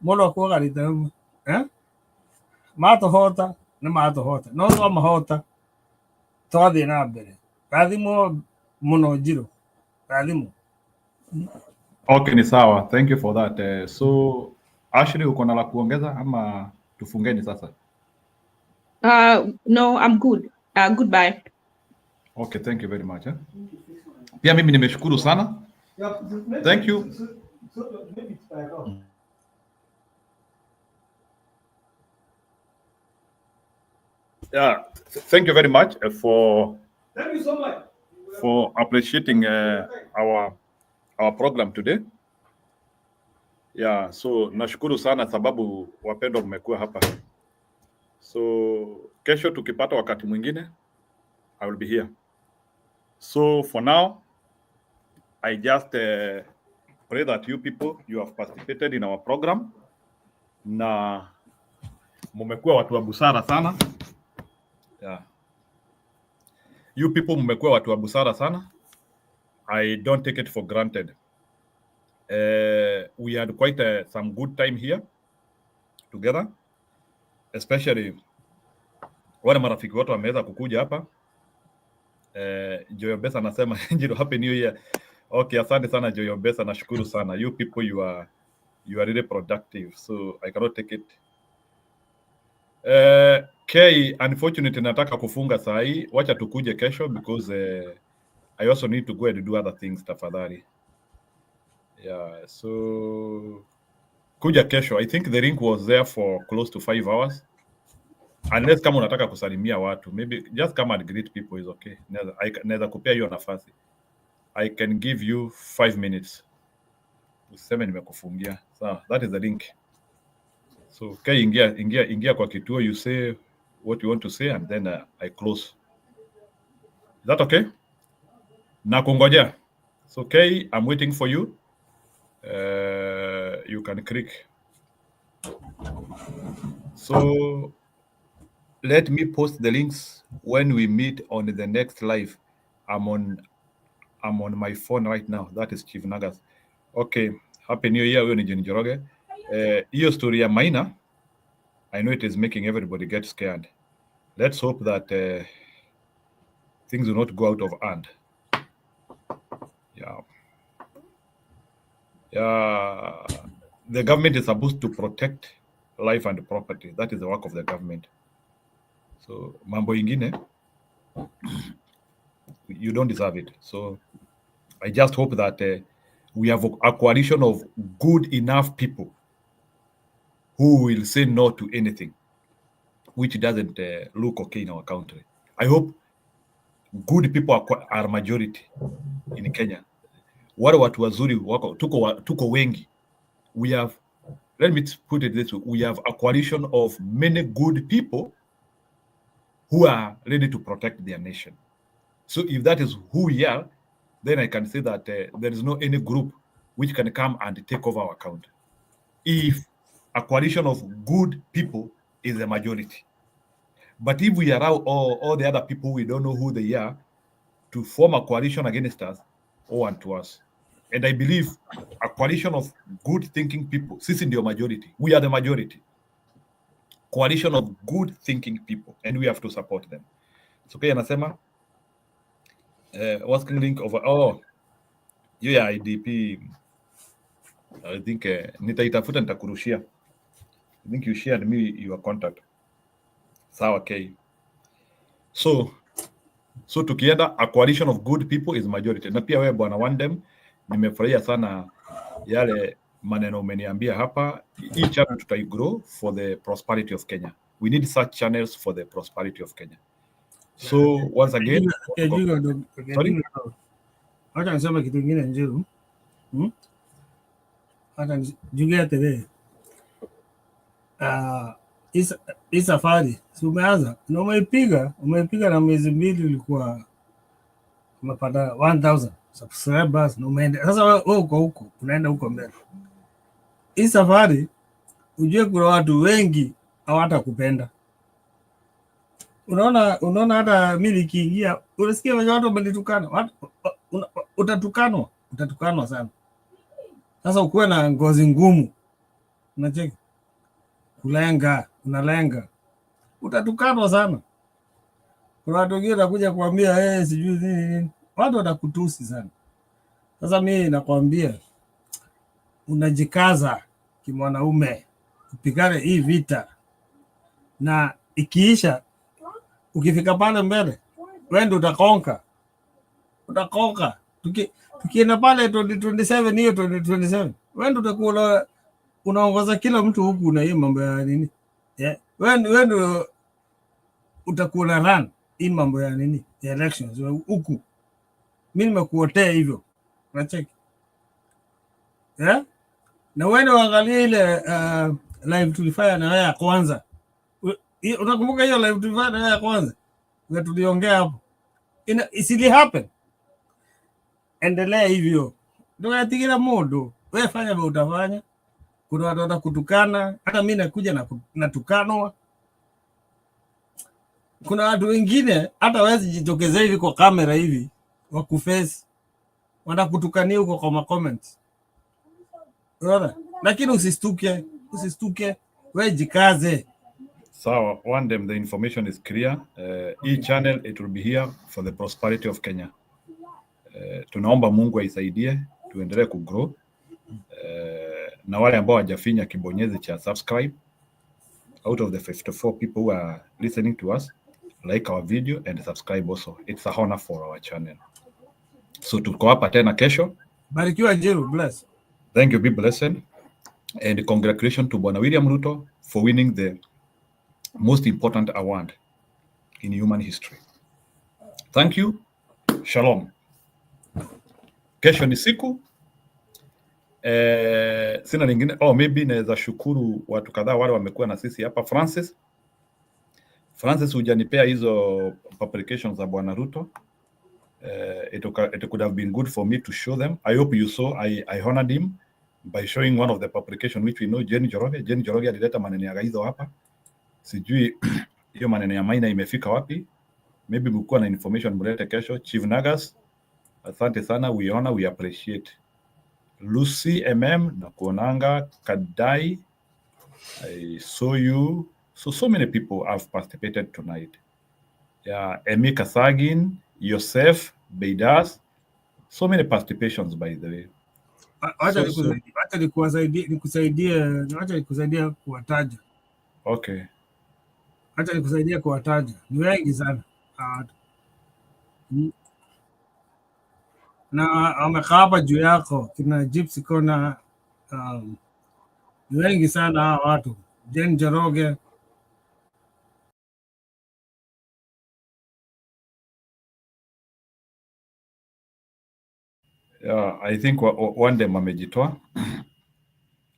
mũndũ akuaga rita rĩmwe. Matũhota nĩ matũhota, no twamahota twathiĩ na mbere. Rathimwo mũno Njiru, rathimwo. Okay, ni sawa. Thank you for that. So Ashley, uko na la kuongeza ama tufungeni sasa? No, I'm good. Goodbye. Okay, thank you very much. Pia mimi nimeshukuru sana. Thank you. Yeah, thank you very much for appreciating our program today. Yeah, so nashukuru sana sababu wapendwa mmekuwa hapa. So kesho tukipata wakati mwingine I will be here. So for now I just pray that you people, you have participated in our program na mmekuwa watu wa busara sana. Yeah. You people mmekuwa watu wa busara sana. I don't take it for granted. We had quite some good time here together, especially wale marafiki wote wameweza kukuja hapa. Joyo Besa anasema Njiro, happy new year. Okay, asante sana Joyo Besa, nashukuru sana. You people, you are really productive, so I cannot take it. K, unfortunately nataka kufunga saa hii, wacha tukuje kesho because I also need to go and do other things tafadhali. Yeah, so kuja kesho. I think the link was there for close to 5 hours. Unless kama unataka kusalimia watu, maybe just come and greet people is okay. Naweza kupea hiyo nafasi. I can give you 5 minutes. Useme nimekufungia. So that is the link. So okay, ingia kwa kituo, you say what you want to say and then I close. Is that okay? Na kungoja. So okay, I'm waiting for you. You can click. So let me post the links when we meet on the next live. I'm on my phone right now. That is Chief Nagas. Okay, happy new year. Huyo ni Jenny Njoroge. Hiyo story ya Maina, I know it is making everybody get scared. Let's hope that things will not go out of hand. Yeah. The government is supposed to protect life and property. That is the work of the government. So mambo ingine, you don't deserve it. So I just hope that we have a coalition of good enough people who will say no to anything which doesn't look okay in our country. I hope good people are majority in Kenya. Wale watu wazuri wako, tuko wengi. We have, let me put it this way, we have a coalition of many good people who are ready to protect their nation. So if that is who we are, then I can say that there is no any group which can come and take over our country. If a coalition of good people is the majority. But if we allow all the other people, we don't know who they are, to form a coalition against us, or unto us. And I believe a coalition of good thinking people, sisi ndio majority. We are the majority. Coalition of good thinking people, and we have to support them. So okay, anasema what's the link over? Oh, yeah, IDP. I think nitaitafuta nitakurushia. I think you shared me your contact. Sawa, okay. So tukienda, a coalition of good people is majority. Na pia wewe bwana Wandem, nimefurahia sana yale maneno umeniambia hapa. Hii channel tutaigrow for the prosperity of Kenya. We need such channels for the prosperity of Kenya. So once again, sorry? Hata nisema kitu kingine Njiru. Hata Julia today. Hii safari si umeanza na umeipiga na miezi mbili ulikuwa umepata 1000 subscribers na umeenda sasa. Wewe uko huko, unaenda huko mbele. Hii safari ujue kuna watu wengi hawata kupenda. Unaona hata mimi nikiingia unasikia watu wamenitukana. Utatukanwa sana. Sasa ukuwe na ngozi ngumu, unacheki, unalenga, utatukanwa sana. Kuna watu wengine watakuja kuambia sijui nini, watu watakutusi sana. Sasa mimi nakwambia unajikaza kimwanaume, upigane hii vita, na ikiisha, ukifika pale mbele wewe ndio utakonka. Tukienda pale 2027, hiyo 2027 wewe ndio utakuwa unaongoza kila mtu huku na hiyo mambo ya nini. Wewe ndio utakuwa na run hii mambo ya nini ya elections huku. Mimi nimekuotea hivyo, unacheki. Na wewe uangalie ile live tulifanya na wewe ya kwanza. Unakumbuka hiyo live tulifanya na wewe ya kwanza? Wewe tuliongea hapo. Isili happen. Endelea hivyo. Ndio yatikira modo. Wewe fanya vile utafanya. Kuna watu watakutukana, hata mimi nakuja natukanwa. Kuna watu wengine hata wawezi jitokeza hivi kwa kamera hivi wakuface, wanakutukania huko kwa comments. Unaona? Lakini usistuke, wewe jikaze. So one day the information is clear. Each channel, it will be here for the prosperity of Kenya. Tunaomba Mungu aisaidie tuendelee kugrow. Na wale ambao hawajafinya kibonyezi cha subscribe, out of the 54 people who are listening to us, like our video and subscribe also. It's a honor for our channel. So tuko hapa tena kesho. Barikiwa Jiru, bless. Thank you, be blessed. And congratulations to Bwana William Ruto for winning the most important award in human history. Thank you. Shalom. Kesho ni siku. Sina lingine. Maybe naweza shukuru watu kadhaa wale wamekuwa na sisi hapa. Francis hujanipea hizo publications za Bwana Ruto. It could have been good for me to show them. I hope you saw. I honored him by showing one of the publication which we know, Jenny Joroge alileta maneno ya hizo hapa. Sijui hiyo maneno ya maina imefika wapi. Maybe mkuwa na information mlete kesho. Chief Nagas, asante sana, we honor, we appreciate. Lucy na kuonanga Kadai, I saw you. So many people have participated tonight. Yeah, Emi Kasagin, Yosef, Beidas, so many participations by the way. Acha nikusaidie kuwataja. Okay. Acha nikusaidie kuwataja. Ni wengi sana. Na wamekaa hapa juu yako kina Gypsy Kona, ni wengi sana hawa watu. Jen Joroge. Yeah, I think one day amejitoa.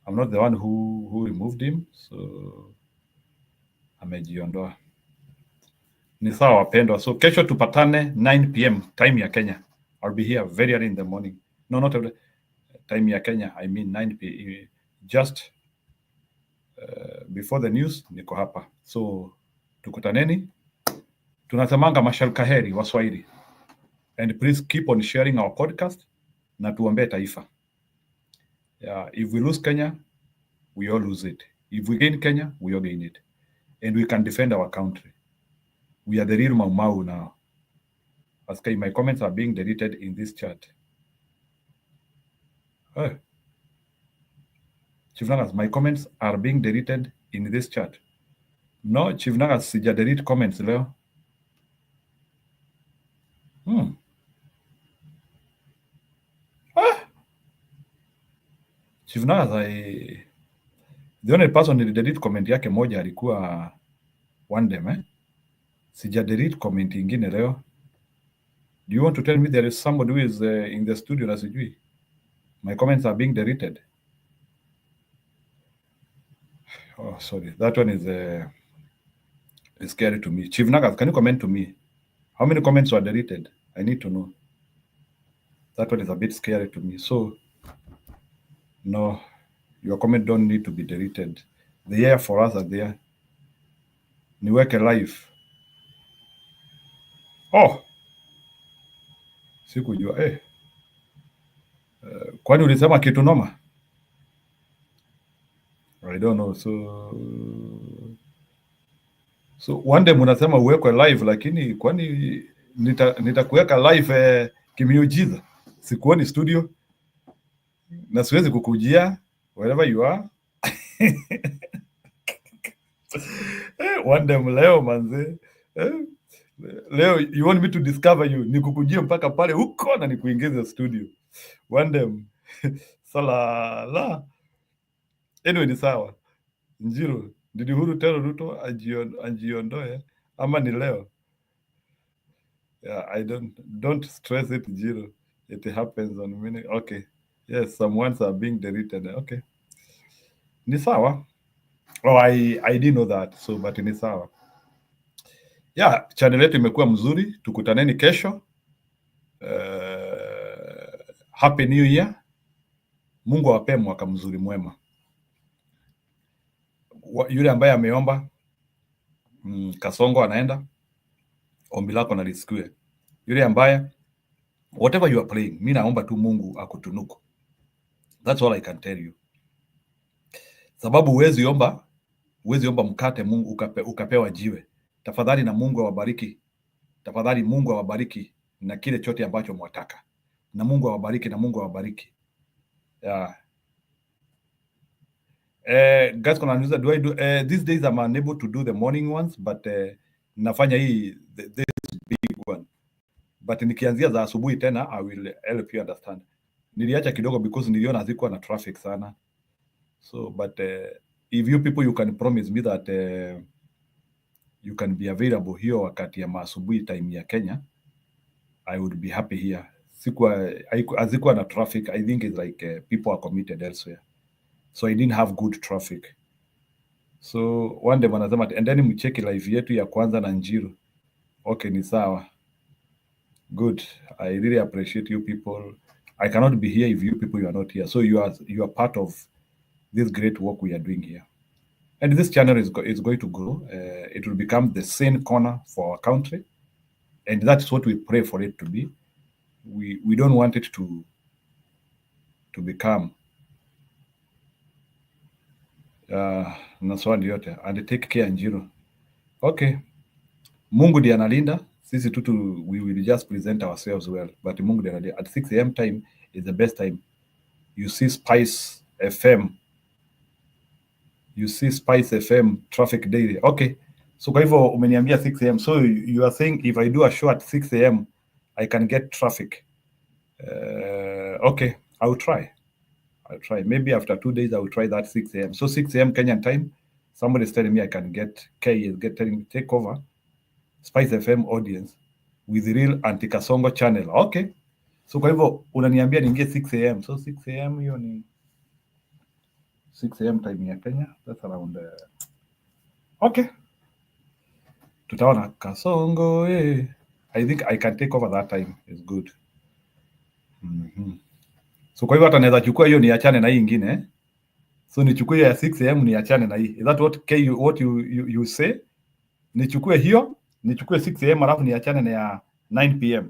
I'm not the one who removed him, so amejiondoa. Ni sawa wapendwa. So kesho tupatane 9 p.m. time ya Kenya. I'll be here very early in the morning. No, not every time ya Kenya. I mean 9 p.m. Just before the news niko hapa. So tukutaneni. Tunasemanga masharika heri Waswahili. And please keep on sharing our podcast na tuombee taifa. Yeah, if we lose Kenya, we all lose it. If we gain Kenya, we all gain it. And we can defend our country. We are the real Mau Mau now. Askei, my comments are being deleted in this chat. Chief Nagas, my comments are being deleted in this chat. No, Chief Nagas, sija delete comments leo. Chief Nagas, the only person who delete comment yake moja alikuwa one day, Sija delete comment ingine leo. Do you want to tell me there is somebody who is in the studio na sijui? My comments are being deleted. Oh, sorry. That one is scary to me. Chief Nagas, can you comment to me? How many comments were deleted? I need to know. That one is a bit scary to me. So, no, your comment don't need to be deleted. The here for us are there. Niweke live. Oh! Sikujua. Kwani ulisema kitu noma? I don't know. So one day munasema uwekwe live, lakini kwani nitakuweka live kimiujiza? Sikuoni studio na siwezi kukujia wherever you are. One day leo manze. Leo you want me to discover you, nikukujia mpaka pale huko na nikuingize studio. One day sala. Anyway, ni sawa. Njiro, did Uhuru tell Ruto ajiondoe ama ni leo? Yeah, I don't stress it, Njiro. It happens on many. Okay. Yes, some ones are being deleted. Okay. Ni sawa. Oh, I didn't know that. So, but ni sawa. Yeah, channel yetu imekuwa mzuri. Tukutaneni kesho. Happy New Year. Mungu awape mwaka mzuri mwema. Yule ambaye ameomba Kasongo anaenda, ombi lako na lisikiwe. Yule ambaye whatever you are praying, mimi naomba tu Mungu akutunuku. That's all I can tell you. Sababu huwezi omba Uwezi omba mkate Mungu ukapewa jiwe. Tafadhali na Mungu awabariki. Tafadhali Mungu awabariki na kile chote ambacho mwataka. Na Mungu awabariki, na Mungu awabariki. Yeah. Guys, kuna niuliza do I do these days I'm unable to do the morning ones, but nafanya hii this big one. But nikianzia za asubuhi tena I will help you understand. Niliacha kidogo because niliona hazikuwa na traffic sana. So but if you people you can promise me that you can be available hiyo wakati ya asubuhi time ya Kenya, I would be happy here. Hazikuwa na traffic. I think it's like people are committed elsewhere. So I didn't have good traffic. So one day wanasema and then mcheki live yetu ya kwanza na Njiru. Okay, ni sawa. Good. I really appreciate you people. I cannot be here if you people you are not here. So you are part of this great work we are doing here. And this channel is going to grow. It will become the same corner for our country. And that's what we pray for it to be. We don't want it to become na swali yote and take care Njiru. Okay. Mungu ndiye analinda. Sisi tutu we will just present ourselves well. But Mungu ndiye analinda. At 6 a.m. time is the best time. You see Spice FM. You see Spice FM traffic daily. Okay. So kwa hivyo umeniambia 6 a.m. So you are saying if I do a show at 6 a.m. I can get traffic. Okay. I'll try. Maybe after 2 days I will try that 6 a.m. So 6 a.m. Kenyan time, somebody is telling me I can get telling me take over Spice FM audience with the real Anti-Kasongo channel. Okay. So kwa hivyo unaniambia niingie 6 a.m. So 6 a.m. hiyo ni 6 a.m. time ya Kenya. That's around okay. Tutaona Kasongo. I think I can take over that time. It's good. So kwa hivyo hata naweza chukua hiyo niachane na hii nyingine. So nichukue ya 6 a.m. niachane na hii. Is that what you say? Nichukue hiyo, nichukue 6 a.m. alafu niachane na ya 9 p.m.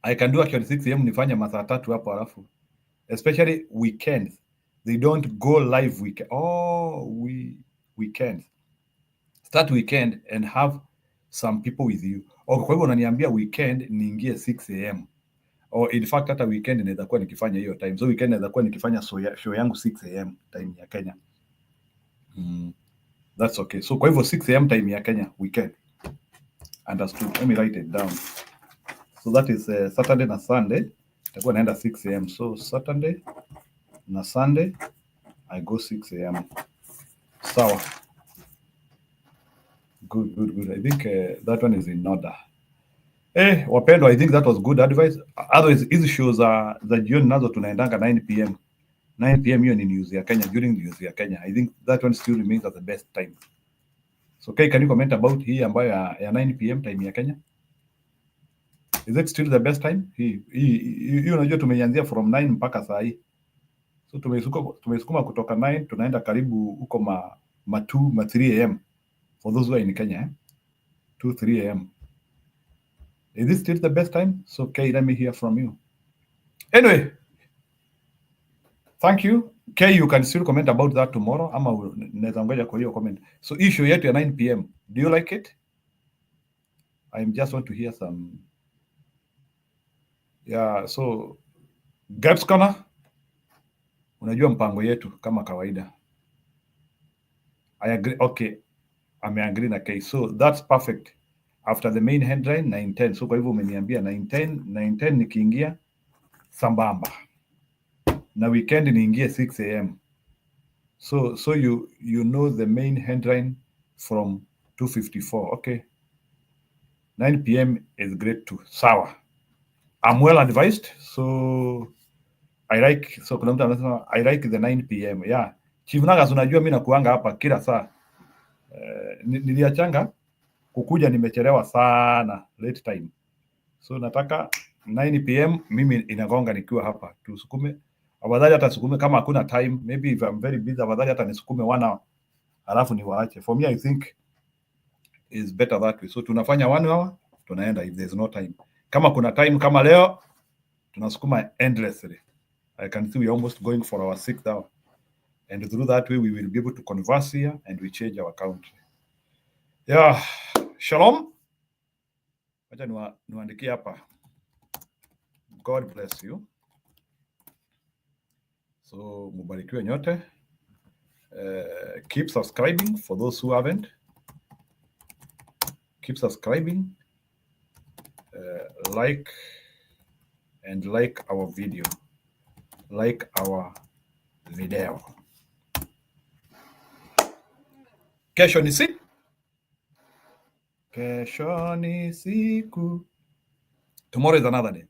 I can do actually 6 a.m. nifanye masaa 3 hapo alafu. Especially weekends. They don't go live weekend. Weekends. Start weekend and have some people with you. Kwa hivyo unaniambia weekend niingie 6 a.m. Or in fact hata weekend inaweza kuwa nikifanya hiyo time. So weekend inaweza kuwa nikifanya show yangu 6 a.m. time ya Kenya. That's okay. So kwa hivyo 6 a.m. time ya Kenya weekend. Understood. Let me write it down. So that is Saturday na Sunday. Itakuwa naenda 6 a.m. So Saturday na Sunday I go 6 a.m. Sawa. Good. I think that one is in order. Wapendwa, I think that was good advice. Otherwise, hizi shows za jioni nazo tunaendanga 9 p.m. 9 p.m. hiyo ni news ya Kenya, during the news ya Kenya. I think that one still remains as the best time. So can you comment about hii ambayo ya 9 p.m. time ya Kenya? Is it still the best time? Hii unajua tumeianzia from 9 mpaka saa hii. So tumesukuma kutoka 9 tunaenda karibu huko ma 3 a.m. for those who are in Kenya. 2-3 a.m. Is this still the best time? So, Kay, let me hear from you. Anyway, thank you. Kay, you can still comment about that tomorrow. Ama naweza ngoja kwa hiyo comment. So, issue yetu ya 9 p.m. Do you like it? I just want to hear some. Yeah, so Gaps Corner. Unajua mpango yetu kama kawaida. I agree. Okay. Ameagree na Kay. So, that's perfect. After the main headline 9:10. So kwa hivyo umeniambia 9:10 nikiingia sambamba. Na weekend niingie 6 a.m. So you know the main headline from 2:54. Okay. 9 p.m. is great too. Sawa. I'm well advised. So I like kuna mtu anasema I like the 9 p.m. Yeah. Chief Nagas, unajua mimi nakuanga hapa kila saa. Niliachanga kukuja nimechelewa sana, late time. So nataka 9 p.m. mimi inagonga nikiwa hapa. Tusukume. Afadhali hata sukume kama hakuna time. Maybe if I'm very busy, afadhali hata nisukume 1 hour. Alafu niwaache. For me, I think is better that way. So tunafanya 1 hour, tunaenda if there's no time. Kama kuna time kama leo, tunasukuma endlessly. I can see we're almost going for our 6th hour. And through that way, we will be able to converse here and we change our country. Yeah, shalom. Acha niwaandikie hapa. God bless you. So mubarikiwe nyote. Keep subscribing for those who haven't. Keep subscribing. Like our video. Like our video. Kesho ni siku. Kesho ni siku. Tomorrow is another day.